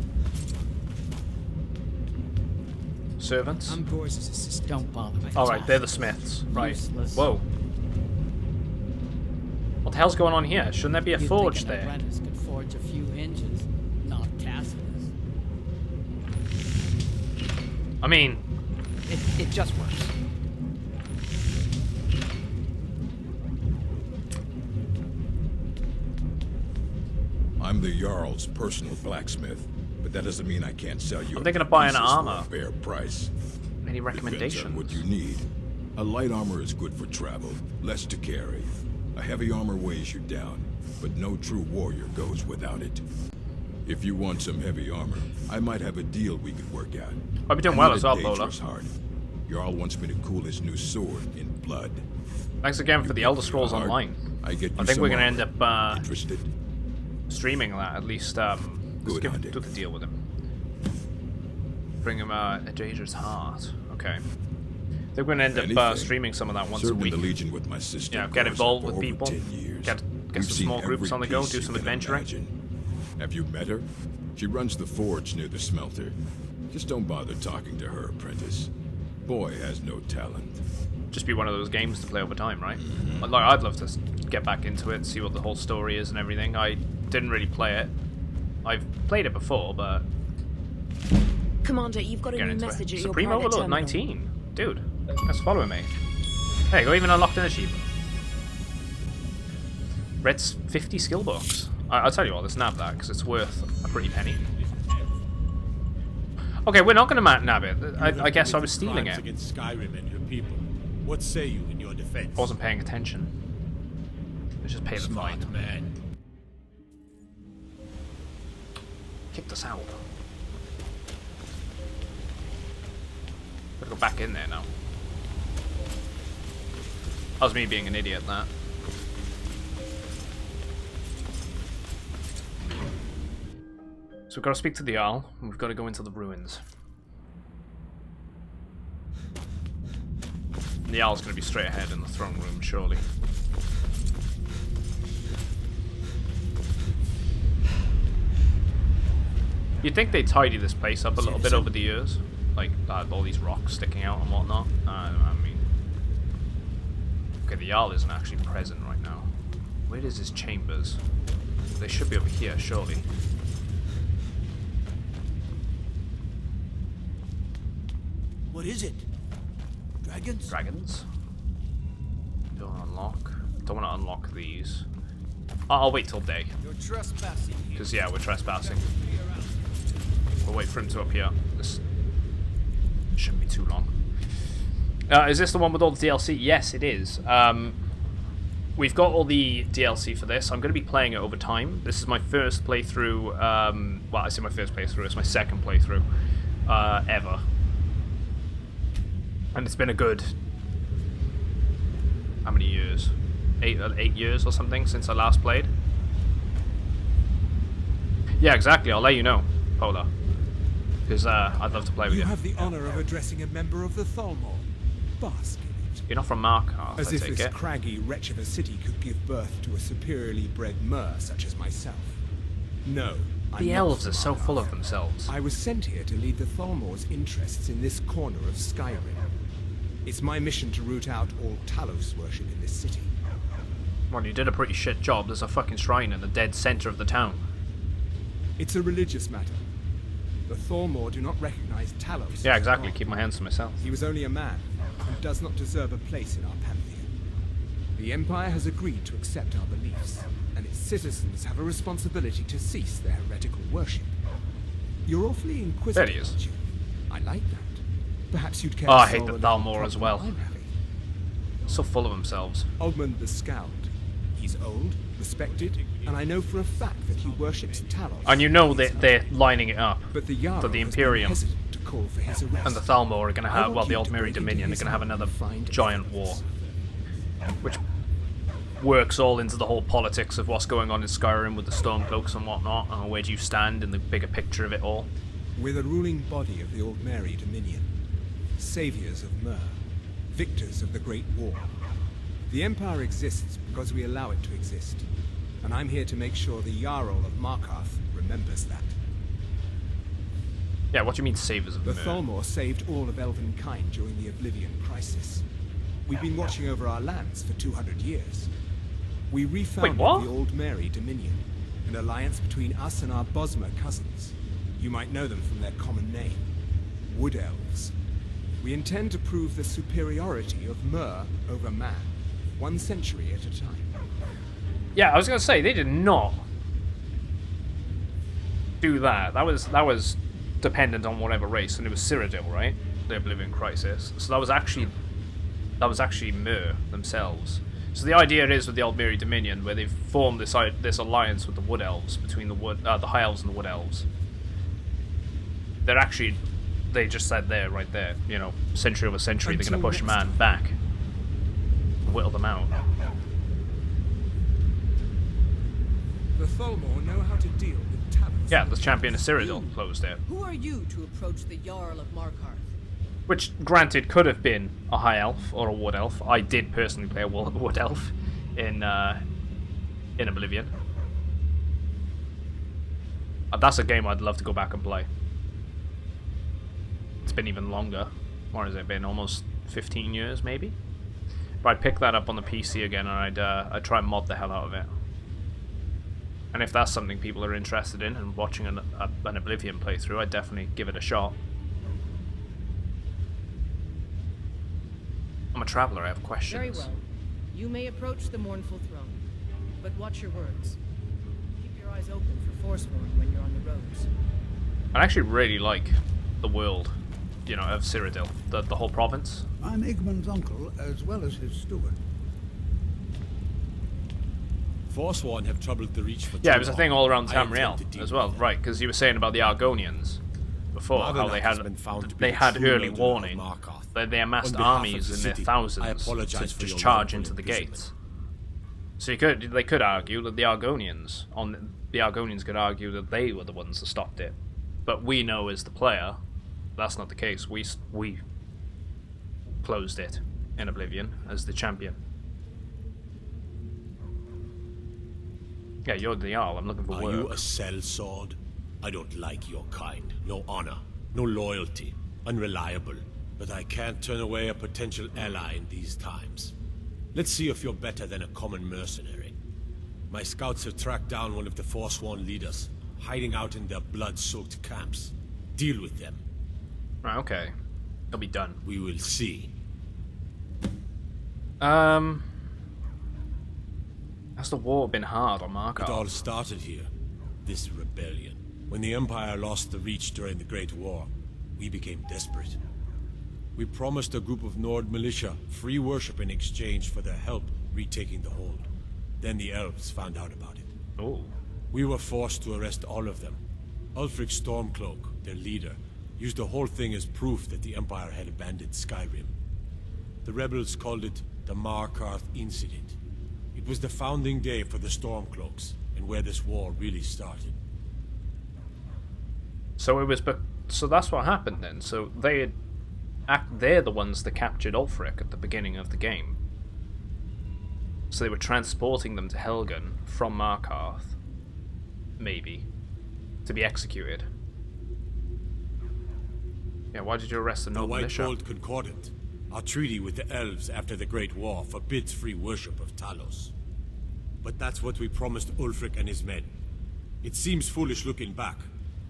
Servants? I'm Gore's assistant. Don't bother me. Alright, they're the smiths. Right. Useless. Whoa. What the hell's going on here? Shouldn't there be a You'd forge think an there? apprentice could forge a few hinges, not castles. I mean, It just works. I'm the Jarl's personal blacksmith, but that doesn't mean I can't sell you. I'm thinking of buying pieces armor. for a fair price. Any Depends on recommendations? what you need. A light armor is good for travel, less to carry. A heavy armor weighs you down, but no true warrior goes without it. If you want some heavy armor, I might have a deal we could work out. I'll be doing I well need as a well, Lola. dangerous heart. Jarl wants me to cool his new sword in blood. Thanks again for the Elder Scrolls Hard. Online. I get you I think some we're gonna end armor. up Interested? streaming that at least. Let's Good hunting. do the deal with him. Bring him a dangerous heart. Okay. I think we're gonna end up Anything. streaming some of that once a Served in week. the Legion with my sister. You know, get Garza involved for with over people. 10 years. Get We've some seen small groups every on the go. piece Do you some can adventuring. imagine. Have you met her? She runs the forge near the smelter. Just don't bother talking to her, apprentice. Boy has no talent. Just be one of those games to play over time, right? Like, I'd love to get back into it and see what the whole story is and everything. I didn't really play it. I've played it before, but Commander, you've got a get new into message it. at your Supreme private Overlord terminal. 19, dude. That's following me. There you go, even unlocked an achievement. Red's 50 skill books. I'll tell you what, let's nab that, because it's worth a pretty penny. Okay, we're not going to nab it. I guess I was stealing it. Against Skyrim and your people. What say you in your defense? I wasn't paying attention. Let's just pay the fine. Smart man. Kicked us out. Gotta go back in there now. That was me being an idiot, that. So we've got to speak to the Jarl, and we've got to go into the ruins. The Jarl's going to be straight ahead in the throne room, surely. You'd think they'd tidy this place up a little bit over the years. Like, all these rocks sticking out and whatnot. I mean... Okay, the Jarl isn't actually present right now. Where is his chambers? They should be over here, surely. What is it? Dragons? Dragons? Don't unlock. Don't want to unlock these. I'll wait till day. You're trespassing. Because, yeah, we're trespassing. We'll wait for him to appear. This shouldn't be too long. Is this the one with all the DLC? Yes, it is. We've got all the DLC for this. I'm going to be playing it over time. This is my first playthrough. Well, I say my first playthrough. It's my second playthrough ever. And it's been a good... How many years? 8 years or something since I last played? Yeah, exactly. I'll let you know, Polar. Because I'd love to play with you. You have the honor of addressing a member of the Thalmor. Bask in it. You're not from Markarth, As I if take this it. craggy wretch of a city could give birth to a superiorly bred mer such as myself. No, The elves are so full of themselves. I was sent here to lead the Thalmor's interests in this corner of Skyrim. It's my mission to root out all Talos worship in this city. Well, you did a pretty shit job. There's a fucking shrine in the dead center of the town. It's a religious matter. The Thalmor do not recognize Talos. Yeah, exactly. Keep my hands to myself. He was only a man, and does not deserve a place in our pantheon. The Empire has agreed to accept our beliefs, and its citizens have a responsibility to cease their heretical worship. You're awfully inquisitive, There he is. aren't you? I like that. Perhaps you'd care Oh, to I hate solve the a little Thalmor as problem well. I'm having. So full of themselves. Ogmund the Scald. He's old, respected, and I know for a fact that he worships Talos. And you know that they're lining it up. But the Jarl that the has been Imperium hesitant to call for his arrest. and the Thalmor are going to I have, want well, the you Old to Mary break into Dominion are his going to have home another and find giant war. Which works all into the whole politics of what's going on in Skyrim with the Stormcloaks and whatnot, and where do you stand in the bigger picture of it all. We're the ruling body of the Old Mary Dominion. Saviors of Mer. Victors of the Great War. The Empire exists because we allow it to exist. And I'm here to make sure the Jarl of Markarth remembers that. Yeah, what do you mean Savers of The Mer? Thalmor saved all of Elvenkind during the Oblivion Crisis. We've been watching over our lands for 200 years. We refounded what? the Old Mary Dominion, an alliance between us and our Bosmer cousins. You might know them from their common name, Wood Elves. We intend to prove the superiority of Mer over man, 1 century at a time. Yeah, I was going to say, they did not do that. That was dependent on whatever race, and it was Cyrodiil, right? The Oblivion Crisis. So that was actually Mer themselves. So the idea is with the Old Mary Dominion, where they've formed this alliance with the Wood Elves, between the High Elves and the Wood Elves. They're actually, they just said there, right there, you know, century over century, they're going to push man back, and whittle them out. The Thalmor know how to deal with Talos. Yeah, the champion of Cyrodiil closed there. Who are you to approach the Jarl of Markarth? Which, granted, could have been a High Elf or a Wood Elf. I did personally play a Wood Elf in Oblivion. That's a game I'd love to go back and play. It's been even longer. Or has it been? Almost 15 years, maybe? But I'd pick that up on the PC again, and I'd try and mod the hell out of it. And if that's something people are interested in, and watching an Oblivion playthrough, I'd definitely give it a shot. a traveler. I have questions. Very well. You may approach the mournful throne, but watch your words. Keep your eyes open for Forsworn when you're on the roads. I actually really like the world, you know, of Cyrodiil, the whole province. I'm Igmund's uncle, as well as his steward. Forsworn have troubled the Reach for Yeah, it was a thing all around Tamriel as well, right? Because you were saying about the Argonians before, how they had early warning, that they amassed armies in their thousands to just charge into the gates. So they could argue that the Argonians could argue that they were the ones that stopped it, but we know as the player, that's not the case. We closed it in Oblivion as the champion. Yeah, you're the Jarl. I'm looking for work. Are you a sellsword? I don't like your kind. No honor, no loyalty, unreliable. But I can't turn away a potential ally in these times. Let's see if you're better than a common mercenary. My scouts have tracked down one of the Forsworn leaders, hiding out in their blood-soaked camps. Deal with them. Right, okay. It'll be done. We will see. Has the war been hard on Markarth? It all started here. This rebellion. When the Empire lost the Reach during the Great War, we became desperate. We promised a group of Nord militia free worship in exchange for their help retaking the hold. Then the elves found out about it. Oh. We were forced to arrest all of them. Ulfric Stormcloak, their leader, used the whole thing as proof that the Empire had abandoned Skyrim. The rebels called it the Markarth Incident. It was the founding day for the Stormcloaks, and where this war really started. So it was, so that's what happened then. So they're the ones that captured Ulfric at the beginning of the game. So they were transporting them to Helgen from Markarth, maybe, to be executed. Yeah, why did you arrest the Nord militia? The White Gold Concordant. Our treaty with the elves after the Great War forbids free worship of Talos. But that's what we promised Ulfric and his men. It seems foolish looking back,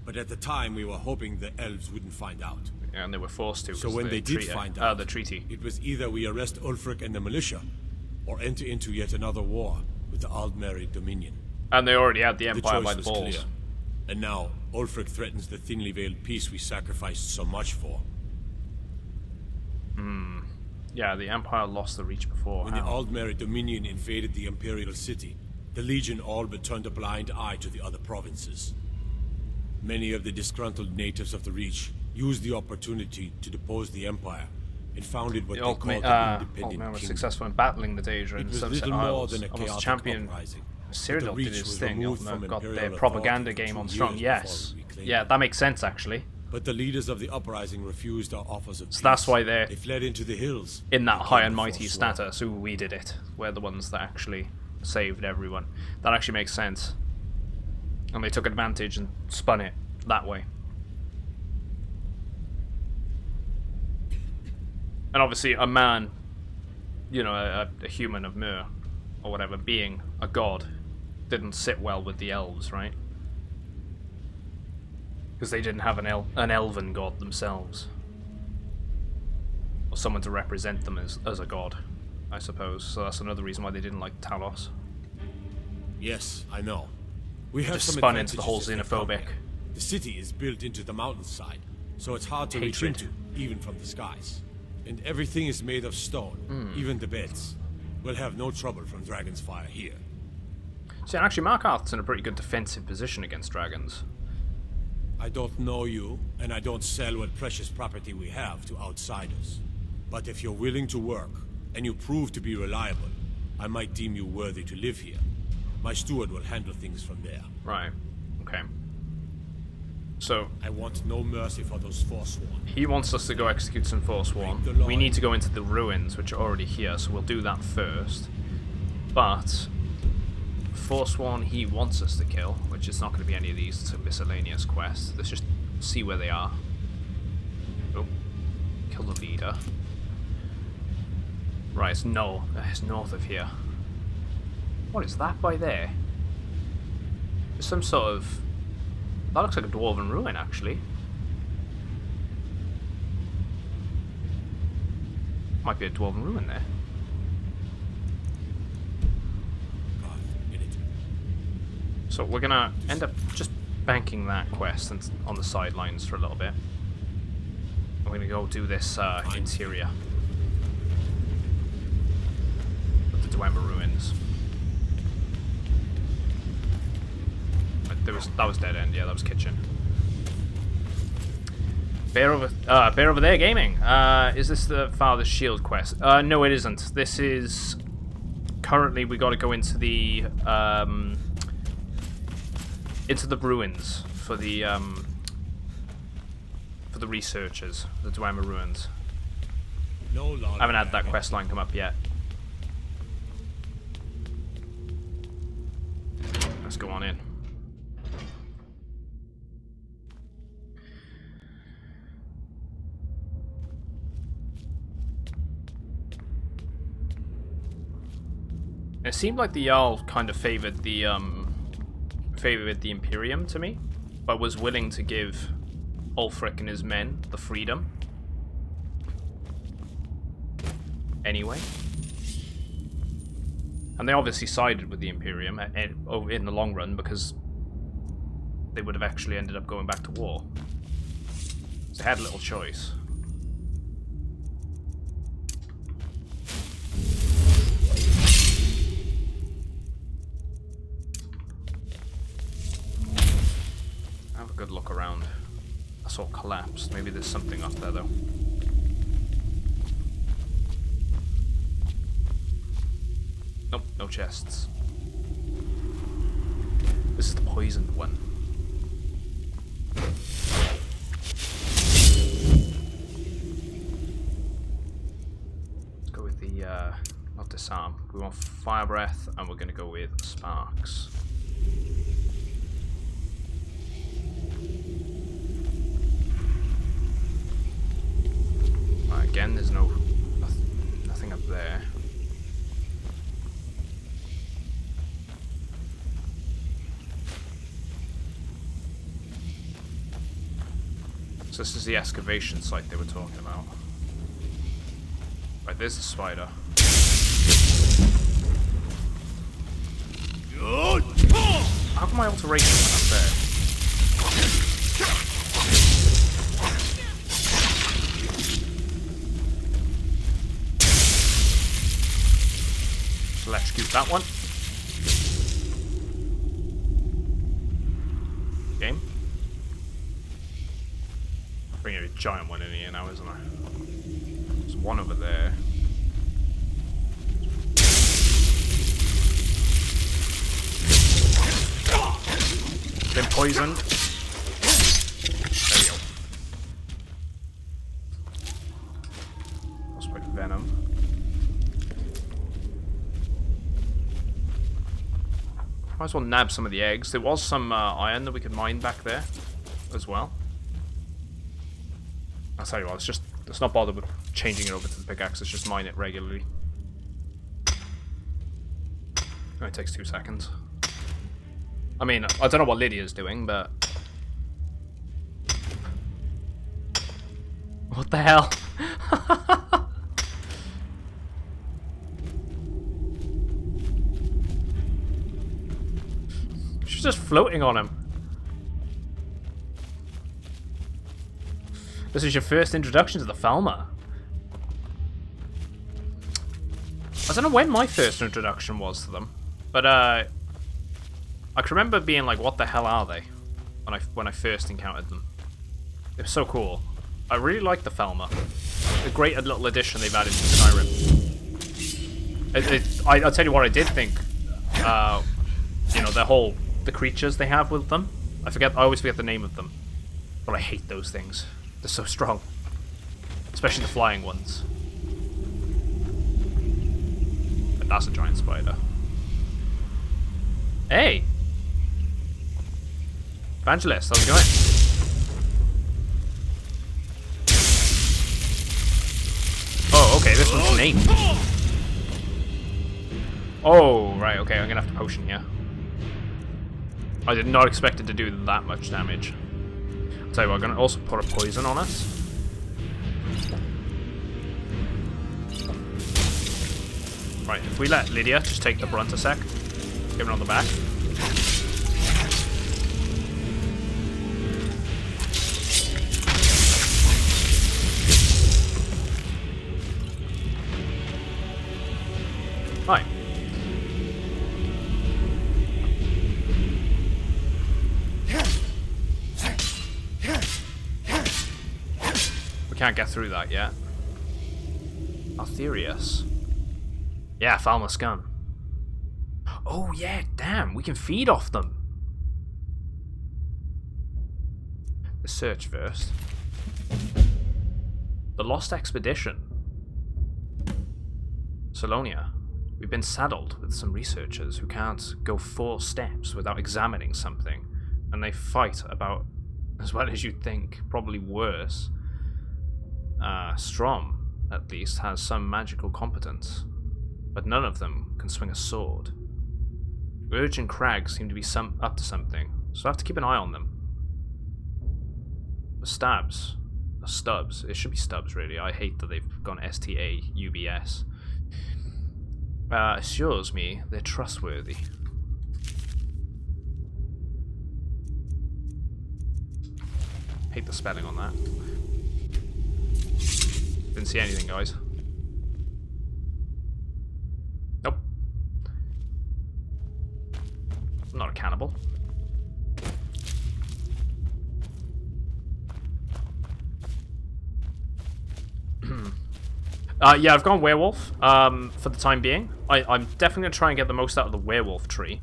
but at the time we were hoping the elves wouldn't find out. Yeah, and they were forced to. So when they did find out, the treaty, it was either we arrest Ulfric and the militia, or enter into yet another war with the Aldmeri Dominion. And they already had the Empire by the balls. Clear. And now, Ulfric threatens the thinly veiled peace we sacrificed so much for. Yeah, the Empire lost the Reach before. When the Aldmeri Dominion invaded the Imperial City, the Legion all but turned a blind eye to the other provinces. Many of the disgruntled natives of the Reach used the opportunity to depose the Empire and founded what they called an independent kingdom. Was kingdom. successful in battling the Daedra and some little more than a chaotic champion. uprising. Cyrodiil did his thing. Got their propaganda game on strong. Yes, yeah, that makes sense actually. But the leaders of the uprising refused our offers of peace. So that's why they fled into the hills. In that high and mighty status, so we did it. We're the ones that actually saved everyone. That actually makes sense. And they took advantage and spun it that way. And obviously a man, you know, a human of Myr, or whatever, being a god, didn't sit well with the elves, right? Because they didn't have an elven god themselves. Or someone to represent them as a god, I suppose. So that's another reason why they didn't like Talos. Yes, I know. We have just some spun into the whole advantages xenophobic. The city is built into the mountainside, so it's hard to reach into, even from the skies. And everything is made of stone, even the beds. We'll have no trouble from dragons' fire here. See, actually, Markarth's in a pretty good defensive position against dragons. I don't know you, and I don't sell what precious property we have to outsiders. But if you're willing to work, and you prove to be reliable, I might deem you worthy to live here. My steward will handle things from there. Right. Okay. So I want no mercy for those Forsworn. He wants us to go execute some Forsworn. We need to go into the ruins, which are already here, so we'll do that first. But Forsworn he wants us to kill, which is not going to be any of these miscellaneous quests. Let's just see where they are. Oh, kill the leader. Right, it's north of here. What is that by there? There's some sort of... That looks like a dwarven ruin, actually. Might be a dwarven ruin there. So we're gonna end up just banking that quest and on the sidelines for a little bit. We're gonna go do this interior of the Dwemer ruins. That was dead end. Yeah, that was kitchen. Bear over there gaming. Is this the Father's Shield quest? No, it isn't. This is currently we got to go into the ruins for the researchers, the Dwemer ruins. I haven't had that quest line come up yet. Let's go on in. It seemed like the Jarl kind of favored the Imperium to me, but was willing to give Ulfric and his men the freedom. Anyway. And they obviously sided with the Imperium in the long run because they would have actually ended up going back to war. So they had a little choice. Good look around. That's all collapsed. Maybe there's something up there though. Nope, no chests. This is the poisoned one. Let's go with the not disarm. We want fire breath and we're gonna go with sparks. Again, there's nothing up there. So this is the excavation site they were talking about. Right, there's the spider. How come my alteration went up there? Electrocute that one. Game. Bringing a giant one in here now, isn't there? There's one over there. Been poisoned. There we go. That's like venom. Might as well nab some of the eggs. There was some iron that we could mine back there as well. I'll tell you what, let's not bother with changing it over to the pickaxe, let's just mine it regularly. Only takes 2 seconds. I mean, I don't know what Lydia's doing, but... What the hell? She's just floating on him. This is your first introduction to the Falmer. I don't know when my first introduction was to them, but I can remember being like, "What the hell are they?" when I first encountered them. It was so cool. I really like the Falmer. A great little addition they've added to Skyrim. I'll tell you what I did think. You know, the creatures they have with them. I always forget the name of them, but I hate those things. They're so strong, especially the flying ones. But that's a giant spider. Hey, Evangelist, how's it going? Oh, okay, this one's named. Oh, right, okay, I'm gonna have to potion here. I did not expect it to do that much damage. I'll tell you what, I'm gonna also put a poison on us. Right, if we let Lydia just take the brunt a sec, give it on the back. Right. We can't get through that yet. Arthurius. Yeah, Falmouth's gun. Oh yeah, damn, we can feed off them. Let's search first. The Lost Expedition. Salonia. We've been saddled with some researchers who can't go 4 steps without examining something, and they fight about as well as you'd think, probably worse. Strom, at least, has some magical competence, but none of them can swing a sword. Urge and Crag seem to be up to something, so I have to keep an eye on them. The Stubbs, it should be Stubbs really, I hate that they've gone S-T-A-U-B-S. Assures me they're trustworthy. Hate the spelling on that. Didn't see anything, guys. Nope. I'm not a cannibal. Yeah, I've gone werewolf for the time being. I'm definitely going to try and get the most out of the werewolf tree.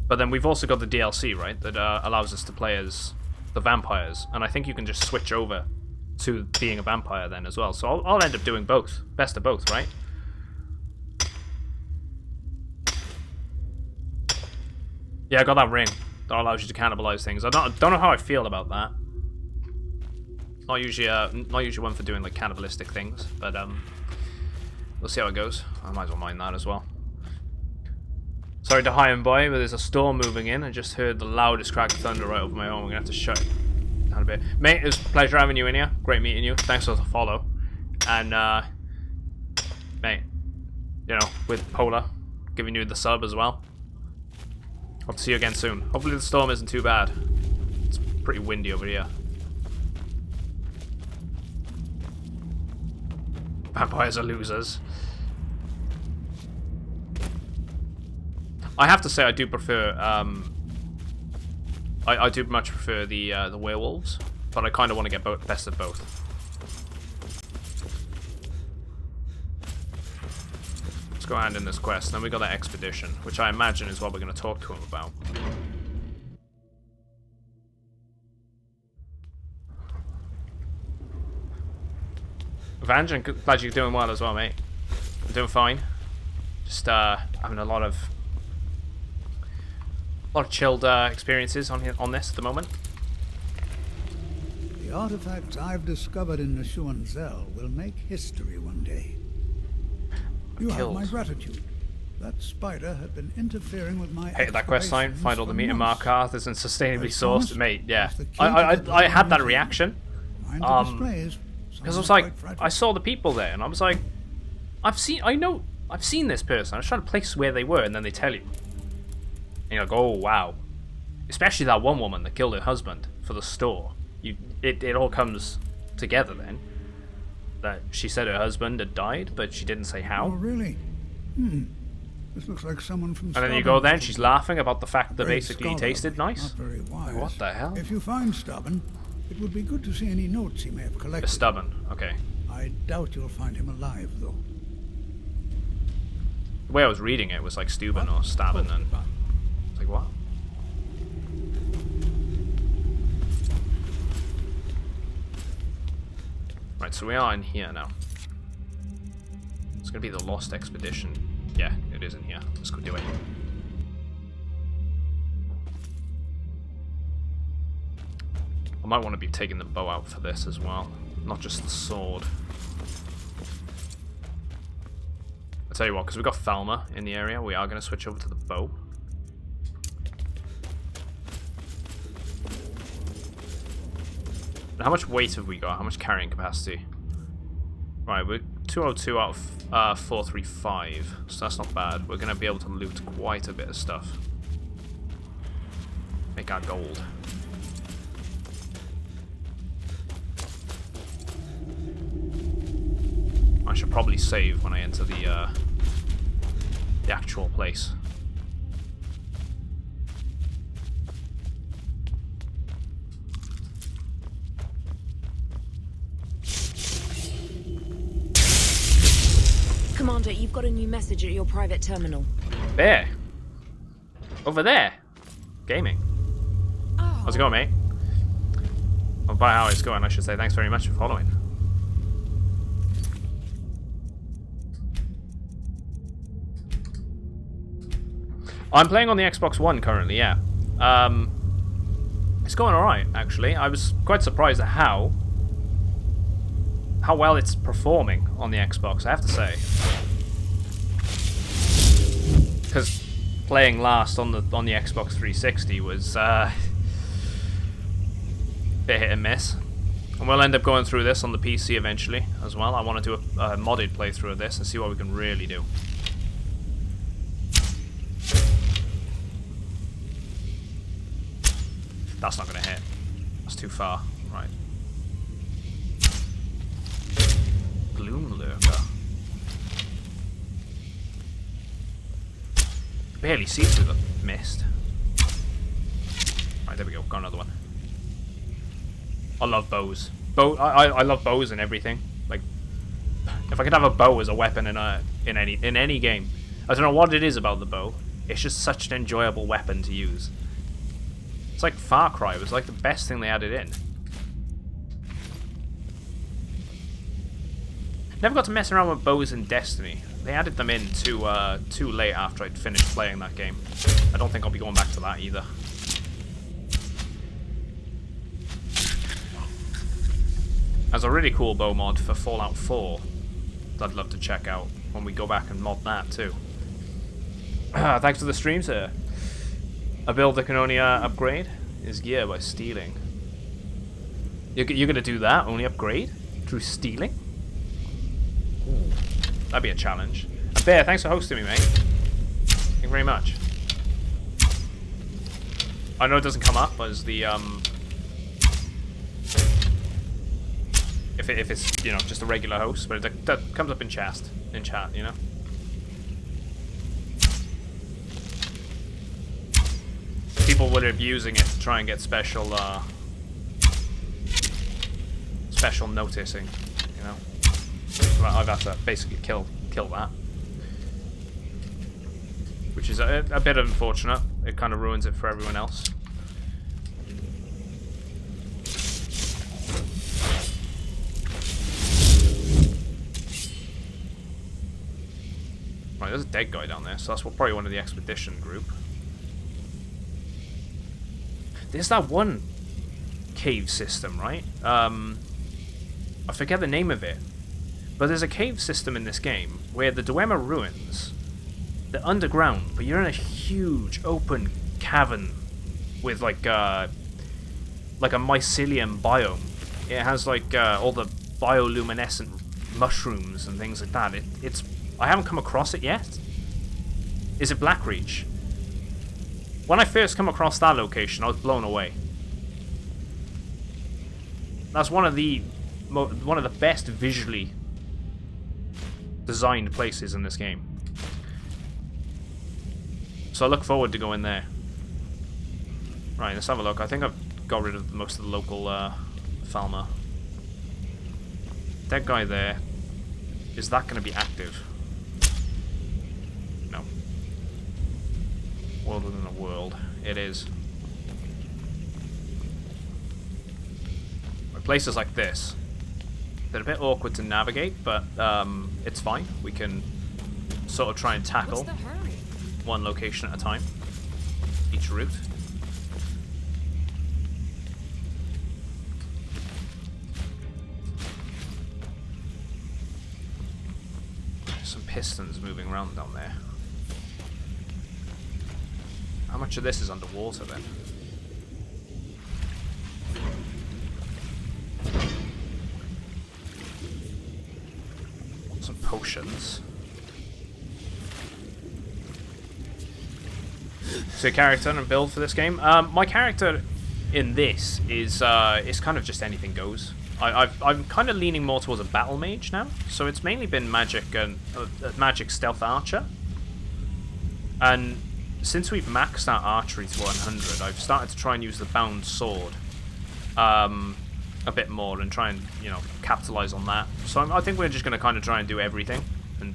But then we've also got the DLC, right, that allows us to play as the vampires. And I think you can just switch over to being a vampire then as well. So I'll end up doing both. Best of both, right? Yeah, I got that ring that allows you to cannibalize things. I don't know how I feel about that. Not usually one for doing like cannibalistic things, but we'll see how it goes. I might as well mind that as well. Sorry to high and by, but there's a storm moving in. I just heard the loudest crack of thunder right over my home. I'm gonna have to shut it down a bit. Mate, it was a pleasure having you in here. Great meeting you. Thanks for the follow. And mate, you know, with Polar giving you the sub as well. Hope to see you again soon. Hopefully the storm isn't too bad. It's pretty windy over here. Vampires are losers. I have to say I do prefer I do much prefer the werewolves, but I kind of want to get best of both. Let's go and in this quest. Then we got that expedition, which I imagine is what we're going to talk to him about. Vange, I'm glad you're doing well as well, mate. I'm doing fine. Just having a lot of chilled experiences on this at the moment. The artifacts I've discovered in Nchuand will make history one day. You have my gratitude. That spider had been interfering with my. Hey, that quest line. Find all the meat in Markarth isn't sustainably sourced, mate. Yeah, I had that reaction. Because I was like, I saw the people there, and I was like, I've seen this person. I was trying to place where they were, and then they tell you. And you're like, oh wow. Especially that one woman that killed her husband for the store. It all comes together then. That she said her husband had died, but she didn't say how. Oh really? This looks like someone from. And then you go there, and she's laughing about the fact that basically he tasted nice. Not very wise. What the hell? If you find Stubborn, it would be good to see any notes he may have collected. Stubborn, okay. I doubt you'll find him alive, though. The way I was reading it was like Steuben or Stabbin, and it's like what? Right, so we are in here now. It's gonna be the Lost Expedition. Yeah, it is in here. Let's go do it. I might want to be taking the bow out for this as well, not just the sword. I'll tell you what, because we've got Falmer in the area, we are going to switch over to the bow. How much weight have we got? How much carrying capacity? Right, we're 202 out of 435, so that's not bad. We're going to be able to loot quite a bit of stuff. Make our gold. I should probably save when I enter the actual place. Commander, you've got a new message at your private terminal. There. Over there. Gaming. Oh. How's it going, mate? Well, by how it's going, I should say thanks very much for following. I'm playing on the Xbox One currently, yeah. It's going alright, actually. I was quite surprised at how well it's performing on the Xbox, I have to say. Because playing last on the Xbox 360 was a bit hit and miss. And we'll end up going through this on the PC eventually as well. I want to do a modded playthrough of this and see what we can really do. That's not going to hit. That's too far. Right. Gloom Lurker. Barely see through the mist. Right, there we go. Got another one. I love bows. I love bows and everything. Like, if I could have a bow as a weapon in any game, I don't know what it is about the bow. It's just such an enjoyable weapon to use. It's like Far Cry. It was like the best thing they added in. Never got to mess around with bows in Destiny. They added them in too late after I'd finished playing that game. I don't think I'll be going back to that either. There's a really cool bow mod for Fallout 4 that I'd love to check out when we go back and mod that too. Thanks for the stream, sir. A build that can only upgrade his gear by stealing. You're gonna do that? Only upgrade? Through stealing? Ooh, that'd be a challenge. And Bear, thanks for hosting me, mate. Thank you very much. I know it doesn't come up as the if it's, you know, just a regular host, but that comes up in chat, you know. People would have using it to try and get special noticing, you know. So I've had to basically kill that, which is a bit unfortunate. It kind of ruins it for everyone else. Right, there's a dead guy down there, so that's probably one of the expedition group. There's that one cave system, right? I forget the name of it. But there's a cave system in this game where the Dwemer ruins, they're underground, but you're in a huge open cavern with like a mycelium biome. It has like all the bioluminescent mushrooms and things like that. I haven't come across it yet. Is it Blackreach? When I first come across that location, I was blown away. That's one of the best visually designed places in this game. So I look forward to going there. Right, let's have a look. I think I've got rid of most of the local Falmer. That guy there, is that going to be active? No. World within a world. It is. Places like this, they're a bit awkward to navigate, but it's fine. We can sort of try and tackle one location at a time, each route. Some pistons moving around down there. How much of this is underwater then? Some potions. So character and build for this game. My character in this is kind of just anything goes. I'm kind of leaning more towards a battle mage now, so it's mainly been magic and magic stealth archer. And since we've maxed out archery to 100, I've started to try and use the bound sword a bit more and try and, you know, capitalize on that. So I think we're just going to kind of try and do everything. And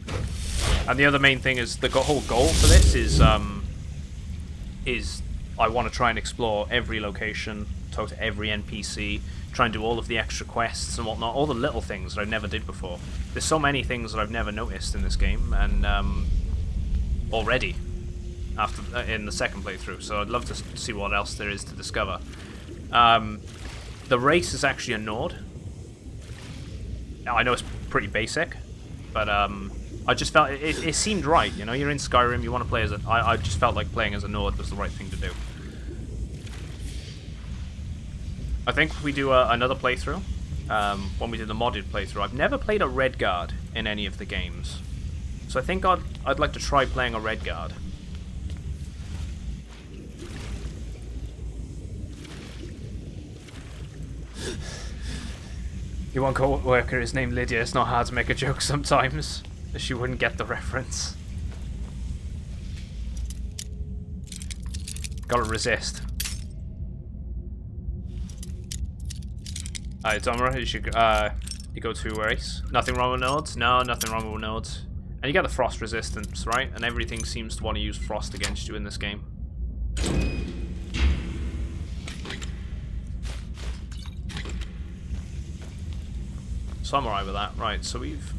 the other main thing is the whole goal for this is I want to try and explore every location, talk to every NPC, try and do all of the extra quests and whatnot, all the little things that I never did before. There's so many things that I've never noticed in this game, and already after in the second playthrough. So I'd love to see what else there is to discover. The race is actually a Nord. I know it's pretty basic, but I just felt it seemed right. You know, you're in Skyrim, you want to play as a... I just felt like playing as a Nord was the right thing to do. I think if we do another playthrough, when we did the modded playthrough, I've never played a Red Guard in any of the games. So I think I'd like to try playing a Red Guard. You one co-worker is named Lydia. It's not hard to make a joke sometimes. She wouldn't get the reference. Gotta resist. Alright, Dwemer, you should you go to race. Nothing wrong with nodes? No, nothing wrong with nodes. And you get the frost resistance, right? And everything seems to want to use frost against you in this game. So I'm alright with that. Right, so we've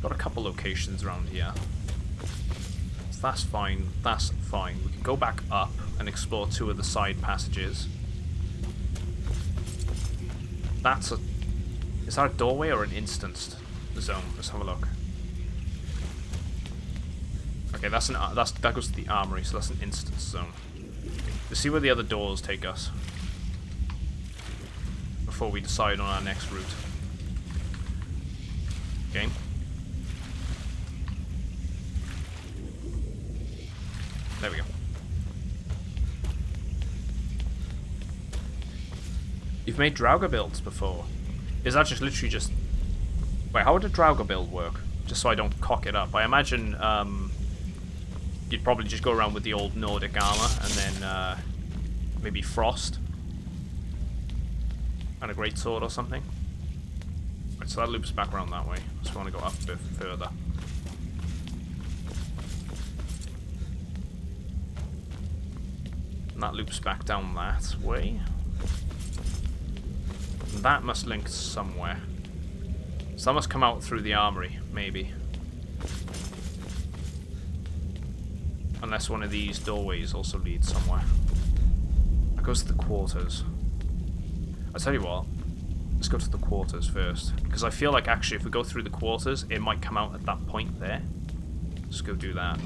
got a couple locations around here. So that's fine, that's fine. We can go back up and explore two of the side passages. That's a... Is that a doorway or an instanced zone? Let's have a look. Okay, that goes to the armory, so that's an instanced zone. Let's see where the other doors take us before we decide on our next route. Game. There we go. You've made Draugr builds before. Is that just literally just... Wait, how would a Draugr build work? Just so I don't cock it up. I imagine you'd probably just go around with the old Nordic armor and then maybe Frost and a greatsword or something. Right, so that loops back around that way. Just want to go up a bit further. And that loops back down that way. And that must link somewhere. So that must come out through the armory, maybe. Unless one of these doorways also leads somewhere. That goes to the quarters. I'll tell you what. Let's go to the quarters first. Because I feel like actually if we go through the quarters, it might come out at that point there. Let's go do that.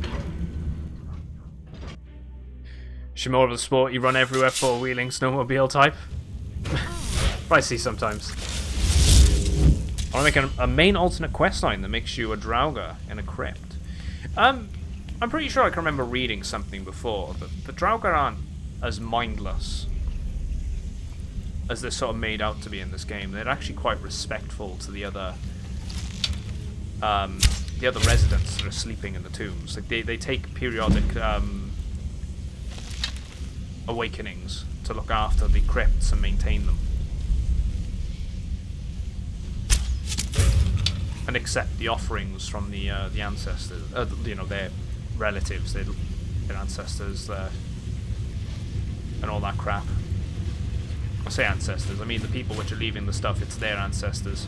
She's more of a sport, you run everywhere, four-wheeling, snowmobile type. I see sometimes. I want to make a main alternate questline that makes you a Draugr in a crypt. I'm pretty sure I can remember reading something before that the Draugr aren't as mindless as they're sort of made out to be in this game. They're actually quite respectful to the other residents that are sleeping in the tombs. Like they take periodic awakenings to look after the crypts and maintain them. And accept the offerings from the ancestors, you know, their relatives, their ancestors, and all that crap. I say ancestors, I mean the people which are leaving the stuff, it's their ancestors.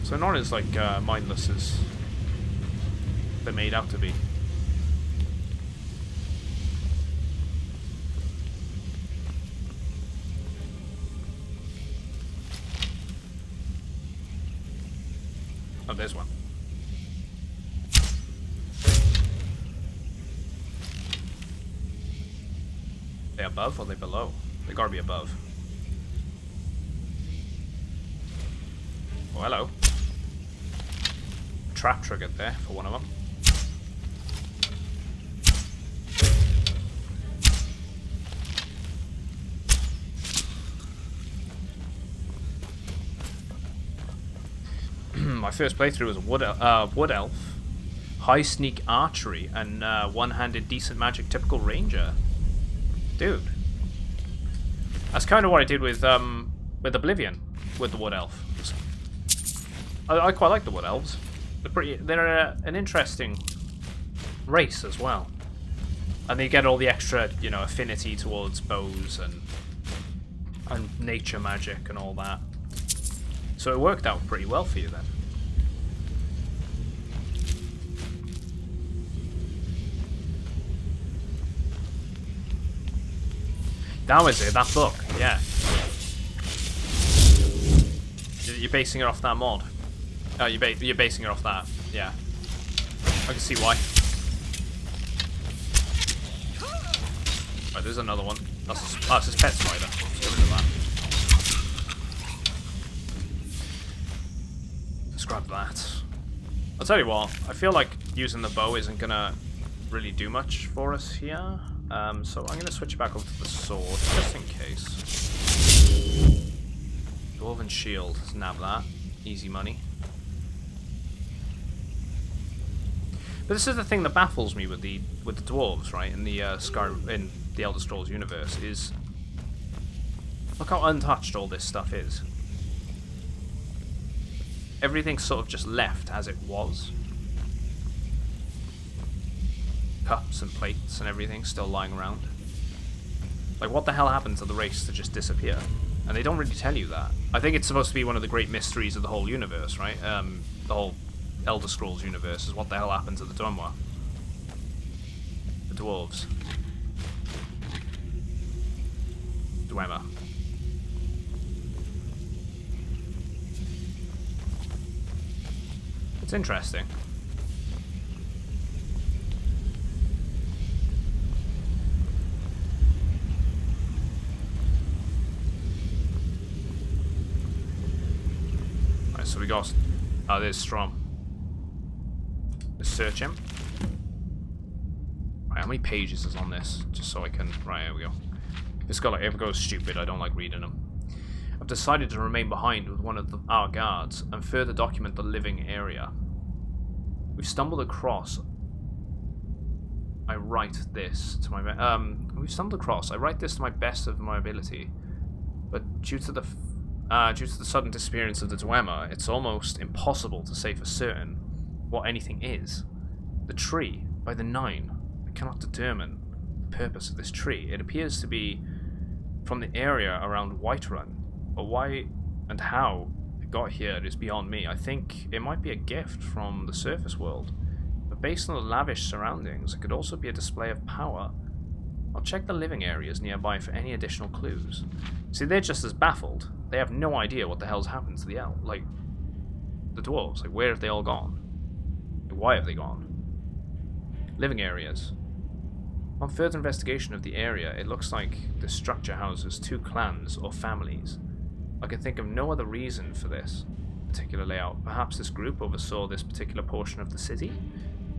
So not as like mindless as they're made out to be. Oh, there's one. They above or they below? They gotta be above. Oh, hello. Trap triggered there for one of them. My first playthrough was Wood Elf, High Sneak Archery, and One-Handed Decent Magic Typical Ranger. Dude. That's kind of what I did with Oblivion, with the Wood Elf. I quite like the Wood Elves. They're an interesting race as well. And they get all the extra, you know, affinity towards bows and nature magic and all that. So it worked out pretty well for you then. That was it, that book, yeah. You're basing it off that mod. Oh, you're basing it off that, yeah. I can see why. Right, there's another one. That's his pet spider. Let's get rid of that. Let's grab that. I'll tell you what, I feel like using the bow isn't gonna really do much for us here. So I'm going to switch back over to the sword, just in case. Dwarven shield, let's nab that. Easy money. But this is the thing that baffles me with the dwarves, right? In the Skyrim, in the Elder Scrolls universe, is look how untouched all this stuff is. Everything's sort of just left as it was. Cups and plates and everything still lying around. Like, what the hell happened to the race to just disappear? And they don't really tell you that. I think it's supposed to be one of the great mysteries of the whole universe, right? The whole Elder Scrolls universe is what the hell happened to the Dwemer. The dwarves. Dwemer. It's interesting. So we got... Oh, there's Strom. Let's search him. Right, how many pages is on this? Just so I can... Right, here we go. If it goes stupid, I don't like reading them. I've decided to remain behind with one of our guards and further document the living area. We've stumbled across... I write this to my... We've stumbled across... I write this to my best of my ability. But due to the sudden disappearance of the Dwemer, it's almost impossible to say for certain what anything is. The tree, by the 9, I cannot determine the purpose of this tree. It appears to be from the area around Whiterun, but why and how it got here is beyond me. I think it might be a gift from the surface world, but based on the lavish surroundings, it could also be a display of power. I'll check the living areas nearby for any additional clues. See, they're just as baffled. They have no idea what the hell's happened to the the dwarves. Like, where have they all gone? Like, why have they gone? Living areas. On further investigation of the area, it looks like the structure houses 2 clans or families. I can think of no other reason for this particular layout. Perhaps this group oversaw this particular portion of the city?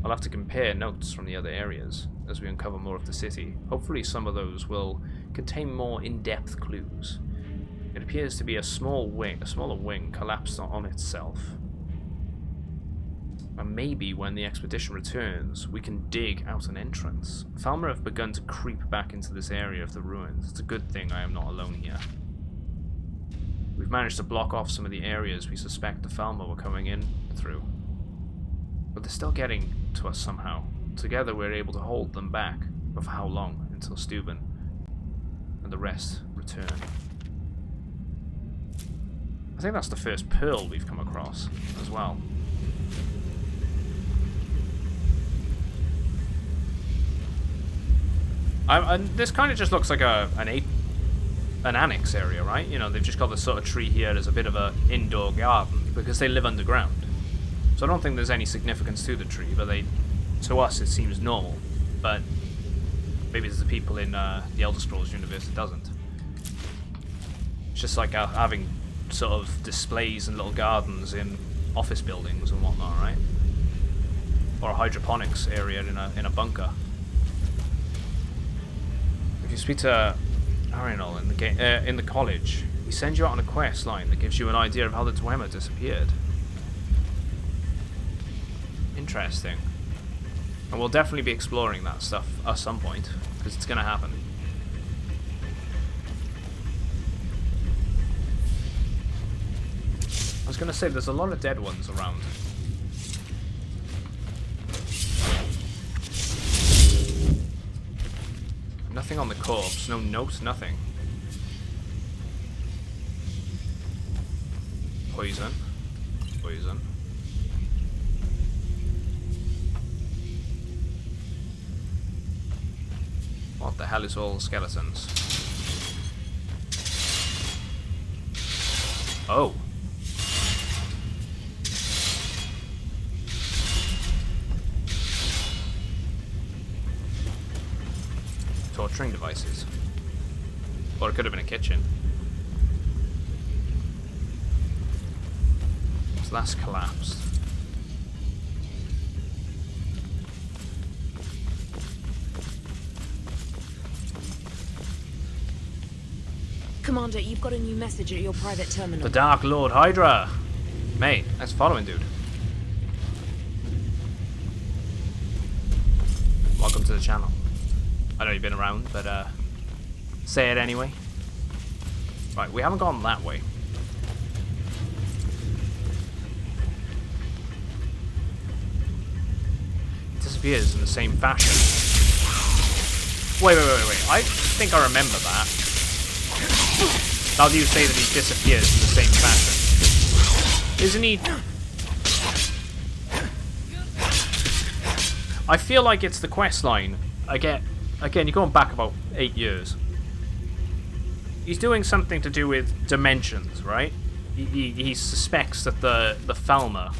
I'll have to compare notes from the other areas as we uncover more of the city. Hopefully some of those will contain more in-depth clues. It appears to be a smaller wing collapsed on itself. And maybe when the expedition returns, we can dig out an entrance. Falmer have begun to creep back into this area of the ruins. It's a good thing I am not alone here. We've managed to block off some of the areas we suspect the Falmer were coming in through. But they're still getting to us somehow. Together we're able to hold them back. But for how long? Until Steuben and the rest return. I think that's the first pearl we've come across as well. And this kind of just looks like an annex area, right? You know, they've just got this sort of tree here as a bit of an indoor garden because they live underground. So I don't think there's any significance to the tree, but to us it seems normal. But maybe there's the people in the Elder Scrolls universe that doesn't. It's just like having sort of displays and little gardens in office buildings and whatnot, right? Or a hydroponics area in a bunker. If you speak to Auralinus in the college, he sends you out on a quest line that gives you an idea of how the Dwemer disappeared. Interesting. And we'll definitely be exploring that stuff at some point, because it's going to happen. I was going to say, there's a lot of dead ones around. Nothing on the corpse, no notes, nothing. Poison. Poison. What the hell is all skeletons? Oh. Torturing devices. Or it could have been a kitchen. So that's collapsed. Commander, you've got a new message at your private terminal. The Dark Lord Hydra! Mate, that's following, dude. Welcome to the channel. I know you've been around, but say it anyway. Right, we haven't gone that way. It disappears in the same fashion. Wait. I think I remember that. How do you say that he disappears in the same fashion? Isn't he... I feel like it's the quest line. Again, you're going back about 8 years. He's doing something to do with dimensions, right? He suspects that the Falmer...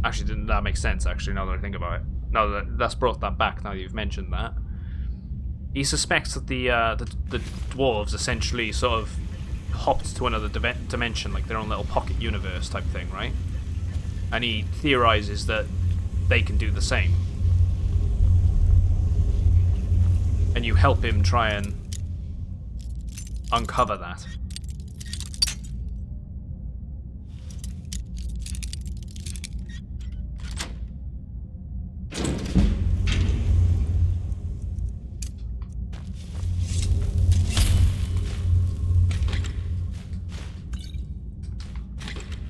Actually, that makes sense, actually, now that I think about it. Now that's brought that back, now that you've mentioned that. He suspects that the dwarves essentially sort of hopped to another dimension, like their own little pocket universe type thing, right? And he theorizes that they can do the same. And you help him try and uncover that.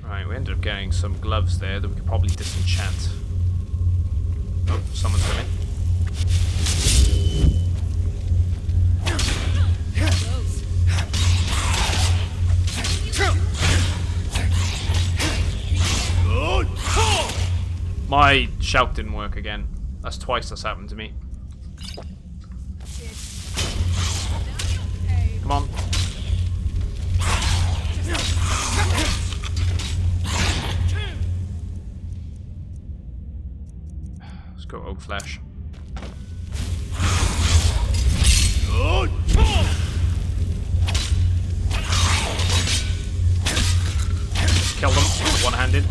Right, we ended up getting some gloves there that we could probably disenchant. Oh, someone's coming. My shout didn't work again. That's twice that's happened to me. Come on. Let's go Oak Flesh. Kill them one-handed.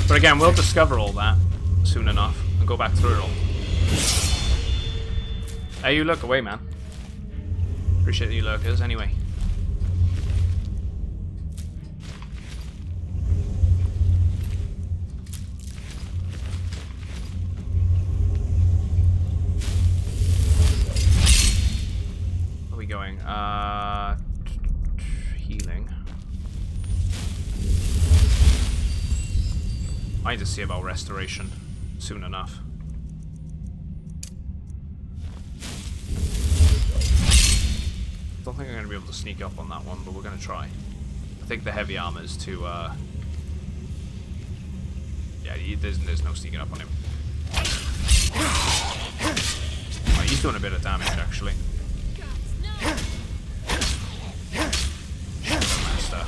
But again, we'll discover all that soon enough and go back through it all. Hey, you look away, man. Appreciate you lurkers, anyway. Where are we going? Healing. I need to see about restoration soon enough. Don't think I'm going to be able to sneak up on that one, but we're going to try. I think the heavy armor is too, yeah, there's no sneaking up on him. Oh, he's doing a bit of damage, actually. Master.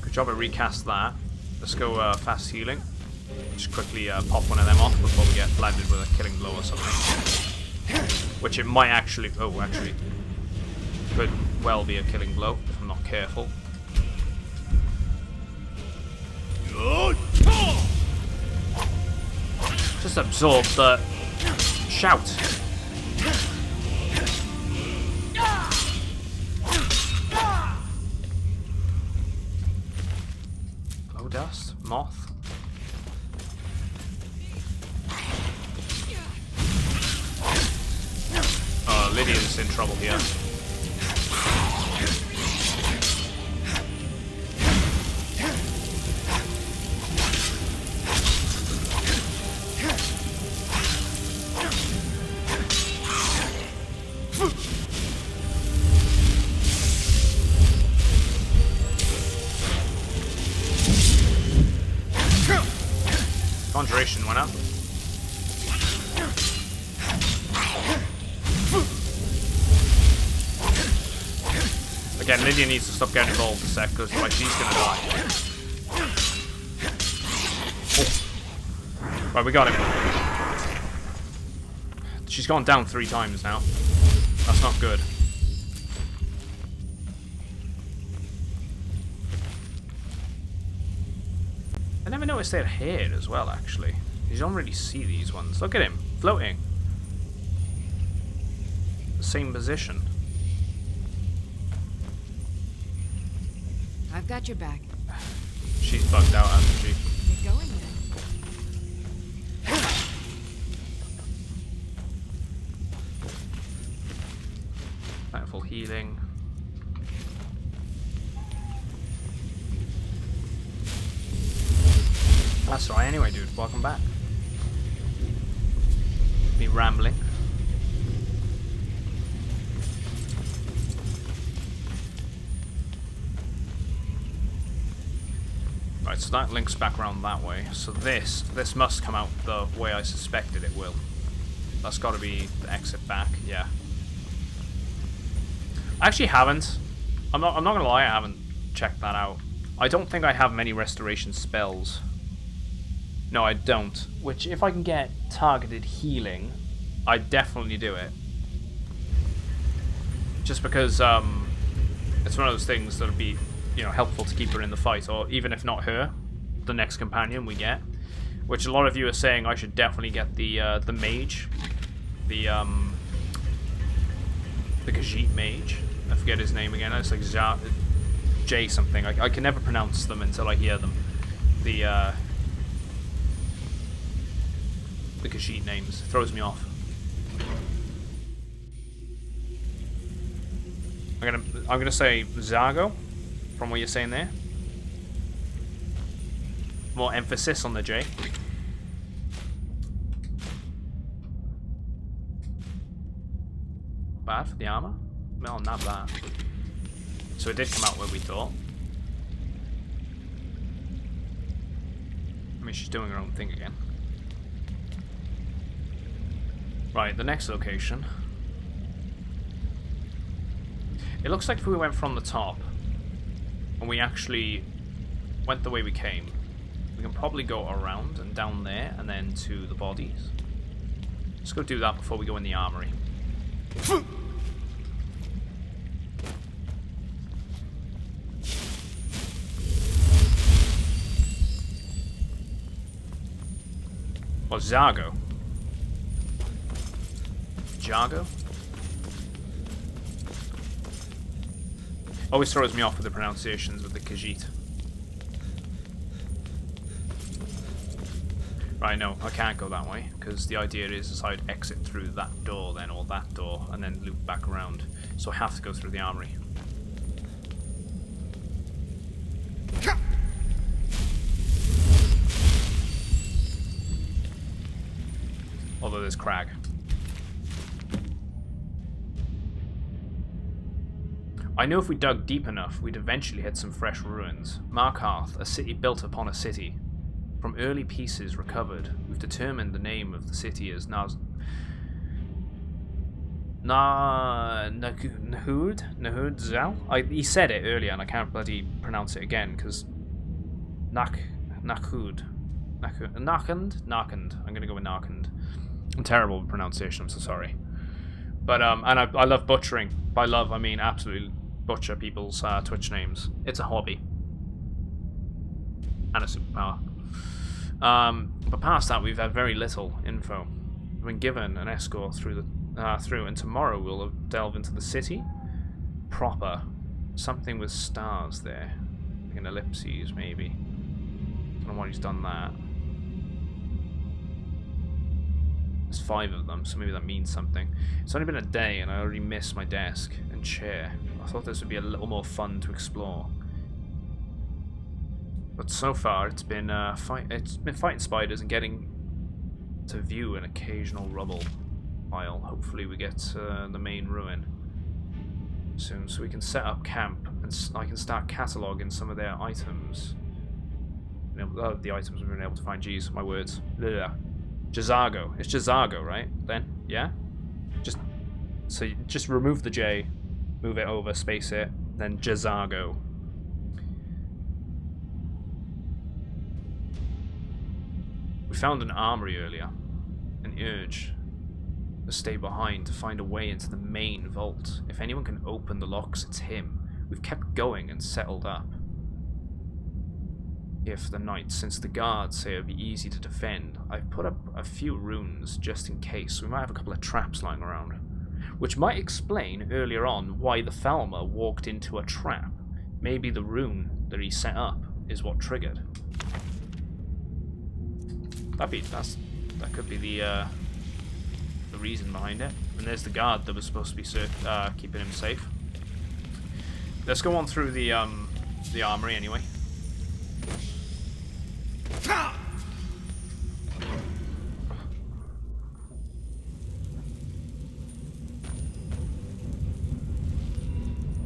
Good job I recast that. Let's go fast healing. Just quickly pop one of them off before we get landed with a killing blow or something. Which it might actually... Oh, actually. Could well be a killing blow if I'm not careful. Just absorb the shout. Glow dust, moth. Oh, Lydian's in trouble here. Conjuration went up. Again, Lydia needs to stop getting involved a sec, because like she's gonna die. Oh. Right, we got him. She's gone down 3 times now. That's not good. I never noticed they had hair as well, actually. You don't really see these ones. Look at him, floating. The same position. I've got your back. She's bugged out, hasn't she? Get going then. Mindful healing. That's right, anyway, dude. Welcome back. Me rambling. Right, so that links back around that way. So this must come out the way I suspected it will. That's got to be the exit back, yeah. I actually haven't. I'm not gonna lie, I haven't checked that out. I don't think I have many restoration spells. No, I don't. Which, if I can get targeted healing, I'd definitely do it. Just because it's one of those things that'll be, you know, helpful to keep her in the fight, or even if not her, the next companion we get. Which a lot of you are saying I should definitely get the mage, the Khajiit mage. I forget his name again. It's like J something. I can never pronounce them until I hear them. The Khajiit names throws me off. I'm gonna say Zago, from what you're saying there. More emphasis on the J. Bad for the armor? Well, not bad. So it did come out where we thought. I mean, she's doing her own thing again. Right, the next location. It looks like if we went from the top, and we actually went the way we came, we can probably go around and down there, and then to the bodies. Let's go do that before we go in the armory. Well, Zago. Jago? Always throws me off with the pronunciations with the Khajiit. Right, no, I can't go that way, because the idea is I'd exit through that door then, or that door, and then loop back around. So I have to go through the armory. Although there's Crag. I know if we dug deep enough, we'd eventually hit some fresh ruins. Markarth, a city built upon a city. From early pieces recovered, we've determined the name of the city as Nchuand? He said it earlier and I can't bloody pronounce it again, because Nchuand. Nchuand. I'm gonna go with Nchuand. I'm terrible with pronunciation. I'm so sorry. But and I love butchering. By love, I mean absolutely butcher people's Twitch names. It's a hobby and a superpower. But past that, we've had very little info. We've been given an escort through and tomorrow we'll delve into the city proper. Something with stars there, like an ellipses maybe. Don't know why he's done that. There's 5 of them, so maybe that means something. It's only been a day and I already miss my desk and chair. I thought this would be a little more fun to explore. But so far it's been fighting spiders and getting to view an occasional rubble pile. Hopefully we get to the main ruin soon, so we can set up camp and I can start cataloguing some of their items. The items we've been able to find. Jeez, my words. Jazago. It's Jazago, right? Then, yeah. Just remove the J, move it over, space it, then Jazago. We found an armory earlier. An urge to stay behind to find a way into the main vault. If anyone can open the locks, it's him. We've kept going and settled up here for the night. Since the guards say it'll be easy to defend, I've put up a few runes just in case. We might have a couple of traps lying around, which might explain earlier on why the Falmer walked into a trap. Maybe the rune that he set up is what triggered. That could be the reason behind it. And there's the guard that was supposed to be keeping him safe. Let's go on through the armory anyway.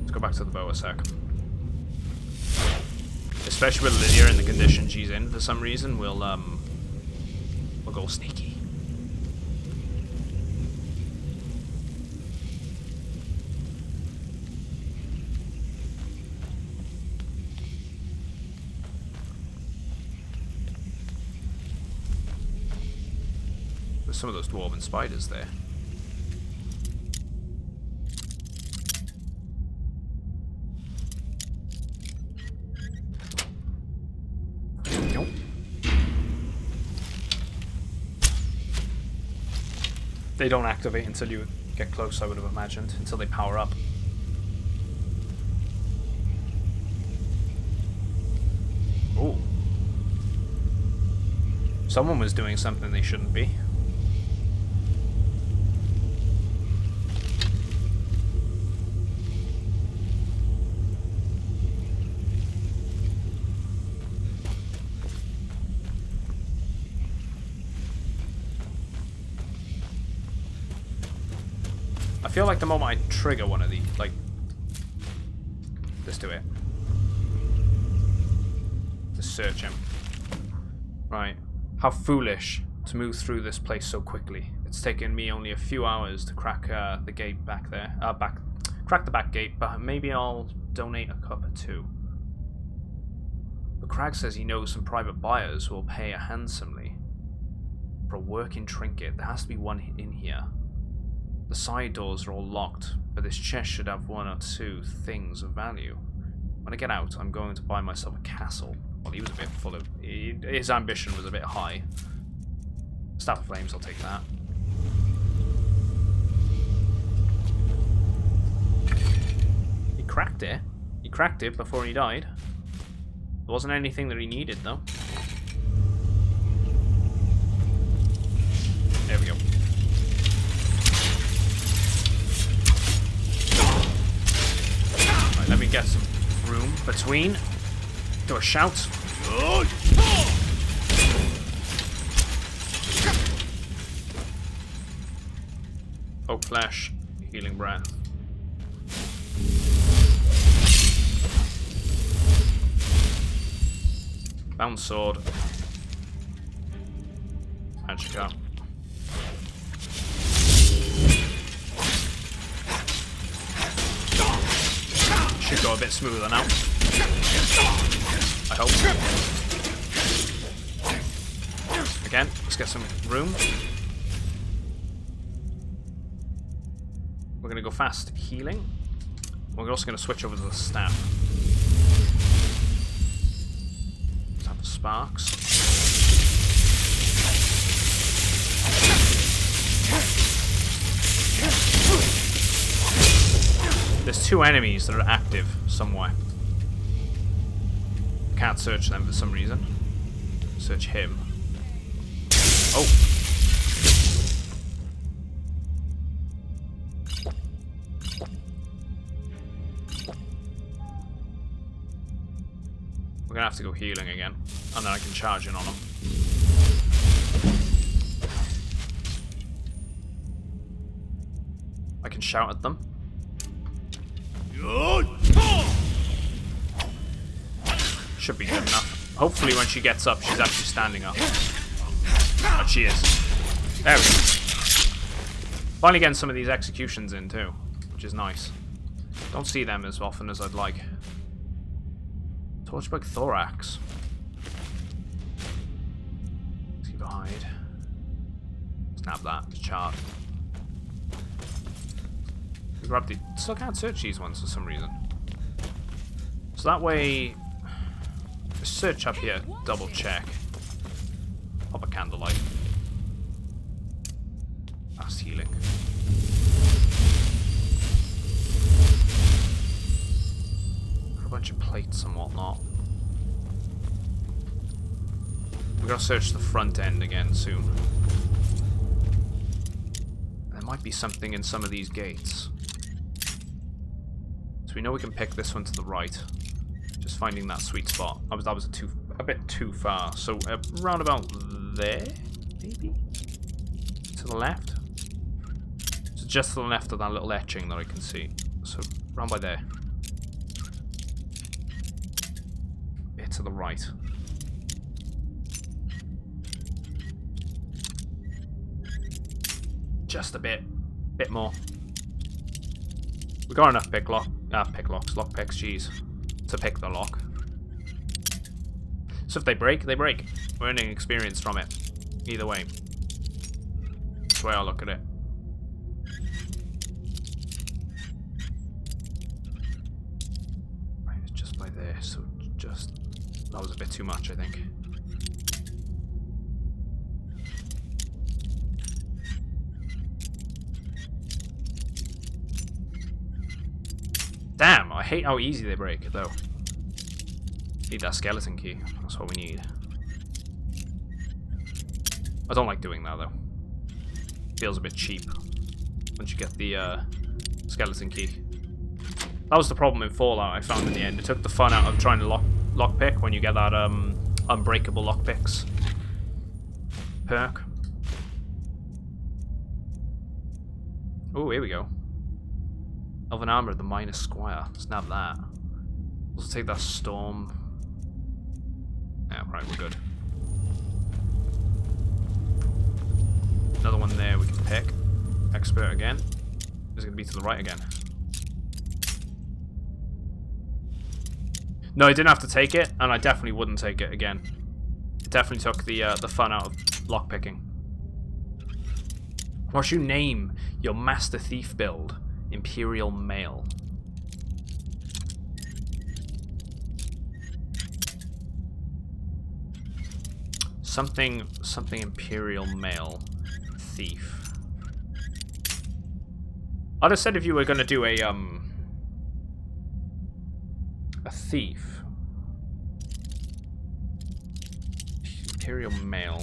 Let's go back to the bow a sec. Especially with Lydia in the condition she's in, for some reason, we'll go sneaky. There's some of those dwarven spiders there. Nope. They don't activate until you get close, I would have imagined, until they power up. Ooh. Someone was doing something they shouldn't be. I feel like the moment I trigger one of these, like, let's do it. Let's search him. Right. How foolish to move through this place so quickly. It's taken me only a few hours to crack the gate back there. Crack the back gate, but maybe I'll donate a cup or two. But Crag says he knows some private buyers who will pay handsomely for a working trinket. There has to be one in here. The side doors are all locked, but this chest should have 1 or 2 things of value. When I get out, I'm going to buy myself a castle. Well, he was a bit full of... his ambition was a bit high. Staff of Flames, I'll take that. He cracked it. He cracked it before he died. There wasn't anything that he needed, though. There we go. Right, let me get some room between. Do a shout. Oak Flash, Healing Breath. Bound Sword. Magic up. Should go a bit smoother now. I hope. again. Let's get some room. We're gonna go fast healing. We're also gonna switch over to the staff. Let's have the sparks. There's 2 enemies that are active somewhere. Can't search them for some reason. Search him. Oh! We're gonna have to go healing again, and then I can charge in on them. I can shout at them. Should be good enough. Hopefully when she gets up, she's actually standing up. Oh, she is. There we go. Finally getting some of these executions in too, which is nice. Don't see them as often as I'd like. Torchbug thorax. Let's keep a hide. Snap that. Chart. Grab the. Still can't search these ones for some reason. So that way. Just search up here. Double check. Pop a candlelight. Fast healing. Got a bunch of plates and whatnot. We're gonna search the front end again soon. There might be something in some of these gates. So we know we can pick this one to the right. Just finding that sweet spot. That was a bit too far. So round about there, maybe? To the left? So just to the left of that little etching that I can see. So round by there. Bit to the right. Just a bit more. We got enough lockpicks, jeez, to pick the lock. So if they break, they break. We're earning experience from it. Either way. That's the way I look at it. Right, it's just by there, so just... That was a bit too much, I think. Damn, I hate how easy they break, though. Need that skeleton key. That's what we need. I don't like doing that, though. Feels a bit cheap once you get the skeleton key. That was the problem in Fallout I found in the end. It took the fun out of trying to lockpick when you get that unbreakable lockpicks perk. Oh, here we go. Elven armor, the minus squire. Snap that. Let's take that storm. Yeah, right, we're good. Another one there we can pick. Expert again. Is it going to be to the right again? No, I didn't have to take it, and I definitely wouldn't take it again. It definitely took the fun out of lockpicking. What should you name your Master Thief build? Imperial Mail. Something Imperial Mail Thief. I'd have said if you were gonna do a thief. Imperial Mail.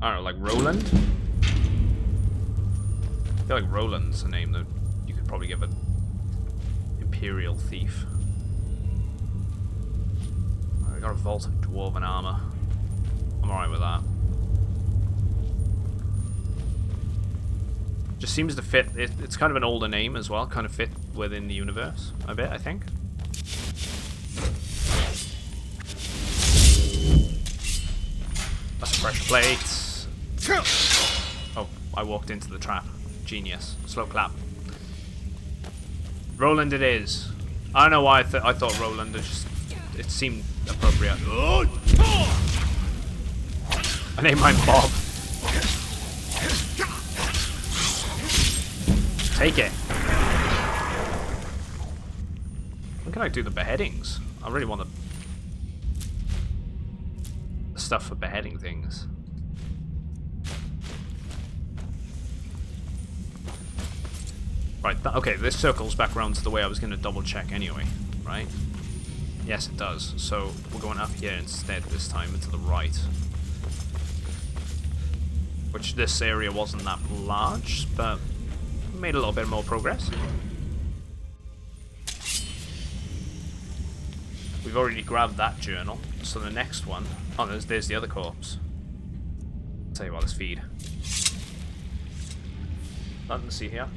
I don't know, like Roland? I feel like Roland's a name that you could probably give an Imperial Thief. I got a vault of dwarven armor. I'm alright with that. Just seems to fit. It's kind of an older name as well. Kind of fit within the universe a bit, I think. That's a pressure plate. Oh, I walked into the trap. Genius. Slow clap. Roland it is. I don't know why I thought Roland. I just it seemed appropriate. I named mine Bob. Take it. When can I do the beheadings? I really want the stuff for beheading things. Right, okay, this circles back around to the way I was going to double check anyway, right? Yes, it does. So we're going up here instead this time, and to the right. Which this area wasn't that large, but made a little bit more progress. We've already grabbed that journal, so the next one... Oh, there's the other corpse. I'll tell you what, let's feed. Nothing to see here.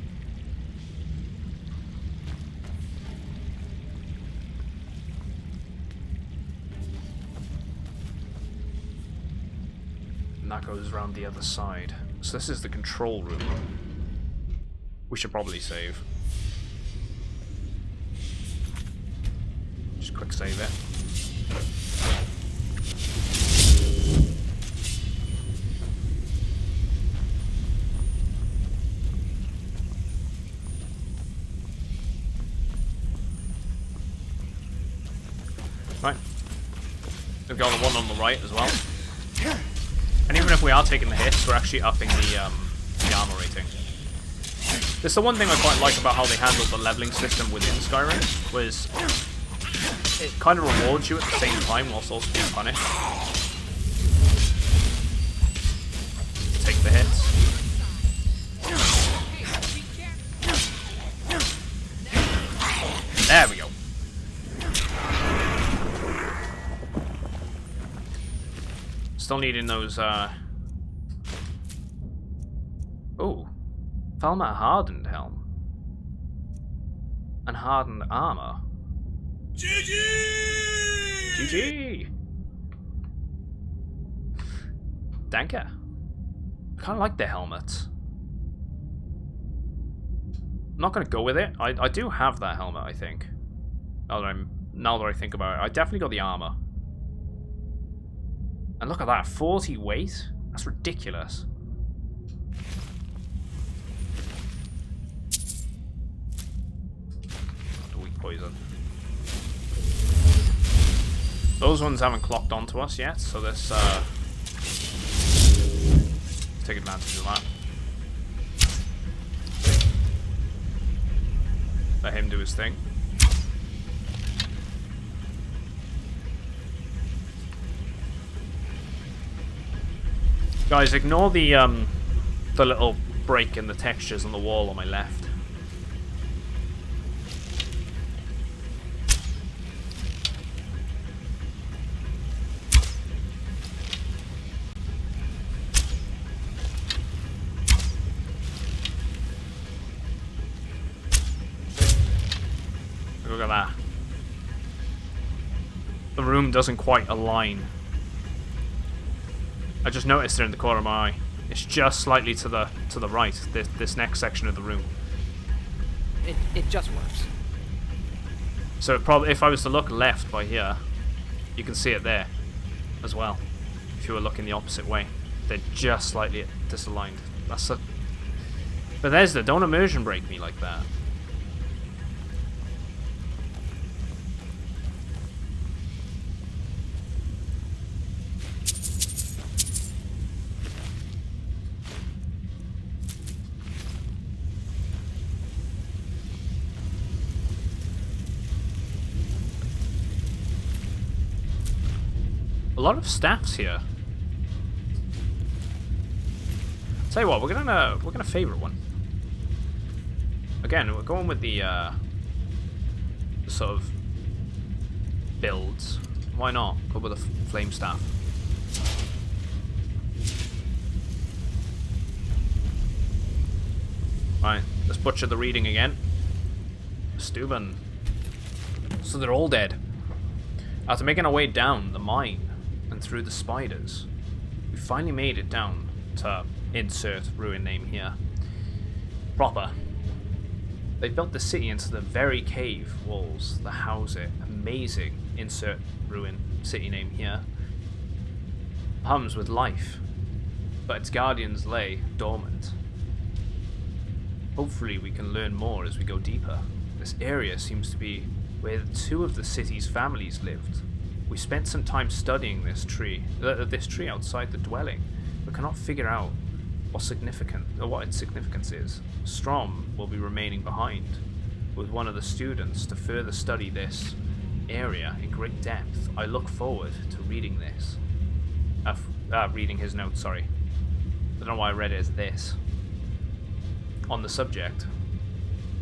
And that goes around the other side. So this is the control room. We should probably save. Just quick save it. Right. We've got the one on the right as well. And even if we are taking the hits, we're actually upping the armor rating. There's the one thing I quite like about how they handled the leveling system within Skyrim, was it kind of rewards you at the same time whilst also being punished. Take the hits. There we go. Still needing those, Oh. Falmer hardened helm. And hardened armor. GG! GG! Danker. I kinda like the helmet. I'm not gonna go with it. I do have that helmet, I think. Now that I think about it. I definitely got the armor. And look at that, 40 weight? That's ridiculous. Weak poison. Those ones haven't clocked onto us yet, so let's take advantage of that. Let him do his thing. Guys, ignore the little break in the textures on the wall on my left. Look at that. The room doesn't quite align. I just noticed it in the corner of my eye. It's just slightly to the right. This next section of the room. It just works. So it probably, if I was to look left by here, you can see it there as well. If you were looking the opposite way, they're just slightly disaligned. That's a Bethesda. Don't immersion break me like that. A lot of staffs here. Tell you what, we're gonna favorite one. Again, we're going with the sort of builds. Why not go with a flame staff? Right, let's butcher the reading again. Steuben. So they're all dead. After making our way down the mine and through the spiders, we finally made it down to insert ruin name here. Proper. They built the city into the very cave walls that house it. Amazing. insert ruin city name here, hums with life, but its guardians lay dormant. Hopefully we can learn more as we go deeper. This area seems to be where 2 of the city's families lived. We spent some time studying this tree outside the dwelling, but cannot figure out what its significance is. Strom will be remaining behind with one of the students to further study this area in great depth. I look forward to reading this. Reading his notes, sorry. I don't know why I read it as this. On the subject,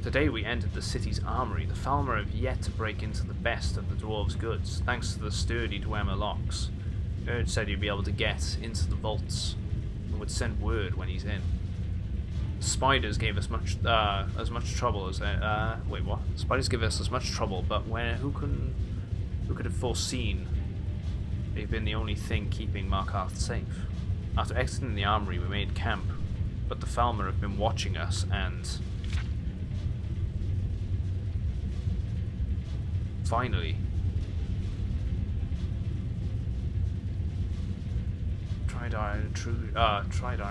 today we entered the city's armory. The Falmer have yet to break into the best of the dwarves' goods, thanks to the sturdy Dwemer locks. Erd said he'd be able to get into the vaults and would send word when he's in. Spiders gave us as much trouble as wait, what? Spiders give us as much trouble, but who could have foreseen they've been the only thing keeping Markarth safe? After exiting the armory, we made camp, but the Falmer have been watching us and finally tried our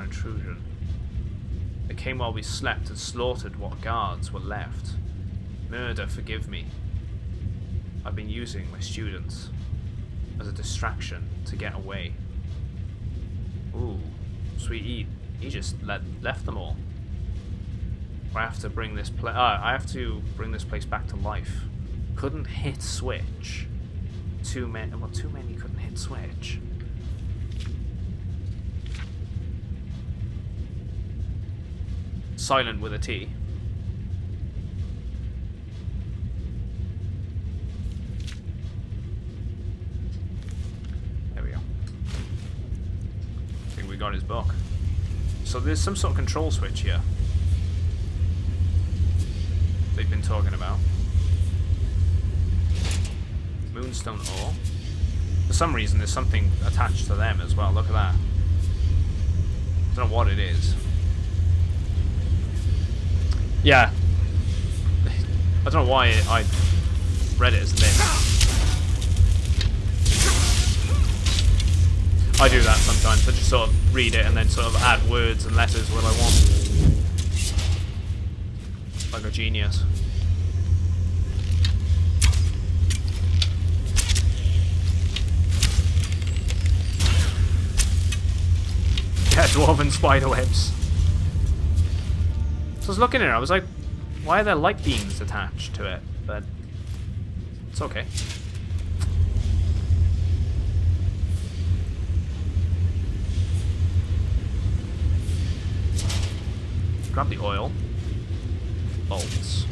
intrusion. They came while we slept and slaughtered what guards were left. Murder, forgive me. I've been using my students as a distraction to get away. Ooh, sweet eat. He just left them all. I have to bring this place back to life. Couldn't hit switch. Too many couldn't hit switch. Silent with a T. There we go. I think we got his book. So there's some sort of control switch here they've been talking about. Moonstone ore. For some reason there's something attached to them as well. Look at that. I don't know what it is. Yeah. I don't know why I read it as this. I do that sometimes. I just sort of read it and then sort of add words and letters what I want. Like a genius. Yeah, dwarven spiderwebs. So I was looking at it, I was like, why are there light beams attached to it? But it's okay. Grab the oil. Bolts.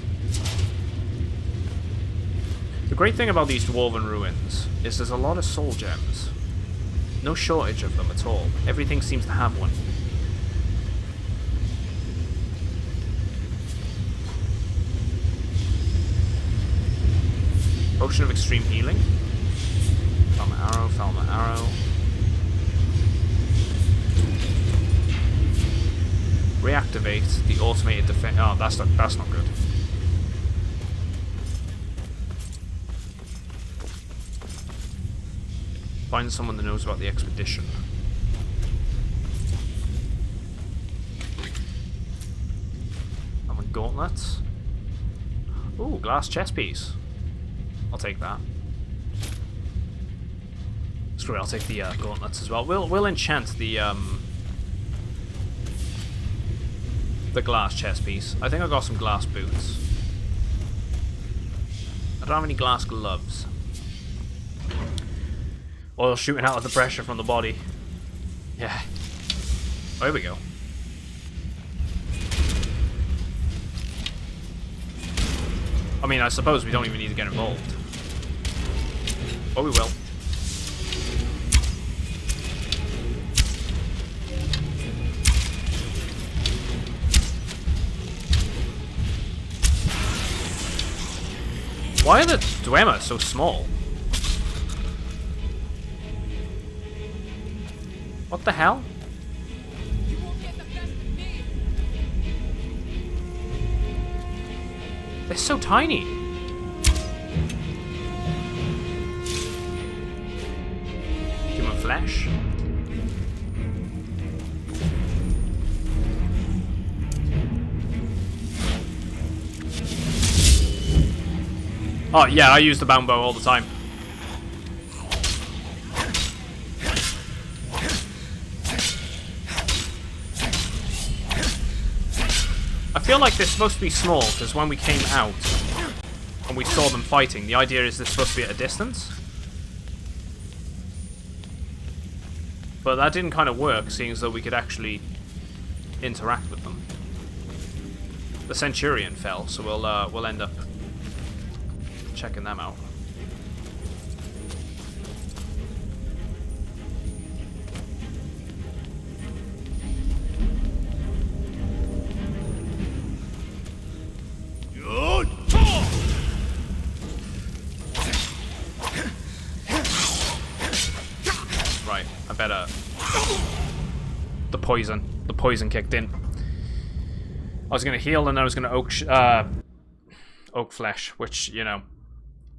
The great thing about these dwarven ruins is there's a lot of soul gems. No shortage of them at all. Everything seems to have one. Potion of extreme healing. Falmer arrow, Falmer arrow. Reactivate the automated defense. Oh, that's not good. Find someone that knows about the expedition. Gauntlets. Ooh, glass chest piece. I'll take that. Screw it, I'll take the gauntlets as well. We'll enchant the glass chest piece. I think I got some glass boots. I don't have any glass gloves. Oil shooting out of the pressure from the body. Yeah. Oh, here we go. I mean, I suppose we don't even need to get involved. But we will. Why are the Dwemer so small? What the hell? They're so tiny. flesh. Oh yeah, I use the bound bow all the time. I feel like they're supposed to be small, because when we came out and we saw them fighting, the idea is they're supposed to be at a distance. But that didn't kind of work, seeing as though we could actually interact with them. The Centurion fell, so we'll end up checking them out. Right, I better... The poison kicked in. I was gonna heal and I was gonna oak flesh, which, you know,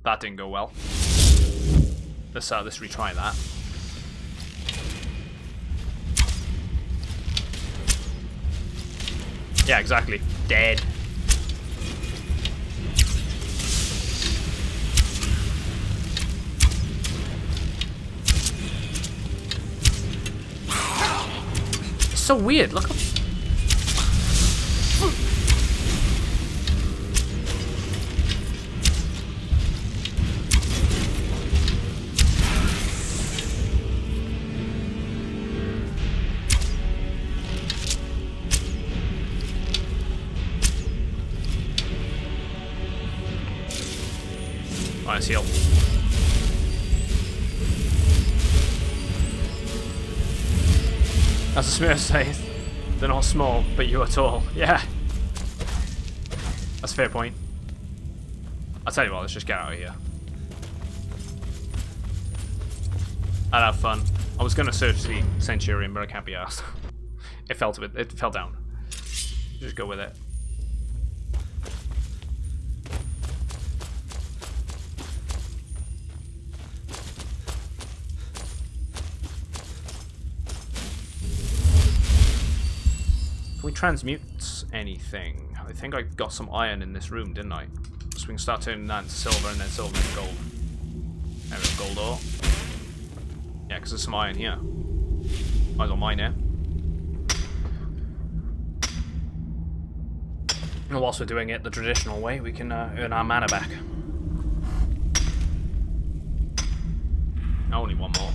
that didn't go well. Let's retry that. Yeah, exactly. Dead. It's so weird. Look. Nice heal. As the Smurf says, they're not small, but you are tall. Yeah. That's a fair point. I'll tell you what, let's just get out of here. I'd have fun. I was gonna search the Centurion, but I can't be asked. It fell down. Just go with it. Can we transmute anything? I think I got some iron in this room, didn't I? So we can start turning that into silver and then silver into gold. There we go, gold ore. Yeah, because there's some iron here. Might as well mine it. And whilst we're doing it the traditional way, we can earn our mana back. Only one more.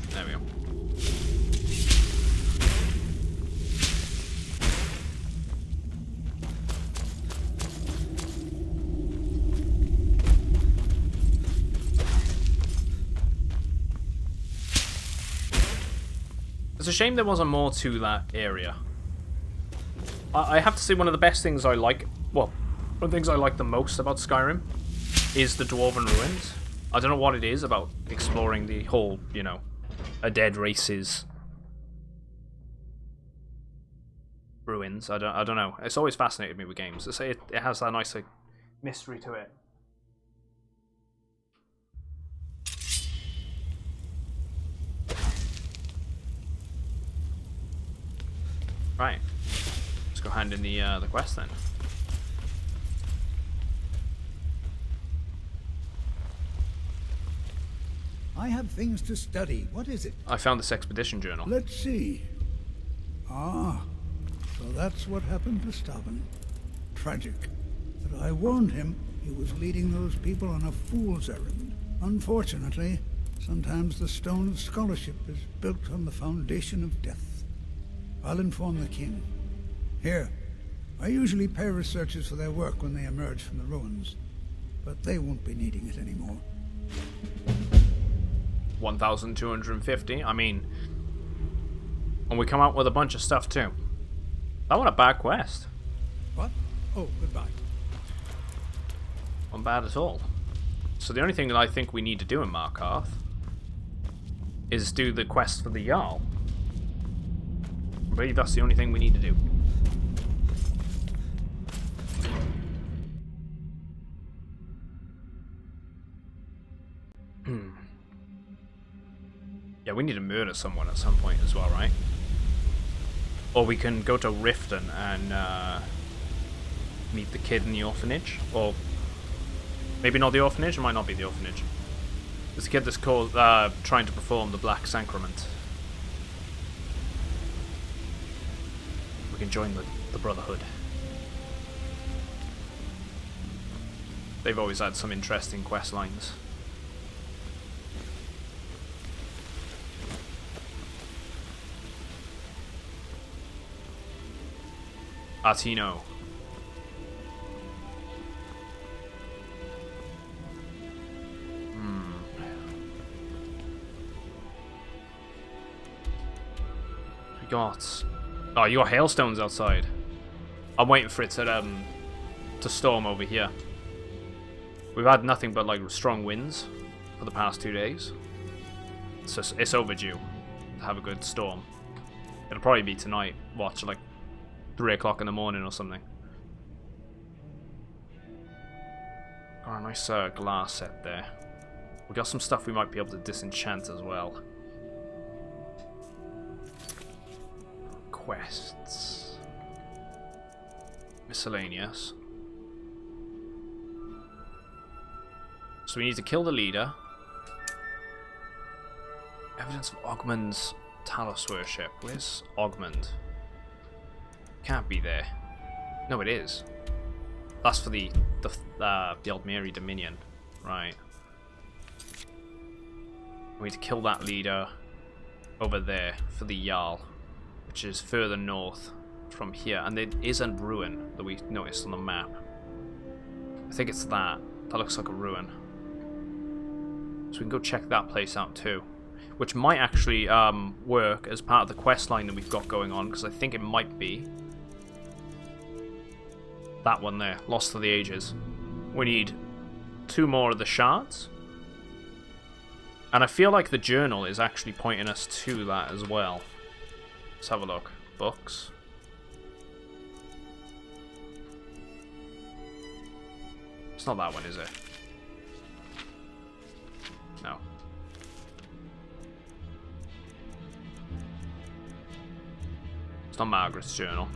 There we go. It's a shame there wasn't more to that area. I have to say one of the best things I like, well, one of the things I like the most about Skyrim is the Dwarven ruins. I don't know what it is about exploring the whole, you know, a dead race's ruins. I don't know. It's always fascinated me with games. It has that nice like mystery to it. Right. Let's go hand in the quest then. I have things to study. What is it? I found this expedition journal. Let's see. Ah, so that's what happened to Stubborn. Tragic. But I warned him he was leading those people on a fool's errand. Unfortunately, sometimes the stone of scholarship is built on the foundation of death. I'll inform the king. Here, I usually pay researchers for their work when they emerge from the ruins, but they won't be needing it anymore. 1,250. I mean, and we come out with a bunch of stuff too. That wasn't a bad quest. What? Oh, goodbye. Not bad at all. So the only thing that I think we need to do in Markarth is do the quest for the Jarl. I believe that's the only thing we need to do. Yeah, we need to murder someone at some point as well, right? Or we can go to Riften and meet the kid in the orphanage. Or maybe not the orphanage, it might not be the orphanage. There's a kid that's called, trying to perform the Black Sacrament. We can join the Brotherhood. They've always had some interesting quest lines. Artino. We got... Oh, you got hailstones outside. I'm waiting for it to storm over here. We've had nothing but like strong winds for the past 2 days. So it's overdue to have a good storm. It'll probably be tonight. Watch, like 3 o'clock in the morning or something. Got a nice glass set there. We got some stuff we might be able to disenchant as well. Quests. Miscellaneous. So we need to kill the leader. Evidence of Ogmund's Talos worship. Where's Ogmund? Can't be there. No, it is. That's for the Aldmeri Dominion, right? We need to kill that leader over there for the Jarl, which is further north from here, and there is a ruin that we noticed on the map. I think it's that. That looks like a ruin. So we can go check that place out too, which might actually work as part of the quest line that we've got going on, because I think it might be that one there, Lost to the Ages. We need 2 more of the shards, and I feel like the journal is actually pointing us to that as well. Let's have a look. Books. It's not that one, is it? No. It's not Margaret's journal.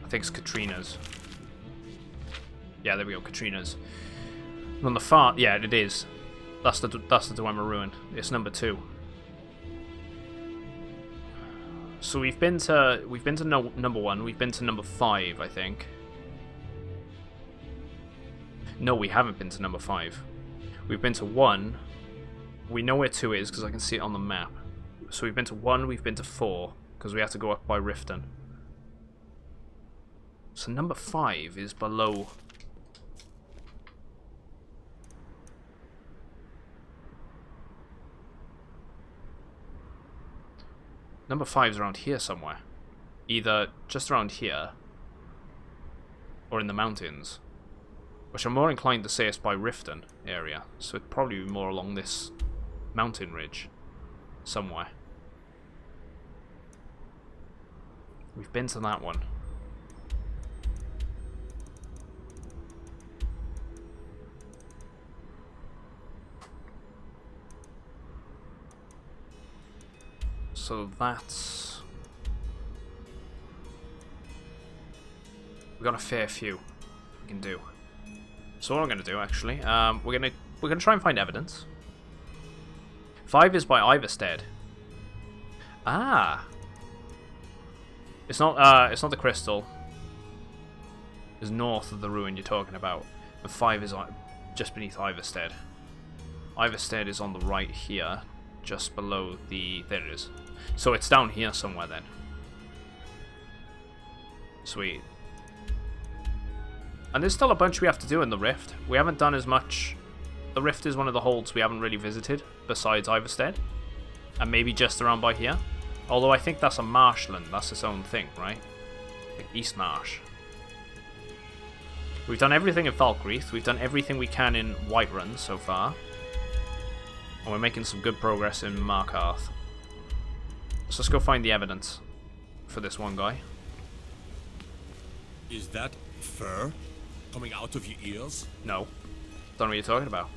I think it's Katrina's. Yeah, there we go, Katrina's. And on the far, yeah, it is. That's the Dwemer ruin. It's number 2. So we've been to number 1. We've been to number 5, I think. No, we haven't been to number 5. We've been to 1. We know where 2 is because I can see it on the map. So we've been to 1, we've been to 4, because we have to go up by Riften. So number 5 is below. Number 5's around here somewhere. Either just around here, or in the mountains. Which I'm more inclined to say it's by Riften area, so it'd probably be more along this mountain ridge somewhere. We've been to that one. So that's... we've got a fair few we can do. So what I'm going to do, actually, we're gonna try and find evidence. 5 is by Iverstead. Ah, it's not the crystal. It's north of the ruin you're talking about. And 5 is just beneath Iverstead. Iverstead is on the right here, just below the. There it is. So it's down here somewhere then. Sweet. And there's still a bunch we have to do in the Rift. We haven't done as much. The Rift is one of the holds we haven't really visited, besides Iverstead. And maybe just around by here. Although I think that's a marshland, that's its own thing, right? Like East Marsh. We've done everything in Falkreath, we've done everything we can in Whiterun so far. And we're making some good progress in Markarth. So let's go find the evidence for this one guy. Is that fur coming out of your ears? No. Don't know what you're talking about.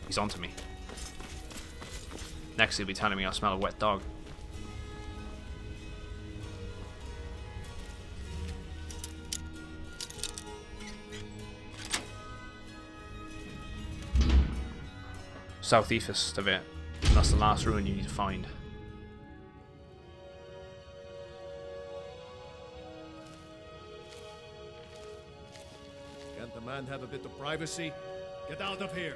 He's onto me. Next he'll be telling me I smell a wet dog. Southeast of it. That's the last ruin you need to find. Can't the man have a bit of privacy? Get out of here!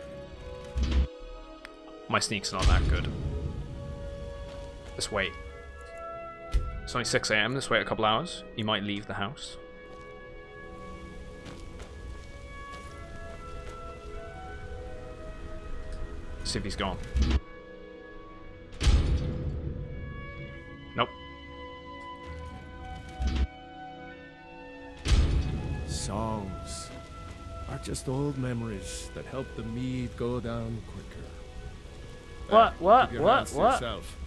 My sneak's not that good. Let's wait. It's only 6 AM, let's wait a couple hours. You might leave the house. See if he's gone. Nope. Songs are just old memories that help the mead go down quicker. What? Keep your hands to What? yourself.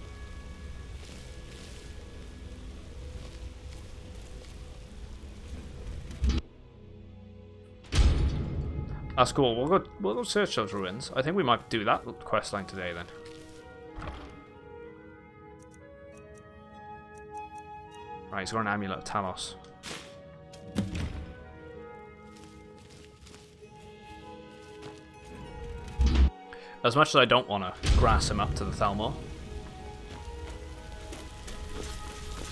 That's cool. We'll go search those ruins. I think we might do that questline today then. Right, he's got an amulet of Talos. As much as I don't want to grass him up to the Thalmor,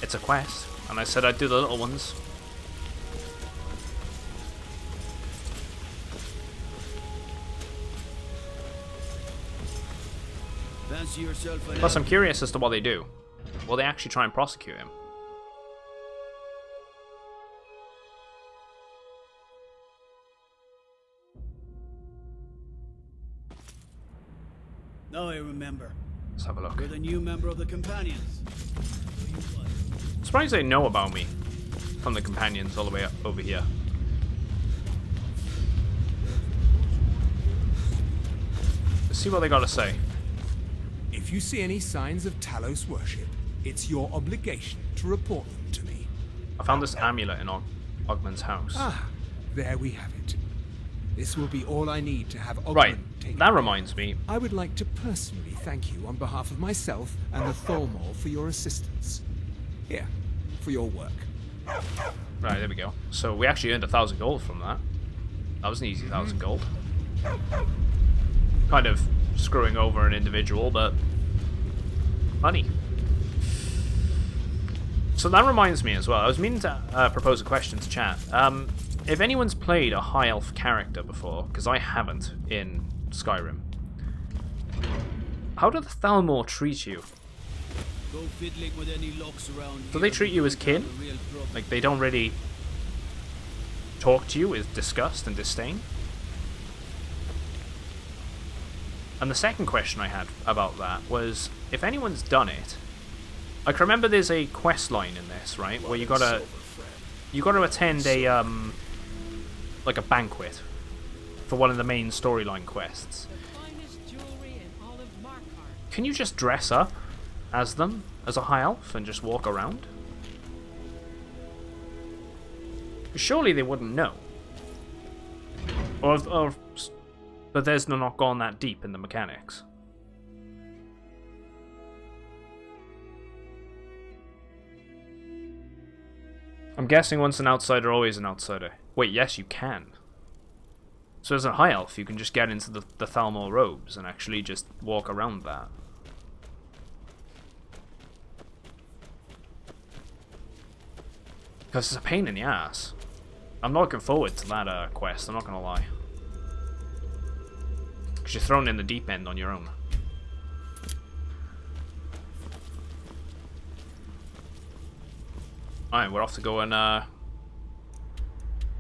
it's a quest, and I said I'd do the little ones. Fancy yourself an Plus, I'm curious as to what they do. Will they actually try and prosecute him? Now I remember. Let's have a look. You're the new member of the Companions. I'm surprised they know about me from the Companions all the way up over here. Let's see what they got to say. If you see any signs of Talos worship, it's your obligation to report them to me. I found this amulet in Ogman's house. Ah, there we have it. This will be all I need to have Ogman Right, taken. that reminds me. I would like to personally thank you on behalf of myself and the Thalmor for your assistance. Here, for your work. Right, there we go. So we actually earned 1,000 gold from that. That was an easy 1,000 gold. Kind of screwing over an individual, but money. So that reminds me as well. I was meaning to propose a question to chat. If anyone's played a high elf character before, because I haven't in Skyrim, how do the Thalmor treat you? Go fiddling with any locks around. Do they treat you as kin? Like they don't really talk to you with disgust and disdain? And the second question I had about that was, if anyone's done it, I can remember there's a quest line in this, right, where you gotta attend a like a banquet for one of the main storyline quests. Can you just dress up as them, as a high elf, and just walk around? Surely they wouldn't know. Or but there's not gone that deep in the mechanics. I'm guessing once an outsider, always an outsider. Wait, yes, you can. So as a high elf, you can just get into the Thalmor robes and actually just walk around that. Because it's a pain in the ass. I'm not looking forward to that quest, I'm not gonna lie. Because you're thrown in the deep end on your own. Alright, we're off to go and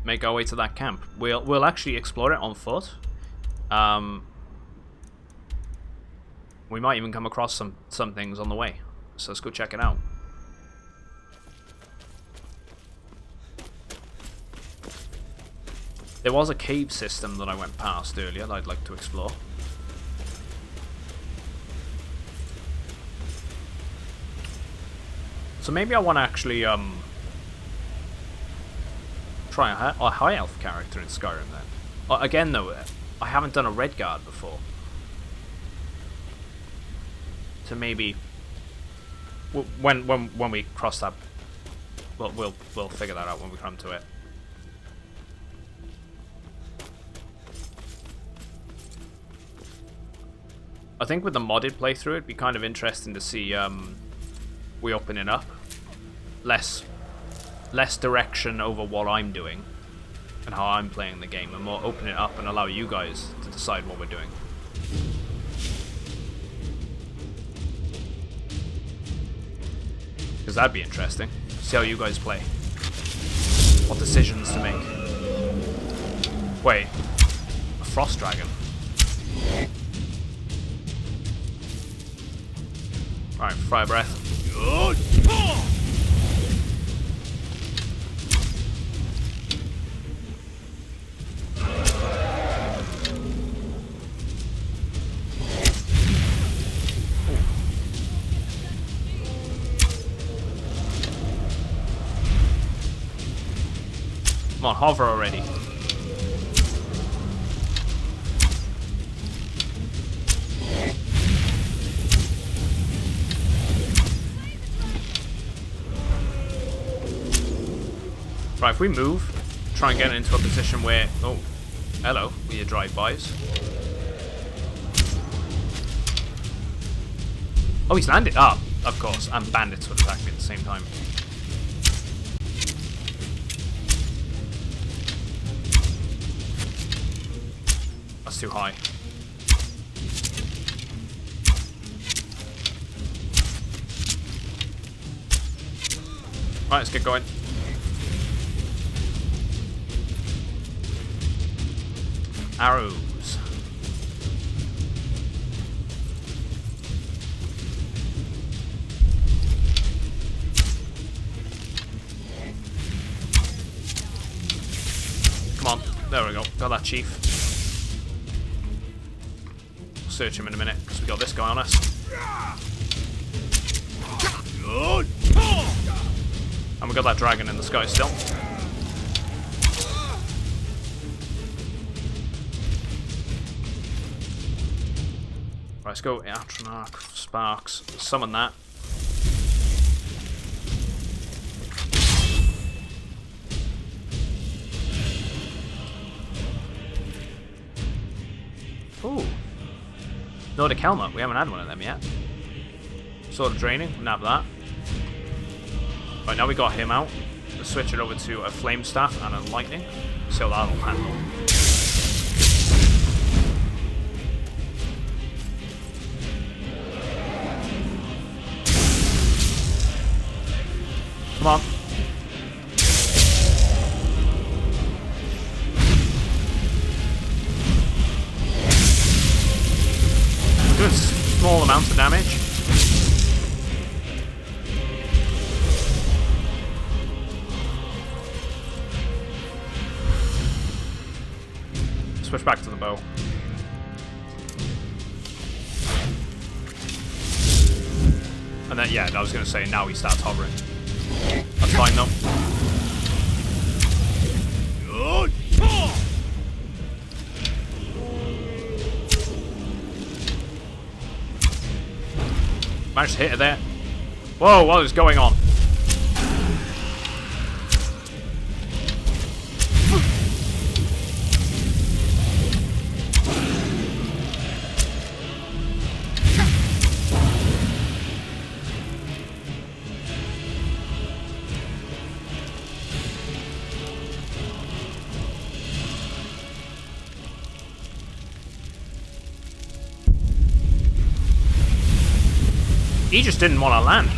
make our way to that camp. We'll actually explore it on foot. We might even come across some things on the way. So let's go check it out. There was a cave system that I went past earlier that I'd like to explore. So maybe I want to actually try a high elf character in Skyrim then. Again though, I haven't done a Redguard before. to maybe when we cross that, we'll figure that out when we come to it. I think with the modded playthrough, it'd be kind of interesting to see we open it up, less direction over what I'm doing and how I'm playing the game, and more open it up and allow you guys to decide what we're doing. Because that'd be interesting. See how you guys play. What decisions to make. Wait, a frost dragon. Alright, fire breath. Come on, hover already. Right, if we move, try and get into a position where... Oh, hello, with your drive-bys. Oh, he's landed. Ah, of course, and bandits would attack me at the same time. That's too high. Right, let's get going. Arrows. Come on, there we go. Got that chief. Search him in a minute because we got this guy on us. And we got that dragon in the sky still. Right, let's go Atronach, Sparks, summon that. Ooh. Nordic Helmet, we haven't had one of them yet. Sword of Draining, we can have that. Right, now we got him out. Let's switch it over to a Flame Staff and a Lightning. See how that'll handle. Come on. Doing small amounts of damage. Switch back to the bow. And then, yeah, I was going to say, now he starts hovering. That's fine, though. Managed to hit it there. Whoa, what is going on? He just didn't want to land.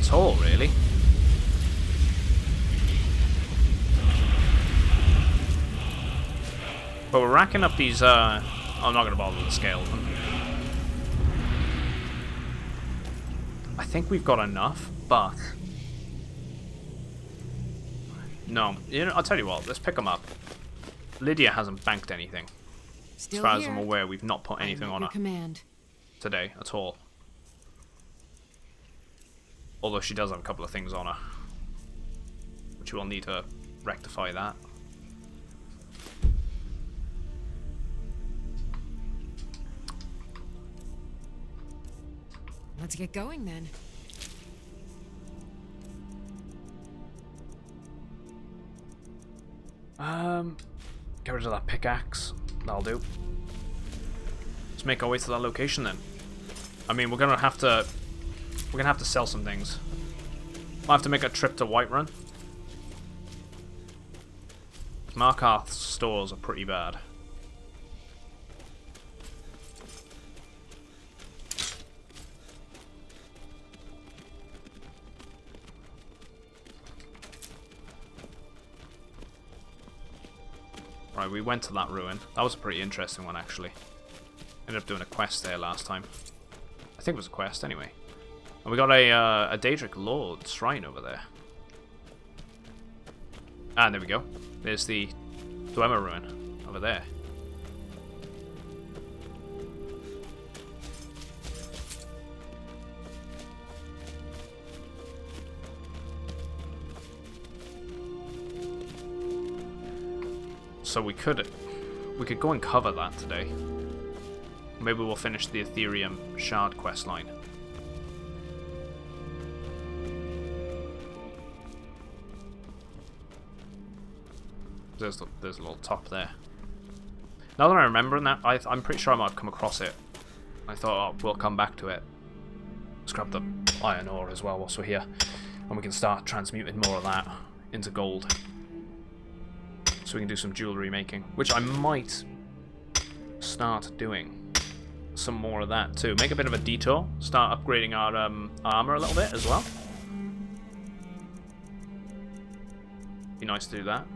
At all, really. But we're racking up these, I'm not going to bother with the scale of them. I think we've got enough, but... No, you know, I'll tell you what, let's pick them up. Lydia hasn't banked anything. Still as far here. as I'm aware, we've not put anything on her Command. today at all. Although she does have a couple of things on her, which we'll need to rectify that. Let's get going then. Get rid of that pickaxe. That'll do. Let's make our way to that location then. I mean, we're gonna have to sell some things. We'll have to make a trip to Whiterun. Markarth's stores are pretty bad. Right, we went to that ruin. That was a pretty interesting one, actually. Ended up doing a quest there last time. I think it was a quest, anyway. And we got a Daedric Lord shrine over there. And there we go. There's the Dwemer ruin over there. So we could go and cover that today. Maybe we'll finish the Ethereum Shard quest line. There's a little top there. Now that I remember that, I'm pretty sure I might have come across it. I thought, oh, we'll come back to it. Let's grab the iron ore as well whilst we're here. And we can start transmuting more of that into gold. So we can do some jewellery making. Which I might start doing. Some more of that too. Make a bit of a detour. Start upgrading our armour a little bit as well. Be nice to do that.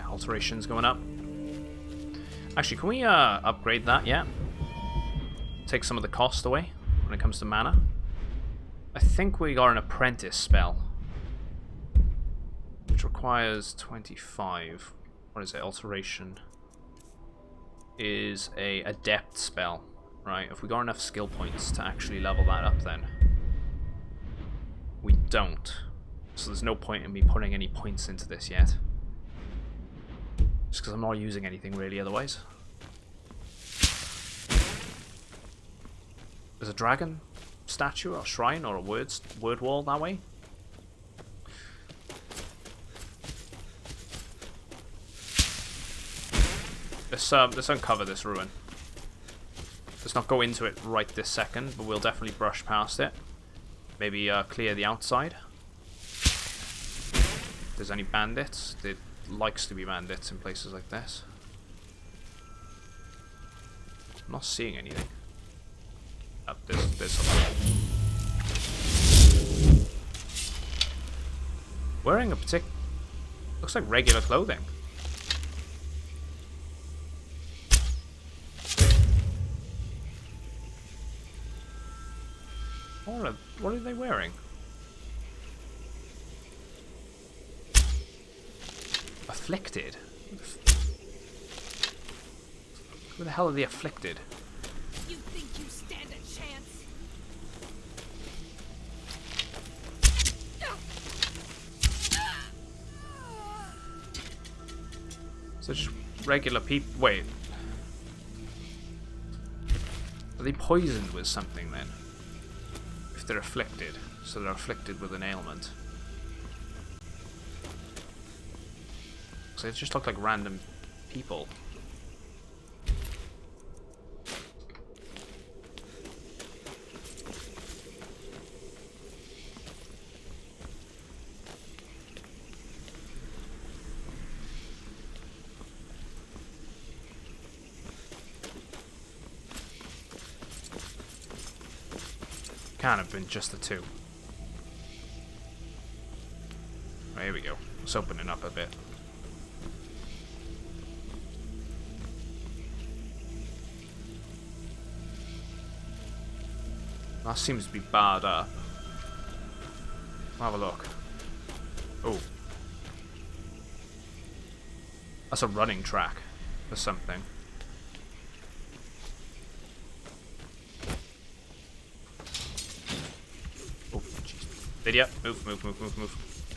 Alterations going up. Actually, can we upgrade that yet? Take some of the cost away when it comes to mana. I think we got an apprentice spell, which requires 25. What is it? Alteration is a adept spell, right? If we got enough skill points to actually level that up, then we don't. So there's no point in me putting any points into this yet. Just because I'm not using anything really otherwise. There's a dragon statue or shrine or a word wall that way. Let's uncover this ruin. Let's not go into it right this second, but we'll definitely brush past it. Maybe clear the outside. If there's any bandits. Likes to be bandits in places like this. I'm not seeing anything. Oh, there's something. Wearing a looks like regular clothing. What are they wearing? Afflicted? Who the hell are the afflicted? You think you stand a chance? So just regular people. Wait. Are they poisoned with something then? If they're afflicted. So they're afflicted with an ailment. So it just look like random people. Can't have been just the two. Oh, here we go. Let's open it up a bit. That seems to be barred up. Have a look. Oh. That's a running track for something. Oh, jeez. Lydia, move.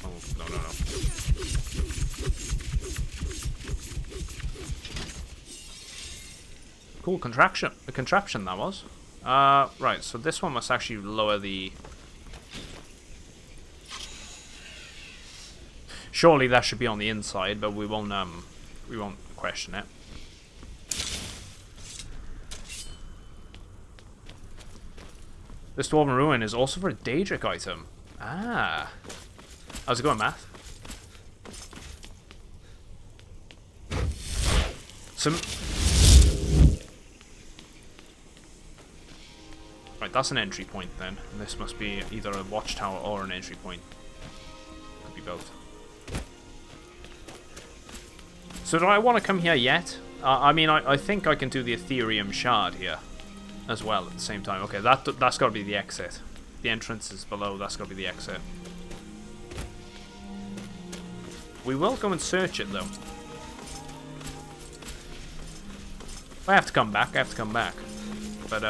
Oh, no. Cool contraption that was. Right, so this one must actually lower the... Surely that should be on the inside, but we won't question it. This Dwarven Ruin is also for a Daedric item. Ah. How's it going, Math? Right, that's an entry point then. And this must be either a watchtower or an entry point. Could be both. So do I want to come here yet? I mean, I think I can do the Ethereum Shard here as well at the same time. Okay, that's got to be the exit. The entrance is below, that's got to be the exit. We will go and search it though. If I have to come back, I have to come back. But,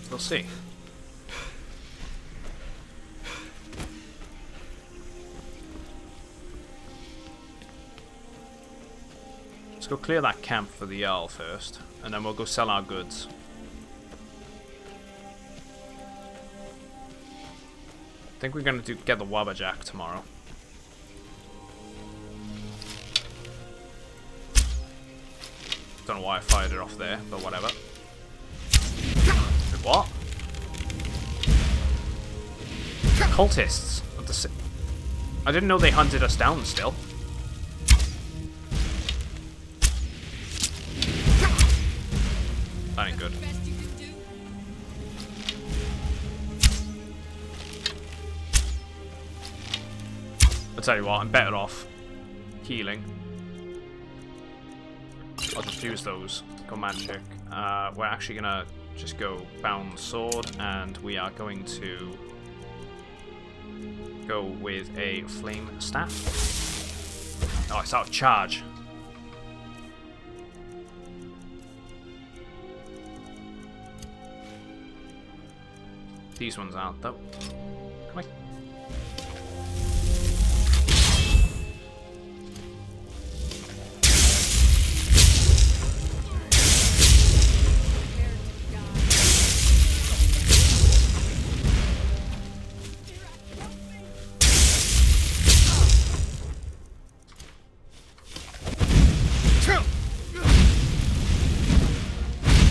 we'll see. Let's go clear that camp for the Jarl first, and then we'll go sell our goods. I think we're going to get the Wabbajack tomorrow. Don't know why I fired it off there, but whatever. Wait, what? Cultists of the I didn't know they hunted us down still. That ain't good. I'll tell you what, I'm better off healing. I'll just use those. Go magic. We're actually gonna just go bound sword, and we are going to go with a flame staff. Oh, it's out of charge. These ones aren't though. Come on.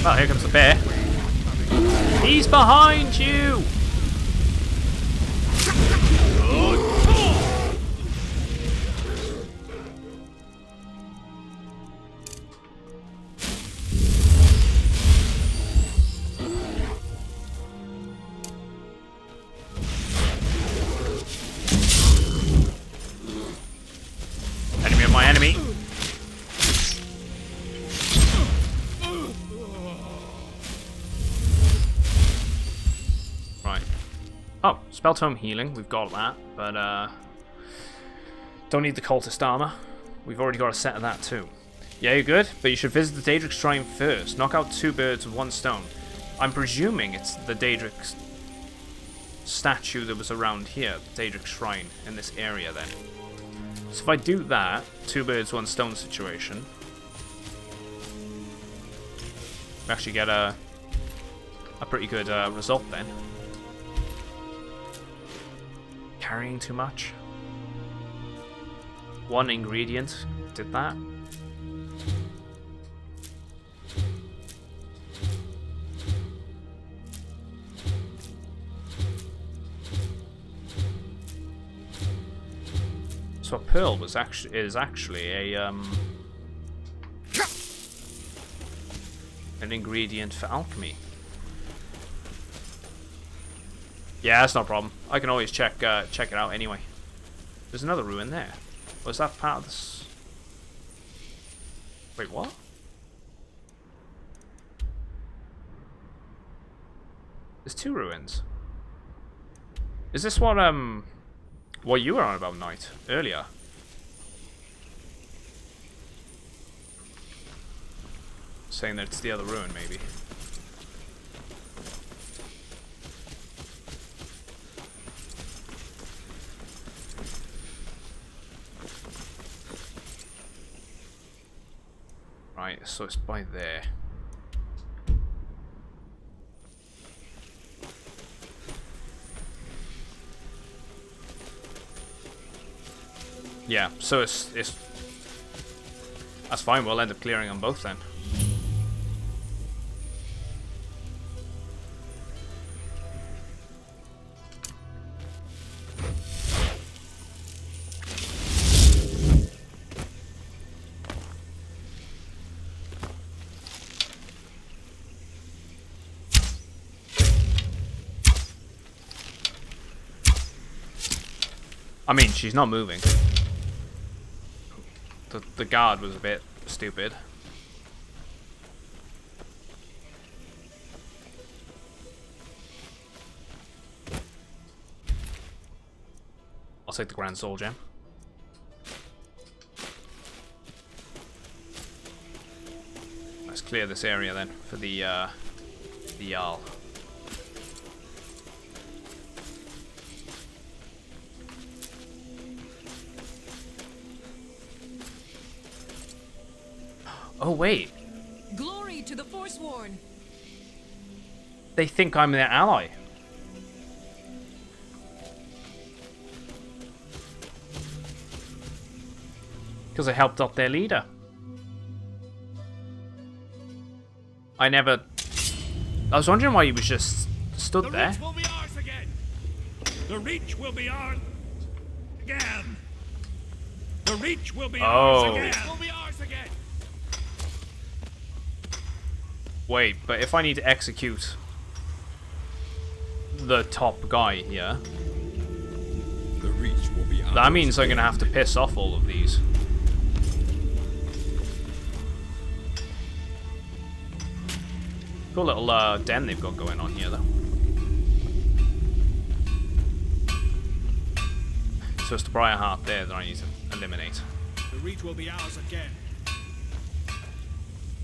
Well, here comes the bear. He's behind you! Enemy of my enemy. Oh, spell tome healing, we've got that, but don't need the cultist armor. We've already got a set of that too. Yeah, you're good, but you should visit the Daedric Shrine first. Knock out 2 birds with 1 stone. I'm presuming it's the Daedric statue that was around here, the Daedric Shrine in this area then. So if I do that, 2 birds, 1 stone situation, we actually get a pretty good result then. Carrying too much. 1 ingredient did that. So a pearl is actually a an ingredient for alchemy. Yeah, that's no problem. I can always check it out anyway. There's another ruin there. Was that part of this? Wait, what? There's 2 ruins. Is this what you were on about, Knight, earlier? Saying that it's the other ruin, maybe. Right, so it's by there. Yeah, so it's that's fine. We'll end up clearing them both then. I mean, she's not moving. The guard was a bit stupid. I'll take the Grand Soul Gem. Let's clear this area then for the Jarl. Oh wait. Glory to the Forsworn. They think I'm their ally. Because I helped out their leader. I was wondering why he was just stood there. The Reach will be ours again. The Reach will be ours again. The Reach will be ours again. The Reach will be ours again. Wait, but if I need to execute the top guy here, the Reach will be that means I'm gonna have to piss off all of these. Cool little den they've got going on here, though. So it's the Briarheart there that I need to eliminate. The Reach will be ours again.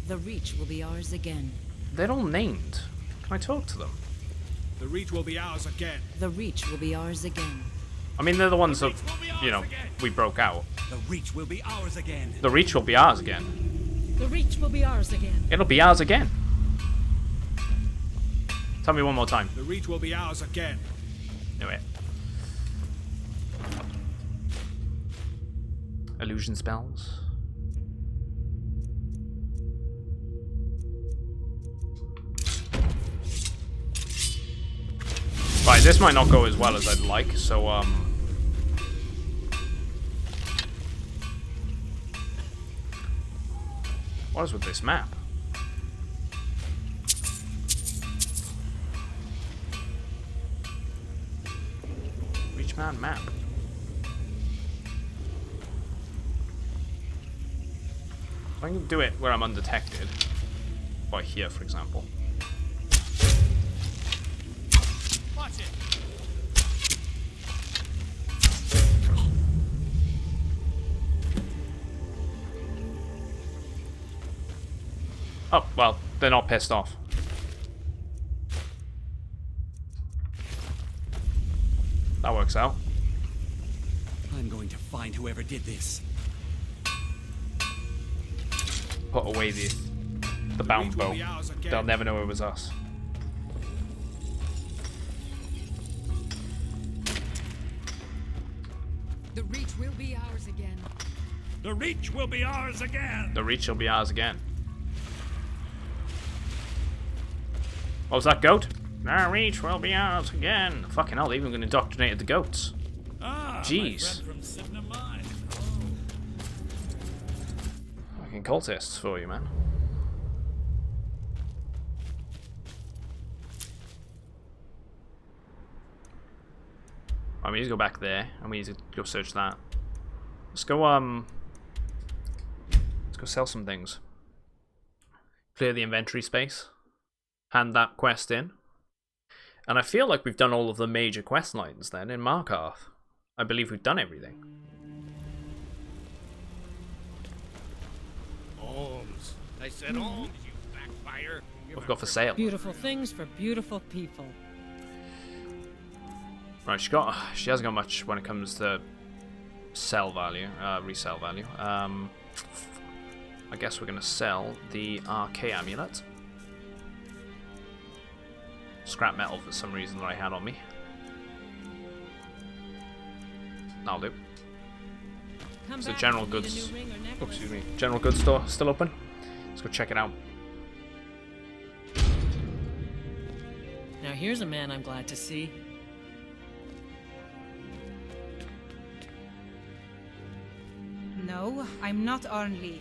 The Reach will be ours again. They're all named. Can I talk to them? The Reach will be ours again. The Reach will be ours again. I mean, they're the ones that, you know, we broke out. The Reach will be ours again. The Reach will be ours again. The Reach will be ours again. It'll be ours again. Tell me one more time. The Reach will be ours again. Knew it. Illusion spells. Right, this might not go as well as I'd like, so what is with this map? Reachman map. I can do it where I'm undetected. By here, for example. Watch it. Oh, well, they're not pissed off. That works out. I'm going to find whoever did this. Put away the bound bow. They'll never know it was us. The Reach will be ours again. The Reach will be ours again. The Reach will be ours again. What was that, goat? The Reach will be ours again. Fucking hell, they even gonna indoctrinate the goats. Jeez. Fucking cultists for you, man. Right, we need to go back there, and we need to go search that. Let's go sell some things. Clear the inventory space. Hand that quest in. And I feel like we've done all of the major quest lines then in Markarth. I believe we've done everything. Alms. I said alms, you backfire. We've got for sale. Beautiful things for beautiful people. Right, she hasn't got much when it comes to sell value, resale value. I guess we're going to sell the RK amulet. Scrap metal for some reason that I had on me. That'll do. Is the general goods... Oh, excuse me. General goods store still open? Let's go check it out. Now here's a man I'm glad to see. No, I'm not Arnleif.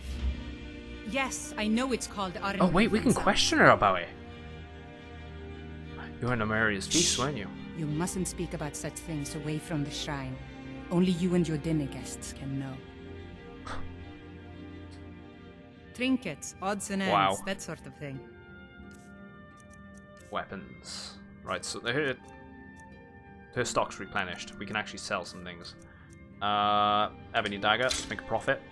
Yes, I know it's called Arnleif. Oh wait, we can question her about it. You were in Amaria's feast, weren't you? You mustn't speak about such things away from the shrine. Only you and your dinner guests can know. Trinkets, odds and ends, Wow. that sort of thing. Weapons. Right, so her stock's replenished. We can actually sell some things. Ebony dagger, let's make a profit.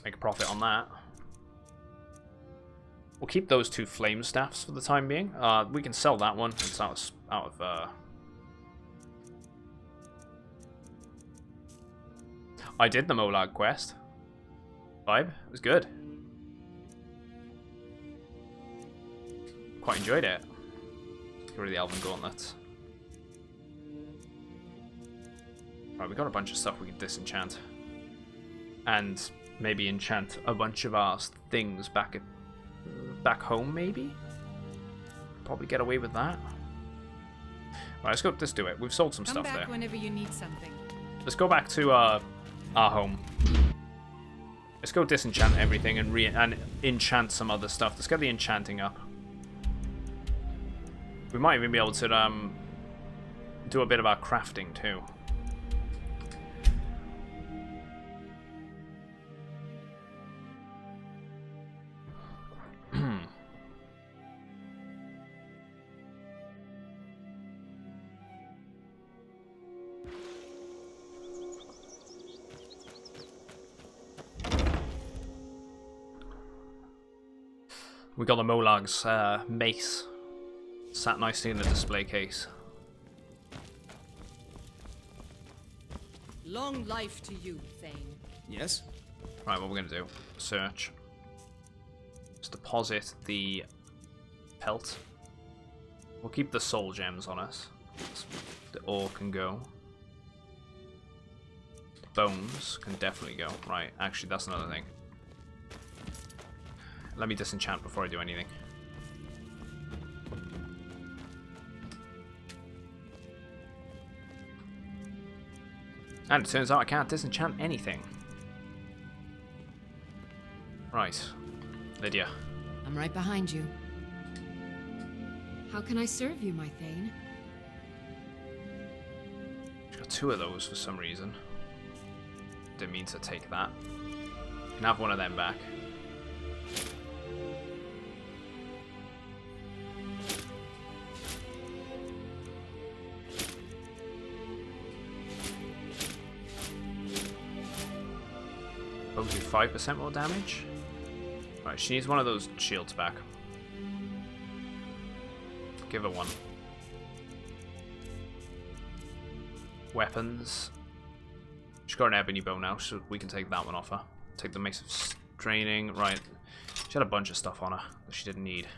Make a profit on that. We'll keep those 2 flame staffs for the time being. We can sell that one. It's out of I did the Molag quest. Vibe. It was good. Quite enjoyed it. Get rid of the Elven Gauntlets. Right, we got a bunch of stuff we can disenchant. And maybe enchant a bunch of our things back home, maybe? Probably get away with that. Right, let's do it. We've sold some stuff there. Come back whenever you need something. Let's go back to our home. Let's go disenchant everything and enchant some other stuff. Let's get the enchanting up. We might even be able to do a bit of our crafting too. We got the Molag's mace sat nicely in the display case. Long life to you, Thane. Yes? Right, what we're going to do, search. Just deposit the pelt. We'll keep the soul gems on us. The ore can go. The bones can definitely go. Right, actually that's another thing. Let me disenchant before I do anything. And it turns out I can't disenchant anything. Right. Lydia. I'm right behind you. How can I serve you, my Thane? She's got 2 of those for some reason. Didn't mean to take that. You can have one of them back. Oh, do 5% more damage? Right, she needs one of those shields back. Give her one. Weapons. She's got an ebony bow now, so we can take that one off her. Take the mace of straining. Right. She had a bunch of stuff on her that she didn't need.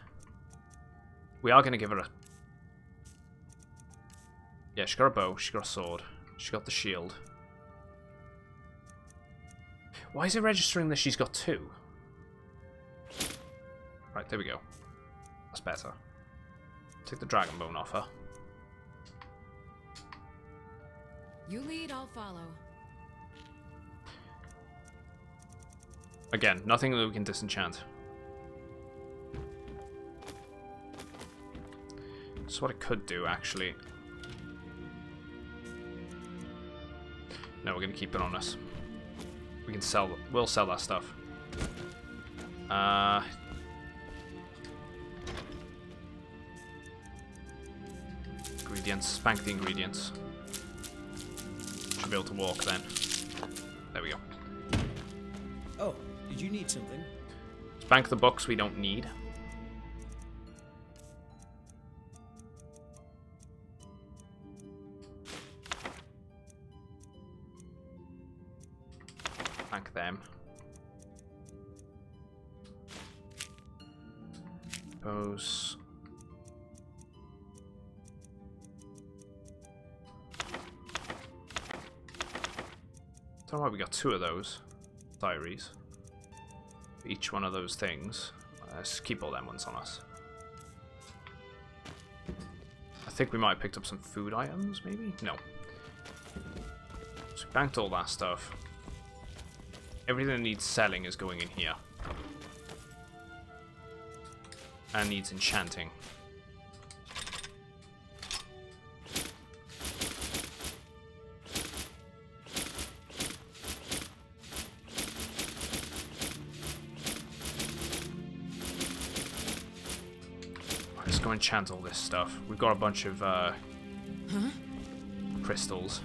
We are going to give her a... Yeah, she got a bow. She got a sword. She got the shield. Why is it registering that she's got 2? Right, there we go. That's better. Take the dragon bone off her. You lead, I'll follow. Again, nothing that we can disenchant. That's what it could do, actually. No, we're going to keep it on us. We can sell. We'll sell that stuff. Ingredients. Spank the ingredients. Should be able to walk then. There we go. Oh, did you need something? Spank the books we don't need. suppose. Don't know why we got 2 of those diaries. Each one of those things. Let's keep all them ones on us. I think we might have picked up some food items, maybe? No. So we banked all that stuff. Everything that needs selling is going in here. And needs enchanting. Let's go enchant all this stuff. We've got a bunch of crystals.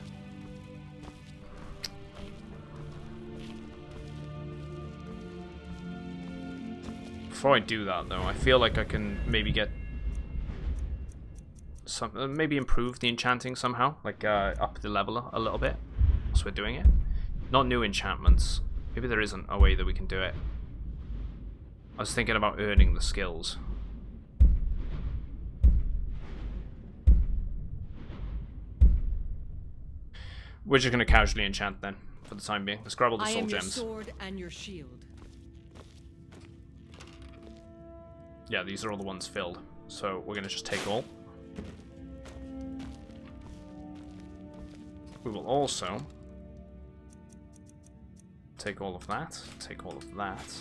Before I do that, though, I feel like I can maybe get some, maybe improve the enchanting somehow, like up the level a little bit. So we're doing it. Not new enchantments. Maybe there isn't a way that we can do it. I was thinking about earning the skills. We're just going to casually enchant then, for the time being. Let's grab all the soul gems. I am your sword and your shield. Yeah, these are all the ones filled. So we're going to just take all. We will also take all of that. Take all of that.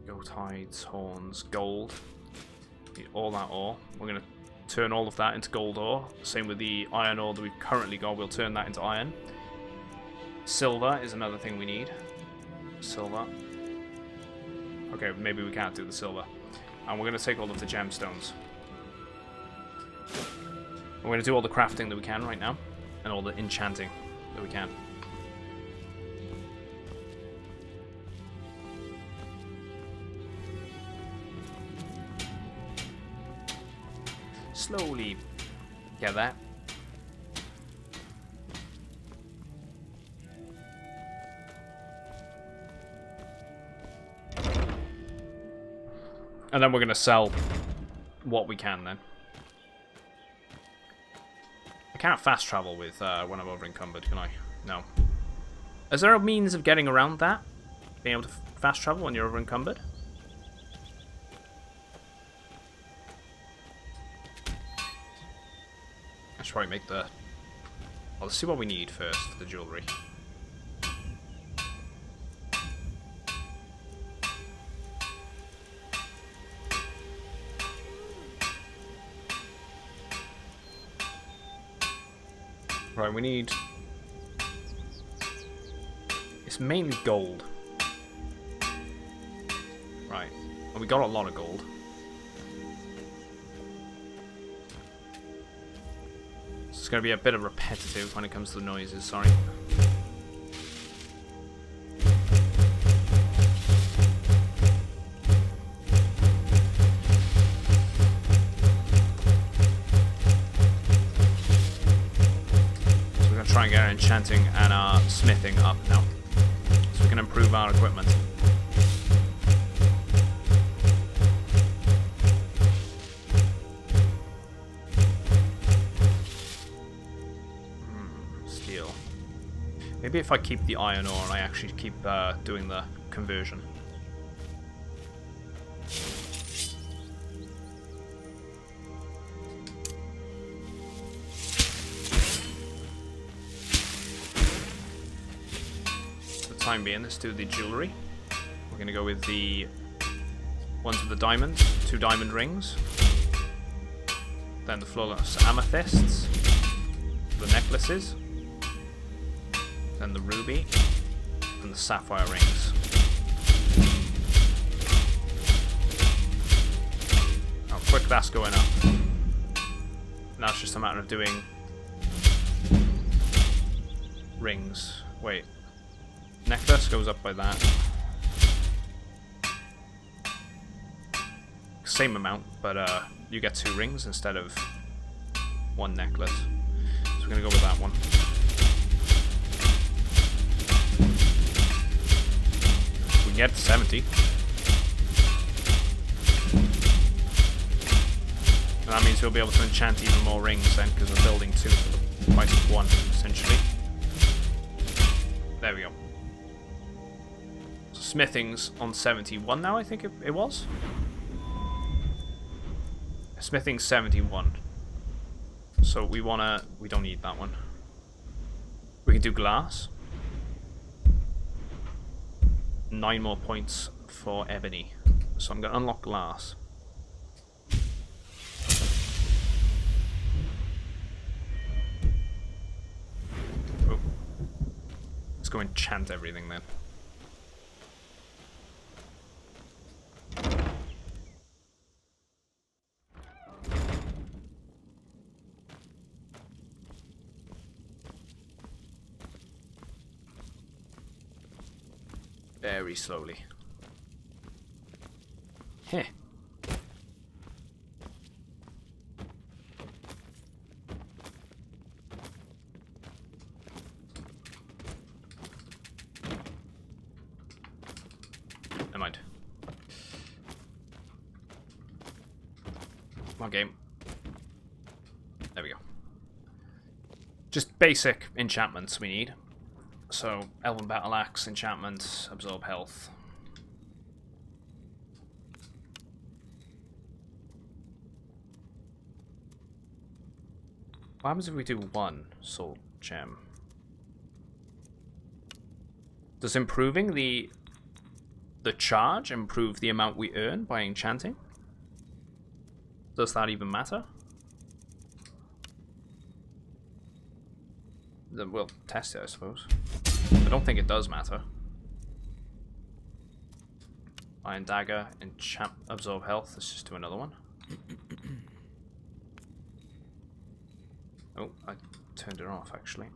Goat hides, horns, gold. Need all that ore. We're going to turn all of that into gold ore. Same with the iron ore that we've currently got. We'll turn that into iron. Silver is another thing we need. Silver. Okay, maybe we can't do the silver. And we're going to take all of the gemstones. We're going to do all the crafting that we can right now. And all the enchanting that we can. Slowly get that. And then we're going to sell what we can then. I can't fast travel with when I'm over encumbered, can I? No. Is there a means of getting around that? Being able to fast travel when you're over encumbered? Let's probably make the... Well, let's see what we need first for the jewellery. Right, we need... It's mainly gold. Right. Well, we got a lot of gold. It's going to be a bit of repetitive when it comes to the noises, sorry. So we're going to try and get our enchanting and our smithing up now. So we can improve our equipment. Maybe if I keep the iron ore and I actually keep doing the conversion. For the time being, let's do the jewellery. We're going to go with the ones with the diamonds, 2 diamond rings. Then the flawless amethysts, the necklaces. Then the ruby, and the sapphire rings. How quick that's going up. Now it's just a matter of doing rings. Wait. Necklace goes up by that. Same amount, but you get 2 rings instead of 1 necklace. So we're going to go with that one. We can get to 70. And that means we'll be able to enchant even more rings then, because we're building 2 for the price of 1, essentially. There we go. So smithing's on 71 now, I think it was. Smithing's 71. So we don't need that one. We can do glass. 9 more points for ebony. So I'm going to unlock glass. Oh. Let's go enchant everything then. Very slowly. Heh. Never mind. Come on, game. There we go. Just basic enchantments we need. So, Elven Battle Axe, enchantment, absorb health. What happens if we do 1 soul gem? Does improving the charge improve the amount we earn by enchanting? Does that even matter? Then we'll test it, I suppose. I don't think it does matter. Iron Dagger, enchant, absorb health. Let's just do another one. Oh, I turned it off actually.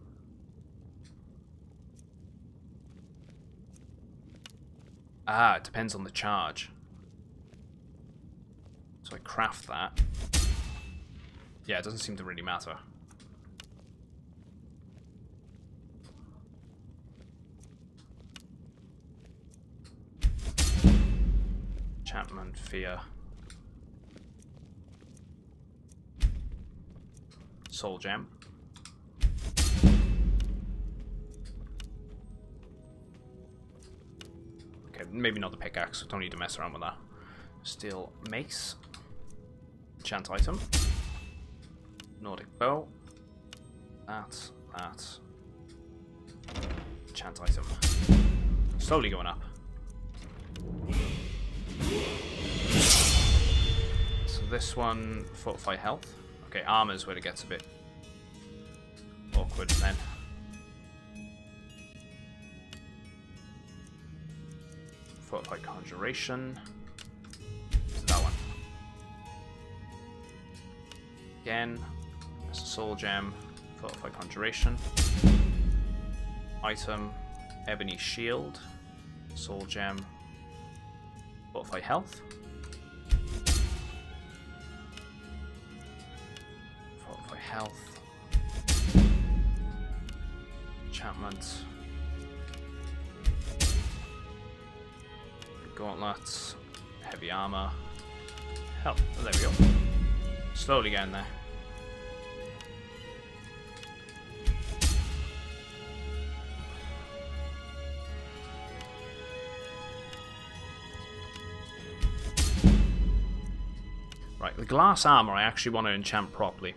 Ah, it depends on the charge. So I craft that. Yeah, it doesn't seem to really matter. Enchantment, fear. Soul gem. Okay, maybe not the pickaxe, don't need to mess around with that. Steel mace. Enchant item. Nordic bow. That. Enchant item. Slowly going up. So this one, fortify health. Okay, armor's where it gets a bit awkward then. Fortify conjuration. So that one. Again, there's a soul gem. Fortify conjuration. Item, ebony shield. Soul gem. Fortify health. Fortify health. Enchantment. Gauntlets. Heavy armor. Health. Oh, there we go. Slowly getting there. Right, the glass armor I actually want to enchant properly.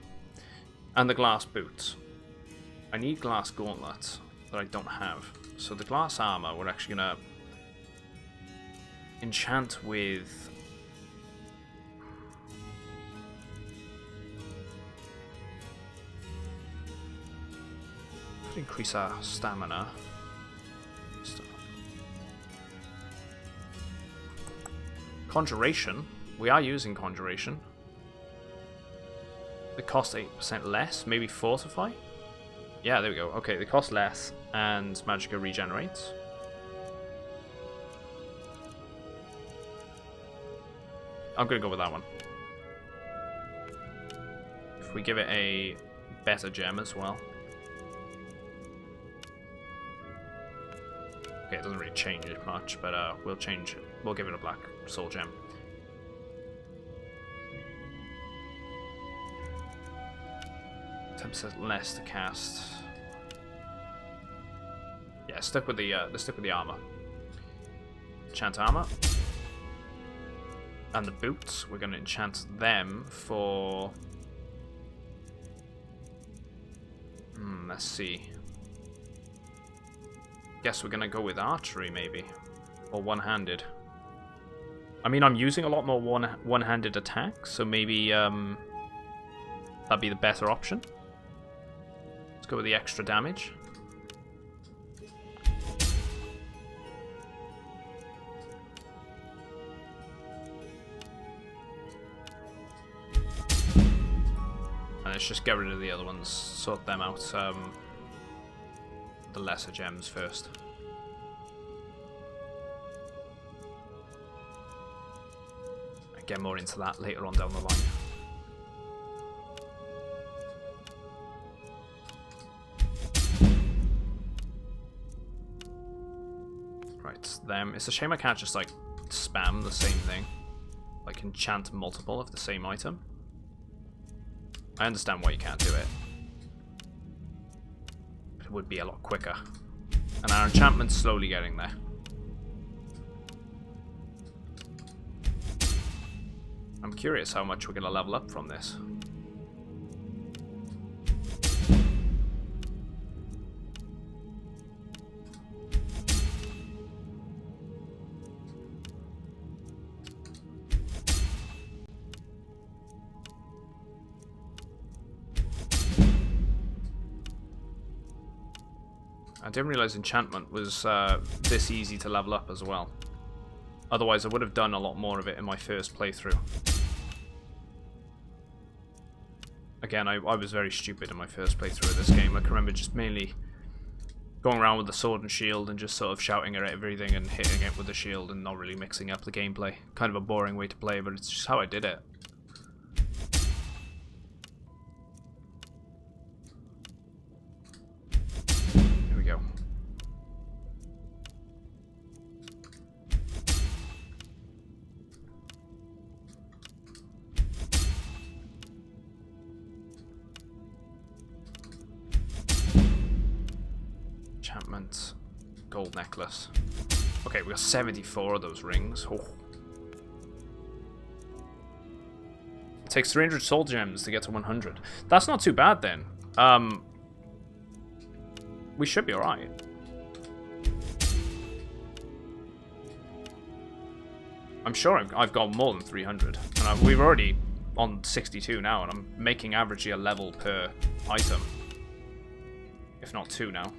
And the glass boots. I need glass gauntlets that I don't have. So the glass armor we're actually going to enchant with... increase our stamina. Conjuration. We are using conjuration. It costs 8% less. Maybe fortify? Yeah, there we go. Okay, they cost less and magicka regenerates. I'm gonna go with that one. If we give it a better gem as well. Okay, it doesn't really change it much, but we'll change it. We'll give it a black soul gem. Says less to cast. Yeah, stick with the armor. Enchant armor. And the boots, we're gonna enchant them for let's see. Guess we're gonna go with archery maybe. Or one-handed. I mean, I'm using a lot more one-handed attacks, so maybe that'd be the better option. Let's go with the extra damage. And let's just get rid of the other ones, sort them out. The lesser gems first. I'll get more into that later on down the line. Them. It's a shame I can't just like spam the same thing, like enchant multiple of the same item. I understand why you can't do it, but it would be a lot quicker, and our enchantment's slowly getting there. I'm curious how much we're gonna level up from this. I didn't realize enchantment was this easy to level up as well. Otherwise I would have done a lot more of it in my first playthrough. Again, I was very stupid in my first playthrough of this game. I can remember just mainly going around with the sword and shield and just sort of shouting at everything and hitting it with the shield and not really mixing up the gameplay. Kind of a boring way to play, but it's just how I did it. Go. Enchantment, gold necklace. Okay, we got 74 of those rings. Oh. It takes 300 soul gems to get to 100. That's not too bad then. We should be alright. I'm sure I've got more than 300. And we're already on 62 now, and I'm making averagely a level per item. If not 2 now.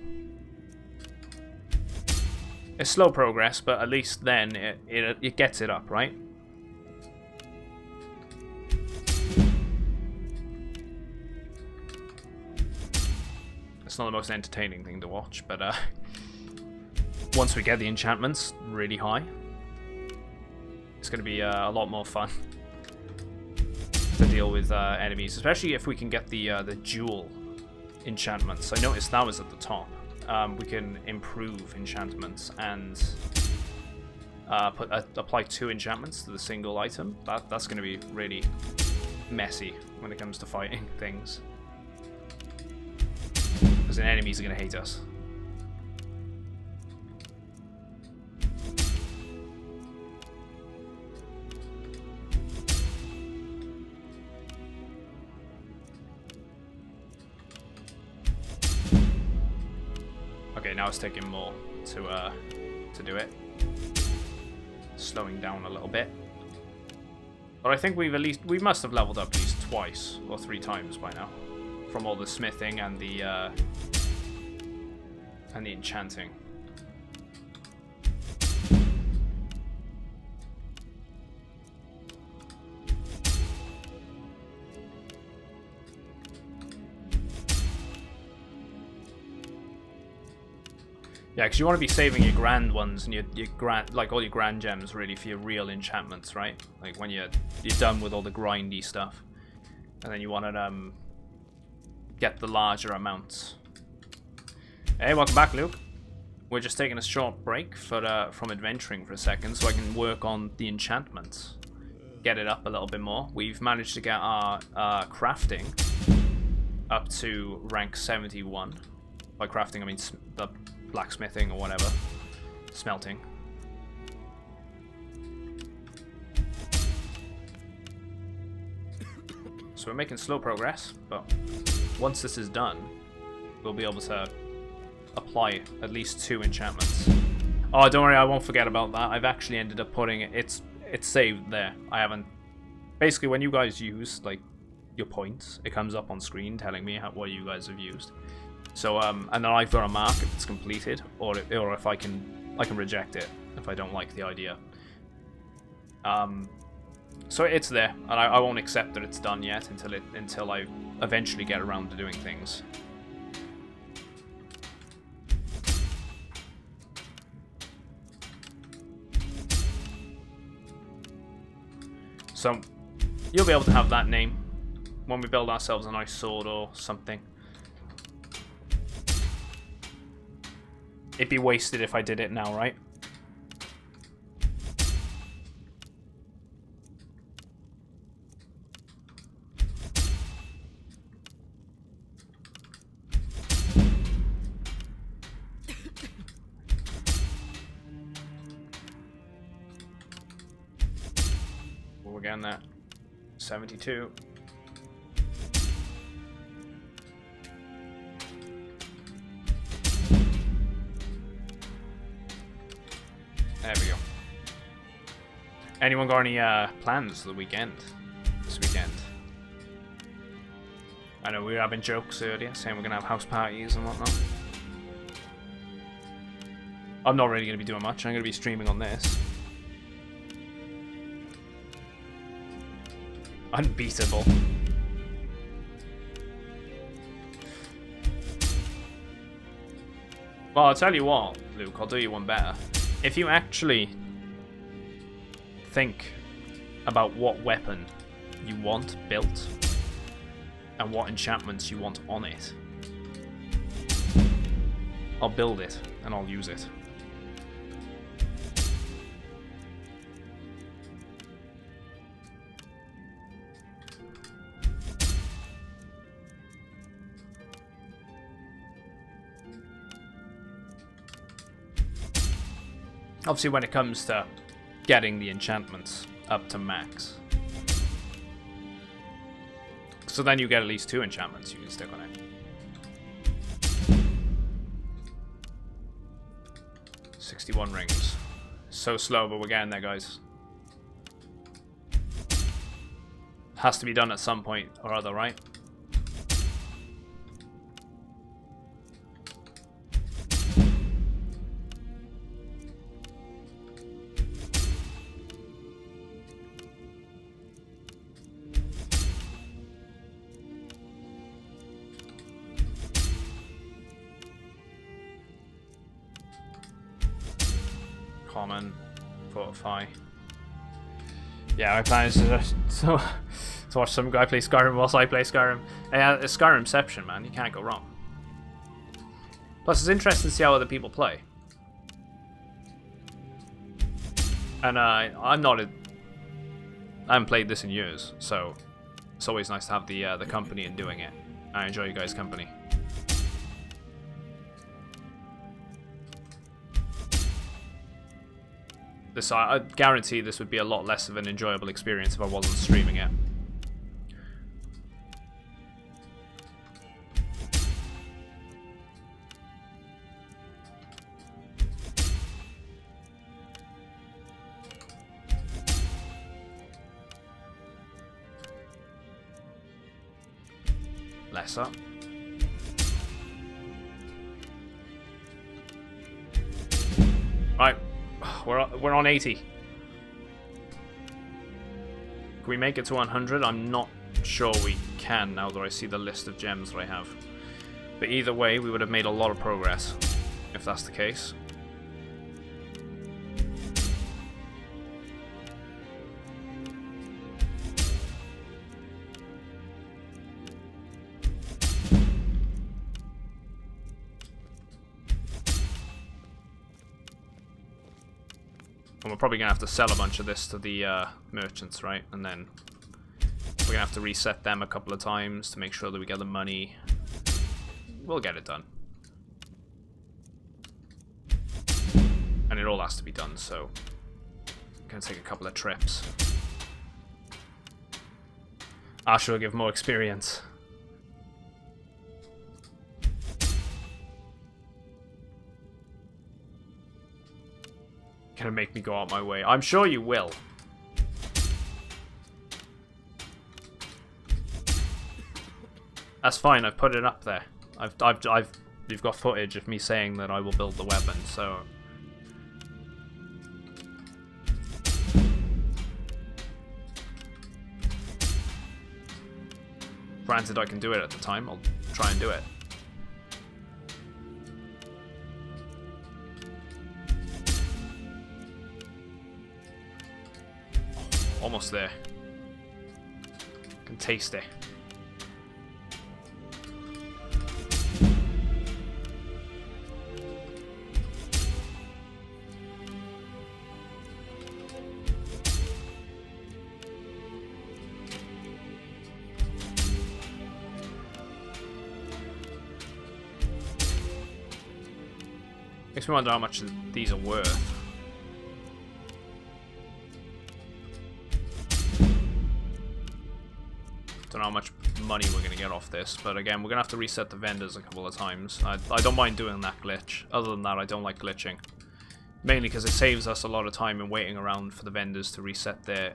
It's slow progress, but at least then it gets it up, right? It's not the most entertaining thing to watch, but once we get the enchantments really high, it's going to be a lot more fun to deal with enemies, especially if we can get the dual enchantments. I noticed that was at the top. We can improve enchantments and apply 2 enchantments to the single item. That's going to be really messy when it comes to fighting things. Because then enemies are going to hate us. Okay, now it's taking more to do it. Slowing down a little bit. But I think we must have leveled up at least twice or 3 times by now. From all the smithing and the enchanting. Yeah, because you want to be saving your grand ones and your grand, like all your grand gems, really, for your real enchantments, right? Like when you're done with all the grindy stuff, and then you want to get the larger amounts. Hey, welcome back, Luke. We're just taking a short break from adventuring for a second so I can work on the enchantments. Get it up a little bit more. We've managed to get our crafting up to rank 71. By crafting, I mean the blacksmithing or whatever. Smelting. So we're making slow progress, but once this is done, we'll be able to apply at least 2 enchantments. Oh, don't worry, I won't forget about that. I've actually ended up putting it, it's saved there. I haven't, basically when you guys use like your points, it comes up on screen telling me what you guys have used. So and then I've got a mark if it's completed, or if I can reject it if I don't like the idea. So it's there, and I won't accept that it's done yet until I eventually get around to doing things. So you'll be able to have that name when we build ourselves a nice sword or something. It'd be wasted if I did it now, right? We're getting that 72. There we go. Anyone got any plans for the weekend? This weekend? I know we were having jokes earlier, saying we're gonna have house parties and whatnot. I'm not really gonna be doing much. I'm gonna be streaming on this. Unbeatable. Well, I'll tell you what, Luke, I'll do you one better. If you actually think about what weapon you want built and what enchantments you want on it, I'll build it and I'll use it. Obviously, when it comes to getting the enchantments up to max. So then you get at least 2 enchantments you can stick on it. 61 rings. So slow, but we're getting there, guys. Has to be done at some point or other, right? Common, fortify. Yeah, my plan is to watch some guy play Skyrim whilst I play Skyrim. Yeah, it's Skyrimception, man. You can't go wrong. Plus, it's interesting to see how other people play. And I haven't played this in years, so it's always nice to have the company in doing it. I enjoy you guys' company. This, I guarantee this would be a lot less of an enjoyable experience if I wasn't streaming it. Lesser. Right. We're on 80. Can we make it to 100? I'm not sure we can now that I see the list of gems that I have. But either way, we would have made a lot of progress if that's the case. And we're probably going to have to sell a bunch of this to the merchants, right? And then we're going to have to reset them a couple of times to make sure that we get the money. We'll get it done. And it all has to be done, so it's going to take a couple of trips. Asher will give more experience. Gonna make me go out my way. I'm sure you will. That's fine. I've put it up there. You've got footage of me saying that I will build the weapon. So. Granted, I can do it at the time. I'll try and do it. Almost there. Can taste it. Makes me wonder how much these are worth. Don't know how much money we're going to get off this, but again, we're going to have to reset the vendors a couple of times. I don't mind doing that glitch. Other than that, I don't like glitching. Mainly because it saves us a lot of time in waiting around for the vendors to reset their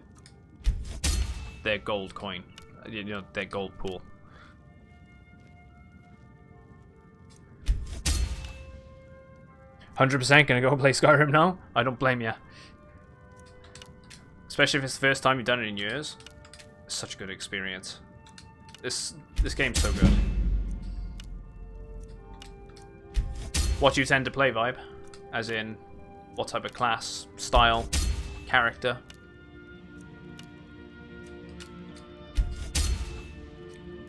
gold coin. You know, their gold pool. "100% gonna go play Skyrim now?" I don't blame you. Especially if it's the first time you've done it in years. It's such a good experience. This game's so good. What do you tend to play, Vibe? As in, what type of class, style, character?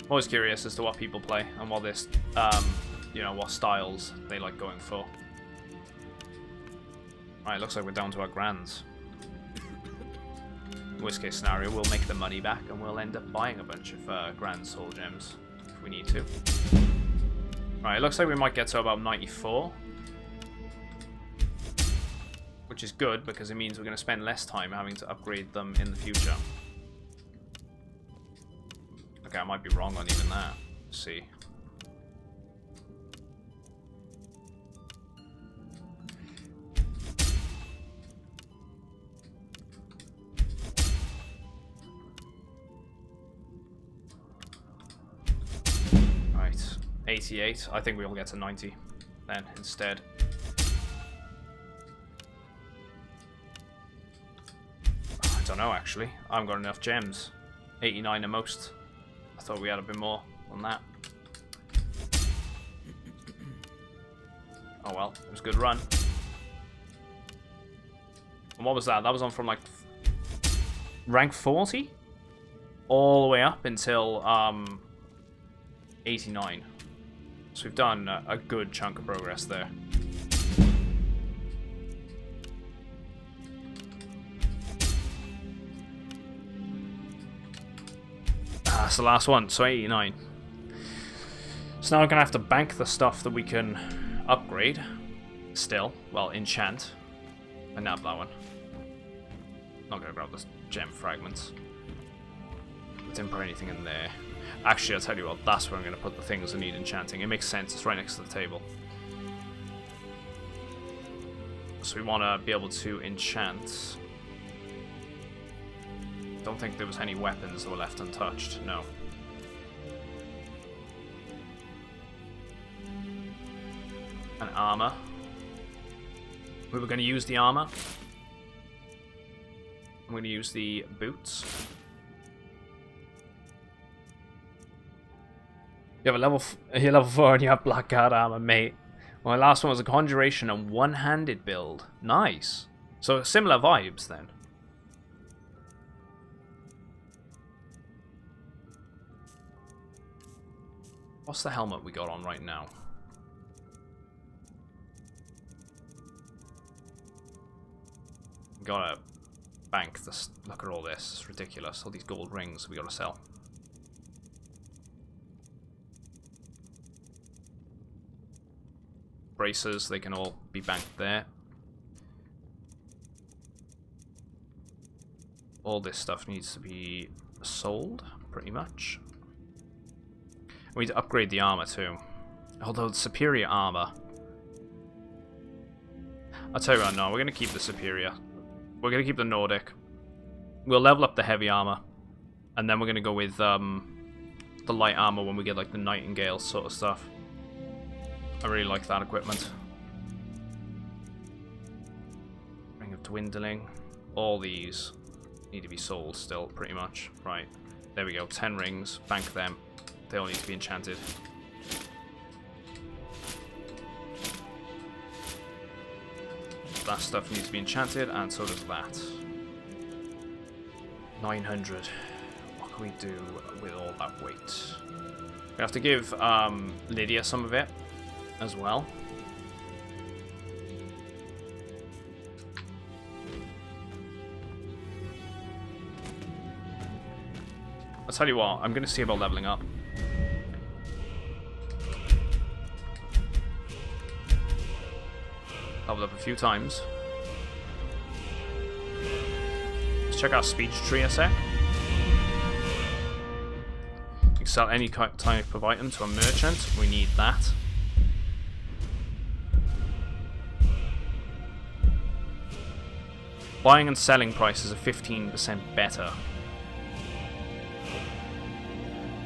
I'm always curious as to what people play and what this, you know, what styles they like going for. Right, looks like we're down to our grands. Worst case scenario, we'll make the money back and we'll end up buying a bunch of grand soul gems if we need to. Right, it looks like we might get to about 94. Which is good because it means we're going to spend less time having to upgrade them in the future. Okay, I might be wrong on even that. Let's see. Right, 88. I think we'll get to 90 then instead. I don't know actually. I haven't got enough gems. 89 at most. I thought we had a bit more on that. Oh well, it was a good run. And what was that? That was on from like rank 40 all the way up until 89. So we've done a good chunk of progress there. That's the last one, so 89. So now we're going to have to bank the stuff that we can upgrade. Still. Well, enchant. And nab that one. Not going to grab the gem fragments. Didn't put anything in there. Actually, I'll tell you what, that's where I'm going to put the things that need enchanting. It makes sense, it's right next to the table. So we want to be able to enchant. Don't think there was any weapons that were left untouched, no. And armor. We were going to use the armor. I'm going to use the boots. You have you're level 4 and you have black guard armor, mate. My last one was a conjuration and one-handed build. Nice. So similar vibes then. What's the helmet we got on right now? We gotta bank this. Look at all this. It's ridiculous. All these gold rings we gotta sell. Braces, they can all be banked there. All this stuff needs to be sold, pretty much. We need to upgrade the armor too. Although the superior armor... I'll tell you right now, we're going to keep the superior. We're going to keep the Nordic. We'll level up the heavy armor. And then we're going to go with the light armor when we get like the Nightingale sort of stuff. I really like that equipment. Ring of Dwindling. All these need to be sold still, pretty much. Right, there we go. 10 rings. Bank them. They all need to be enchanted. That stuff needs to be enchanted, and so does that. 900. What can we do with all that weight? We have to give Lydia some of it as well. I'll tell you what, I'm going to see about leveling up. Leveled up a few times. Let's check our speech tree a sec. You can sell any type of item to a merchant. We need that. Buying and selling prices are 15% better.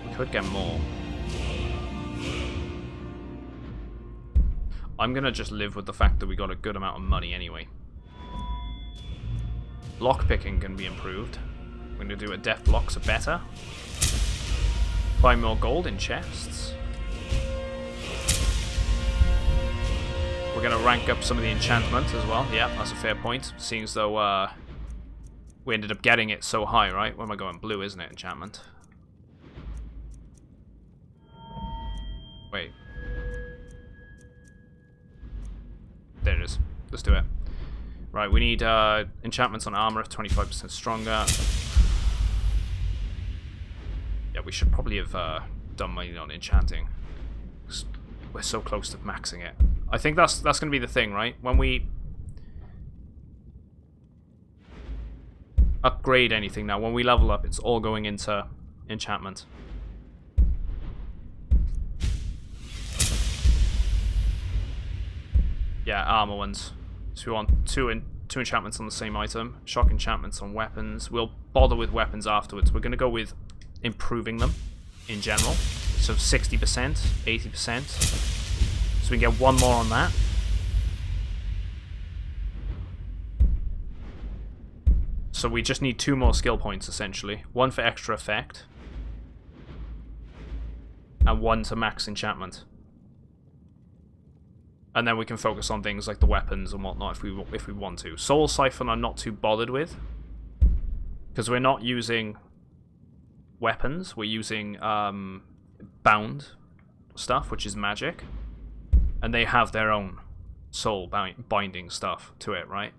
We could get more. I'm gonna just live with the fact that we got a good amount of money anyway. Lockpicking can be improved. We're gonna do a depth locks are better. Buy more gold in chests. We're gonna rank up some of the enchantment as well. Yeah, that's a fair point. Seeing as though we ended up getting it so high, right? Where am I going? Blue, isn't it? Enchantment. Wait. There it is. Let's do it. Right, we need enchantments on armor of 25% stronger. Yeah, we should probably have done money on enchanting. We're so close to maxing it. I think that's going to be the thing, right? When we upgrade anything now, when we level up, it's all going into enchantment. Yeah, armor ones. So we want two enchantments on the same item. Shock enchantments on weapons. We'll bother with weapons afterwards. We're going to go with improving them in general. So 60%, 80%. So we can get one more on that. So we just need 2 more skill points, essentially. 1 for extra effect. And 1 to max enchantment. And then we can focus on things like the weapons and whatnot if we want to. Soul Siphon I'm not too bothered with. Because we're not using weapons. We're using bound stuff, which is magic. And they have their own soul binding stuff to it, right?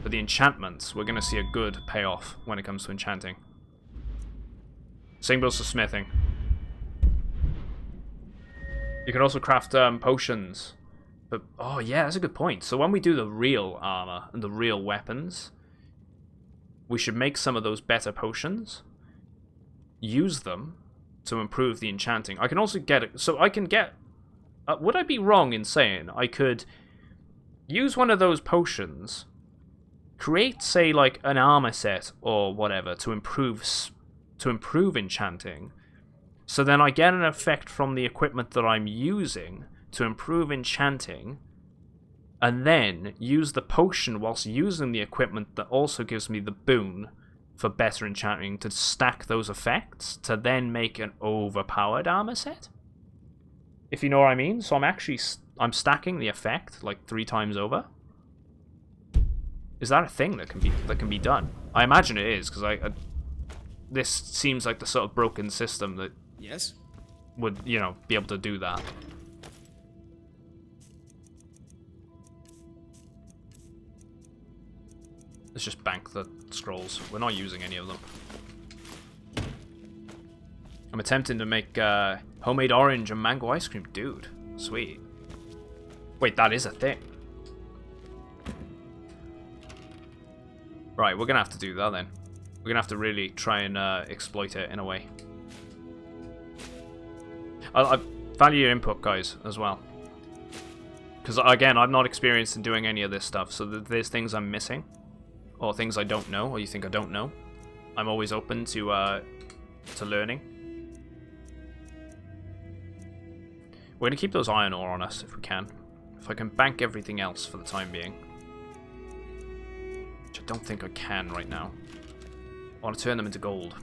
But the enchantments, we're going to see a good payoff when it comes to enchanting. Same goes for smithing. You can also craft potions. But, oh yeah, that's a good point. So when we do the real armor and the real weapons, we should make some of those better potions. Use them to improve the enchanting. I can also get it. So I can get... would I be wrong in saying I could use one of those potions, create, say, like an armor set or whatever to improve enchanting, so then I get an effect from the equipment that I'm using to improve enchanting, and then use the potion whilst using the equipment that also gives me the boon for better enchanting to stack those effects to then make an overpowered armor set? If you know what I mean. So I'm stacking the effect like 3 times over. Is that a thing that can be done? I imagine it is, because this seems like the sort of broken system that would, you know, be able to do that. Let's just bank the scrolls. We're not using any of them. I'm attempting to make homemade orange and mango ice cream. Dude, sweet. Wait, that is a thing. Right, we're gonna have to do that then. We're gonna have to really try and exploit it in a way. I value your input, guys, as well. Because, again, I'm not experienced in doing any of this stuff, so there's things I'm missing. Or things I don't know, or you think I don't know. I'm always open to learning. We're gonna keep those iron ore on us if we can. If I can bank everything else for the time being. Which I don't think I can right now. I want to turn them into gold.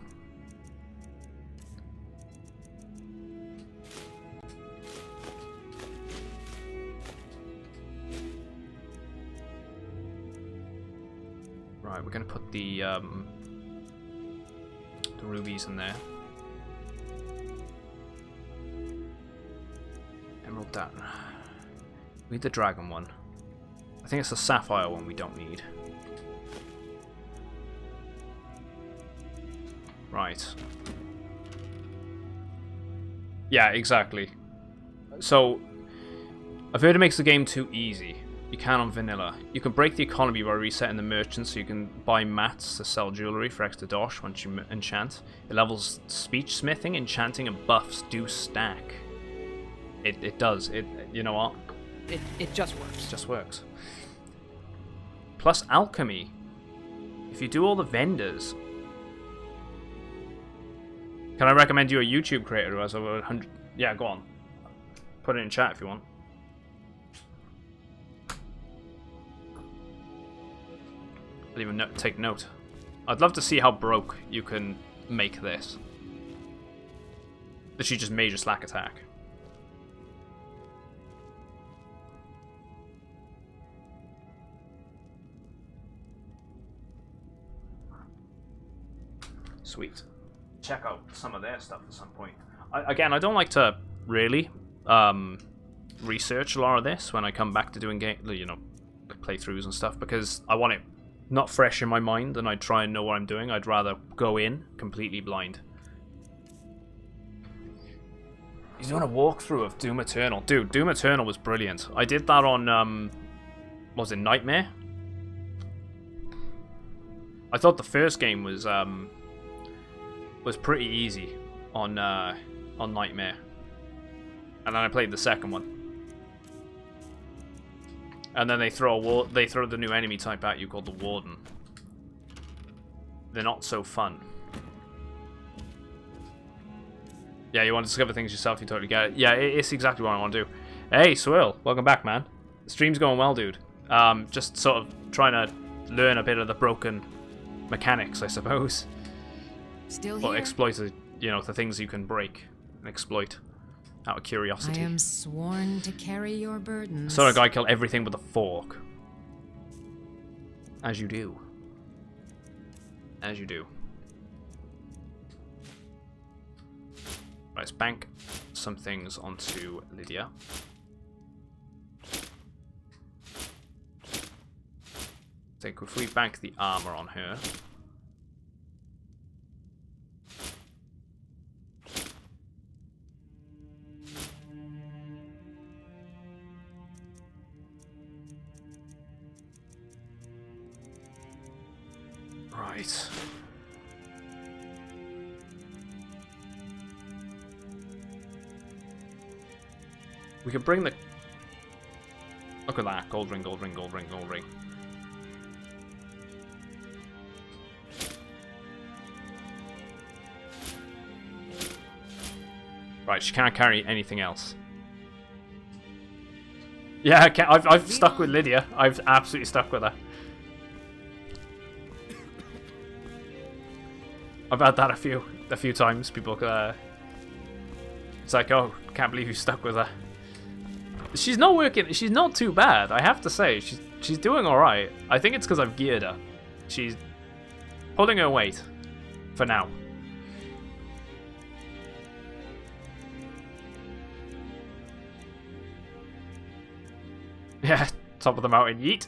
Right, we're going to put the rubies in there. Emerald that. We need the dragon one. I think it's the sapphire one we don't need. Right. Yeah, exactly. So, I've heard it makes the game too easy. You can on vanilla. You can break the economy by resetting the merchant so you can buy mats to sell jewelry for extra dosh once you enchant. It levels speech smithing, enchanting, and buffs do stack. It does. You know what? It just works. It just works. Plus alchemy. If you do all the vendors. Can I recommend you a YouTube creator who has over 100? Yeah, go on. Put it in chat if you want. I'll even take note. I'd love to see how broke you can make this. Literally just major slack attack. Sweet. Check out some of their stuff at some point. Again, I don't like to really research a lot of this when I come back to doing playthroughs and stuff, because I want it not fresh in my mind and I try and know what I'm doing. I'd rather go in completely blind. He's doing a walkthrough of Doom Eternal. Dude, Doom Eternal was brilliant. I did that on, what was it, Nightmare? I thought the first game was pretty easy on Nightmare. And then I played the second one. And then they throw the new enemy type at you called the Warden. They're not so fun. Yeah, you want to discover things yourself, you totally get it. Yeah, it's exactly what I want to do. Hey, Swirl, welcome back, man. The stream's going well, dude. Just sort of trying to learn a bit of the broken mechanics, I suppose. Still here. Or exploit, the things you can break and exploit. Out of curiosity. I am sworn to carry your burdens. Saw a guy kill everything with a fork. As you do. As you do. Right, let's bank some things onto Lydia. I think if we bank the armor on her. Right. We could bring the... Look at that. Gold ring, gold ring, gold ring, gold ring. Right, she can't carry anything else. Yeah, I've stuck with Lydia. I've absolutely stuck with her. I've had that a few times. People, it's like, oh, can't believe you stuck with her. She's not working. She's not too bad, I have to say. She's doing all right. I think it's because I've geared her. She's pulling her weight for now. Yeah, top of the mountain, yeet.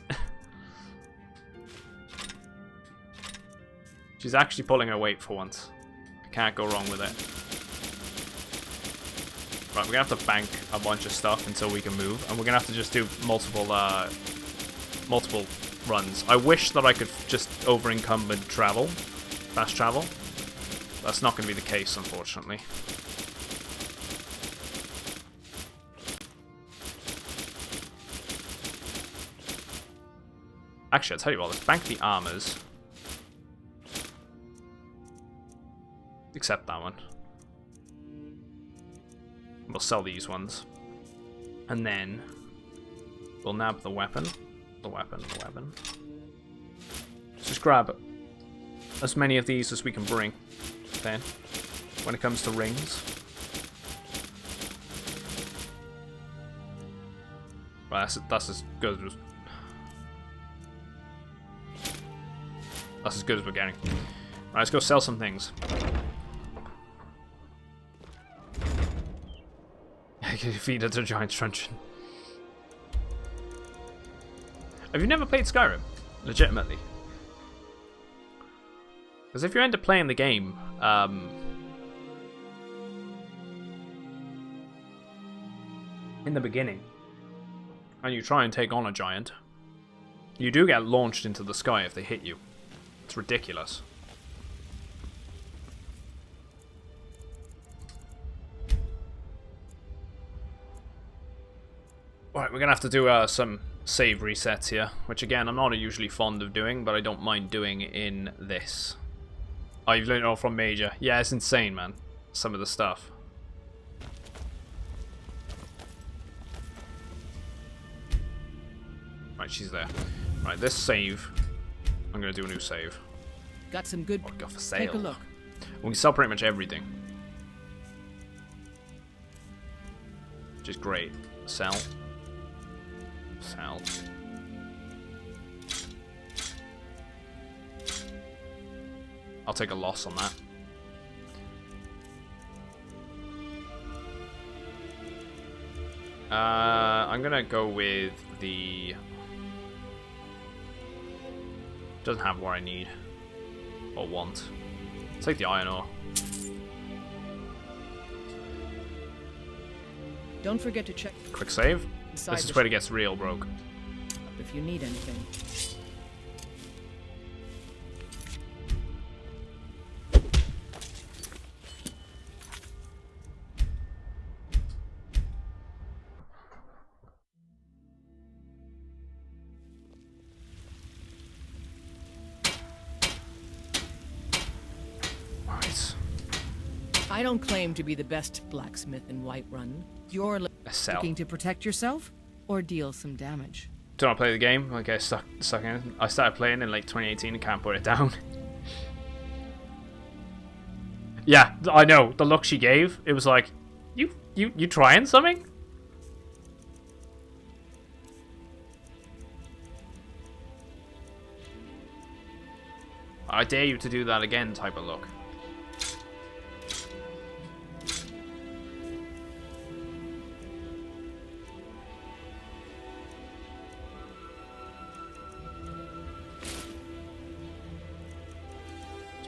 She's actually pulling her weight for once. Can't go wrong with it. Right, we're gonna have to bank a bunch of stuff until we can move, and we're gonna have to just do multiple runs. I wish that I could just over-encumbered travel, fast travel. That's not gonna be the case, unfortunately. Actually, I'll tell you what, let's bank the armors. Except that one. We'll sell these ones. And then we'll nab the weapon. The weapon. Just grab as many of these as we can bring. Then, when it comes to rings. Right, that's as good as... That's as good as we're getting. Right, let's go sell some things. I can defeat a giant truncheon. Have you never played Skyrim? Legitimately. Because if you're into playing the game, in the beginning, and you try and take on a giant, you do get launched into the sky if they hit you. It's ridiculous. Right, we're gonna have to do some save resets here, which again, I'm not usually fond of doing, but I don't mind doing in this. Oh, you've learned it all from Major. Yeah, it's insane, man. Some of the stuff. Right, she's there. Right, this save, I'm gonna do a new save. Got some good. What got for sale? Take a look. We can sell pretty much everything, which is great. Sell. Sell. I'll take a loss on that. I'm gonna go with the... Doesn't have what I need or want. I'll take the iron ore. Don't forget to check. Quick save. This is where it gets real broke. If you need anything. I don't claim to be the best blacksmith in Whiterun. You're looking to protect yourself or deal some damage. Do not play the game. Like I stuck in. I started playing in like 2018 and can't put it down. Yeah, I know. The look she gave, it was like, you trying something? I dare you to do that again type of look.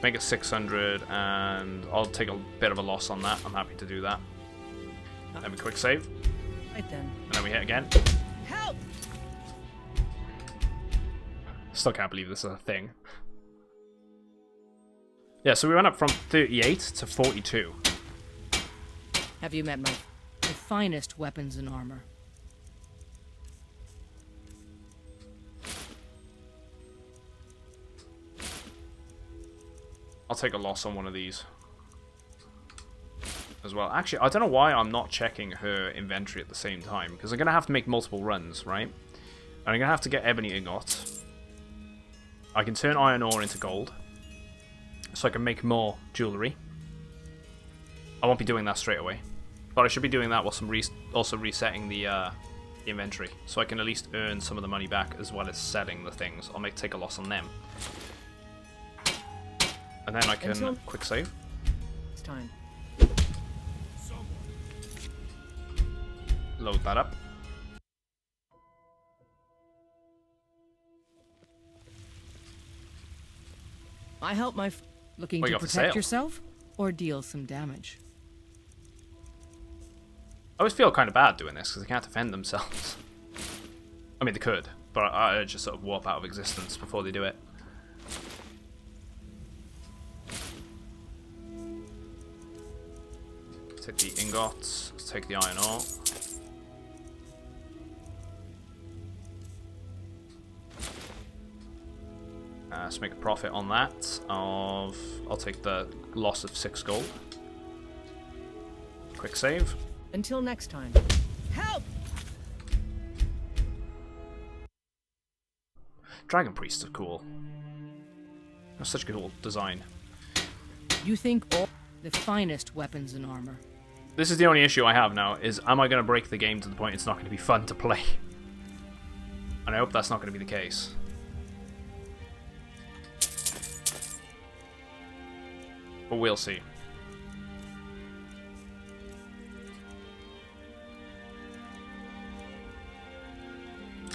Make it 600, and I'll take a bit of a loss on that. I'm happy to do that. Then we quick save. Right then. And then we hit again. Help! Still can't believe this is a thing. Yeah, so we went up from 38 to 42. Have you met my finest weapons and armor? I'll take a loss on one of these as well. Actually, I don't know why I'm not checking her inventory at the same time, because I'm going to have to make multiple runs, right? And I'm going to have to get ebony ingots. I can turn iron ore into gold, so I can make more jewellery. I won't be doing that straight away, but I should be doing that whilst I'm also resetting the inventory, so I can at least earn some of the money back as well as selling the things. I'll take a loss on them. And then I can quick save. It's time. Load that up. I help my looking to protect yourself or deal some damage. I always feel kind of bad doing this because they can't defend themselves. I mean, they could, but I just sort of warp out of existence before they do it. Take the ingots, let's take the iron ore. Let's make a profit on that of... I'll take the loss of 6 gold. Quick save. Until next time. Help! Dragon Priests are cool. That's such a cool design. You think all the finest weapons and armor. This is the only issue I have now, is am I going to break the game to the point it's not going to be fun to play? And I hope that's not going to be the case. But we'll see.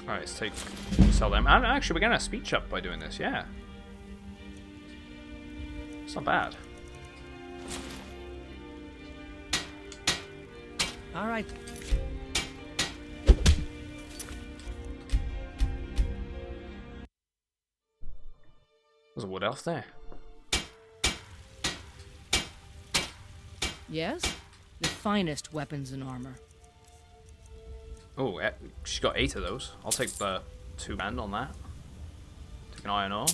Alright, let's sell them. And actually, we're getting a speech up by doing this, yeah. It's not bad. Alright. There's a wood elf there. Yes? The finest weapons and armor. Oh, she's got 8 of those. I'll take the 2 band on that. Take an iron ore.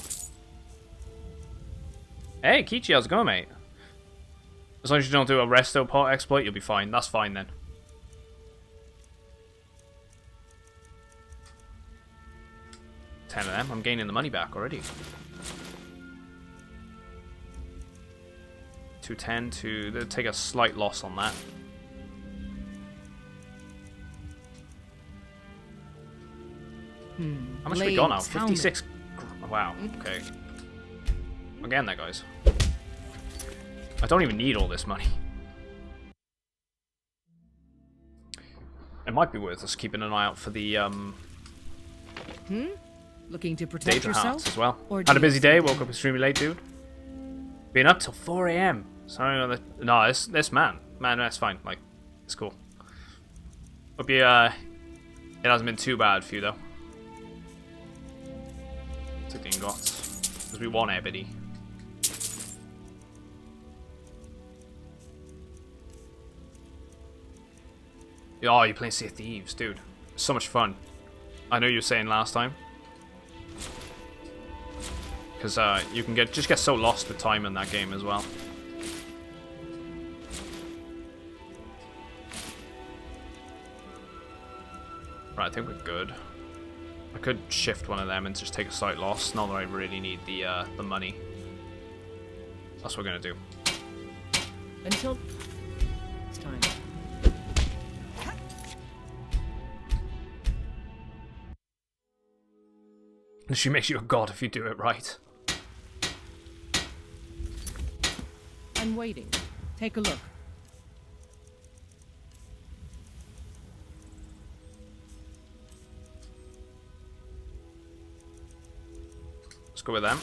Hey, Kichi, how's it going, mate? As long as you don't do a resto pot exploit, you'll be fine. That's fine then. Ten of them. I'm gaining the money back already. 210 to... They'll take a slight loss on that. How much have we got now? 56. Wow, okay. I'm getting there, guys. I don't even need all this money. It might be worth us keeping an eye out for the Looking to protect data yourself hearts as well. or Had a busy deal day, some woke up extremely late, dude. Been up till 4 AM. Sorry about that. No, this man, that's fine. Like, it's cool. Hope you, it hasn't been too bad for you though. Take the ingots because we want ebony. Oh, you're playing Sea of Thieves, dude. So much fun. I know you were saying last time. Because you can just get so lost with time in that game as well. Right, I think we're good. I could shift one of them and just take a slight loss, now that I really need the money. That's what we're gonna do. Until it's time. She makes you a god if you do it right. I'm waiting. Take a look. Let's go with them.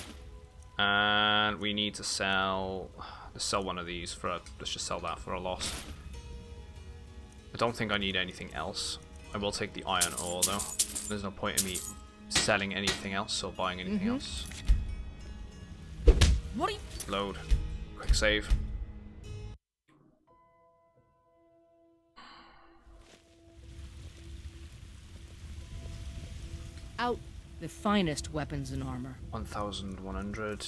And we need to sell... Let's sell one of these for a... Let's just sell that for a loss. I don't think I need anything else. I will take the iron ore though. There's no point in me selling anything else or buying anything else. What are you... Load. Quick save. Out the finest weapons and armor. 1,100.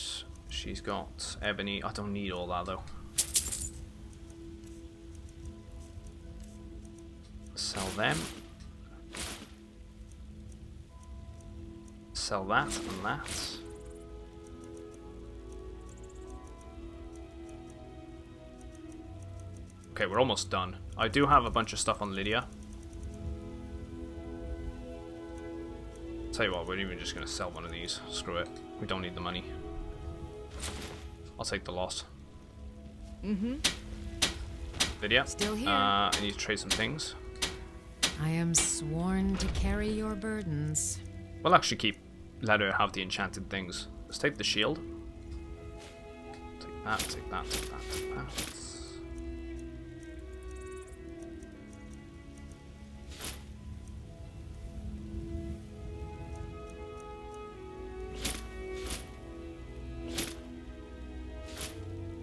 She's got ebony. I don't need all that though. Sell them. Sell that and that. Okay, we're almost done. I do have a bunch of stuff on Lydia. Tell you what, we're even just going to sell one of these. Screw it. We don't need the money. I'll take the loss. Lydia, Still here. I need to trade some things. I am sworn to carry your burdens. We'll actually let her have the enchanted things. Let's take the shield. that, take that, take that, take that.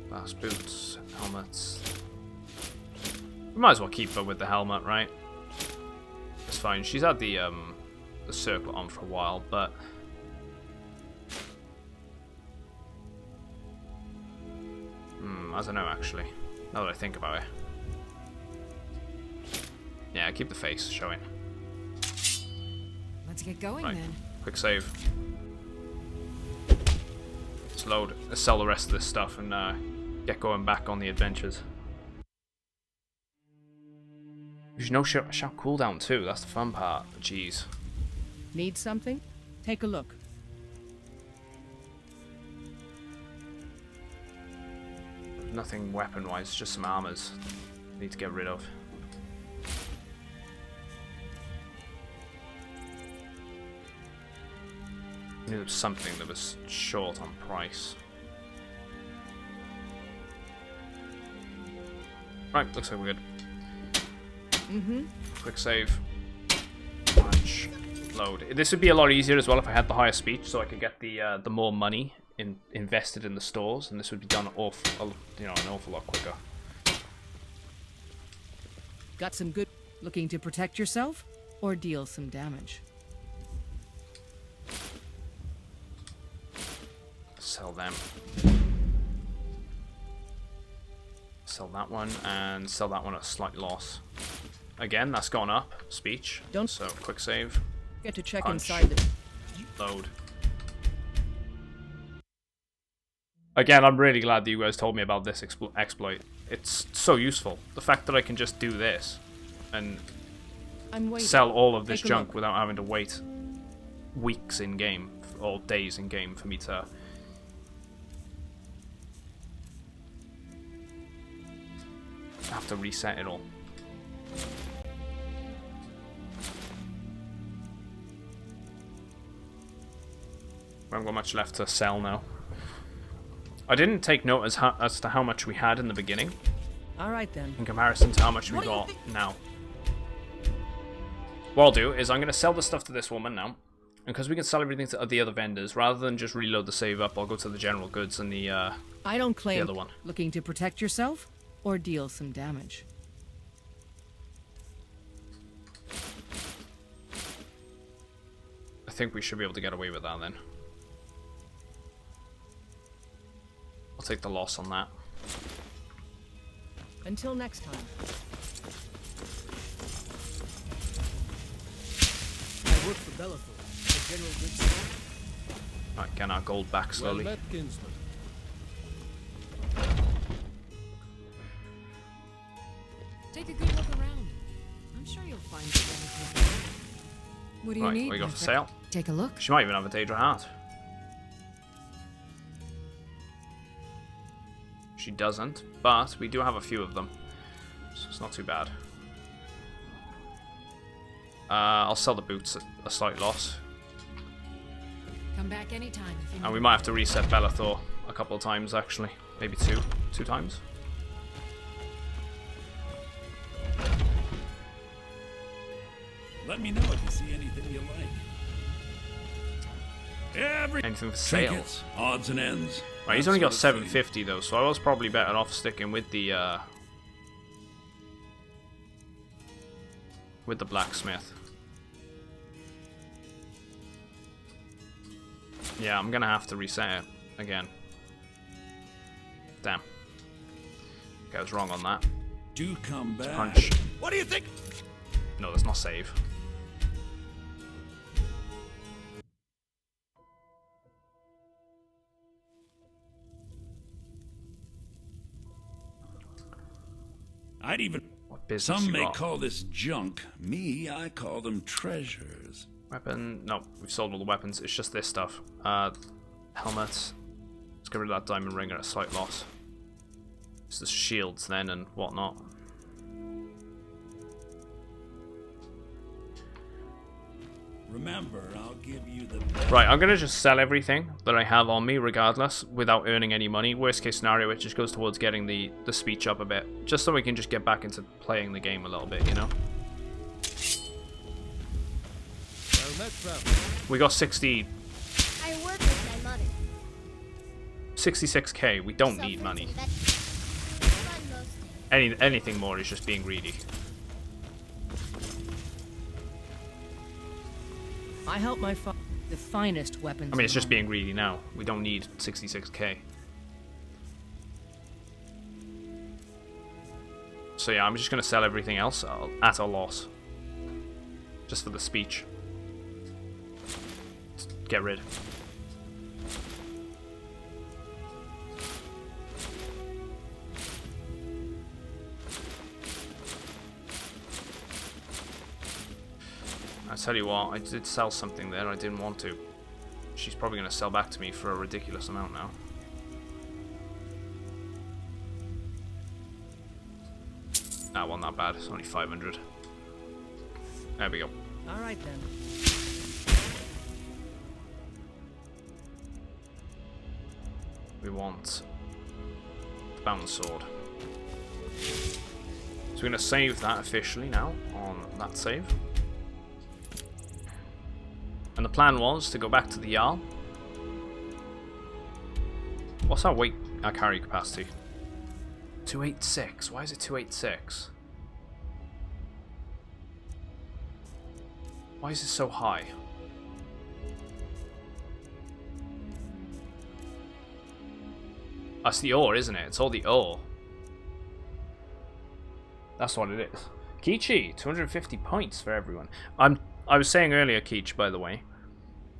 Glass boots, helmets. We might as well keep her with the helmet, right? It's fine. She's had the circlet on for a while, but I don't know actually. Now that I think about it, yeah, keep the face showing. Let's get going Right. then. Quick save. Let's load. Let's sell the rest of this stuff and get going back on the adventures. There's no shout cooldown too. That's the fun part. Jeez. Need something? Take a look. Nothing weapon-wise, just some armors. Need to get rid of. I knew there was something that was short on price. Right, looks like we're good. Quick save. Punch. Load. This would be a lot easier as well if I had the higher speech, so I could get the more money invested in the stores, and this would be done an awful lot quicker. Got some good... Looking to protect yourself? Or deal some damage? Sell them. Sell that one, and sell that one at a slight loss. Again, that's gone up. Speech. So, quick save. Get to check Punch. inside the... Load. Again, I'm really glad that you guys told me about this exploit. It's so useful. The fact that I can just do this and sell all of this junk without having to wait weeks in game or days in game for me to have to reset it all. I haven't got much left to sell now. I didn't take note as to how much we had in the beginning. Alright then. In comparison to how much we got now. What I'll do is I'm going to sell the stuff to this woman now. And because we can sell everything to the other vendors, rather than just reload the save up, I'll go to the general goods and the I don't claim the other one. Looking to protect yourself or deal some damage. I think we should be able to get away with that then. I'll take the loss on that. Until next time. I work for Bellathor, the general goods store. Right, get our gold back slowly. Well met, kinsman. Take a good look around. I'm sure you'll find something. What do you need? What you got for sale? Take a look. She might even have a Daedra heart. She doesn't, but we do have a few of them, so it's not too bad. I'll sell the boots at a slight loss. Come back anytime if you need. And we might have to reset Bellathor a couple of times, actually. Maybe two times. Let me know if you see anything you like. Anything for sale? Trinkets, odds and ends. Right, he's only got 750 though, so I was probably better off sticking with the blacksmith. Yeah, I'm gonna have to reset it again. Damn. Okay, I was wrong on that. Do come back. Punch. What do you think? No, that's not save. I'd even... business Some you may got? call this junk. Me, I call them treasures. Weapon? No, we've sold all the weapons. It's just this stuff. Helmets. Let's get rid of that diamond ring at a slight loss. It's the shields then and whatnot. Remember, I'll give you the best. Right, I'm gonna just sell everything that I have on me, regardless, without earning any money. Worst case scenario, it just goes towards getting the speech up a bit, just so we can just get back into playing the game a little bit, you know. We got 60. I work with my mother. 66k. We don't need money. Anything more is just being greedy. I help my father the finest weapons. I mean, it's just being greedy now. We don't need 66k. So yeah, I'm just gonna sell everything else at a loss, just for the speech. Get rid. I tell you what, I did sell something there I didn't want to. She's probably going to sell back to me for a ridiculous amount now. That wasn't that bad, it's only 500. There we go. Alright then. We want the bound sword. So we're going to save that officially now on that save. And the plan was to go back to the Jarl. What's our weight, our carry capacity? 286. Why is it 286? Why is it so high? That's the ore, isn't it? It's all the ore. That's what it is. Kichi, 250 points for everyone. I was saying earlier, Keech, by the way,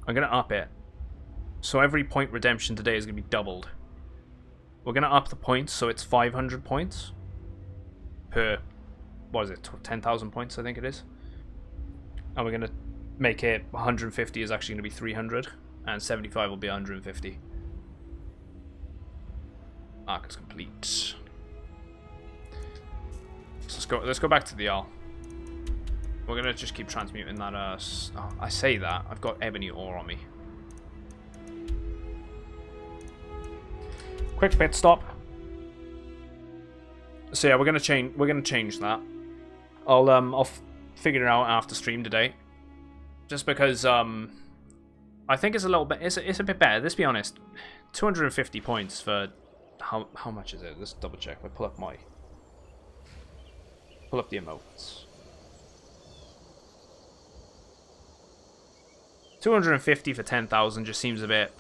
I'm going to up it. So every point redemption today is going to be doubled. We're going to up the points so it's 500 points per, what is it, 10,000 points I think it is. And we're going to make it 150 is actually going to be 300 and 75 will be 150. Arc is complete. So let's go back to the Jarl. We're gonna just keep transmuting that. Oh, I say that I've got ebony ore on me. Quick pit stop. So yeah, we're gonna change that. I'll figure it out after stream today. Just because I think it's a little bit. It's a bit better. Let's be honest. 250 points for how much is it? Let's double check. I pull up the emotes. 250 for 10,000 just seems a bit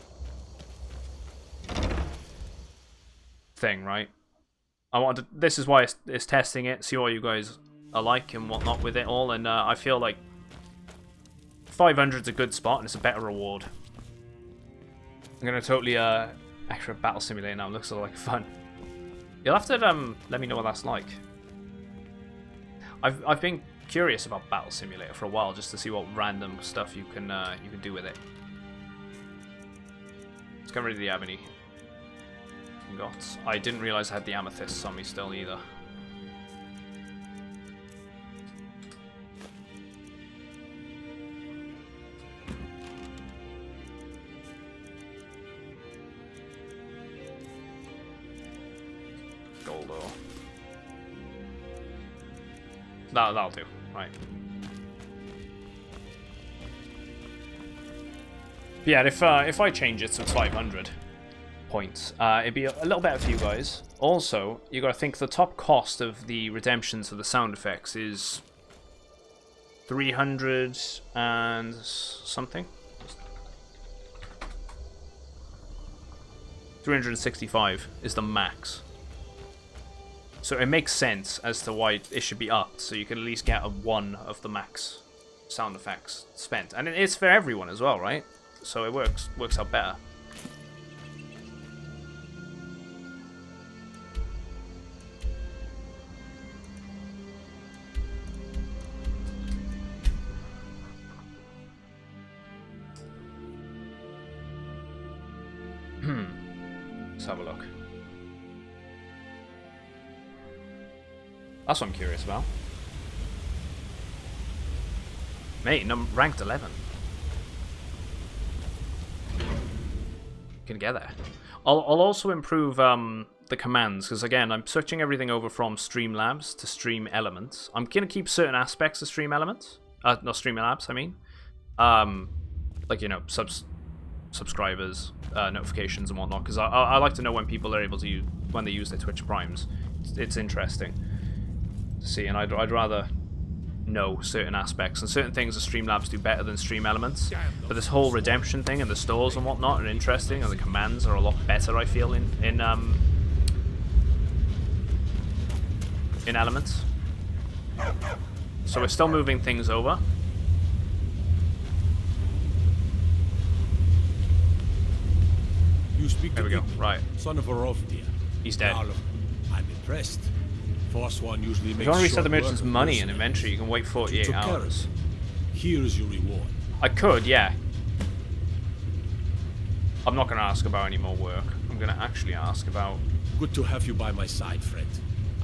thing, right? This is why it's testing it, see what you guys are like and whatnot with it all, and I feel like 500's a good spot and it's a better reward. I'm gonna totally extra battle simulator now. It looks like fun. You'll have to let me know what that's like. I've been curious about Battle Simulator for a while, just to see what random stuff you can do with it. Let's get rid of the ebony. I didn't realize I had the amethysts on me still either. Gold ore. That'll do. Right. But yeah, if I change it to 500 points, it'd be a little better for you guys. Also, you got to think the top cost of the redemptions of the sound effects is 300 and something. 365 is the max. So it makes sense as to why it should be upped, so you can at least get a 1 of the max sound effects spent. And it's for everyone as well, right? So it works out better. Let's have a look. That's what I'm curious about. Mate, ranked 11. can get there. I'll also improve the commands, because again, I'm switching everything over from Streamlabs to Stream Elements. I'm going to keep certain aspects of Stream Elements. Not Streamlabs, I mean. Like, you know, subscribers, notifications and whatnot, because I like to know when people are able to use, when they use their Twitch Primes. It's interesting to see, and I'd rather know certain aspects, and certain things that Streamlabs do better than Stream Elements. But this whole redemption thing and the stores and whatnot are interesting, and the commands are a lot better, I feel, in Elements. So we're still moving things over. You speak there we go. Right. Son of Arovdir. He's dead. I'm impressed. Forsworn usually makes. If you want to reset the merchant's money in inventory, you can wait 48 hours. Here is your reward. I could, yeah. I'm not going to ask about any more work. I'm going to actually ask about... Good to have you by my side, friend.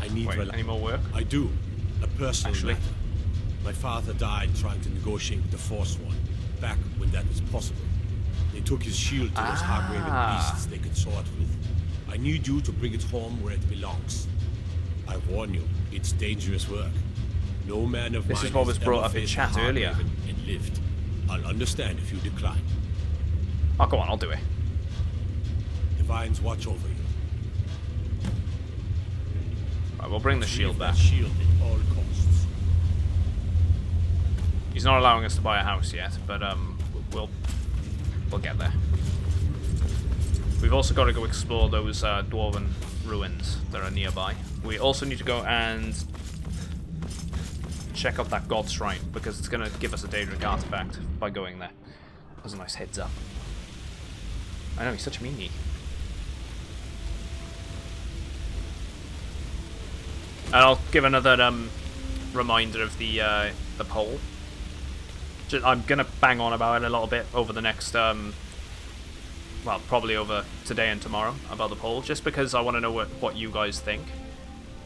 I need any more work? I do. A personal matter. My father died trying to negotiate with the Forsworn, back when that was possible. They took his shield to those hard-raven beasts they could sword with. I need you to bring it home where it belongs. I warn you, it's dangerous work. No man of mine this is what was brought up in chat earlier. And lived. I'll understand if you decline. Oh, go on, I'll do it. Divines watch over you. Right, we'll bring the shield back. Shield at all costs. He's not allowing us to buy a house yet, but we'll get there. We've also got to go explore those dwarven ruins that are nearby. We also need to go and check out that god shrine, because it's going to give us a Daedric artifact by going there. That was a nice heads up. I know, he's such a meanie. And I'll give another reminder of the poll. I'm going to bang on about it a little bit over the next, well, probably over today and tomorrow, about the poll, just because I want to know what you guys think.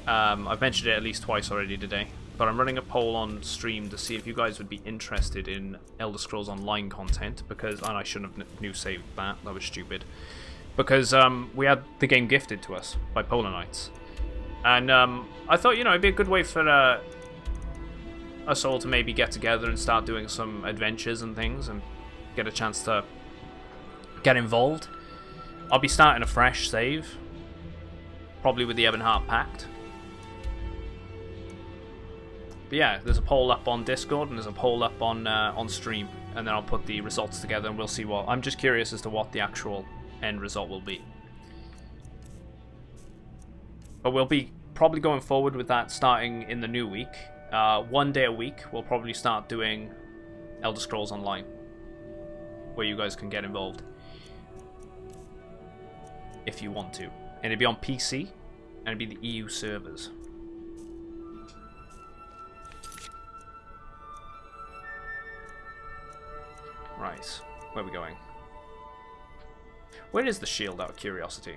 I've mentioned it at least twice already today, but I'm running a poll on stream to see if you guys would be interested in Elder Scrolls Online content, because, and I shouldn't have new saved that was stupid, because we had the game gifted to us by Polar Knights, and I thought, you know, it'd be a good way for us all to maybe get together and start doing some adventures and things, and get a chance to get involved. I'll be starting a fresh save, probably with the Ebonheart Pact. But yeah, there's a poll up on Discord and there's a poll up on stream, and then I'll put the results together and we'll see what. I'm just curious as to what the actual end result will be. But we'll be probably going forward with that starting in the new week. 1 day a week, we'll probably start doing Elder Scrolls Online, where you guys can get involved if you want to. And it'd be on PC, and it'd be the EU servers. Right, where are we going? Where is the shield, out of curiosity?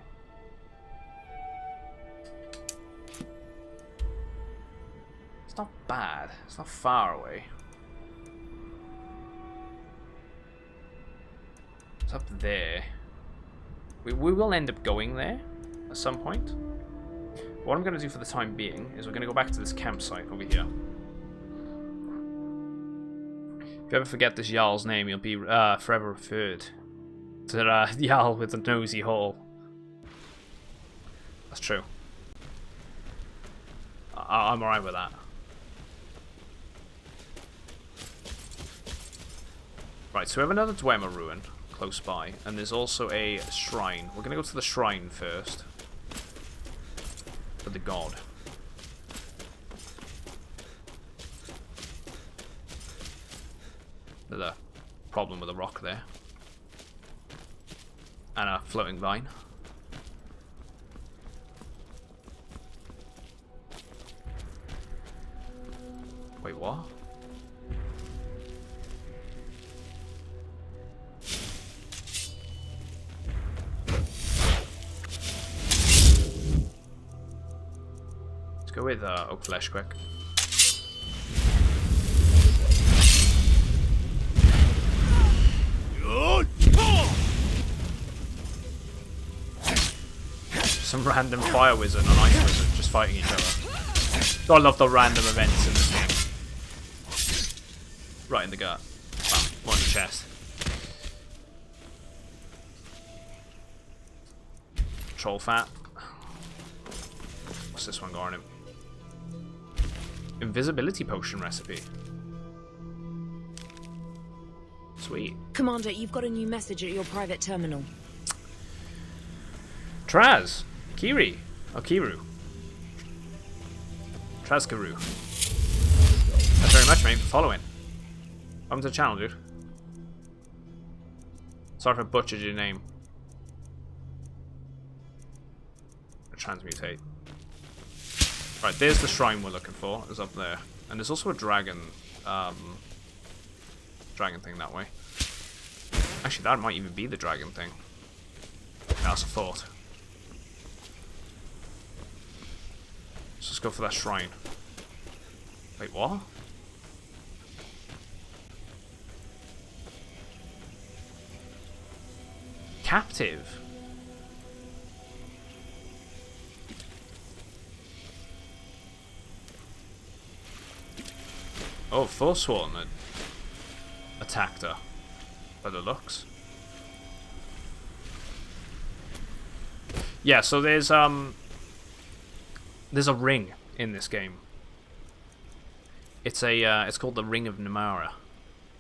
It's not bad. It's not far away. It's up there. We will end up going there at some point. What I'm going to do for the time being is we're going to go back to this campsite over here. If you ever forget this Jarl's name, you'll be forever referred to the Jarl with the nosy hole. That's true. I'm alright with that. Right, so we have another Dwemer ruin close by, and there's also a shrine. We're gonna go to the shrine first for the god. There's a problem with a rock there, and a floating vine. Wait, what? Go with oak flesh quick. some random fire wizard and an ice wizard just fighting each other. So I love the random events in this game. Right in the gut. Bam. One in the chest. Troll fat. What's this one got on him? Invisibility potion recipe. Sweet. Commander, you've got a new message at your private terminal. Traz. Kiri. Oh, Kiru. Trazkaru. Thanks very much, mate, for following. Welcome to the channel, dude. Sorry if I butchered your name. Transmutate. Right, there's the shrine we're looking for. It's up there. And there's also a dragon, dragon thing that way. Actually, that might even be the dragon thing. That's a thought. Let's just go for that shrine. Wait, what? Captive? Oh, Forsworn had attacked her by the looks. Yeah, so there's a ring in this game. It's it's called the Ring of Namara,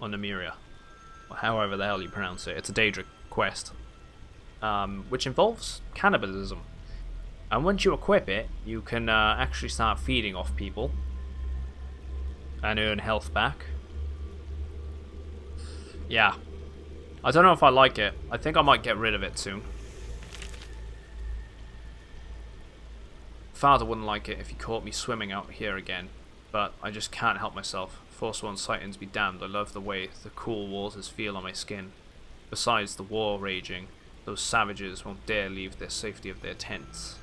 or Namiria, or however the hell you pronounce it. It's a Daedric quest, which involves cannibalism. And once you equip it, you can actually start feeding off people and earn health back. Yeah. I don't know if I like it. I think I might get rid of it soon. Father wouldn't like it if he caught me swimming out here again, but I just can't help myself. Forsworn sightings be damned, I love the way the cool waters feel on my skin. Besides the war raging, those savages won't dare leave the safety of their tents.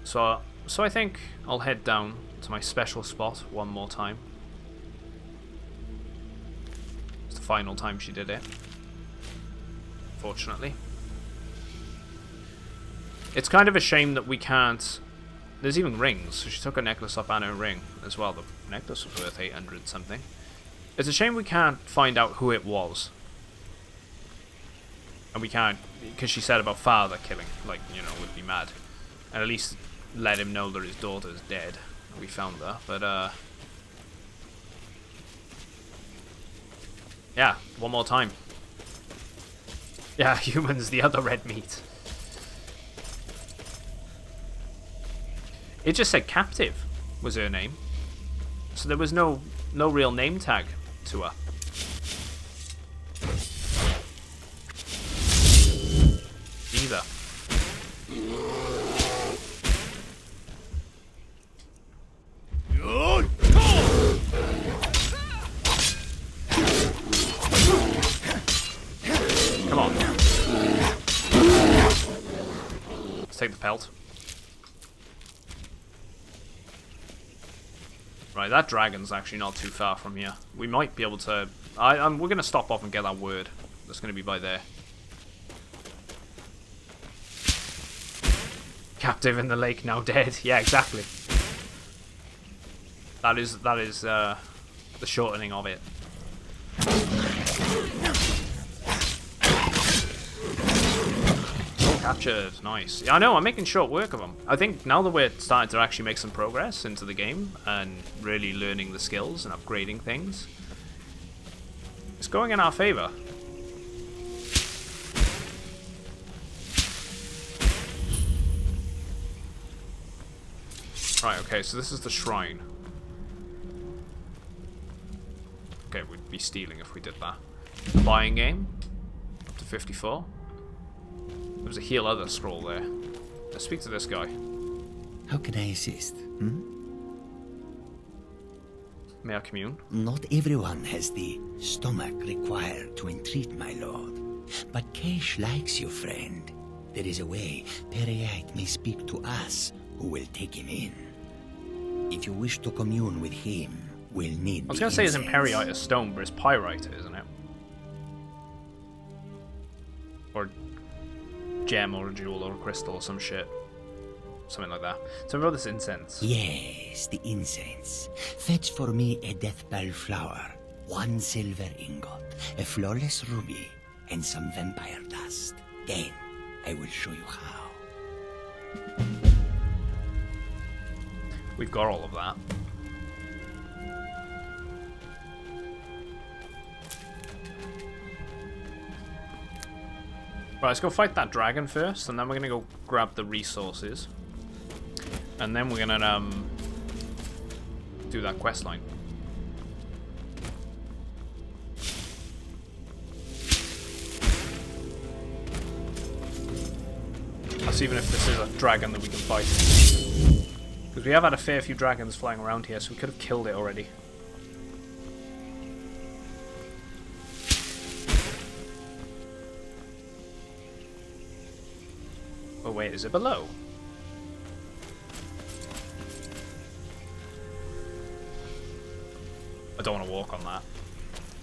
So I think I'll head down to my special spot one more time. It's the final time she did it. Fortunately. It's kind of a shame that we can't... There's even rings, so she took a necklace up and a ring as well. The necklace was worth 800 something. It's a shame we can't find out who it was. And we can't, because she said about father killing, like, you know, would be mad. And at least let him know that his daughter's dead. We found her, but yeah, one more time. Yeah, humans, the other red meat. It just said captive was her name, so there was no real name tag to her. Either. Come on. Let's take the pelt. Right, that dragon's actually not too far from here. We might be able to... we're going to stop off and get that word. That's going to be by there. Captive in the lake, now dead. Yeah, exactly. That is the shortening of it. Oh, captured. Nice. Yeah, I know, I'm making short work of them. I think now that we're starting to actually make some progress into the game and really learning the skills and upgrading things, it's going in our favor. Right, okay, so this is the shrine. Okay, we'd be stealing if we did that. Buying game. Up to 54. There was a heal other scroll there. Let's speak to this guy. How can I assist? May I commune? Not everyone has the stomach required to entreat my lord. But Kesh likes you, friend. There is a way Pereite may speak to us who will take him in. If you wish to commune with him, we'll need. I was going to say it's Imperiite a stone, but it's pyrite, isn't it? Or gem or a jewel or a crystal or some shit. Something like that. So we got this incense. Yes, the incense. Fetch for me a death bell flower, 1 silver ingot, a flawless ruby, and some vampire dust. Then I will show you how. We've got all of that. Right, let's go fight that dragon first, and then we're gonna go grab the resources. And then we're gonna do that quest line. That's even if this is a dragon that we can fight. Because we have had a fair few dragons flying around here, so we could have killed it already. Oh wait, is it below? I don't want to walk on that.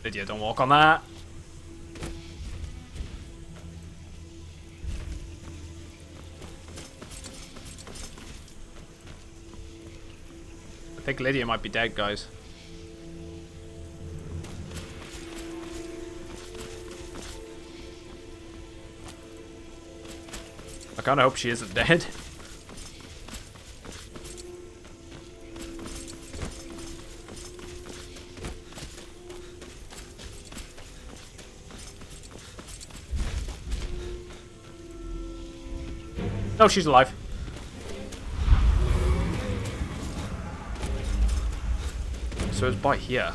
Lydia, don't walk on that! I think Lydia might be dead, guys. I kinda hope she isn't dead. No, she's alive. So it's by here.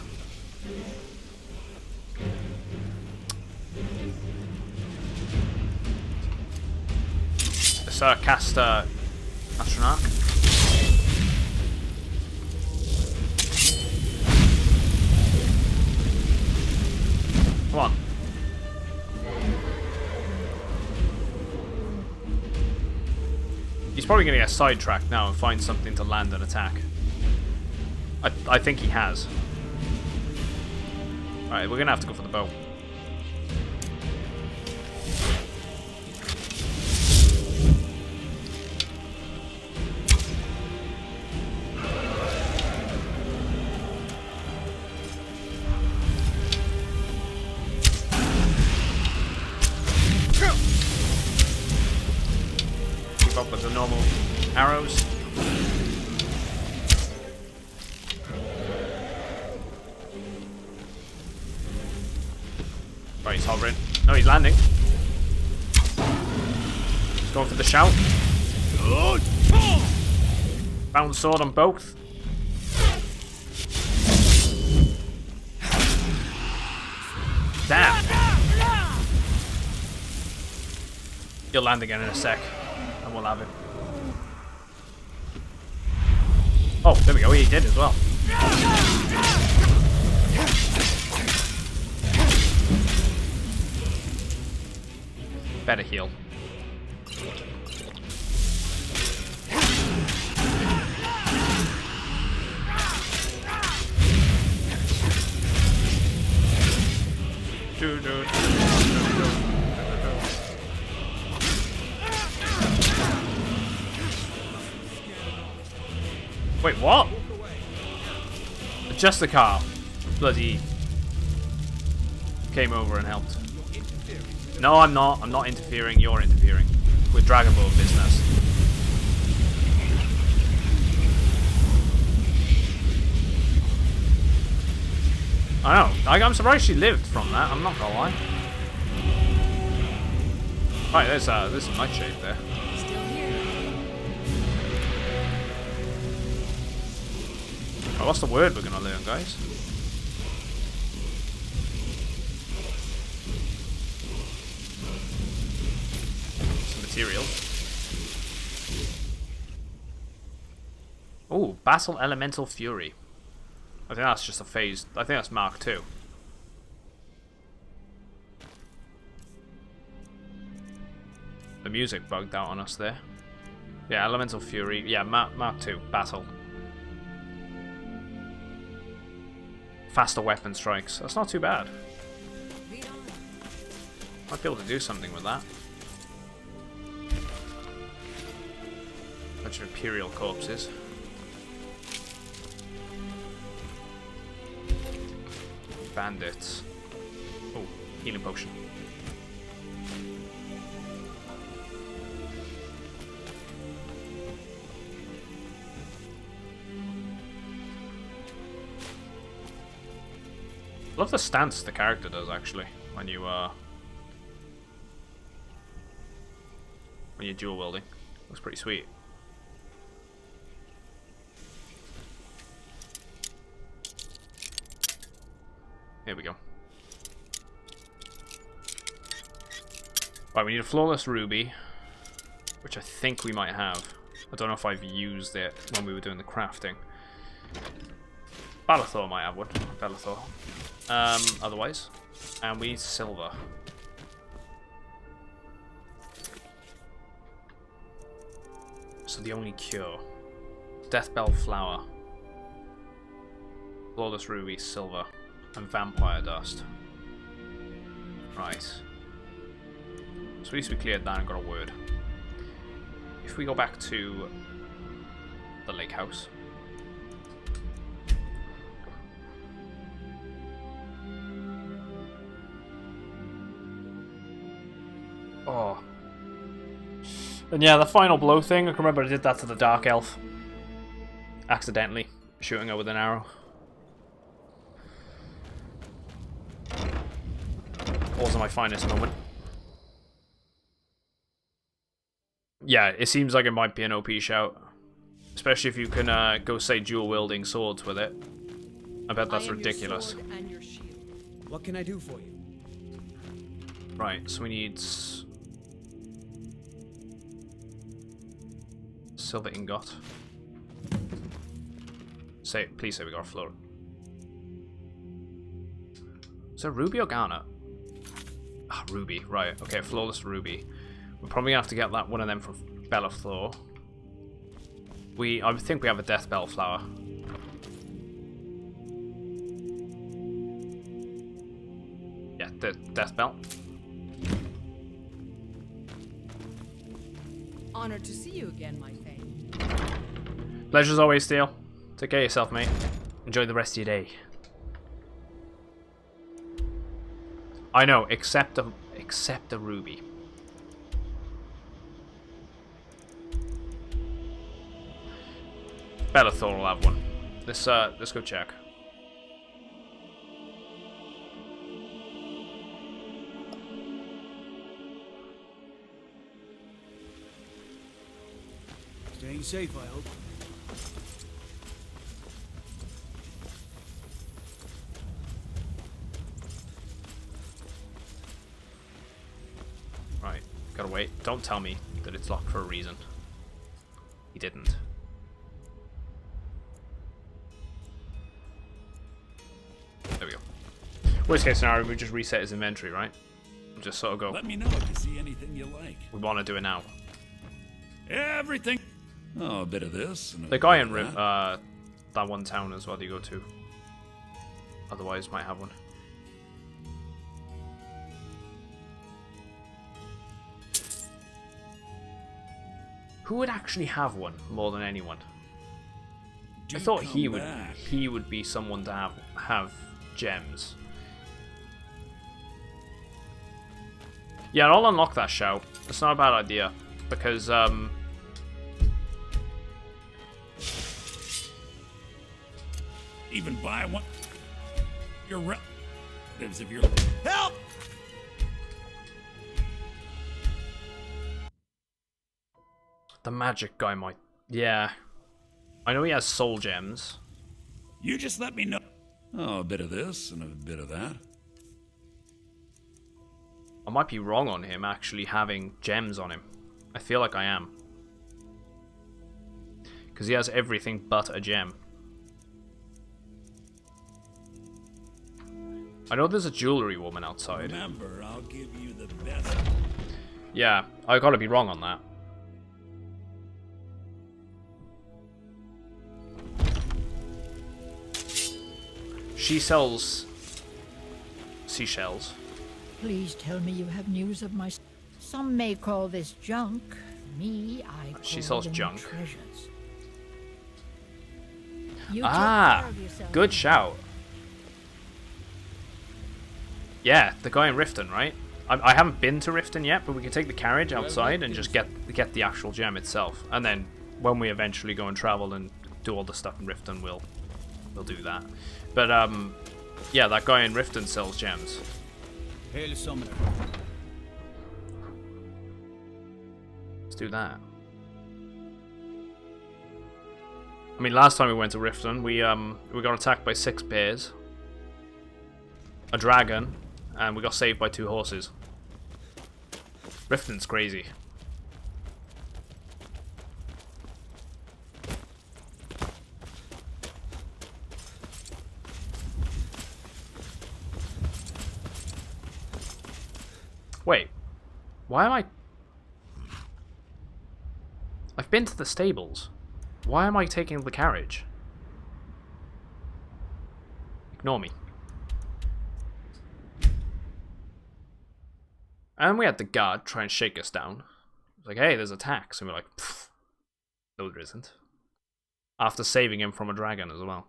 Let's cast Nchuand. Come on. He's probably going to get sidetracked now and find something to land an attack. I think he has. Alright, we're going to have to go for the bow. Keep up with the normal arrows. Right, he's hovering. No, he's landing. He's going for the shout. Found the sword on both. Damn. He'll land again in a sec. And we'll have him. Oh, there we go. He did as well. Better heal. Wait, what? Just the car. Bloody came over and helped. No, I'm not. I'm not interfering. You're interfering with Dragon Ball business. I know. I'm surprised she lived from that. I'm not gonna lie. Right, there's some nightshade there. Still here. Oh, what's the word we're gonna learn, guys? Material. Oh, Battle Elemental Fury. I think that's just a phase. I think that's Mark 2. The music bugged out on us there. Yeah, Elemental Fury. Yeah, Mark 2. Battle. Faster weapon strikes. That's not too bad. Might be able to do something with that. Bunch of Imperial corpses. Bandits. Oh, healing potion. I love the stance the character does actually when you when you're dual wielding. Looks pretty sweet. Here we go. Right, we need a flawless ruby, which I think we might have. I don't know if I've used it when we were doing the crafting. Balathor might have one. Balathor. Otherwise. And we need silver. So the only cure. Deathbell flower. Flawless ruby, silver. And vampire dust. Right. So at least we cleared that and got a word. If we go back to the lake house. Oh. And yeah, the final blow thing, I can remember I did that to the Dark Elf. Accidentally. Shooting her with an arrow. Wasn't my finest moment. Yeah, it seems like it might be an OP shout. Especially if you can go, say, dual wielding swords with it. I bet that's ridiculous. What can I do for you? Right, so we need silver ingot. Please say we got a floor. Is that ruby or garnet? Ah, ruby, right. Okay, flawless ruby. We're probably gonna have to get that one of them from Balathor. I think we have a Deathbell flower. Yeah, the Deathbell. Honored to see you again, my thane. Pleasure's always, Steel. Take care of yourself, mate. Enjoy the rest of your day. I know, except the ruby. Balathor will have one. Let's go check. Staying safe, I hope. Right, gotta wait. Don't tell me that it's locked for a reason. He didn't. There we go. Worst case scenario, we just reset his inventory, right? Just sort of go. Let me know if you see anything you like. We want to do it now. Everything. Oh, a bit of this. And The guy in that one town as well. Do you go to? Otherwise, might have one. Who would actually have one more than anyone? I thought he would be someone to have gems. Yeah, I'll unlock that shout. It's not a bad idea because even buy one. Your relatives if you're help. The magic guy might. Yeah. I know he has soul gems. You just let me know. Oh, a bit of this and a bit of that. I might be wrong on him actually having gems on him. I feel like I am. Because he has everything but a gem. I know there's a jewelry woman outside. Remember, I'll give you the best. Yeah, I gotta be wrong on that. She sells seashells. Please tell me you have news of my... Some may call this junk, Me, I She call sells them junk. treasures. You Ah, take care of yourself. good shout. Yeah, the guy in Riften, right? I haven't been to Riften yet, but we can take the carriage outside and just get the actual gem itself. And then when we eventually go and travel and do all the stuff in Riften, we'll do that. But yeah, that guy in Riften sells gems. Hail Summoner. Let's do that. I mean, last time we went to Riften, we got attacked by 6 bears, a dragon, and we got saved by 2 horses. Riften's crazy. Wait, why am I... I've been to the stables. Why am I taking the carriage? Ignore me. And we had the guard try and shake us down. It's like, hey, there's attacks. And we're like, no, there isn't. After saving him from a dragon as well.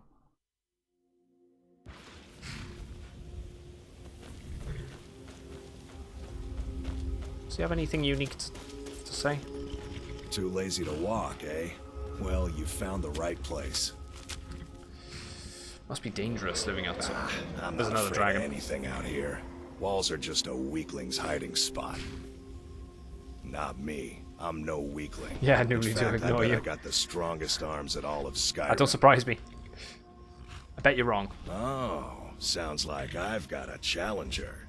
Does he have anything unique to say? Too lazy to walk, eh? Well, you found the right place. Must be dangerous living outside. I'm There's not another afraid dragon. of anything out here. Walls are just a weakling's hiding spot. Not me. I'm no weakling. Yeah, I knew we In do fact, ignore I bet you. I got the strongest arms in all of Skyrim. That don't surprise me. I bet you're wrong. Oh, sounds like I've got a challenger.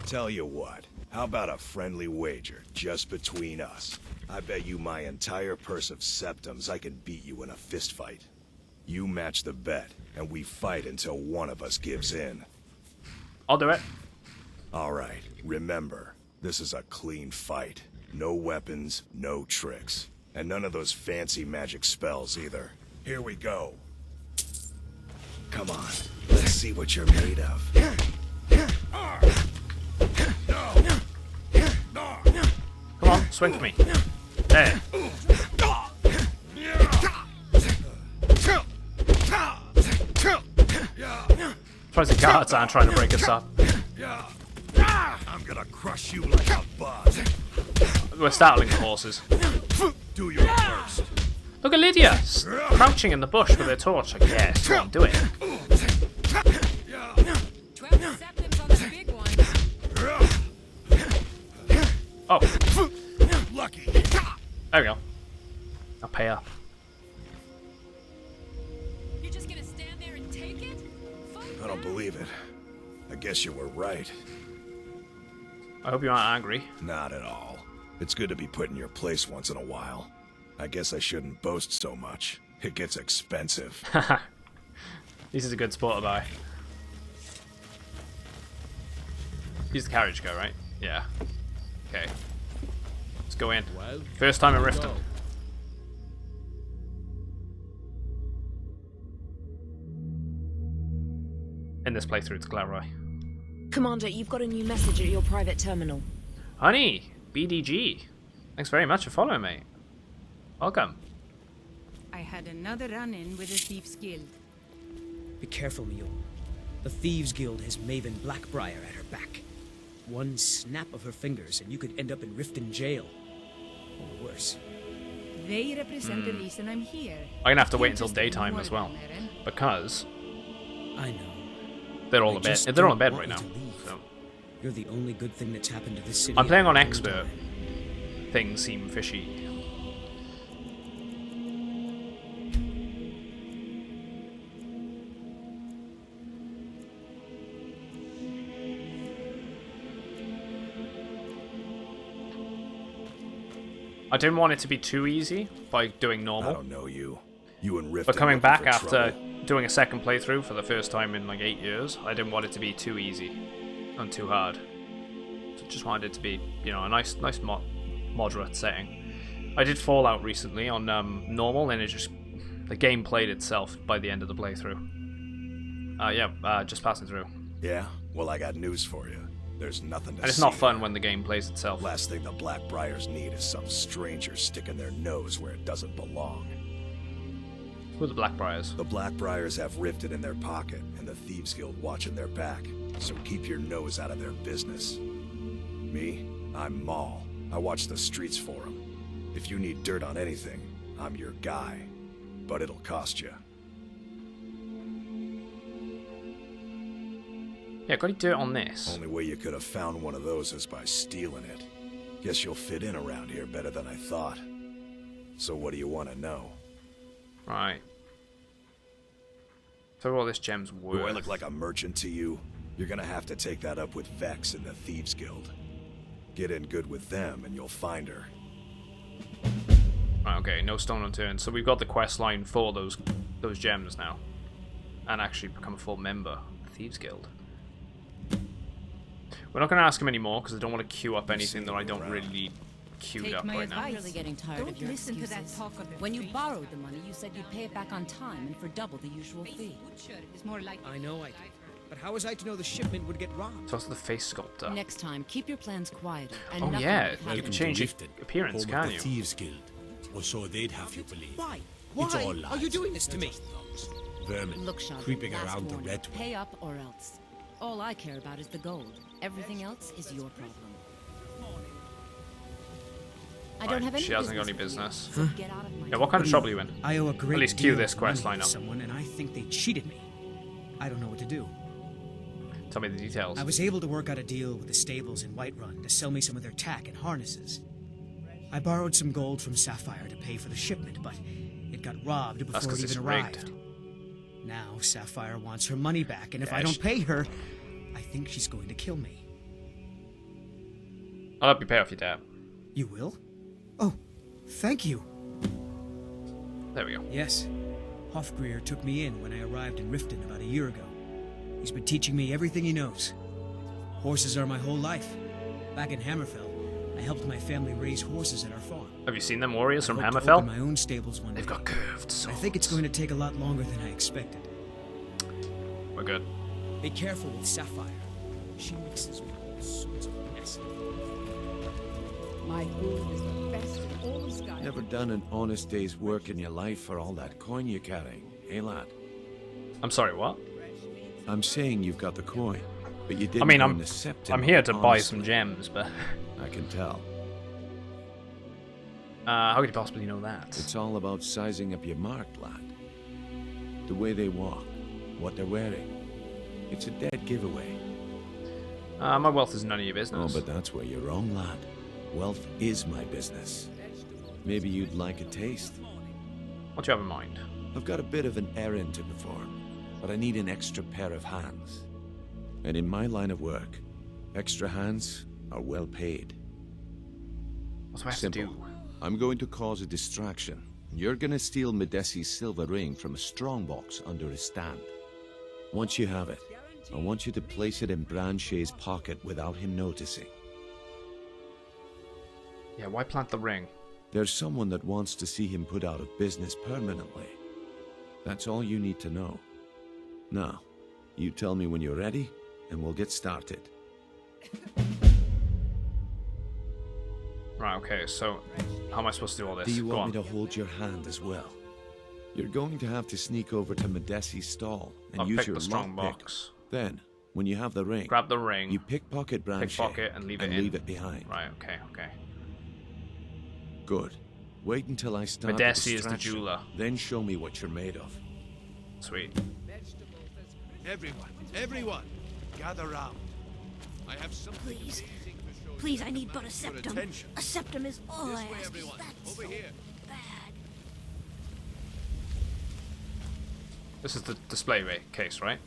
Tell you what, how about a friendly wager just between us? I bet you my entire purse of septums I can beat you in a fist fight. You match the bet, and we fight until one of us gives in. I'll do it. All right, remember, this is a clean fight. No weapons, no tricks. And none of those fancy magic spells either. Here we go. Come on, let's see what you're made of. Come on, swing for me. There. Surprised the guards aren't trying to break us up. I'm gonna crush you like a bug. We're startling the horses. Do your first. Look at Lydia, crouching in the bush with her torch. Like, yes, go on, do it. 12 septums on the big one. Oh, lucky. There we go. I'll pay up. You're just gonna stand there and take it? I don't believe it. I guess you were right. I hope you aren't angry. Not at all. It's good to be put in your place once in a while. I guess I shouldn't boast so much. It gets expensive. This is a good spot to buy. Use the carriage go, right? Yeah. Okay. Let's go in. First time at Riften. In this playthrough, it's Glaroy. Commander, you've got a new message at your private terminal. Honey, BDG. Thanks very much for following, mate. Welcome. I had another run-in with the Thieves Guild. Be careful, Mule. The Thieves Guild has Maven Blackbriar at her back. One snap of her fingers and you could end up in Riften jail. Or worse. They represent the reason I'm here. I'm gonna have to wait You're until just daytime more as well. than Eren. Because I know. they're all in bed. They're all in bed right now. So. You're the only good thing that's happened to this city. I'm playing on expert. Things seem fishy. I didn't want it to be too easy by doing normal. I don't know you. You and Riften. But coming back looking for after trouble? doing a second playthrough for the first time in like 8 years, I didn't want it to be too easy and too hard. So just wanted it to be, you know, a nice moderate setting. I did Fallout recently on normal, and the game played itself by the end of the playthrough. Just passing through. Yeah? Well, I got news for you. There's nothing to And it's see not fun here. when the game plays itself. Last thing the Blackbriars need is some stranger sticking their nose where it doesn't belong. Who are the Blackbriars? The Blackbriars have Rifted in their pocket, and the Thieves Guild watching their back. So keep your nose out of their business. Me? I'm Maul. I watch the streets for them. If you need dirt on anything, I'm your guy. But it'll cost you. Yeah, got any dirt on this? Only way you could have found one of those is by stealing it. Guess you'll fit in around here better than I thought. So what do you want to know? Right. So all this gem's worth. Do I look like a merchant to you? You're gonna have to take that up with Vex and the Thieves Guild. Get in good with them and you'll find her. Right, okay, no stone unturned. So we've got the quest line for those gems now. And actually become a full member of the Thieves Guild. We're not going to ask him anymore because I don't want to queue up anything that I don't really need queued up right now. I'm really getting tired of your excuses. When you borrowed the money, you said you'd pay it back on time and for double the usual fee. I know I did. But how was I to know the shipment would get robbed? So that's the face sculptor. Next time, keep your plans quieter. And Oh nothing yeah, will you happen. can change your appearance, Home of can't the you? Thieves Guild. Or so they'd have you believe. Why? It's all Why lies. are you doing this to me? Vermin Look, Sheldon, creeping last around the warning. Red One. Pay up or else. All I care about is the gold. Everything else is your problem. I don't have any She hasn't got any business business. with you, so get out of my Yeah, what kind of trouble are you in? I owe a great At least queue deal this of quest money line to up. someone, and I think they cheated me. I don't know what to do. Tell me the details. I was able to work out a deal with the stables in Whiterun to sell me some of their tack and harnesses. I borrowed some gold from Sapphire to pay for the shipment, but it got robbed That's before 'cause it it's even rigged. arrived. Now Sapphire wants her money back, and if I Yeah, don't pay her, I think she's going to kill me. I'll help you pay off your debt. You will? Oh, thank you. There we go. Yes. Hofgreer took me in when I arrived in Riften about a year ago. He's been teaching me everything he knows. Horses are my whole life. Back in Hammerfell, I helped my family raise horses at our farm. Have you seen them warriors from I hope to Hammerfell? open my own stables one They've day. got curved swords. I think it's going to take a lot longer than I expected. We're good. Be careful with Sapphire. She mixes with all sorts of mess. My food is the best in all of Skyrim. Never done an honest day's work in your life for all that coin you're carrying, eh, lad? I'm sorry, what? I'm saying you've got the coin, but you didn't I mean, earn the septim I'm here to buy honestly. some gems, but I can tell. how could you possibly know that? It's all about sizing up your mark, lad. The way they walk, what they're wearing. It's a dead giveaway. My wealth is none of your Oh, business. but that's where you're wrong, lad. Wealth is my business. Maybe you'd like a taste. What do you have in mind? I've got a bit of an errand to perform, but I need an extra pair of hands. And in my line of work, extra hands are well paid. What do I have Simple. to do? I'm going to cause a distraction. You're gonna steal Medesi's silver ring from a strongbox under his stand. Once you have it, I want you to place it in Branche's pocket without him noticing. Yeah, why plant the ring? There's someone that wants to see him put out of business permanently. That's all you need to know. Now, you tell me when you're ready, and we'll get started. Right, okay, so how am I supposed to do all this? Do you Go want on. me to hold your hand as well? You're going to have to sneak over to Medesi's stall and I'll use pick your the strong lockpick. box. Then, when you have the ring, Grab the ring. you pickpocket Branche Pickpocket and leave it in. leave it behind. Right, okay, okay. Good. Wait until I start Medesi is the distraction, jeweler. Then show me what you're made of. Sweet. Everyone, gather round. I have something Please. amazing to show Please, you. I need but a Good septum. attention. A septum is all This I way, ask. everyone. That's Over so here. bad. This is the display case, right?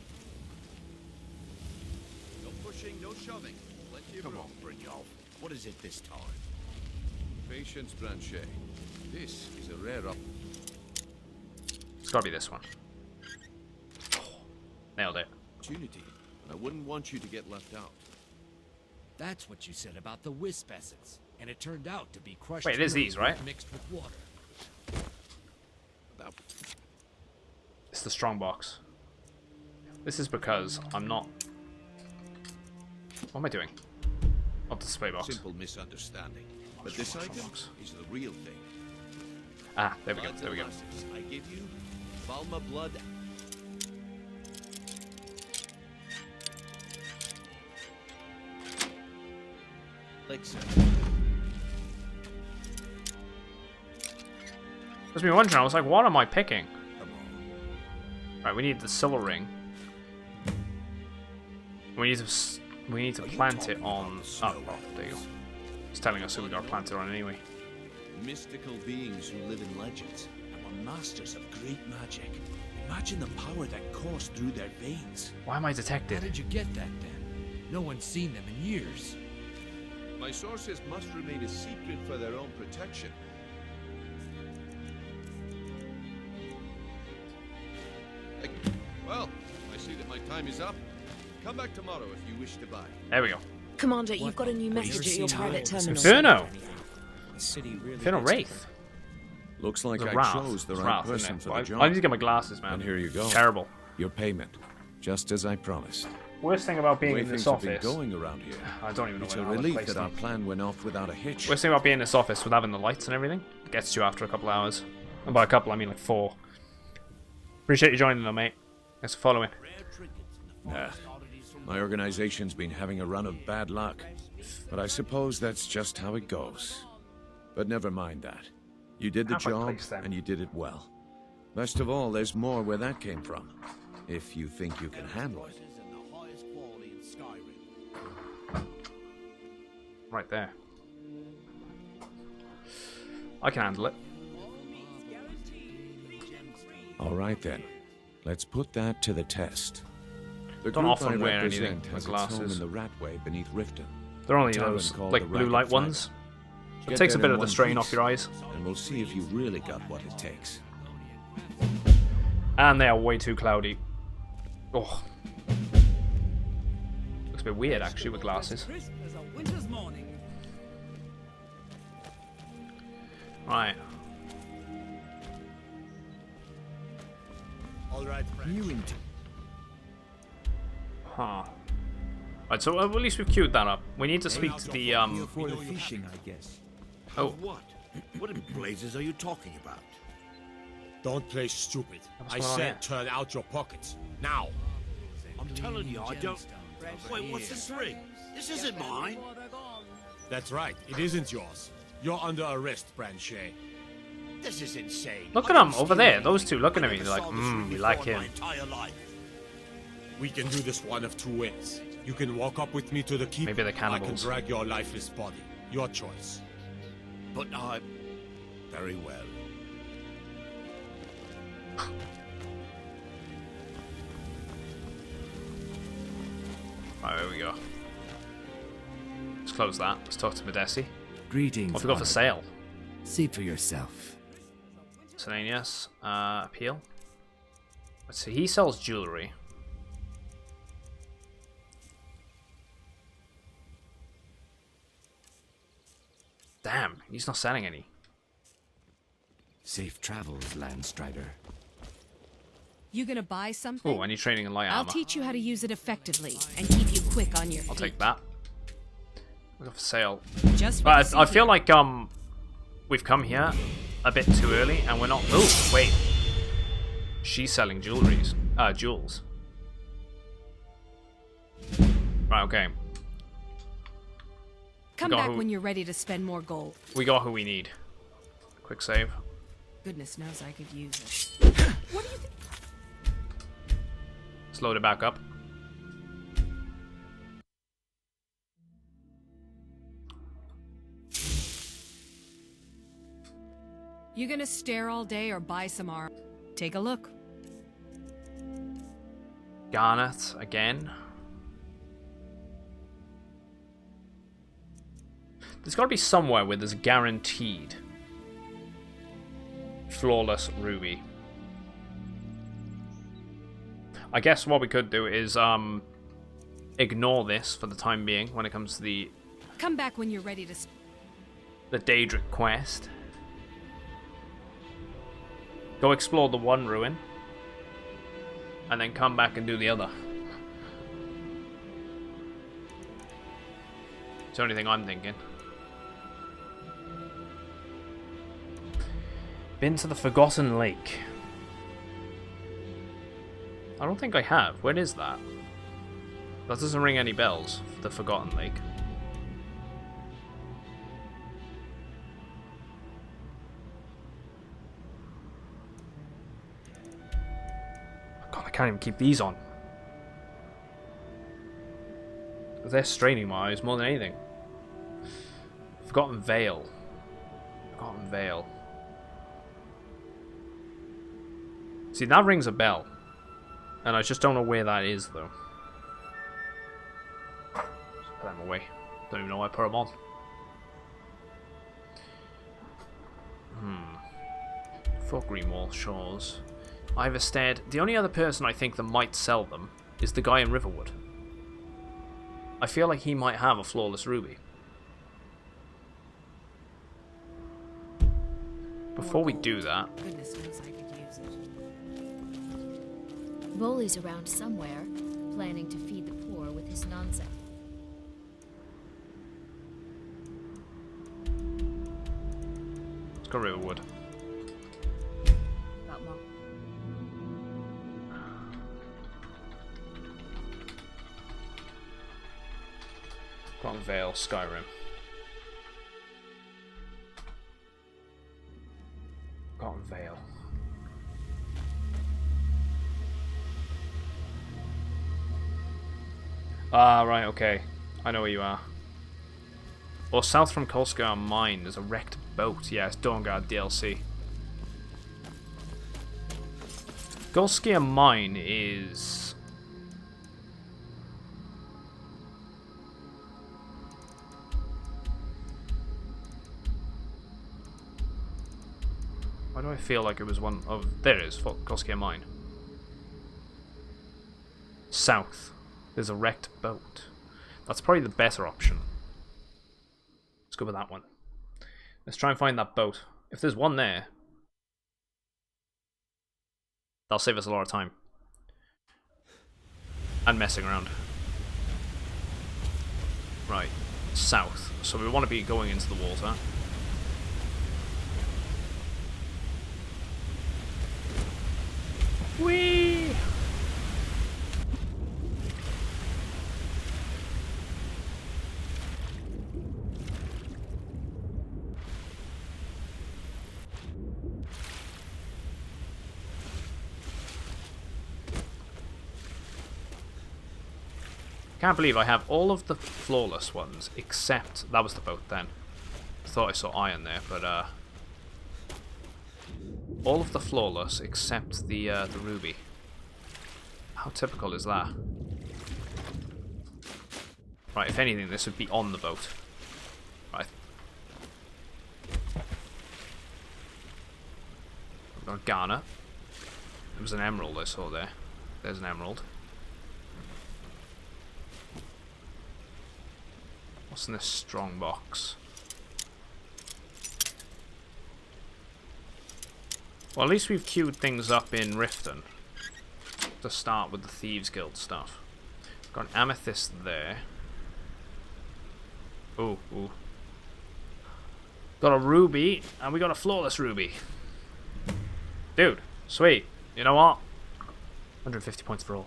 No pushing, no shoving. Plenty of Come room. on, Brynjolf. What is it this time? Patience, Branche. This is a rare up. It's gotta be this one. Nailed it. Opportunity. I wouldn't want you to get left out. That's what you said about the wisp essence, and it turned out to be crushed. Wait, it is earth these, right? Mixed with water. It's the strong box. This is because I'm not What am I doing? Oh, display box. Simple misunderstanding. But this item is the real thing. Ah, there we go. There we go. I give you Valma blood. Elixir. Just me wondering. I was like, what am I picking? Right, we need the silver ring. We need to plant it on. Oh, well, there you go. It's telling us who we got to plant it on anyway. Mystical beings who live in legends and were masters of great magic. Imagine the power that coursed through their veins. Why am I detected? How did you get that then? No one's seen them in years. My sources must remain a secret for their own protection. Well, I see that my time is up. Come back tomorrow if you wish to buy. There we go. Commander, you've got a new message at your private terminal. Inferno! Inferno Wraith. Looks like I Wrath. chose the It's right Wrath, person isn't it? for the job. I need to get my glasses, man. And here you go. Terrible. Your payment, just as I promised. Worst thing about being The way in this things have office. been going around here. I don't even know It's where a the hell I relief placed that our them. plan went off without a hitch. Worst thing about being in this office with having the lights and everything, it gets to you after a couple hours. And by a couple, I mean like 4. Appreciate you joining though, mate. Thanks for following. My organization's been having a run of bad luck, but I suppose that's just how it goes. But never mind that. You did the How have I job, placed them? and you did it well. Best of all, there's more where that came from, if you think you can handle it. Right there. I can handle it. All right then, let's put that to the test. The Don't group often I wear represent anything, has my its home glasses. in the Ratway beneath Riften. They're only Tavern those called like the blue Ragged light Flagon. ones. It Get takes a there bit in of the one strain piece, off your eyes. and we'll see if you really got what it takes. And they are way too cloudy. Oh. Looks a bit weird actually with glasses. Right. All right, friend. Huh. Right, so at least we've queued that up. We need to speak to the For the fishing, I guess. Oh. What? What in blazes are you talking about? Don't play stupid. I going on said here? turn out your pockets. Now. I'm telling you, I don't... Wait, what's this ring? This isn't mine. That's right. It isn't yours. You're under arrest, Branchet. This is insane. Look at them over there. Those two looking at me. They're like, we like him. We can do this one of two ways. You can walk up with me to the keep. Maybe they're I can cannibals. drag your lifeless body. Your choice. But I... Very well. Right, there we go. Let's close that. Let's talk to Medesi. Greetings. What have we got for sale? See for yourself. Selenius. Appeal. Let's see. He sells jewelry. Damn, he's not selling any. Safe travels, Landstrider. You gonna buy something? Oh, any training in light I'll armor. teach you how to use it effectively and keep you quick on your feet. I'll take that. We got for sale. Just But I feel like we've come here a bit too early and we're not. Oh wait, she's selling jewels. Right, okay. Come back when you're ready to spend more gold. We got who we need. Quick save. Goodness knows I could use it. What do you think? Let's load it back up. You gonna stare all day or buy some armor? Take a look. Garnet again. There's got to be somewhere where there's guaranteed flawless ruby. I guess what we could do is ignore this for the time being when it comes to the Come back when you're ready to. Daedric quest. Go explore the one ruin, and then come back and do the other. It's the only thing I'm thinking. Been to the Forgotten Lake. I don't think I have. Where is that? That doesn't ring any bells, the Forgotten Lake. God, I can't even keep these on. They're straining my eyes more than anything. Forgotten Vale. Forgotten Vale. See, that rings a bell. And I just don't know where that is, though. Just put them away. Don't even know why I put them on. Fort Greenwall Shores. Iverstead. The only other person I think that might sell them is the guy in Riverwood. I feel like he might have a flawless ruby. Before we do that... Goodness knows I could use it. Voley's around somewhere, planning to feed the poor with his nonsense. Let's go Riverwood. About more. Forgotten Vale, Skyrim. Forgotten Vale. Ah, right, okay. I know where you are. Or south from Kolskar Mine, there's a wrecked boat. Yeah, it's Dawnguard DLC. Kolskar Mine is... Why do I feel like it was one of... There it is, Kolskar Mine. South. There's a wrecked boat. That's probably the better option. Let's go with that one. Let's try and find that boat. If there's one there, that'll save us a lot of time. And messing around. Right. South. So we want to be going into the water. Whee! Can't believe I have all of the flawless ones except that was the boat then. I thought I saw iron there, but all of the flawless except the ruby. How typical is that? Right, if anything, this would be on the boat. Right. We've got Ghana. There was an emerald I saw there. There's an emerald. What's in this strong box? Well, at least we've queued things up in Riften to start with the Thieves Guild stuff. Got an amethyst there. Ooh, ooh. Got a ruby, and we got a flawless ruby. Dude, sweet. You know what? 150 points for all.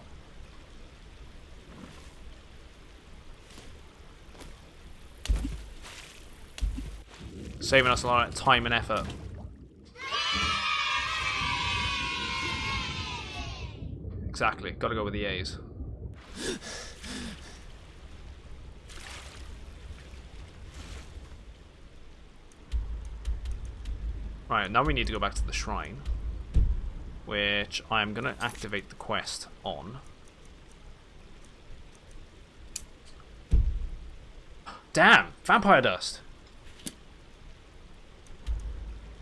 Saving us a lot of time and effort. Exactly, gotta go with the A's. Right, now we need to go back to the shrine, which I'm gonna activate the quest on. Damn! Vampire dust!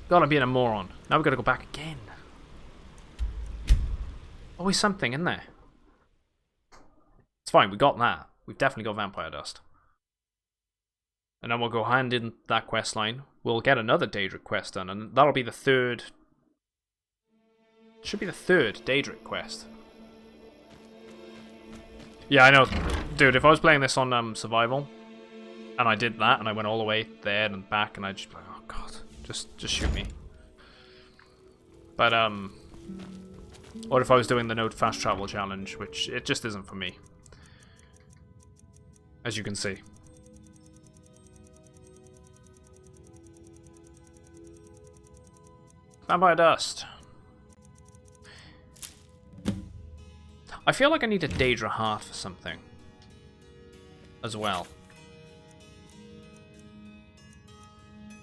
God, I'm being a moron. Now we've got to go back again. Always something, isn't there? It's fine, we got that. We've definitely got vampire dust. And then we'll go hand in that quest line. We'll get another Daedric quest done, and that'll be the third... Should be the third Daedric quest. Yeah, I know. Dude, if I was playing this on survival, And I did that, and I went all the way there and back, and I just like, oh god, just shoot me. But or if I was doing the no fast travel challenge, which it just isn't for me, as you can see. Vampire dust. I feel like I need a Daedra heart for something as well.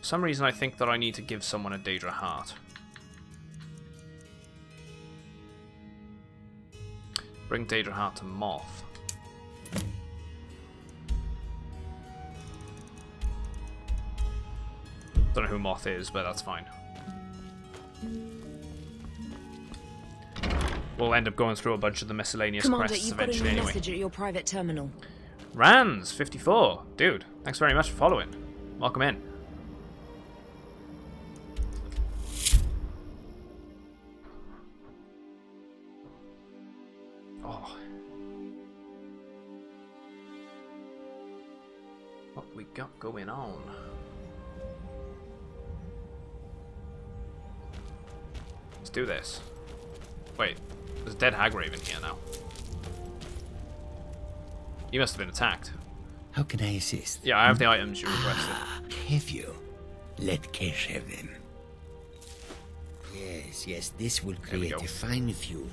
For some reason I think that I need to give someone a Daedra heart. Bring Daedra heart to Moth. Don't know who Moth is, but that's fine. We'll end up going through a bunch of the miscellaneous quests eventually anyway. Message at your private terminal. Rans 54, dude, thanks very much for following. Welcome in. Oh, what we got going on? Let's do this. Wait, there's a dead Hagraven here now. You must have been attacked. How can I assist? Yeah, I have the items you requested. Have you? Let Kesh have them. Yes, this will create a fine view.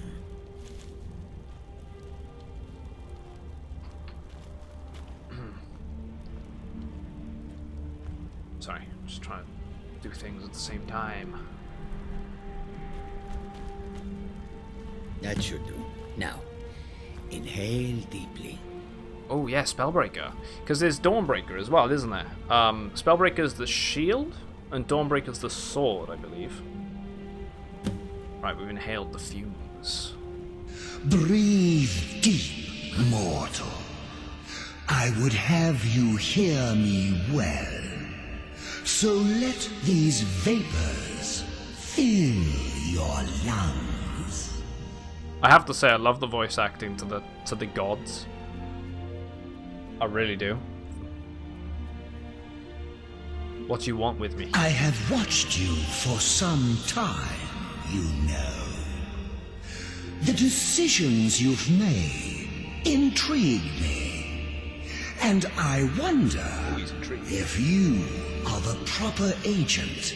Sorry, just trying to do things at the same time. That should do. Now, inhale deeply. Oh yeah, Spellbreaker. Because there's Dawnbreaker as well, isn't there? Spellbreaker's the shield, and Dawnbreaker's the sword, I believe. Right, we've inhaled the fumes. Breathe deep, mortal. I would have you hear me well. So let these vapors fill your lungs. I have to say, I love the voice acting to the gods. I really do. What do you want with me? I have watched you for some time, you know. The decisions you've made intrigue me. And I wonder if you are the proper agent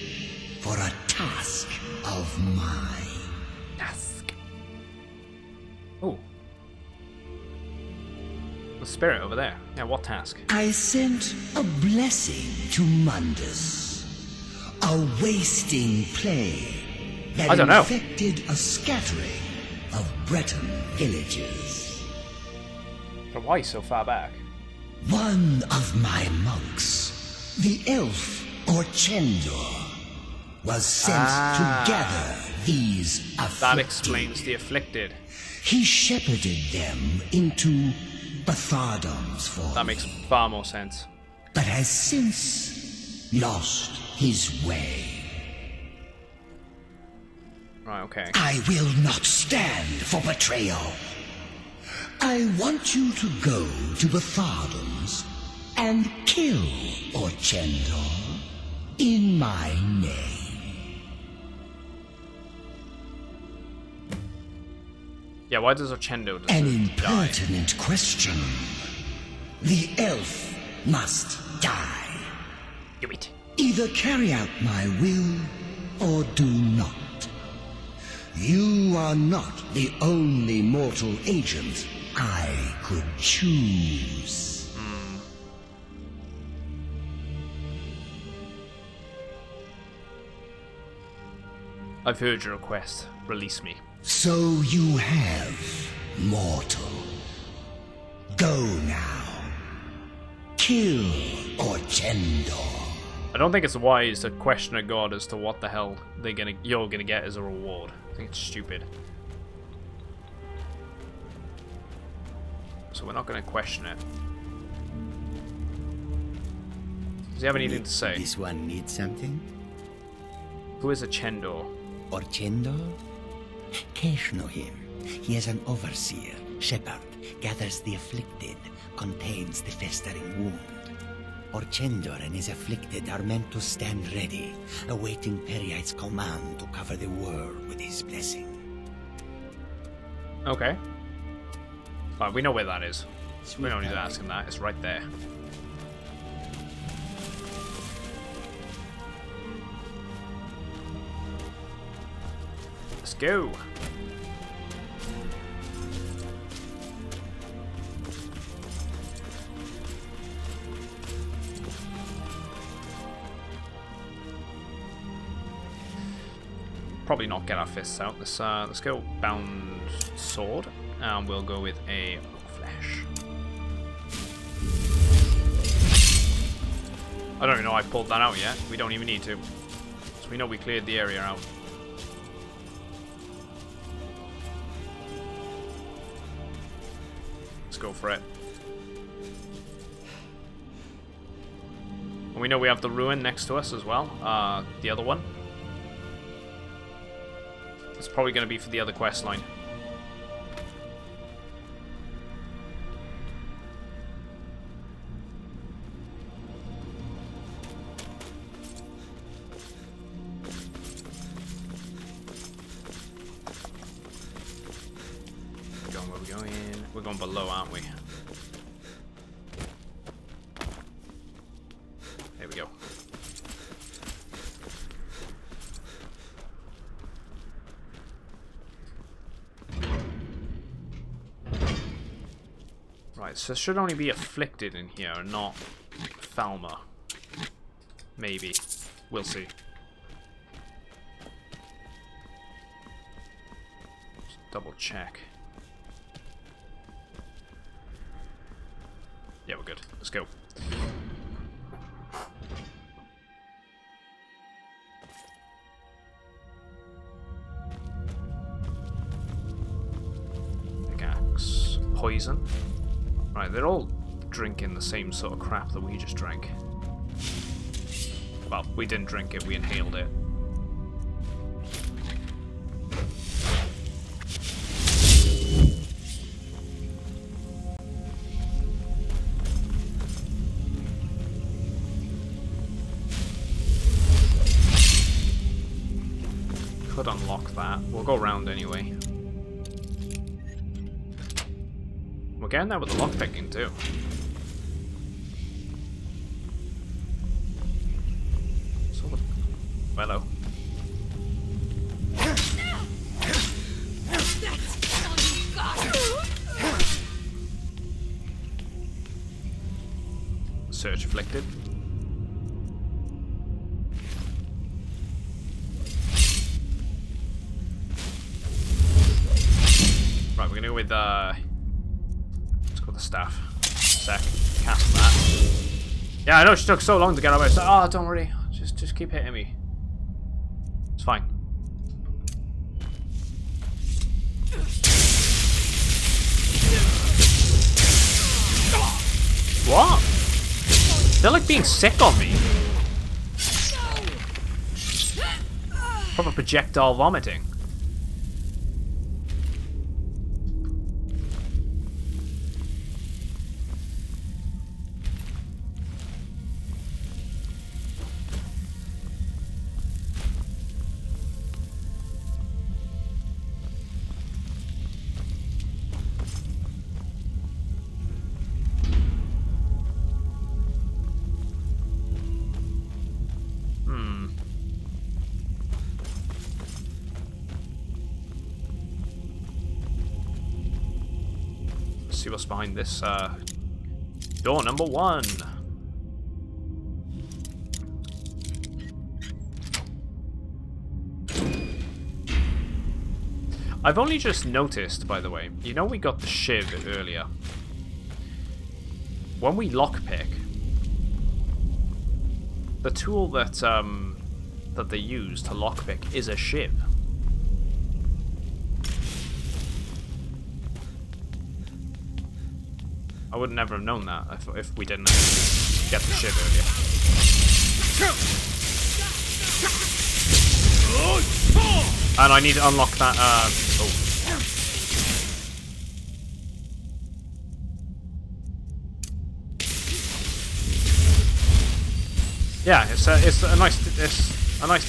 for a task of mine. Oh. The spirit over there. Yeah, what task? I sent a blessing to Mundus. A wasting plague that infected a scattering of Breton villages. But why so far back? One of my monks, the elf Orchendor, was sent to gather these afflicted. That explains the afflicted. He shepherded them into Bathardom's form. That makes far more sense. But has since lost his way. Right, okay. I will not stand for betrayal. I want you to go to Bathardom's and kill Orchendor in my name. Yeah, why does Orchendo deserve An to die? impertinent question. The elf must die. Do it. Either carry out my will or do not. You are not the only mortal agent I could choose. I've heard your request. Release me. So you have, mortal. Go now. Kill Orchendor. I don't think it's wise to question a god as to what the hell you're gonna get as a reward. I think it's stupid. So we're not gonna question it. Does he have anything to say? This one needs something? Who is Orchendor? Orchendor? Kesh know him. He is an overseer, shepherd, gathers the afflicted, contains the festering wound. Orchendor and his afflicted are meant to stand ready, awaiting Periite's command to cover the world with his blessing. Okay. Alright, we know where that is. We don't need to ask him that. It's right there. Let's go. Probably not get our fists out. Let's go bound sword, and we'll go with a flesh. I don't even know I pulled that out yet. We don't even need to. So we know we cleared the area out. Let's go for it. And we know we have the ruin next to us as well. The other one. It's probably going to be for the other quest line. Where we're going? We're going below, aren't we? There we go. Right, so it should only be afflicted in here, not Falmer. Maybe. We'll see. Just double check. Yeah, we're good. Let's go. Pickaxe. Poison. Right, they're all drinking the same sort of crap that we just drank. Well, we didn't drink it, we inhaled it. Could unlock that. We'll go around anyway. We're getting there with the lockpicking too. So the... Hello. Search afflicted. Right, we're gonna go with the staff. Sec. Cast that. Yeah, I know she took so long to get away. So, oh, don't worry. Just keep hitting me. It's fine. What? They're like being sick on me. Proper projectile vomiting. See what's behind this door number 1. I've only just noticed, by the way, you know we got the shiv earlier. When we lockpick, the tool that that they use to lockpick is a shiv. I would never have known that if we didn't get the shiv earlier. And I need to unlock that, oh. Yeah, it's a nice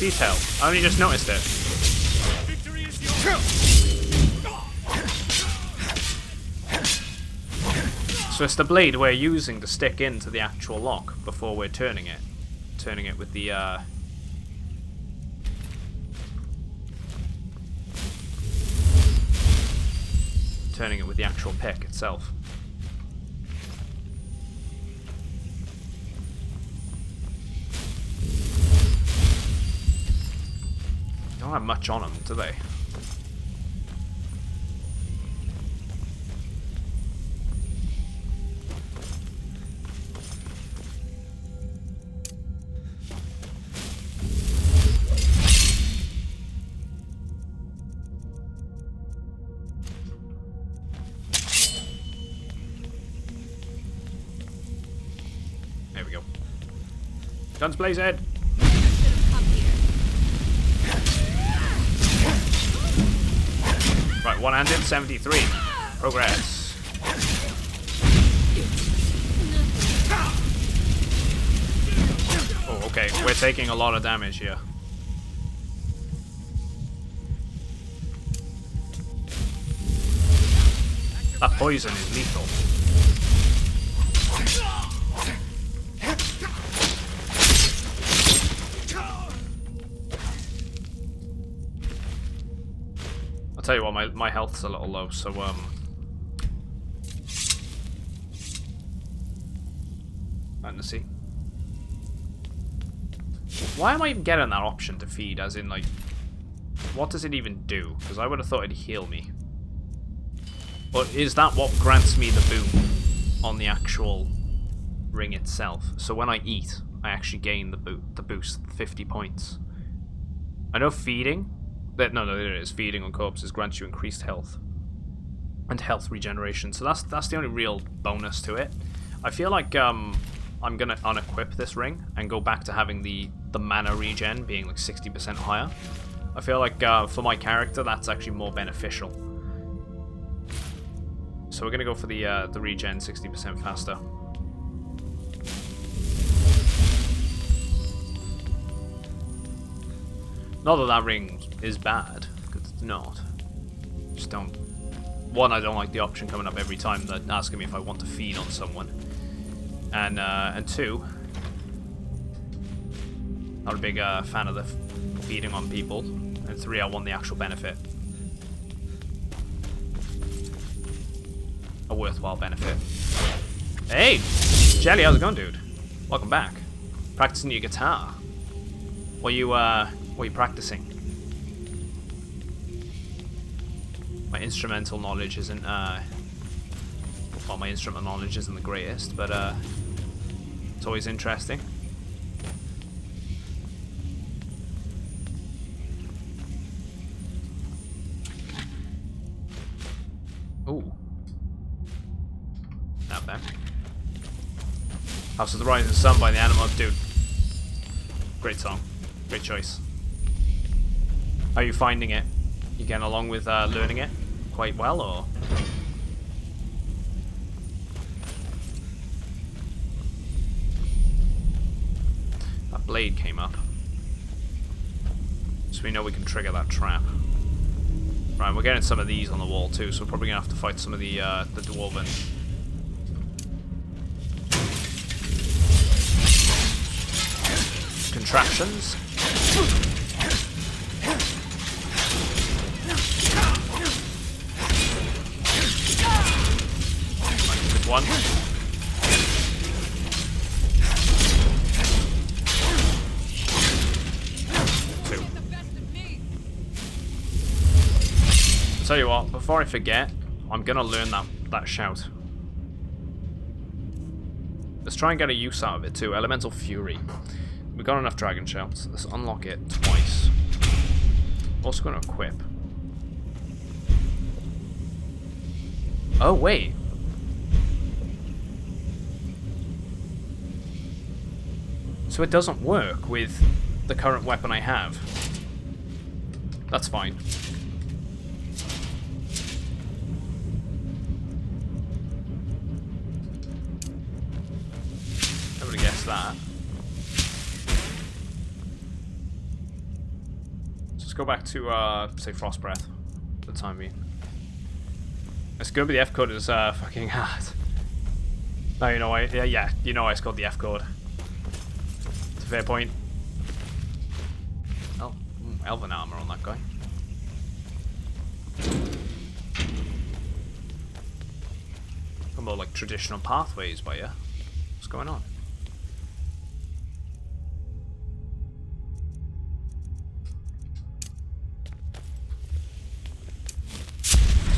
detail. I only just noticed it. So it's the blade we're using to stick into the actual lock before we're turning it. Turning it with the actual pick itself. They don't have much on them, do they? There we go. Guns blazed. Right, one-handed, 73. Progress. Oh, okay. We're taking a lot of damage here. That poison is lethal. I'll tell you what, my health's a little low, so let's see. Why am I even getting that option to feed? As in, like, what does it even do? Because I would have thought it'd heal me. But is that what grants me the boom on the actual ring itself? So when I eat, I actually gain the boost, 50 points. I know feeding. No, there it is. Feeding on corpses grants you increased health and health regeneration. So that's the only real bonus to it. I feel like I'm gonna unequip this ring and go back to having the mana regen being like 60% higher. I feel like for my character that's actually more beneficial. So we're gonna go for the regen 60% faster. Not that ring is bad, because it's not. Just don't. One, I don't like the option coming up every time that asking me if I want to feed on someone, and two, not a big fan of the feeding on people, and three, I want the actual benefit, a worthwhile benefit. Hey, Jelly, how's it going, dude? Welcome back. Practicing your guitar. What are you practicing? My instrumental knowledge isn't, well, my instrument knowledge isn't the greatest, but, it's always interesting. Ooh. Not bad. House of the Rising Sun by the Animals, dude. Great song. Great choice. How are you finding it? You getting along with learning it quite well, or? That blade came up. So we know we can trigger that trap. Right, we're getting some of these on the wall too, so we're probably gonna have to fight some of the dwarven. Contraptions. One. Two. I'll tell you what, before I forget, I'm gonna learn that shout. Let's try and get a use out of it too. Elemental Fury. We've got enough dragon shouts. Let's unlock it twice. Also gonna equip. Oh wait. So it doesn't work with the current weapon I have. That's fine. I would have guessed that. go back to, say, Frost Breath for the time being. It's good, but the F code is fucking hard. No, you know why? Yeah, you know I scored the F code. It's a fair point. Oh, Elven armor on that guy. More like traditional pathways by you. What's going on?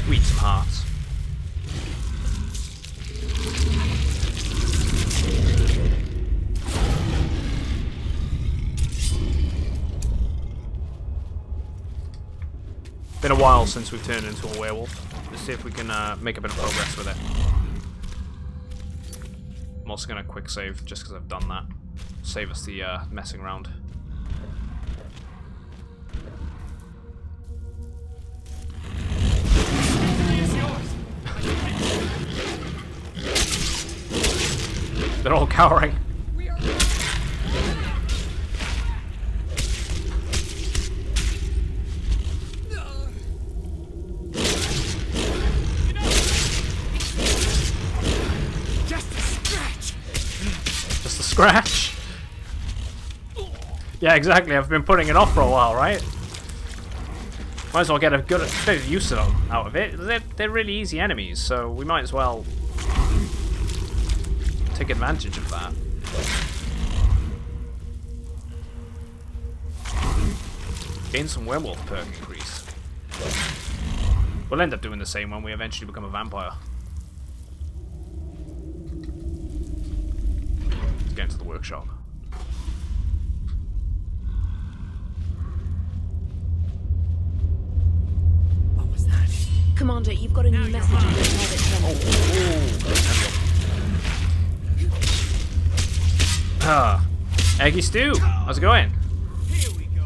Sweet, some hearts. Been a while since we've turned into a werewolf. Let's see if we can make a bit of progress with it. I'm also gonna quick save just because I've done that. Save us the messing around. They're all cowering. Scratch. Yeah, exactly. I've been putting it off for a while, right? Might as well get a good bit of use out of it. They're really easy enemies, so we might as well take advantage of that. Gain some werewolf perk increase. We'll end up doing the same when we eventually become a vampire. Get into the workshop. What was that? Commander, you've got a new message in your private terminal. Ah, Eggy Stew, how's it going?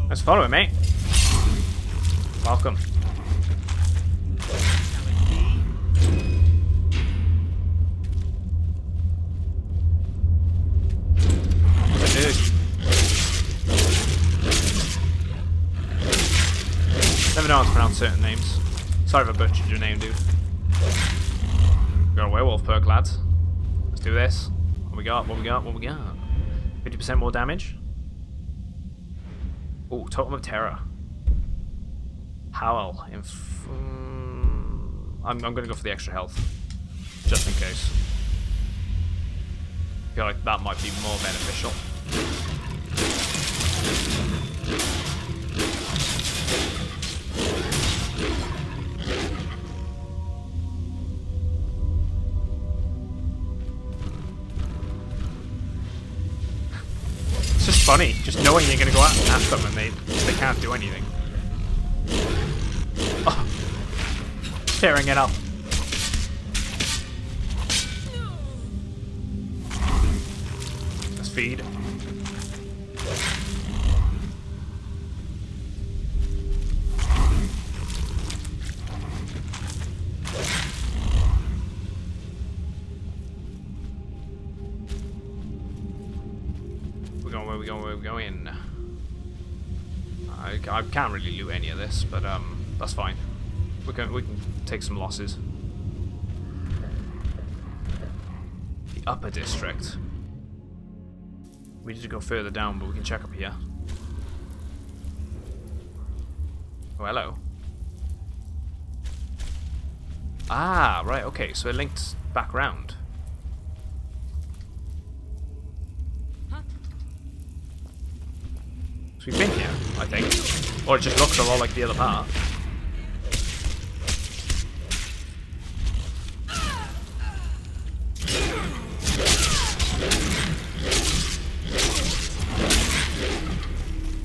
Let's follow it, mate. Welcome. Never know how to pronounce certain names. Sorry if I butchered your name, dude. We got a werewolf perk, lads. Let's do this. What we got? What we got? What we got? 50% more damage. Oh, Totem of Terror. Howl. I'm gonna go for the extra health, just in case. I feel like that might be more beneficial. It's just funny, just knowing you're gonna go out at them and they can't do anything. Oh, tearing it up. Let's feed. Where we going? I can't really loot any of this, but that's fine. We can take some losses. The upper district. We need to go further down, but we can check up here. Oh, hello. Ah, right, okay, so it linked back round. So we've been here, I think. Or it just looks a lot like the other part.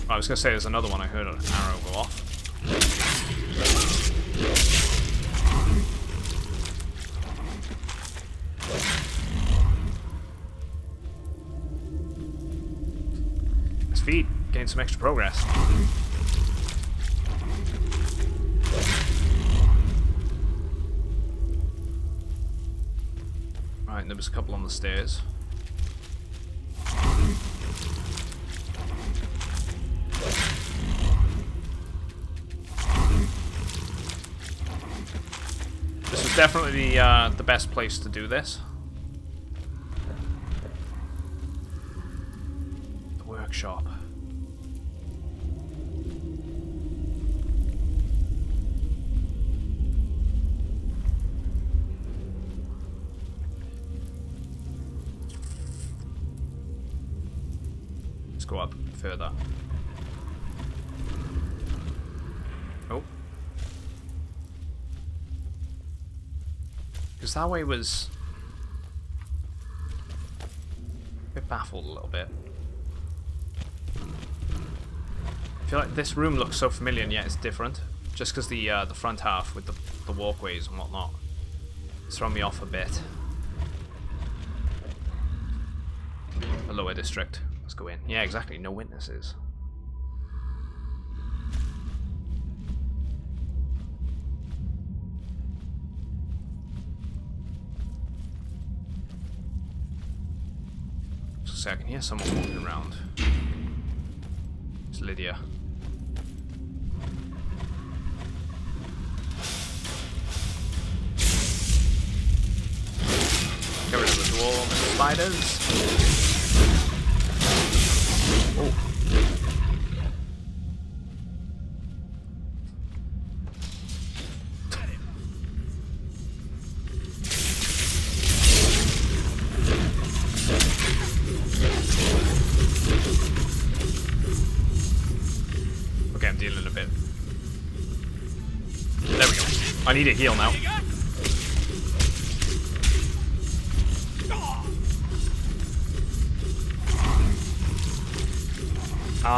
I was gonna say there's another one. I heard an arrow go off. Let's feed. Gain some extra progress. Right, and there was a couple on the stairs. definitely the best place to do this. The workshop. Let's go up further. Oh. Because that way was a bit baffled a little bit. I feel like this room looks so familiar and yet it's different. Just because the front half with the walkways and whatnot it's thrown me off a bit. The lower district. Let's go in. Yeah, exactly. No witnesses. So I can hear someone walking around. It's Lydia. Get rid of the dwarf and the spiders. Oh. Okay, I'm dealing a bit. There we go. I need a heal now.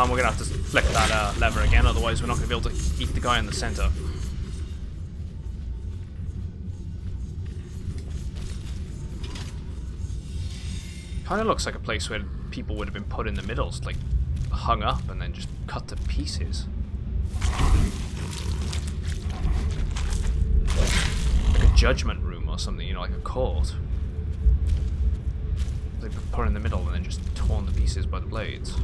We're gonna have to flick that lever again, otherwise we're not gonna be able to eat the guy in the center. Kind of looks like a place where people would have been put in the middle, like hung up and then just cut to pieces. Like a judgment room or something, you know, like a court. They've been put in the middle and then just torn to pieces by the blades.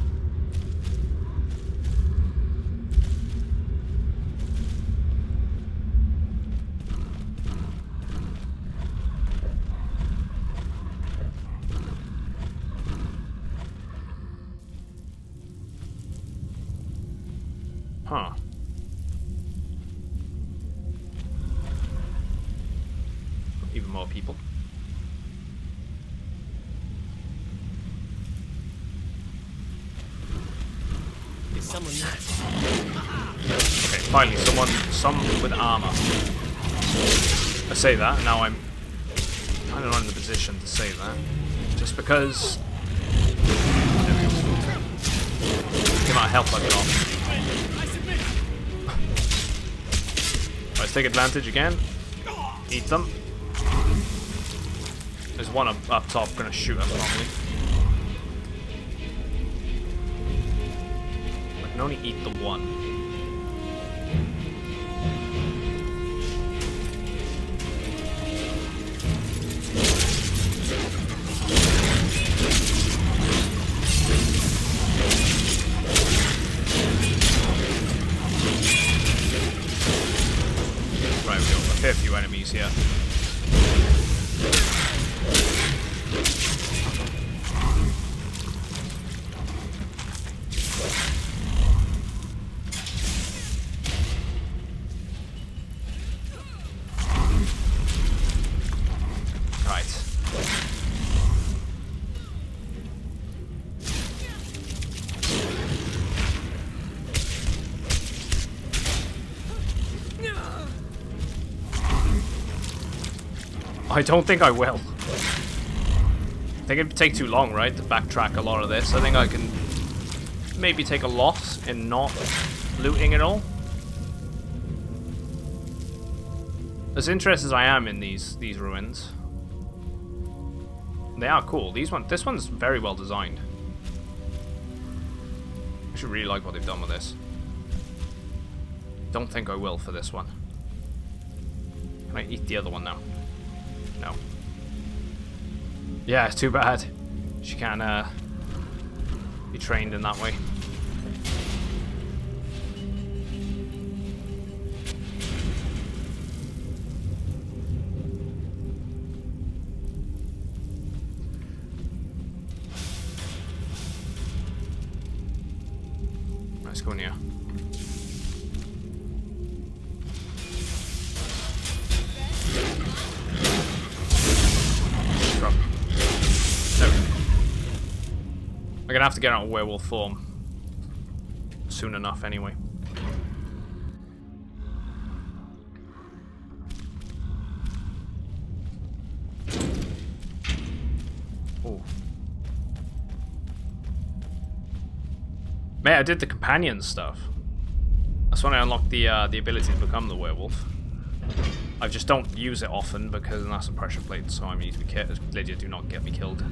Huh. Even more people. Is someone there? Okay, finally some with armor. I say that, now I'm kind of not in the position to say that. Just because the amount of health I've got. Let's take advantage again. Eat them. There's one up top gonna shoot us normally. I can only eat the one. Right, we've got a fair few enemies here. I don't think I will. I think it'd take too long, right, to backtrack a lot of this. I think I can maybe take a loss in not looting it all. As interested as I am in these ruins, they are cool. This one's very well designed. I actually really like what they've done with this. Don't think I will for this one. Can I eat the other one now? No. Yeah, it's too bad. She can't be trained in that way. Let's go in here. Drop. There we go. I'm gonna have to get out of werewolf form soon enough anyway. Oh. Mate, I did the companion stuff. That's when I unlocked the ability to become the werewolf. I just don't use it often because that's a pressure plate, so I need to be careful. Lydia, do not get me killed.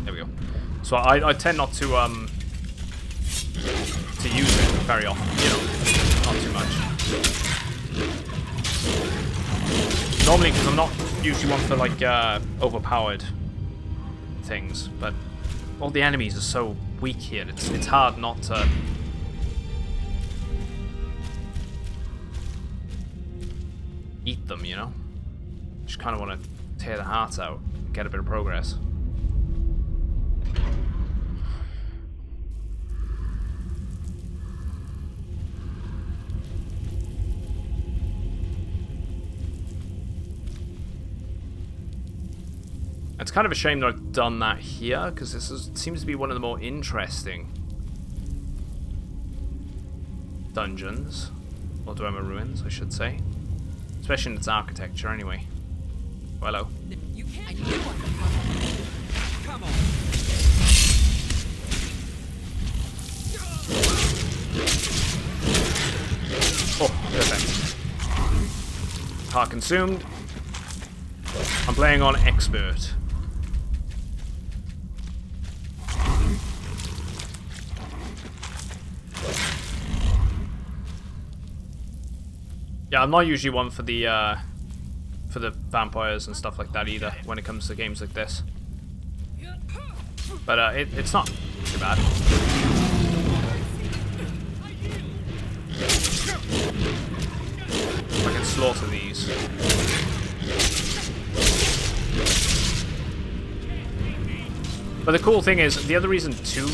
There we go. So I tend not to use it very often, you know, not too much. Normally, because I'm not usually one for like overpowered things, but all the enemies are so weak here. It's hard not to. Eat them, you know? Just kind of want to tear the hearts out, get a bit of progress. It's kind of a shame that I've done that here, because seems to be one of the more interesting dungeons, or Dwemer ruins, I should say. Especially in its architecture, anyway. Well, hello. You can't. Come on. Oh, perfect. Heart consumed. I'm playing on expert. Yeah, I'm not usually one for the vampires and stuff like that either when it comes to games like this. But it's not too bad. I can slaughter these. But the cool thing is, the other reason to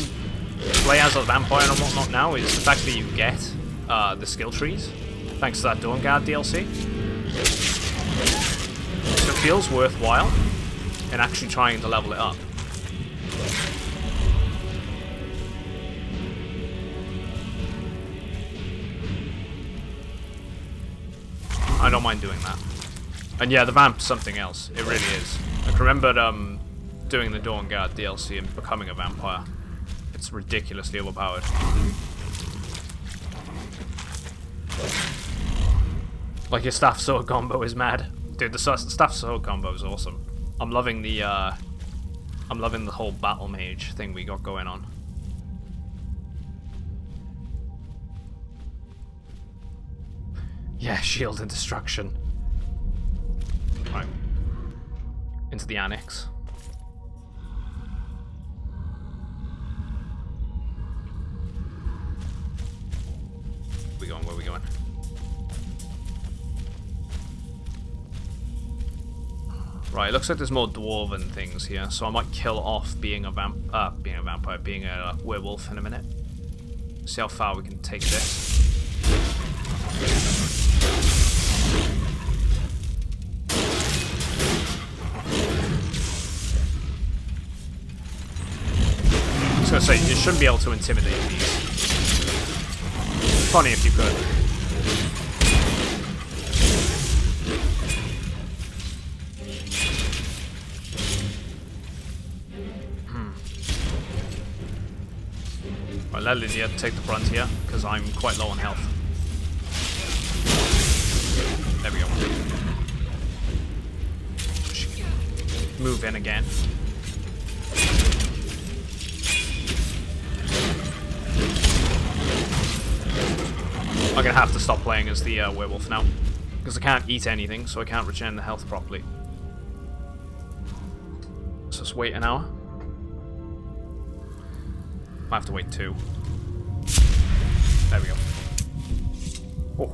play as a vampire and whatnot now is the fact that you get the skill trees. Thanks to that Dawnguard DLC. So it feels worthwhile in actually trying to level it up. I don't mind doing that. And yeah, the vamp's something else. It really is. I can remember doing the Dawnguard DLC and becoming a vampire. It's ridiculously overpowered. Like your staff sword combo is mad. Dude, the staff sword combo is awesome. I'm loving the whole battle mage thing we got going on. Yeah, shield and destruction. Right. Into the annex. Where we going? Where are we going? Right, looks like there's more dwarven things here, so I might kill off being a vampire, being a werewolf in a minute. See how far we can take this. I was gonna say, you shouldn't be able to intimidate these. Funny if you could. Right, let Lydia take the brunt here, because I'm quite low on health. There we go. Move in again. I'm gonna have to stop playing as the werewolf now, because I can't eat anything, so I can't return the health properly. So let's wait an hour. I have to wait 2. There we go. Oh.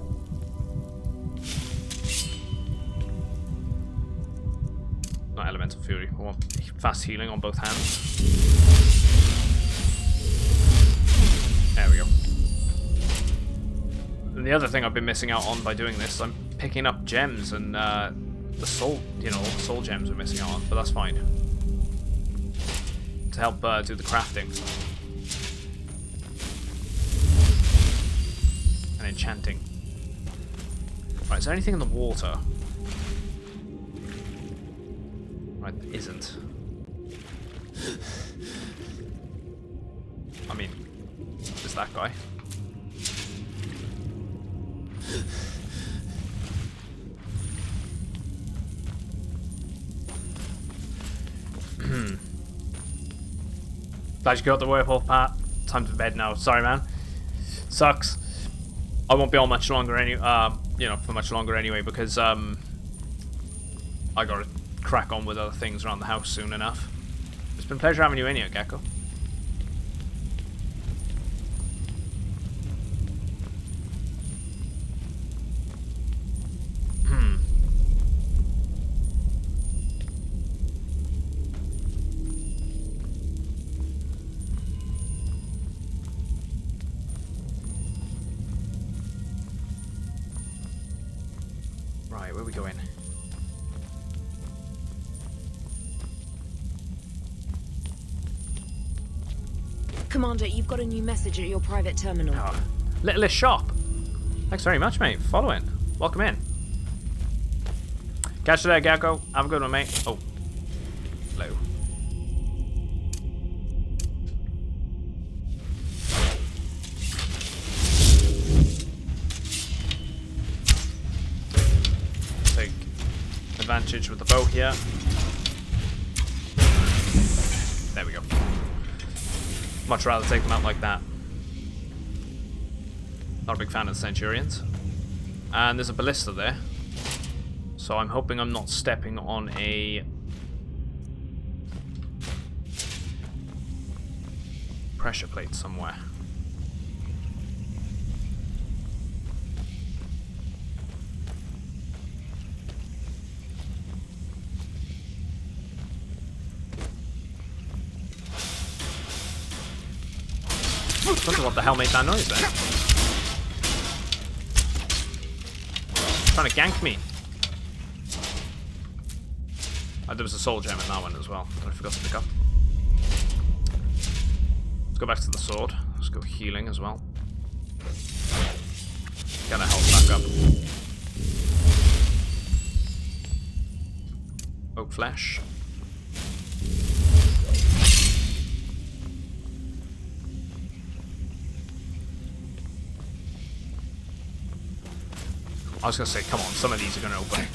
Not Elemental Fury. I want fast healing on both hands. There we go. And the other thing I've been missing out on by doing this, I'm picking up gems and the soul, soul gems we're missing out on, but that's fine. To help do the crafting. And enchanting. Right, is there anything in the water? Right, there isn't. I mean, there's that guy. Glad you got the werewolf part. Time for bed now. Sorry, man. Sucks. I won't be on much longer for much longer anyway, because I gotta crack on with other things around the house soon enough. It's been a pleasure having you in here, Gecko. Right, where are we going? Commander, you've got a new message at your private terminal. Oh, littlest shop. Thanks very much, mate. Following. Welcome in. Catch you there, Gecko. Have a good one, mate. Oh. Hello. Take advantage with the bow here. There we go. Much rather take them out like that. Not a big fan of the Centurions. And there's a ballista there. So I'm hoping I'm not stepping on a pressure plate somewhere. I don't know what the hell made that noise then. Trying to gank me. There was a soul gem in that one as well that I forgot to pick up. Let's go back to the sword. Let's go healing as well. Get our health back up. Oak flesh. I was going to say, come on, some of these are going to open.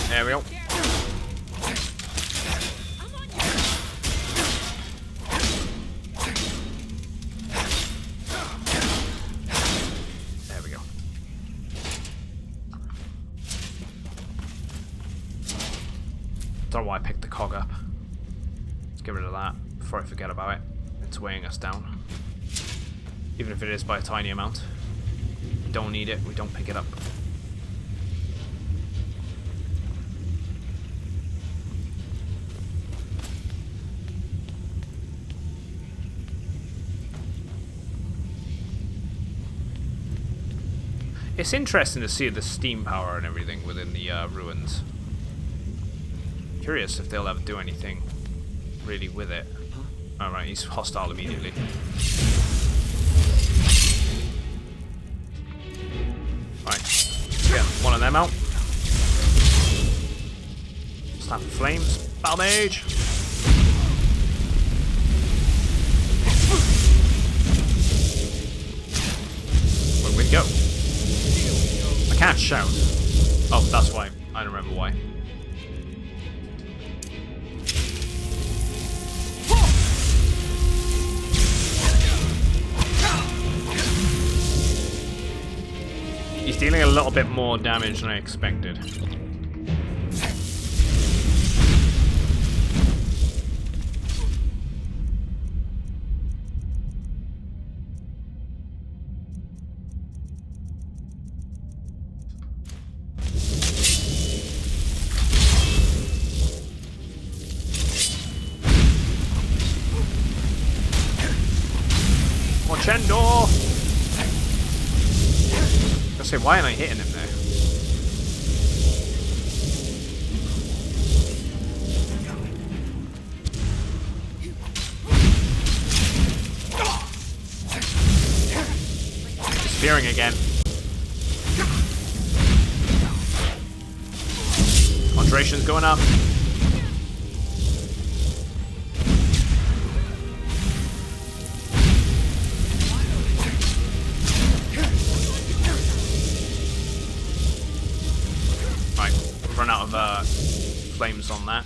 There we go. There we go. Don't know why I picked the cog up. Let's get rid of that before I forget about it. It's weighing us down. Even if it is by a tiny amount. We don't need it, we don't pick it up. It's interesting to see the steam power and everything within the ruins. Curious if they'll ever do anything really with it. Alright, he's hostile immediately. Right, get one of them out. Snap the flames. Battle mage! Where we go? I can't shout. Oh, that's why. I don't remember why. He's dealing a little bit more damage than I expected. Crescendo! I say, why am I hitting him there? Disappearing again. Concentration's going up. Right, we've run out of flames on that.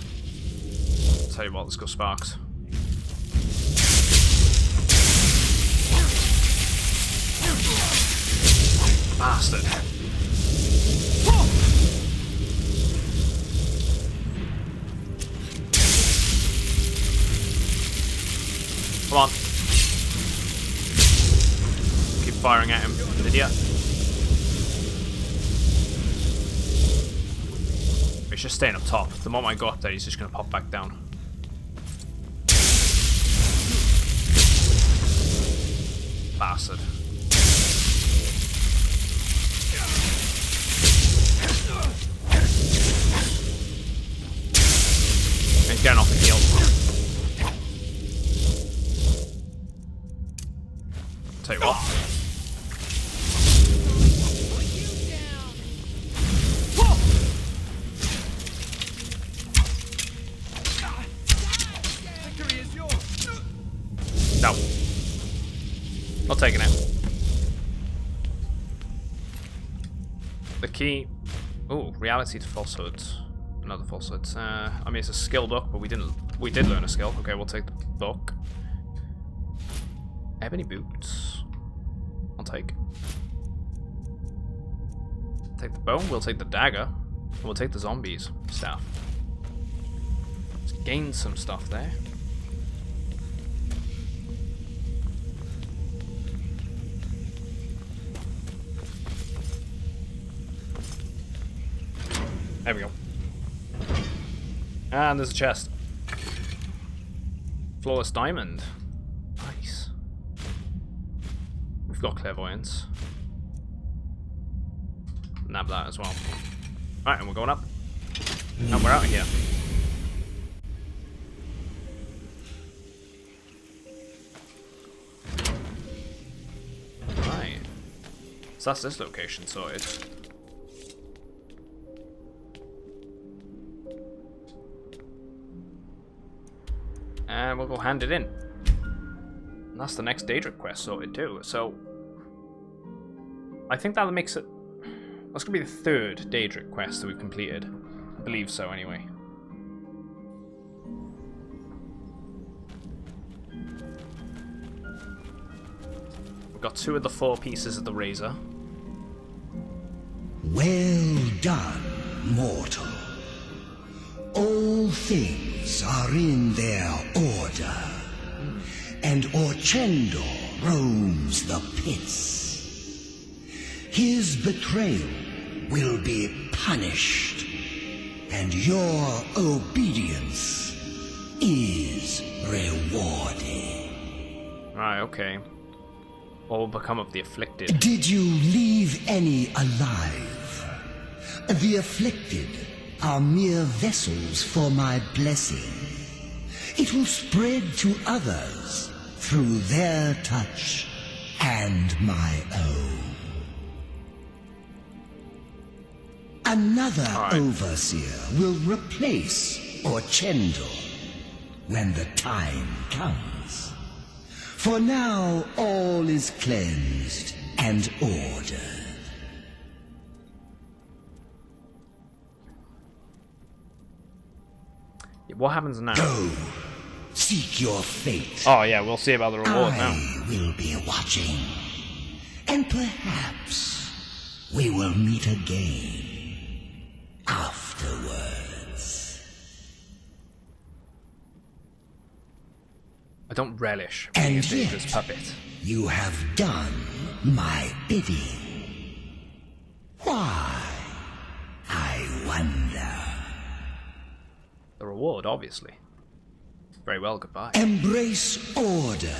Tell you what, let's go sparks. Bastard. Come on. Keep firing at him, idiot. He's just staying up top. The moment I go up there, he's just going to pop back down. Bastard. He's getting off the heel. Tell you what. No. Not taking it. The key. Oh, reality to falsehoods. Another falsehoods. I mean, it's a skill book, but we did learn a skill. Okay, we'll take the book. Ebony boots. I'll take. Take the bone. We'll take the dagger. And we'll take the zombies staff. Let's gain some stuff there. There we go. And there's a chest. Flawless diamond. Nice. We've got clairvoyance. Nab that as well. Alright, and we're going up. And we're out of here. Right. So that's this location sorted. And we'll go hand it in. And that's the next Daedric quest sorted too. So I think that makes it. That's gonna be the third Daedric quest that we've completed. I believe so, anyway. We've got 2 of the 4 pieces of the razor. Well done, mortal. All things are in their order, and Orchendor roams the pits. His betrayal will be punished, and your obedience is rewarded. Right, okay. What will become of the afflicted? Did you leave any alive? The afflicted are mere vessels for my blessing. It will spread to others through their touch and my own. Another overseer will replace Orchendor when the time comes. For now, all is cleansed and ordered. What happens now? Go, seek your fate. Oh yeah, we'll see about the reward now. I will be watching, and perhaps we will meet again afterwards. I don't relish being a dangerous puppet. You have done my bidding. Why? I wonder. The reward, obviously. Very well, goodbye. Embrace order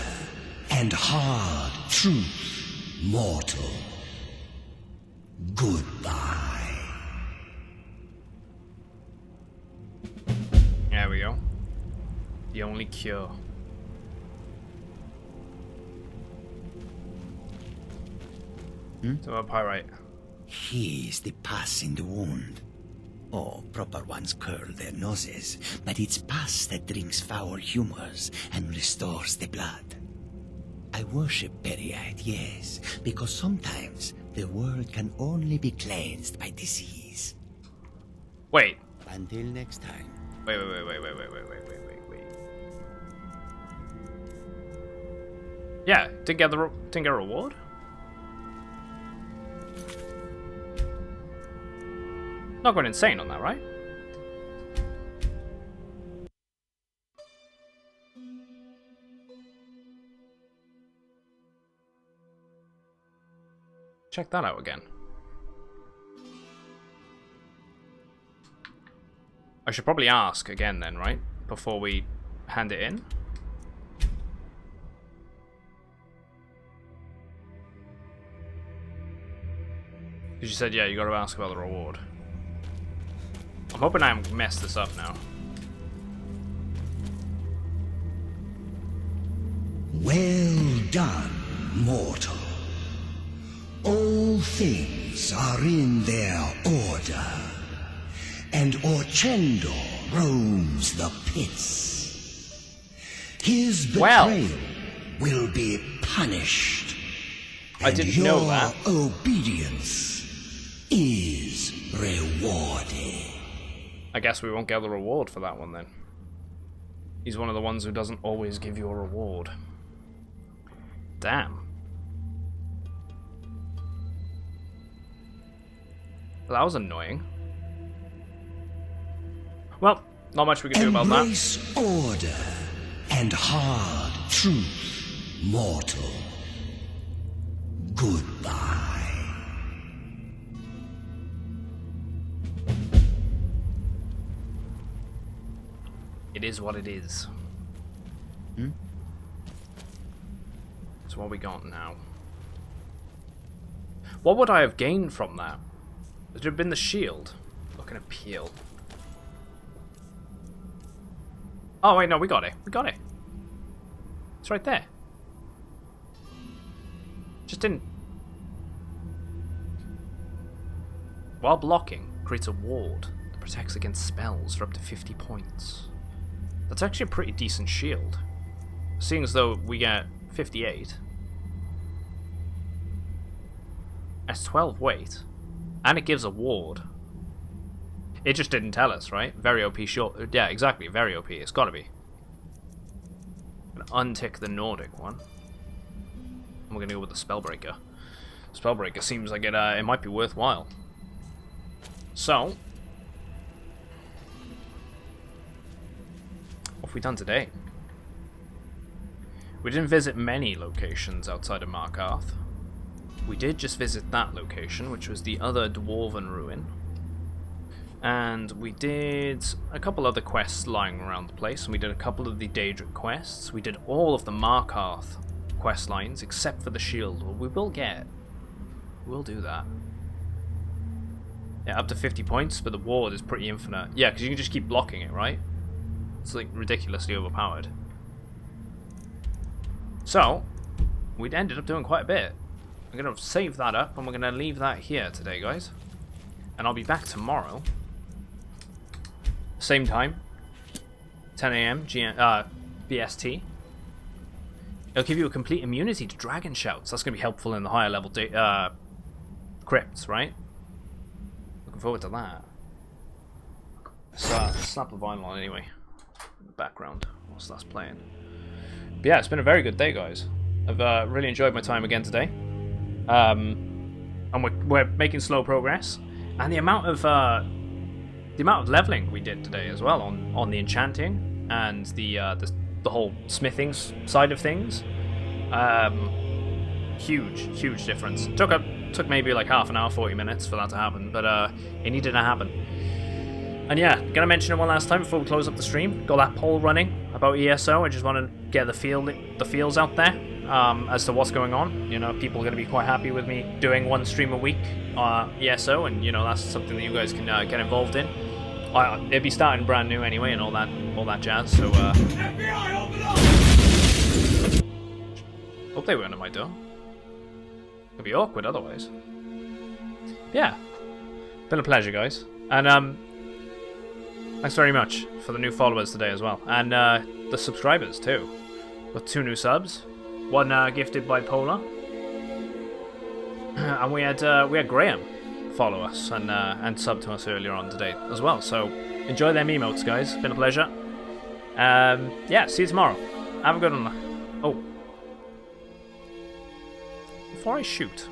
and hard truth, mortal. Goodbye. There we go. The only cure. So a pyrite. He is the pus in the wound. Oh, proper ones curl their noses, but it's pus that drinks foul humors and restores the blood. I worship Peryite, yes, because sometimes the world can only be cleansed by disease. Wait. Until next time. Wait. Yeah, didn't get a reward? Not going insane on that, right? Check that out again. I should probably ask again then, right? Before we hand it in. Because you said, yeah, you gotta ask about the reward. I'm hoping I haven't messed this up now. Well done, mortal. All things are in their order, and Orcendo roams the pits. His betrayal will be punished. I didn't know that. Your obedience is rewarded. I guess we won't get the reward for that one then. He's one of the ones who doesn't always give you a reward. Damn. Well, that was annoying. Well, not much we can do about that. Embrace order and hard truth, mortal. Goodbye. It is what it is. So what we got now? What would I have gained from that? Would it have been the shield? Look and appeal. Oh wait, no, we got it. We got it. It's right there. Just didn't. While blocking, creates a ward that protects against spells for up to 50 points. That's actually a pretty decent shield. Seeing as though we get 58. That's 12 weight. And it gives a ward. It just didn't tell us, right? Very OP shield. Yeah, exactly. Very OP. It's gotta be. I'm gonna untick the Nordic one. And we're gonna go with the Spellbreaker. Spellbreaker seems like it might be worthwhile. So, what have we done today? We didn't visit many locations outside of Markarth. We did just visit that location, which was the other Dwarven ruin. And we did a couple other quests lying around the place, and we did a couple of the Daedric quests. We did all of the Markarth quest lines, except for the shield. Well, we will get. We'll do that. Yeah, up to 50 points, but the ward is pretty infinite. Yeah, because you can just keep blocking it, right? It's like ridiculously overpowered. So, we ended up doing quite a bit. I'm going to save that up, and we're going to leave that here today, guys. And I'll be back tomorrow. Same time. 10 AM BST. It'll give you a complete immunity to dragon shouts. That's going to be helpful in the higher level crypts, right? Looking forward to that. Slap the vinyl on anyway. In the background, whilst that's playing. But yeah, it's been a very good day, guys. I've really enjoyed my time again today. And we're making slow progress. And the amount of leveling we did today as well on the enchanting and the whole smithing side of things, huge difference. Took maybe like half an hour, 40 minutes for that to happen, but it needed to happen. And yeah, gonna mention it one last time before we close up the stream. Got that poll running about ESO. I just want to get the feels out there. as to what's going on. You know, people are going to be quite happy with me doing one stream a week, ESO, and you know that's something that you guys can get involved in. It'd be starting brand new anyway, and all that jazz. So, hope they weren't at my door. It'd be awkward otherwise. Yeah, been a pleasure, guys, and thanks very much for the new followers today as well, and the subscribers too. With 2 new subs, one gifted by Polar, and we had Graham follow us and sub to us earlier on today as well. So enjoy them emotes, guys. Been a pleasure. Yeah, see you tomorrow. Have a good one. Oh, before I shoot,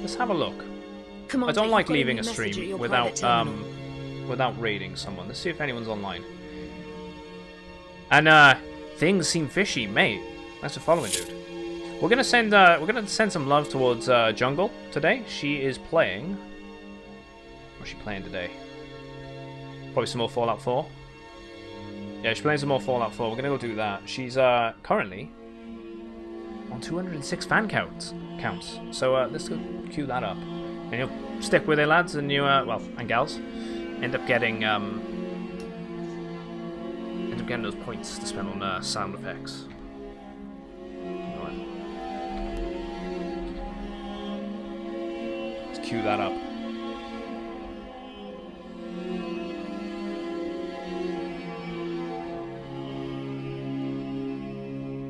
let's have a look. I don't like leaving a stream without raiding someone. Let's see if anyone's online. And things seem fishy, mate. Thanks for following, dude. We're gonna send some love towards Jungle today. She is playing. What's she playing today? Probably some more Fallout 4. Yeah, she's playing some more Fallout 4. We're gonna go do that. She's currently on 206 fan counts. So let's go queue that up. And you'll stick with it, lads, and you well, and gals, end up getting those points to spend on sound effects. Right. Let's queue that up.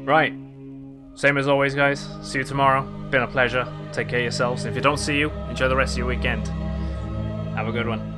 Right. Same as always, guys. See you tomorrow. Been a pleasure. Take care of yourselves. If you don't see you, enjoy the rest of your weekend. Have a good one.